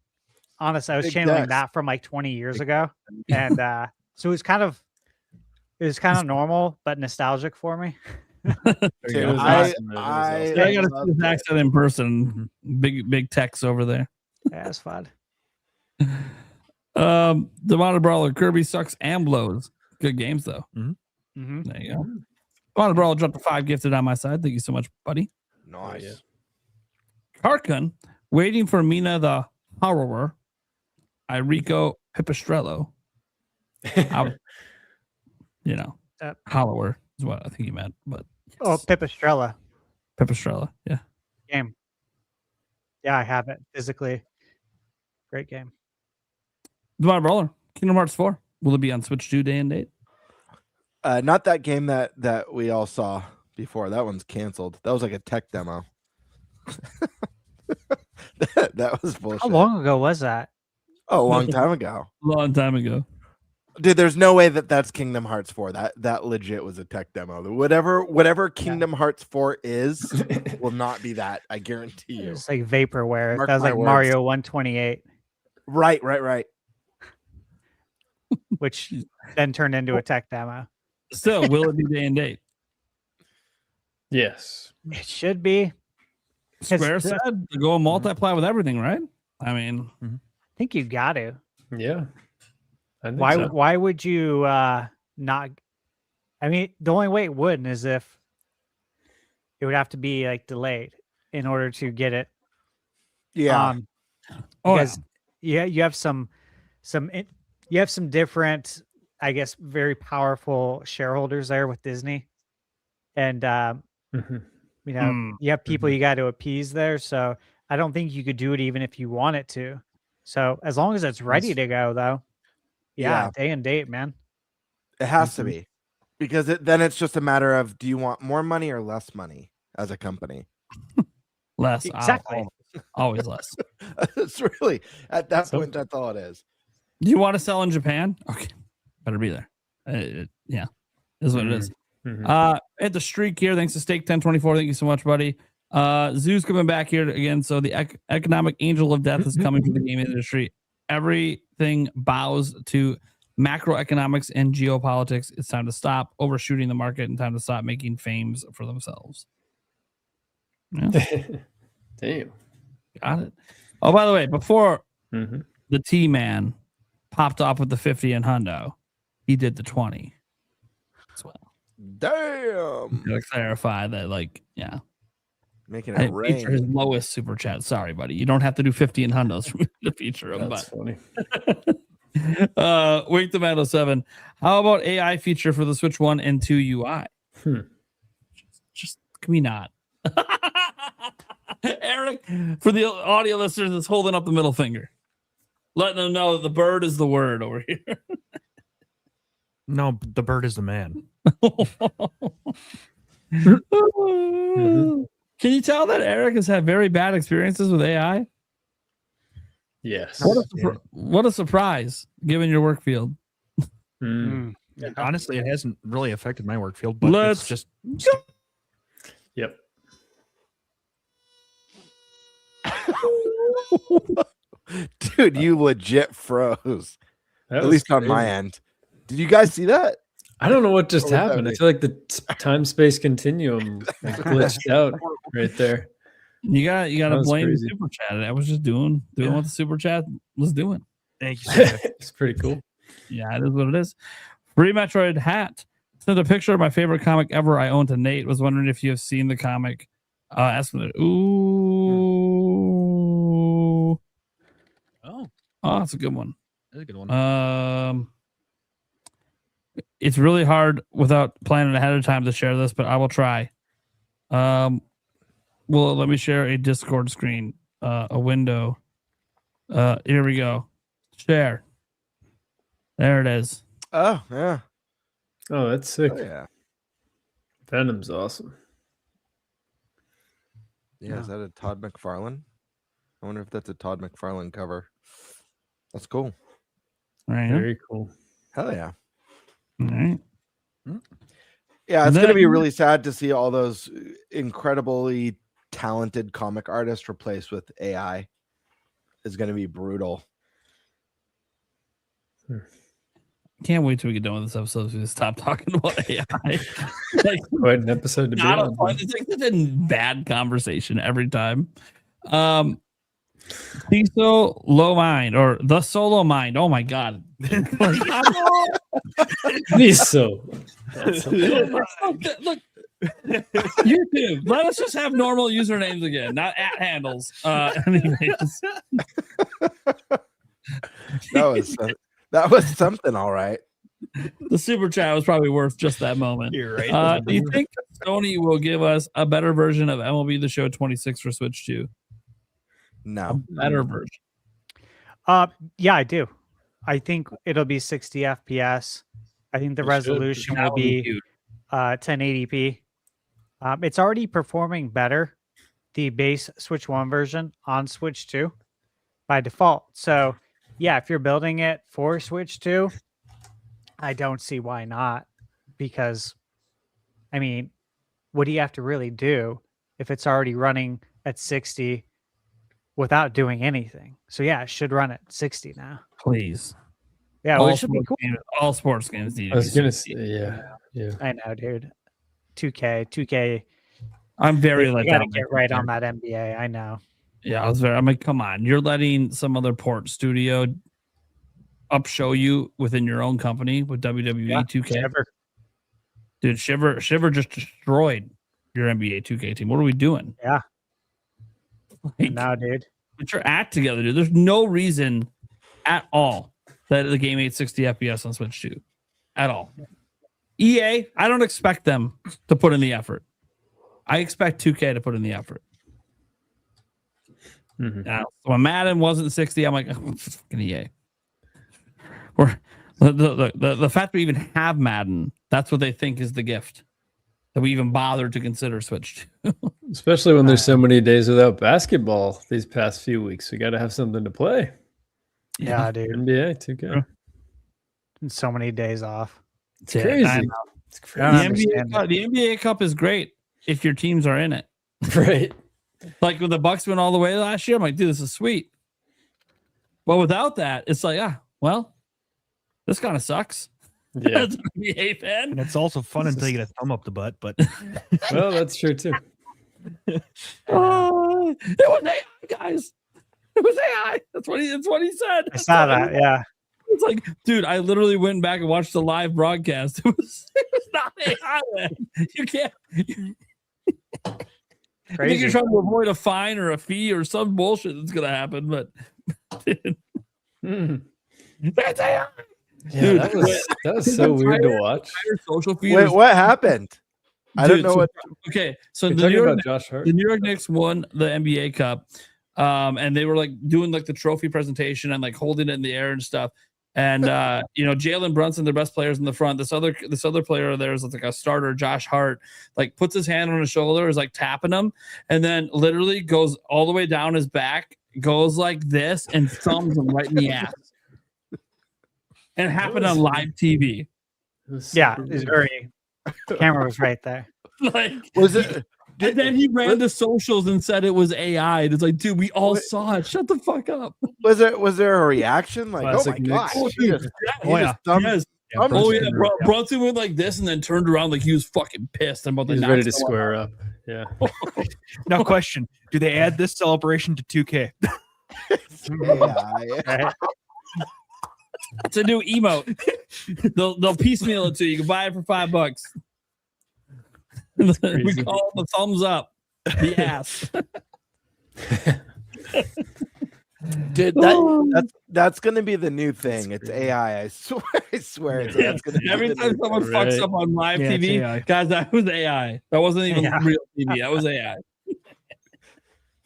honestly, I was channeling that from like 20 years ago. And so it was kind of normal, but nostalgic for me. Dude, I got to see this accent in person. Big Tex over there. Yeah, it's fun. The Modern Brawler, Kirby sucks and blows. Good games though. Mm-hmm. There you go. Come on, bro. I'll drop the 5 gifted on my side. Thank you so much, buddy. Nice. yeah. Karkun, waiting for Mina the Horror. Irico Pipistrello. Hollower is what I think he meant. But Oh, Pipistrella Pipistrella. Yeah. game. Yeah, I have it physically. Great game. Divine Brawler, Kingdom Hearts 4. Will it be on Switch 2 day and date? Not that game that we all saw before. That one's canceled. That was like a tech demo. that was bullshit. How long ago was that? Oh, a long time ago. Long time ago. Dude, there's no way that's Kingdom Hearts 4. That legit was a tech demo. Whatever Kingdom Hearts 4 is will not be that. I guarantee you. It's like vaporware. Mark That was my like words. Mario 128, Right. which then turned into a tech demo. Still, will it be day and date? Yes. It should be. Square said to go multiply with everything, right? I mean, I think you got to. Yeah. I think Why? so. Why would you not? I mean, the only way it wouldn't is if it would have to be like delayed in order to get it. Yeah. Because you have some different, I guess, very powerful shareholders there with Disney, and you have people you got to appease there. So I don't think you could do it even if you wanted to. So as long as it's ready to go, though, yeah, day and date, man. It has to be, because then it's just a matter of, do you want more money or less money as a company? less. Exactly. Always less. It's really at that point. That's all it is. Do you want to sell in Japan? Okay, better be there. Yeah, is what it is. At the streak here, thanks to Steak 1024. Thank you so much, buddy. Zoo's coming back here again. So the economic angel of death is coming to the gaming industry. Everything bows to macroeconomics and geopolitics. It's time to stop overshooting the market and time to stop making fames for themselves. Yeah. Damn. Got it. Oh, by the way, before the T-Man popped off with the 50 and hundo, he did the 20 as well. Damn. To clarify that, Making I it rain. feature his lowest super chat. Sorry, buddy. You don't have to do 50 and hundos for me to feature him. That's funny. Wake Tomato 7. How about AI feature for the Switch 1 and 2 UI? Just can we not? Eric, for the audio listeners, is holding up the middle finger, letting them know that the bird is the word over here. No, the bird is the man. Can you tell that Eric has had very bad experiences with AI? Yes. What a surprise, given your work field. Honestly, it hasn't really affected my work field, but Let's it's just Yep. Dude, you legit froze. That At was least on my crazy. end. Did you guys see that? I don't know what just What would that happened. I be? feel like the time-space continuum glitched out right there. You got That to was blame the crazy. super chat. I was just doing what the super chat was doing. thank you. Sir. It's pretty cool. Yeah, it is what it is. Free Metroid hat. Sent a picture of my favorite comic ever I own to Nate. Was wondering if you have seen the comic. Ask me. Ooh. Oh, That's a good one. that's a good one. It's really hard without planning ahead of time to share this, but I will try. Well, let me share a Discord screen, a window. Here we go. Share. There it is. Oh, yeah. Oh, that's sick. Oh, yeah. Venom's awesome. Yeah, is that a Todd McFarlane? I wonder if that's a Todd McFarlane cover. That's cool. All right. Very cool. Hell yeah. All right. Yeah, it's Then- going to be really sad to see all those incredibly talented comic artists replaced with AI. It's going to be brutal. Can't wait till we get done with this episode so we stop talking about AI. Like, Quite an episode to be not a on. fun, it's like such a bad conversation every time. Tiso Low Mind or the Solo Mind. Oh my god. He's so. Look, YouTube. Let us just have normal usernames again, not at handles. Anyways. That was something, all right. The super chat was probably worth just that moment. You're right. Do you think Sony will give us a better version of MLB The Show 26 for Switch 2? No. A better version. Yeah, I do. I think it'll be 60 FPS. I think the resolution will be 1080p. It's already performing better, the base Switch 1 version on Switch 2 by default. So, yeah, if you're building it for Switch 2, I don't see why not. Because, I mean, what do you have to really do if it's already running at 60 without doing anything? So, yeah, it should run at 60 now. Please. Yeah, well, it should be cool. All sports games need to be. I was going to say, yeah. I know, dude. 2K. I'm very You gotta get right on that NBA. I know. Yeah, I'm like, come on. You're letting some other port studio show you within your own company with WWE 2K. Shiver. Dude, Shiver just destroyed your NBA 2K team. What are we doing? Yeah. Like, no, dude. Put your act together, dude. There's no reason at all that the game ain't 60 FPS on Switch 2. At all. EA, I don't expect them to put in the effort. I expect 2K to put in the effort. Now, when Madden wasn't 60, I'm like, oh, fucking EA. Or the fact we even have Madden, that's what they think is the gift. That we even bothered to consider Switch 2. Especially when there's so many days without basketball these past few weeks. We got to have something to play. Yeah, dude. NBA, 2K. And so many days off. It's crazy. It's crazy. The NBA Cup is great if your teams are in it. Right. Like when the Bucks went all the way last year, I'm like, dude, this is sweet. But without that, it's like, well, this kind of sucks. Yeah. As an NBA fan. And it's also fun until you get a thumb up the butt, but well, that's true too. It was AI, guys. It was AI. That's what he said. I saw that, yeah. It's like, dude, I literally went back and watched the live broadcast. It was not AI, man. You can't. I think you're trying to avoid a fine or a fee or some bullshit that's gonna happen, but that's AI. Yeah, dude, that was so weird to watch. Social feed. Wait, what happened? I don't know what. Okay, so You're the talking about Josh Hart. The New York Knicks won the NBA Cup, and they were like doing like the trophy presentation and like holding it in the air and stuff. And Jalen Brunson, their best players in the front. This other player of theirs, like a starter, Josh Hart, like puts his hand on his shoulder, is like tapping him, and then literally goes all the way down his back, goes like this, and thumbs him right in the ass. And it happened on live TV. Yeah, it's very. The camera was right there. Like, was it? And then he ran to socials and said it was AI. And it's like, dude, we all saw it. Shut the fuck up. Was there a reaction? Like, Classic oh my god, Oh, dude. Brunson went like this and then turned around like he was fucking pissed about the. He's ready to square up. Yeah. Now, question: do they add this celebration to 2K? Yeah. It's a new emote. They'll piecemeal it to you. You can buy it for $5. We call it the thumbs up, the ass. Dude, that's gonna be the new thing. It's AI. I swear. That's gonna be every time someone fucks up on live TV, guys, that was AI. That wasn't even real TV. That was AI.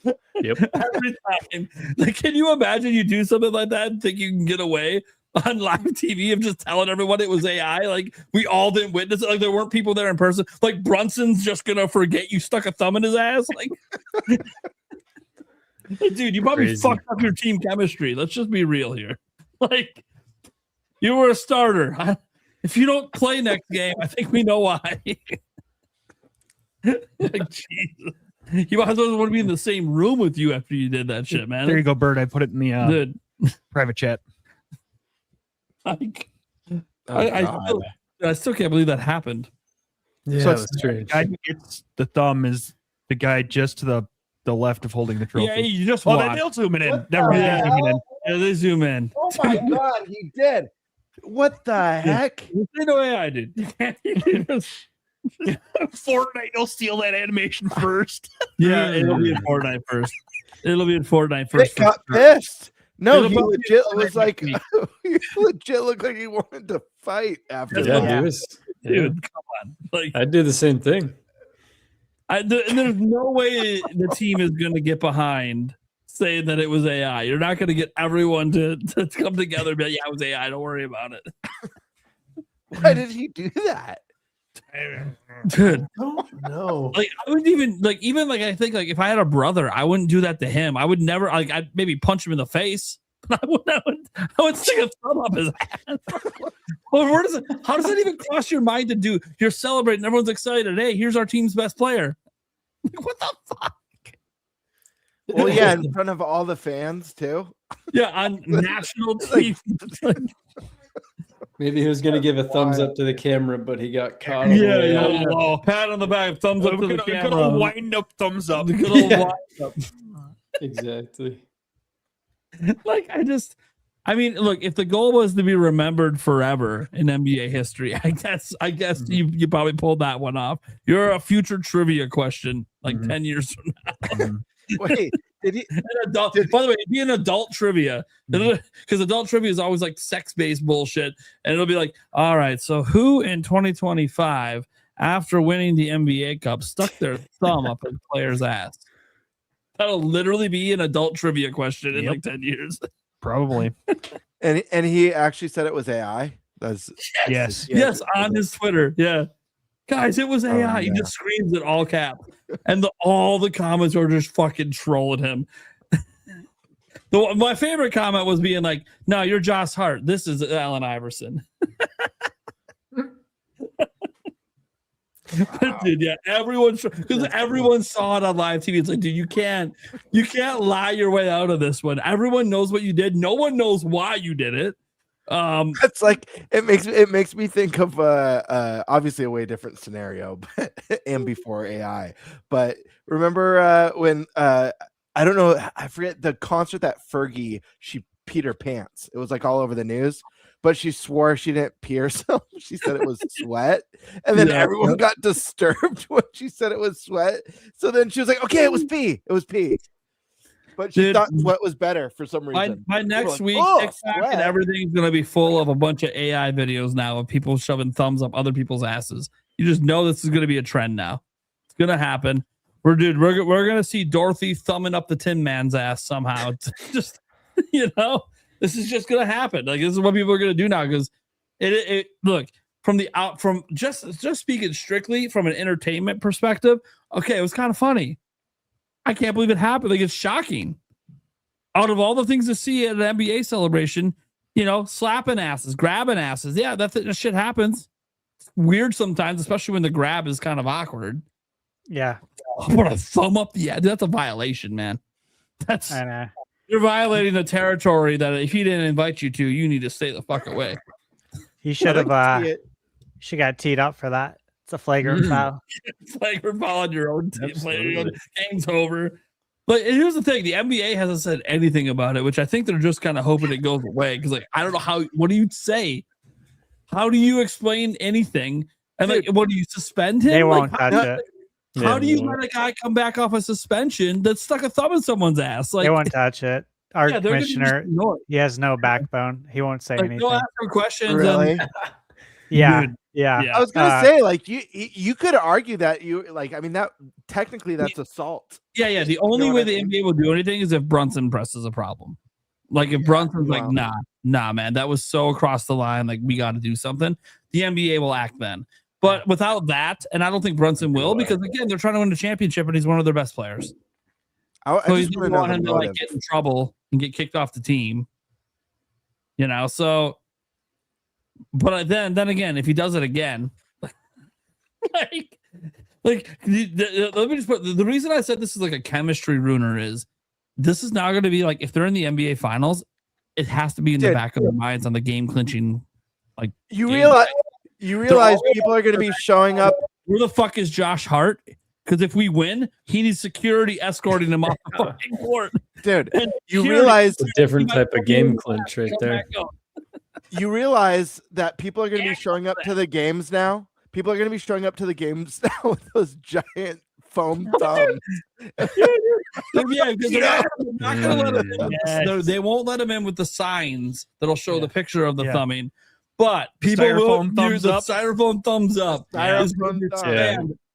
Yep. Every time. Like, can you imagine you do something like that and think you can get away on live TV of just telling everyone it was AI? Like, we all didn't witness it. Like, there weren't people there in person. Like, Brunson's just gonna forget you stuck a thumb in his ass. Like, dude, you probably fucked up your team chemistry. Let's just be real here. Like, you were a starter. If you don't play next game, I think we know why. Like, Jesus. He might as well want to be in the same room with you after you did that shit, man. There you go, Bird. I put it in the private chat. Like, I still can't believe that happened. Yeah, So that's strange. The guy who gets the thumb is the guy just to the left of holding the trophy. Yeah, you just watch. They'll zoom it in. Never mind. Yeah, they zoom in. Oh my god, he did. What the heck? There's no AI, dude. You can't. Fortnite will steal that animation first. Yeah, it'll be in Fortnite first. It'll be in Fortnite It first. got pissed. No, he It'll legit be was like, Fortnite. he legit looked like he wanted to fight after Yeah, that. he was. Dude, come on. Like, I'd do the same thing. and there's no way the team is going to get behind saying that it was AI. You're not going to get everyone to come together and be like, yeah, it was AI. Don't worry about it. Why did he do that? Dude, No. like I wouldn't even I think like if I had a brother, I wouldn't do that to him. I would never like I'd maybe punch him in the face. But I would stick a thumb up his ass. Well, how does that even cross your mind to do? You're celebrating, everyone's excited. Hey, here's our team's best player. Like, what the fuck? Well, yeah, in front of all the fans too. Yeah, on national TV. Maybe he was going to give a thumbs up to the camera, but he got caught. Yeah. Pat on the back, thumbs up to the camera. Good old wind up, thumbs up. The good old wind up. Exactly. Like I mean, look, if the goal was to be remembered forever in NBA history, I guess you probably pulled that one off. You're a future trivia question like 10 years from now. Wait, did he? By the way, it'd be an adult trivia because adult trivia is always like sex-based bullshit, and it'll be like, all right, so who in 2025 after winning the NBA Cup stuck their thumb up a player's ass? That'll literally be an adult trivia question in like 10 years. Probably. And he actually said it was AI. That's Yes. Yes, on his Twitter. Yeah. Guys, it was AI. yeah. He just screams it all cap. And all the comments are just fucking trolling him. My favorite comment was being like, no, you're Josh Hart. This is Allen Iverson. Dude, yeah, everyone saw it on live TV. It's like, dude, you can't lie your way out of this one. Everyone knows what you did. No one knows why you did it. It's like it makes me think of obviously a way different scenario, but and before AI. But remember when I don't know, I forget the concert that Fergie she peed her pants. It was like all over the news. But she swore she didn't pee herself. She said it was sweat. And then everyone got disturbed when she said it was sweat. So then she was like, okay, it was pee. It was pee. But she thought sweat was better for some reason. By next week, TikTok and everything's going to be full of a bunch of AI videos now of people shoving thumbs up other people's asses. You just know this is going to be a trend now. It's going to happen. We're going to see Dorothy thumbing up the Tin Man's ass somehow. It's just, this is just gonna happen. Like this is what people are gonna do now because it look from just speaking strictly from an entertainment perspective. Okay, it was kind of funny. I can't believe it happened. Like it's shocking. Out of all the things to see at an NBA celebration, slapping asses, grabbing asses. Yeah, that shit happens. It's weird sometimes, especially when the grab is kind of awkward. Yeah. Put a thumb up. Yeah, that's a violation, man. I know. You're violating the territory that if he didn't invite you to, you need to stay the fuck away. He should have. She got teed up for that. It's a flagrant foul. Flagrant foul on your own team. Game's over. But here's the thing: the NBA hasn't said anything about it, which I think they're just kind of hoping it goes away. Because I don't know how. What do you say? How do you explain anything? And what do you suspend him? They won't touch it. How do you let a guy come back off a suspension that stuck a thumb in someone's ass? Like they won't touch it. Our commissioner, he has no backbone. He won't say anything. Don't ask him questions. Really? Yeah. Dude, yeah. I was gonna say, like, you could argue that that technically that's assault. Yeah. The only way the NBA will do anything is if Brunson presses a problem. Like if Brunson's like, nah, man, that was so across the line. Like we got to do something. The NBA will act then. But without that, and I don't think Brunson will, because again, they're trying to win the championship, and he's one of their best players. I just want him to get in trouble and get kicked off the team. So. But then again, if he does it again, let me just put the reason I said this is like a chemistry ruiner is this is now going to be like if they're in the NBA Finals, it has to be in the back of their minds on the game clinching. Like you realize people are going to be showing up. Where the fuck is Josh Hart? Because if we win, he needs security escorting him off the fucking court. Dude, you realize a different type of game clinch right there. You realize that people are going to be showing up to the games now People are going to be showing up to the games now with those giant foam thumbs. Yeah, because they're not going to let them in. Yes. They won't let them in with the signs that'll show the picture of the thumbing. But people will use the styrofoam thumbs up.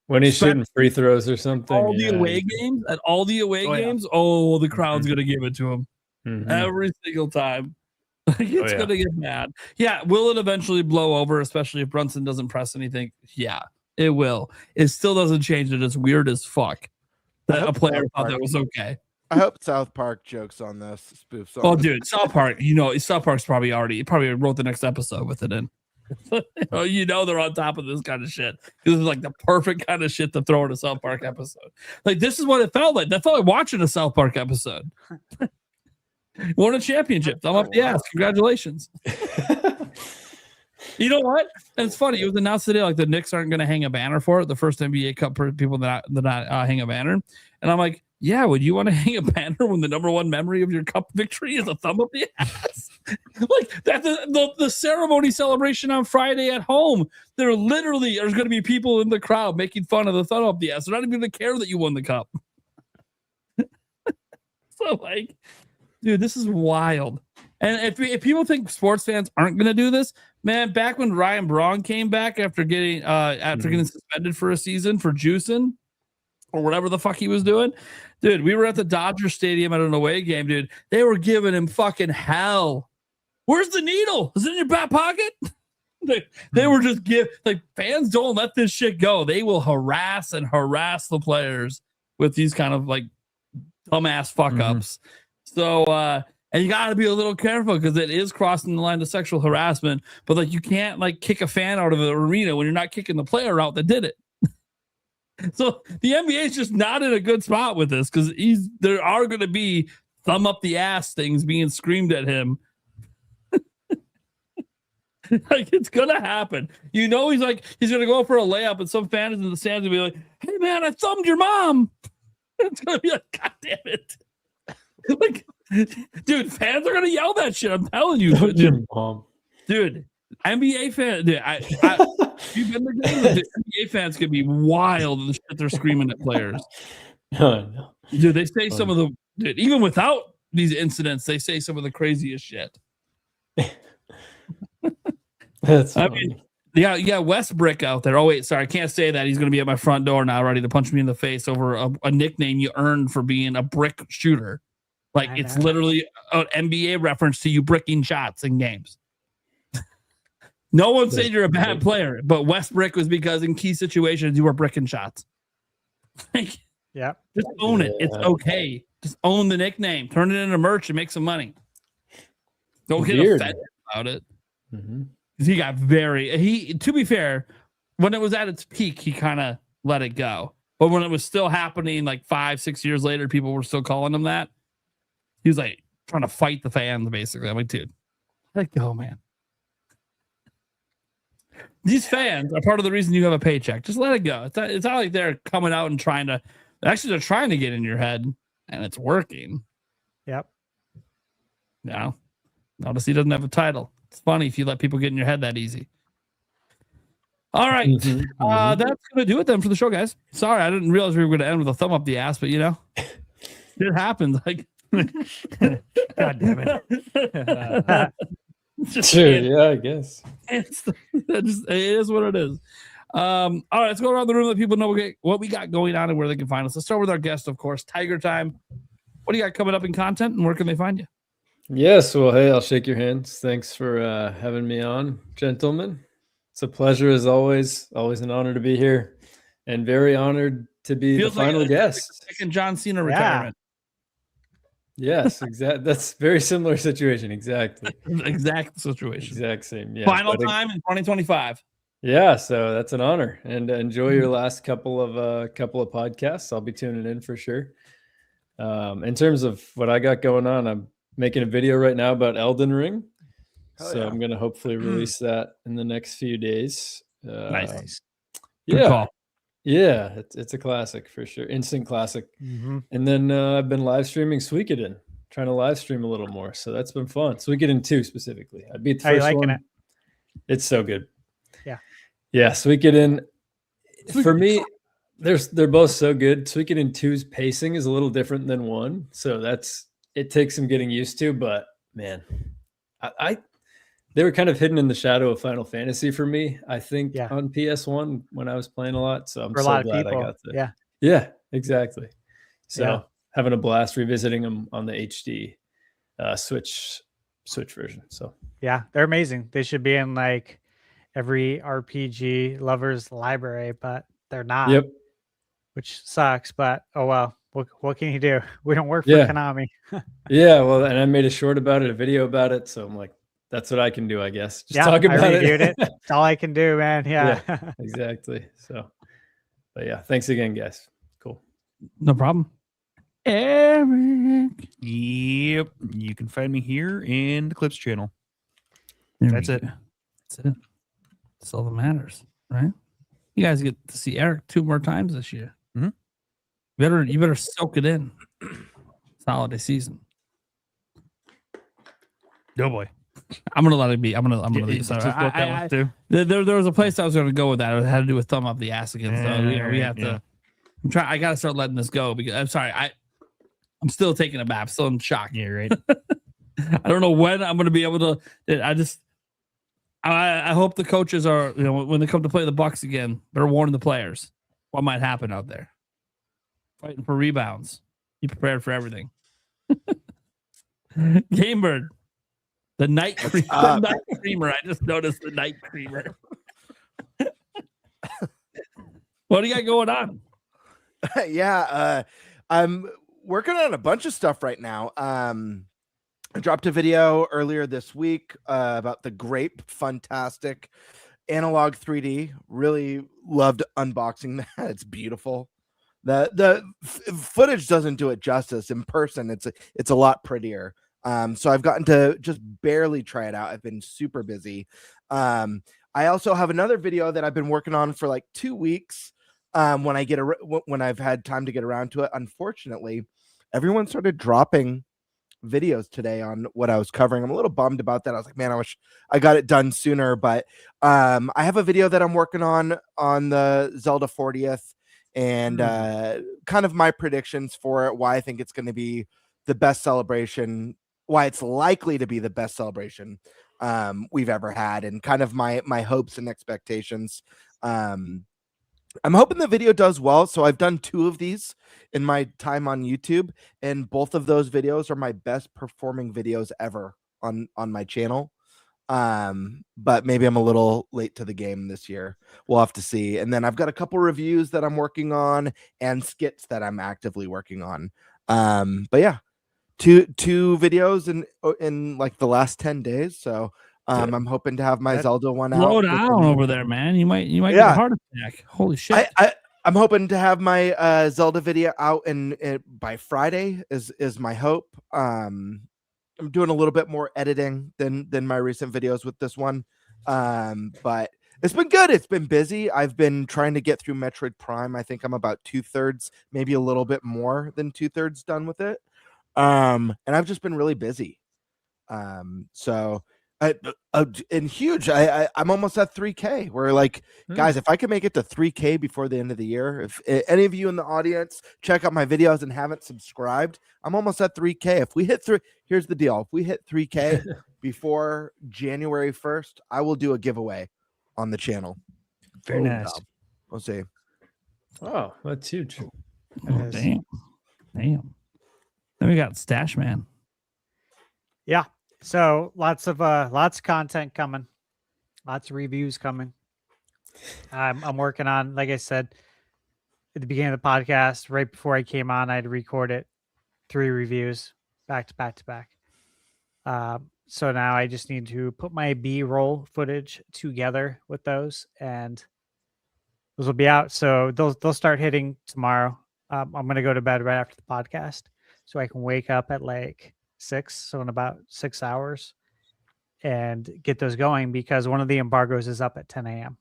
When he's shooting free throws or something. All the away games, at all the away games, the crowd's going to give it to him every single time. It's going to get mad. Yeah, will it eventually blow over, especially if Brunson doesn't press anything? Yeah, it will. It still doesn't change it. It's weird as fuck that a player thought that was okay. I hope South Park jokes on this, spoofs on Oh, dude, South Park, South Park's probably wrote the next episode with it in. They're on top of this kind of shit. This is like the perfect kind of shit to throw in a South Park episode. Like, this is what it felt like. That felt like watching a South Park episode. Won a championship. Thumb up the ass. Congratulations. You know what? And it's funny. It was announced today, like the Knicks aren't going to hang a banner for it. The first NBA Cup people that hang a banner. And I'm like, yeah, would you want to hang a banner when the number one memory of your cup victory is a thumb up the ass? Like that's the ceremony celebration on Friday at home. There's going to be people in the crowd making fun of the thumb up the ass. They're not even going to care that you won the cup. So like, dude, this is wild. And if people think sports fans aren't going to do this, man, back when Ryan Braun came back after getting suspended for a season for juicing or whatever the fuck he was doing, dude, we were at the Dodger Stadium at an away game, dude. They were giving him fucking hell. Where's the needle? Is it in your back pocket? They were just fans don't let this shit go. They will harass the players with these kind of like dumbass fuck ups. So, and you got to be a little careful because it is crossing the line to sexual harassment. But like, you can't like kick a fan out of the arena when you're not kicking the player out that did it. So the NBA is just not in a good spot with this because there are going to be thumb up the ass things being screamed at him. Like, it's going to happen. He's going to go for a layup and some fans in the stands will be like, hey man, I thumbed your mom. It's going to be like, God damn it. Like, dude, fans are going to yell that shit. I'm telling you. Dude, NBA fans, you've been the game. The NBA fans could be wild in the shit they're screaming at players. No. Dude, they say some of even without these incidents, they say some of the craziest shit. That's funny. Yeah, Westbrick out there. Oh, wait, sorry, I can't say that. He's going to be at my front door now, ready to punch me in the face over a nickname you earned for being a brick shooter. Like, it's literally an NBA reference to you bricking shots in games. No one said you're a bad player, but Westbrick was because in key situations you were bricking shots. Yeah. Just own it. It's okay. Just own the nickname. Turn it into merch and make some money. Don't get offended about it. He got to be fair, when it was at its peak, he kind of let it go. But when it was still happening like 5-6 years later, people were still calling him that. He was like trying to fight the fans, basically. I'm like, dude, let it go, man. These fans are part of the reason you have a paycheck. Just let it go. It's not like they're coming out and they're trying to get in your head, and it's working. Yep. No. Notice he doesn't have a title. It's funny if you let people get in your head that easy. All right. That's going to do it then for the show, guys. Sorry, I didn't realize we were going to end with a thumb up the ass, but it happens. Like, God damn it. Sure, yeah, I guess. It is what it is. All right, let's go around the room, let people know what we got going on and where they can find us. Let's start with our guest, of course, Tiger Time. What do you got coming up in content, and where can they find you? Yes, well, hey, I'll shake your hands. Thanks for having me on, gentlemen. It's a pleasure as always. Always an honor to be here, and very honored to be the final guest. Second John Cena retirement. Yes, exactly. That's a very similar situation. Exactly. Exact situation. Exact same. Yeah. Final time in 2025. Yeah, so that's an honor, and enjoy your last couple of podcasts. I'll be tuning in for sure. In terms of what I got going on, I'm making a video right now about Elden Ring. I'm going to hopefully release that in the next few days. Nice. Yeah. Call. Yeah, it's a classic for sure. Instant classic. And then I've been live streaming Suikoden, trying to live stream a little more. So that's been fun. Suikoden 2 specifically. I beat the first one. It? It's so good. Yeah. Yeah, Suikoden, for me, they're both so good. Suikoden 2's pacing is a little different than 1, so it takes some getting used to, but man, I they were kind of hidden in the shadow of Final Fantasy for me, I think, on PS1 when I was playing a lot, so I'm For a so lot of glad people, I got to. yeah. Yeah, exactly. So, Yeah. having a blast revisiting them on the HD Switch version, so. Yeah, they're amazing. They should be in like every RPG lover's library, but they're not. Yep. Which sucks, but oh well. What can you do? We don't work for Yeah. Konami. Yeah, well, and I made a short about it, a video about it, so I'm like, that's what I can do, I guess. Just talk about I reviewed it. it. That's all I can do, man. Yeah. Exactly. So, but yeah, thanks again, guys. Cool. No problem. Eric. Yep. You can find me here in the Clips channel. There That's we it. go. That's it. That's all that matters, right? You guys get to see Eric 2 more times this year. Mhm. You better soak it in. It's holiday season. Oh boy. I'm gonna let it be. I'm gonna leave. Just So let that one do. there was a place I was gonna go with that. It had to do with thumb up the ass again. So we have to. I gotta start letting this go because I'm sorry. I'm still taking a bath. I'm still in shock. Yeah, right. I don't know when I'm gonna be able to. I hope the coaches are, when they come to play the Bucks again, they're warning the players what might happen out there. Fighting for rebounds. Be prepared for everything. Game Bird. The night creamer. I just noticed the night creamer. What do you got going on? Yeah, I'm working on a bunch of stuff right now. I dropped a video earlier this week about the Grape Fantastic Analog 3D. Really loved unboxing that. It's beautiful. The footage doesn't do it justice. In person, it's a lot prettier. So I've gotten to just barely try it out. I've been super busy. I also have another video that I've been working on for like 2 weeks. When I've had time to get around to it. Unfortunately, everyone started dropping videos today on what I was covering. I'm a little bummed about that. I was like, man, I wish I got it done sooner. But I have a video that I'm working on the Zelda 40th and kind of my predictions for it, why I think it's going to be the best celebration, why it's likely to be the best celebration we've ever had, and kind of my hopes and expectations. I'm hoping the video does well. So I've done 2 of these in my time on YouTube, and both of those videos are my best performing videos ever on my channel. But maybe I'm a little late to the game this year. We'll have to see. And then I've got a couple reviews that I'm working on and skits that I'm actively working on. But yeah, two videos in like the last 10 days. So I'm hoping to have my Zelda one out. Slow down over there, man. You might get a heart attack. Holy shit! I'm hoping to have my Zelda video out by Friday is my hope. I'm doing a little bit more editing than my recent videos with this one, but it's been good. It's been busy. I've been trying to get through Metroid Prime. I think I'm about 2/3, maybe a little bit more than 2/3 done with it. And I've just been really busy. So. And huge. I'm almost at 3K. We're like, guys, if I can make it to 3K before the end of the year, if any of you in the audience check out my videos and haven't subscribed, I'm almost at 3K. If we hit here's the deal. If we hit 3K before January 1st, I will do a giveaway on the channel. Very nice. We'll see. Oh, that's huge. Oh, damn. Then we got Stash Man. Yeah. So lots of content coming, lots of reviews coming. I'm working on, like I said at the beginning of the podcast, right before I came on, I had to record it, 3 reviews back to back. So now I just need to put my B-roll footage together with those, and those will be out. So they'll start hitting tomorrow. I'm gonna go to bed right after the podcast, so I can wake up at like 6, so in about 6 hours, and get those going, because one of the embargoes is up at 10 a.m.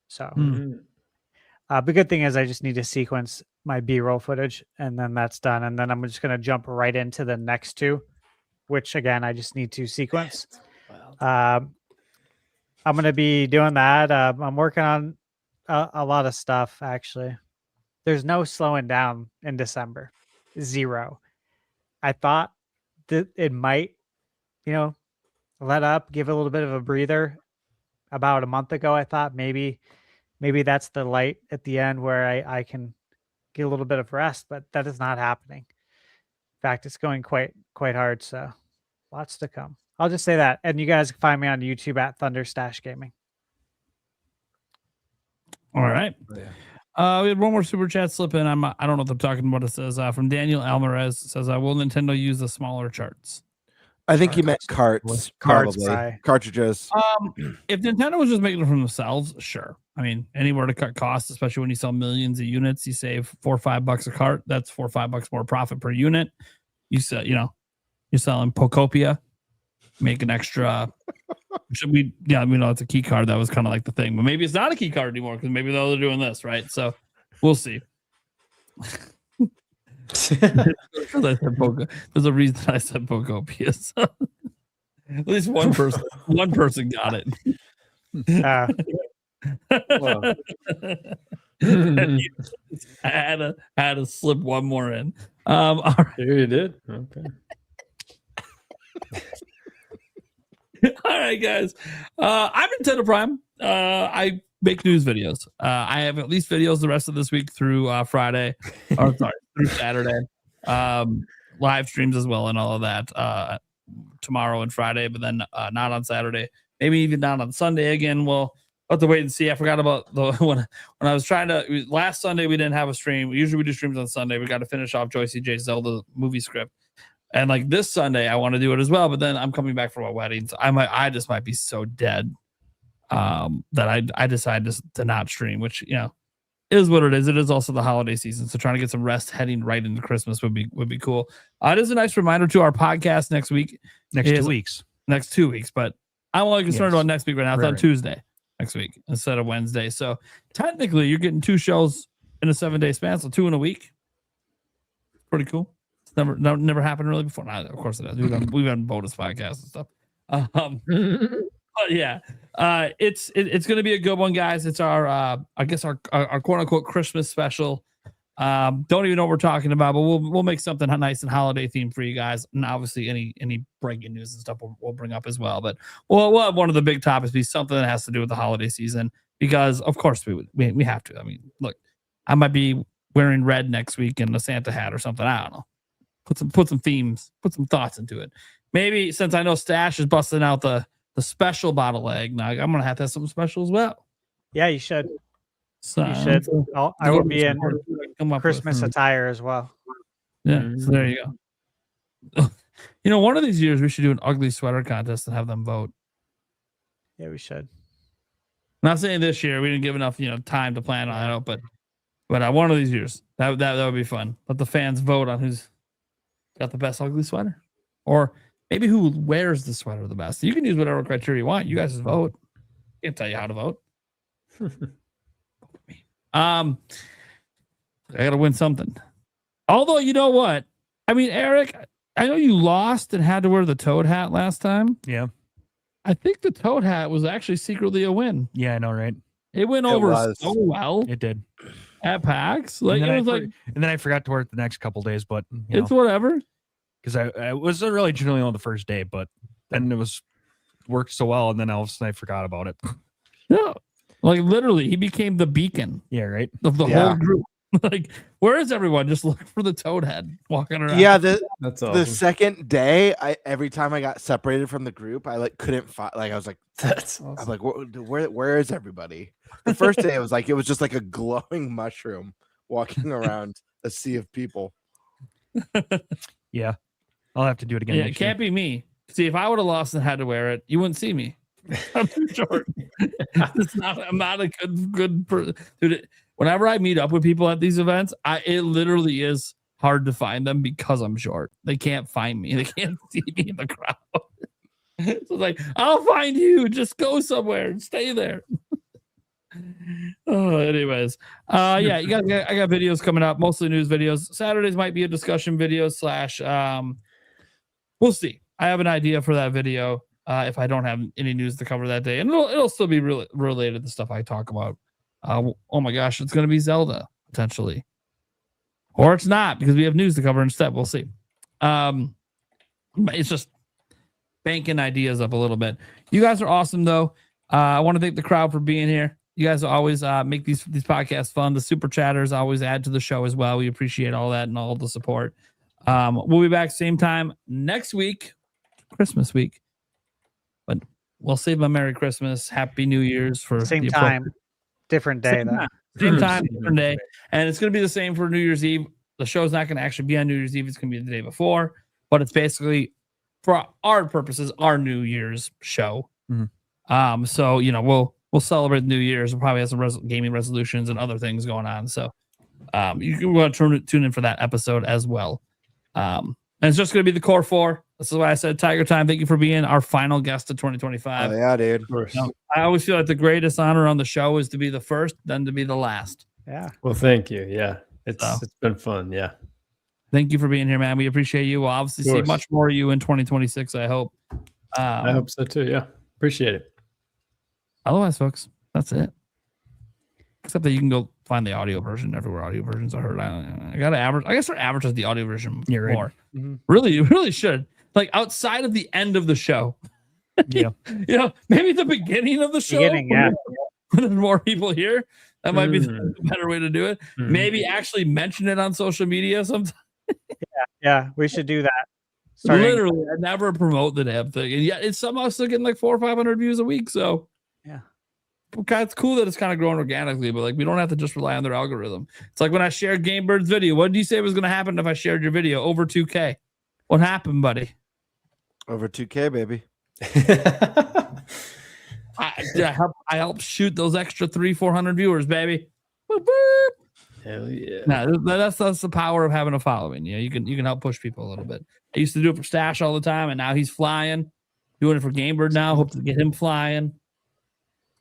So the good thing is I just need to sequence my B-roll footage, and then that's done. And then I'm just going to jump right into the next 2, which again, I just need to sequence. I'm gonna be doing that. I'm working on a lot of stuff actually. There's no slowing down in December. Zero. I thought that it might, let up, give a little bit of a breather. About a month ago, I thought maybe that's the light at the end where I can get a little bit of rest, but that is not happening. In fact, it's going quite hard. So lots to come. I'll just say that. And you guys can find me on YouTube at Thunder Stash Gaming. All right. We had one more super chat slip in. I don't know if I'm talking about. It says from Daniel Alvarez. It says, will Nintendo use the smaller charts? I think he meant carts, probably. Cartridges. If Nintendo was just making them for themselves, sure. I mean, anywhere to cut costs, especially when you sell millions of units, you save $4 or $5 a cart. That's $4 or $5 more profit per unit. You sell, you're selling Pocopia, make an extra. We know it's a key card. That was kind of like the thing, but maybe it's not a key card anymore because maybe they're doing this, right? So we'll see. There's a reason I said Pocopia. So. At least one person got it. I had to slip one more in. All right. There you did. Okay. All right, guys. I'm Nintendo Prime. I make news videos. I have at least videos the rest of this week through Friday, or sorry, through Saturday. Live streams as well and all of that tomorrow and Friday, but then not on Saturday. Maybe even not on Sunday again. We'll have to wait and see. I forgot about the when I was trying to last Sunday we didn't have a stream. Usually we do streams on Sunday. We got to finish off Joyce J. Zelda movie script. And like this Sunday, I want to do it as well, but then I'm coming back from a wedding, so I just might be so dead that I decided to not stream, which is what it is. It is also the holiday season, so trying to get some rest heading right into Christmas would be cool. It is a nice reminder to our podcast next week. Next 2 weeks. Next 2 weeks, but I'm only concerned about next week right now. It's on Right. Tuesday next week instead of Wednesday. So technically, you're getting 2 shows in a 7-day span, so 2 in a week. Pretty cool. Never happened really before. Nah, of course it has. We've had bonus podcasts and stuff. But yeah, it's going to be a good one, guys. It's our I guess our quote unquote Christmas special. Don't even know what we're talking about, but we'll make something nice and holiday themed for you guys. And obviously any breaking news and stuff we'll bring up as well. But we'll have one of the big topics be something that has to do with the holiday season because of course we have to. I mean, look, I might be wearing red next week and a Santa hat or something. I don't know. Put some themes, put some thoughts into it. Maybe since I know Stash is busting out the special bottle of eggnog, I'm gonna have to have something special as well. Yeah, you should. So You should. I will be in Christmas attire as well. Yeah, so there you go. One of these years we should do an ugly sweater contest and have them vote. Yeah, we should. Not saying this year, we didn't give enough time to plan on it, but one of these years that would be fun. Let the fans vote on who's got the best ugly sweater, or maybe who wears the sweater the best. You can use whatever criteria you want. You guys just vote. I can't tell you how to vote. I gotta win something. Although you know what? I mean, Eric, I know you lost and had to wear the Toad hat last time. Yeah. I think the Toad hat was actually secretly a win. Yeah, I know, right? It went over so well. It did. At PAX. Like and it was and then I forgot to wear it the next couple days, but it's whatever. Because I was really generally on the first day, but then it worked so well, and then all of a sudden I forgot about it. No, like literally, he became the beacon. Yeah, right. Of the whole group. Like, where is everyone? Just look for the Toad head walking around. Yeah, That's awesome. the second day, every time I got separated from the group, I couldn't find. I was like, That's awesome. I'm like, where is everybody? The first day, it was just like a glowing mushroom walking around a sea of people. Yeah, I'll have to do it again. Yeah, it can't be me. See, if I would have lost and had to wear it, you wouldn't see me. I'm too short. I'm not a good person. Dude, whenever I meet up with people at these events, it literally is hard to find them because I'm short. They can't find me. They can't see me in the crowd. So it's like, I'll find you. Just go somewhere and stay there. Anyways, yeah, I got videos coming up, mostly news videos. Saturdays might be a discussion video / we'll see. I have an idea for that video. if I don't have any news to cover that day, and it'll still be related to stuff I talk about. Oh my gosh, it's going to be Zelda potentially, or it's not because we have news to cover instead. We'll see. It's just banking ideas up a little bit. You guys are awesome though. I want to thank the crowd for being here. You guys always make these podcasts fun. The super chatters always add to the show as well. We appreciate all that and all the support. We'll be back same time next week, Christmas week. But we'll save a Merry Christmas, Happy New Year's for same time, different day. Same time, different day. And it's going to be the same for New Year's Eve. The show's not going to actually be on New Year's Eve. It's going to be the day before. But it's basically, for our purposes, our New Year's show. Mm-hmm. So, we'll celebrate New Year's. We'll probably have some gaming resolutions and other things going on. So you want to tune in for that episode as well. And it's just going to be the core four. This is why I said, Tiger Time, thank you for being our final guest of 2025. Oh, yeah, dude. I always feel like the greatest honor on the show is to be the first, then to be the last. Yeah. Well, thank you. Yeah. It's been fun. Yeah. Thank you for being here, man. We appreciate you. We'll obviously see much more of you in 2026, I hope. I hope so too. Yeah. Appreciate it. Otherwise, folks, that's it. Except that you can go find the audio version everywhere audio versions are heard. I got to average. I guess I advertise the audio version more. Right. Mm-hmm. Really, you really should. Like outside of the end of the show. Yeah. Maybe the beginning of the show. Yeah. When there's more people here. That might be the better way to do it. Maybe actually mention it on social media sometime. Yeah, we should do that. Literally, I never promote the damn thing. And yet it's somehow still getting like 400 or 500 views a week. So yeah. Okay, it's cool that it's kind of growing organically, but like we don't have to just rely on their algorithm. It's like when I shared Game Bird's video. What did you say was going to happen if I shared your video? Over 2K. What happened, buddy? Over 2K, baby. I helped shoot those extra 300-400 viewers, baby. Boop, boop. Hell yeah. No, that's the power of having a following. You can help push people a little bit. I used to do it for Stash all the time, and now he's flying. Doing it for Game Bird now. Hope to get him flying.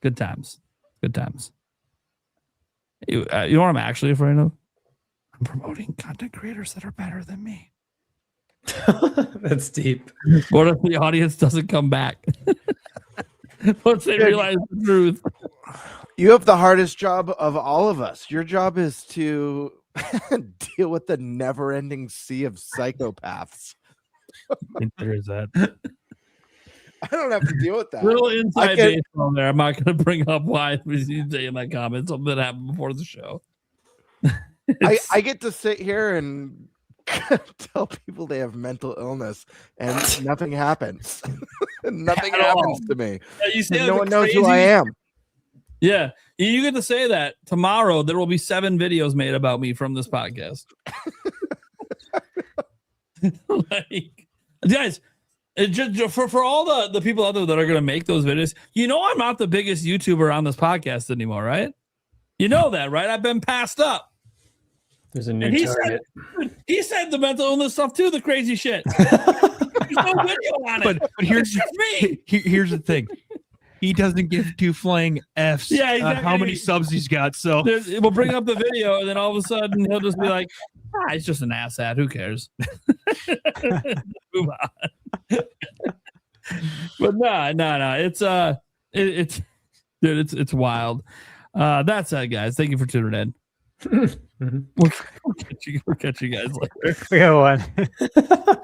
Good times. Good times. You know what I'm actually afraid of? I'm promoting content creators that are better than me. That's deep. What if the audience doesn't come back? Once they realize the truth. You have the hardest job of all of us. Your job is to deal with the never-ending sea of psychopaths. I think there is that. I don't have to deal with that. Little inside baseball there. I'm not going to bring up why you say in my comments something that happened before the show. I get to sit here and tell people they have mental illness and nothing happens. Nothing happens to me. Yeah, you say no one knows who I am. Yeah, you get to say that. Tomorrow there will be 7 videos made about me from this podcast. Like, guys, just for all the people out there that are going to make those videos, I'm not the biggest YouTuber on this podcast anymore, right? You know that, right? I've been passed up. There's a new target. He said the mental illness stuff too, the crazy shit. There's no video on it. But here's me. Here's the thing. He doesn't give 2 flying F's on how many subs he's got. So we'll bring up the video, and then all of a sudden he'll just be like, it's just an asshat. Who cares? Move on. But no. It's wild. That's it, guys. Thank you for tuning in. We'll catch you guys later. We got one.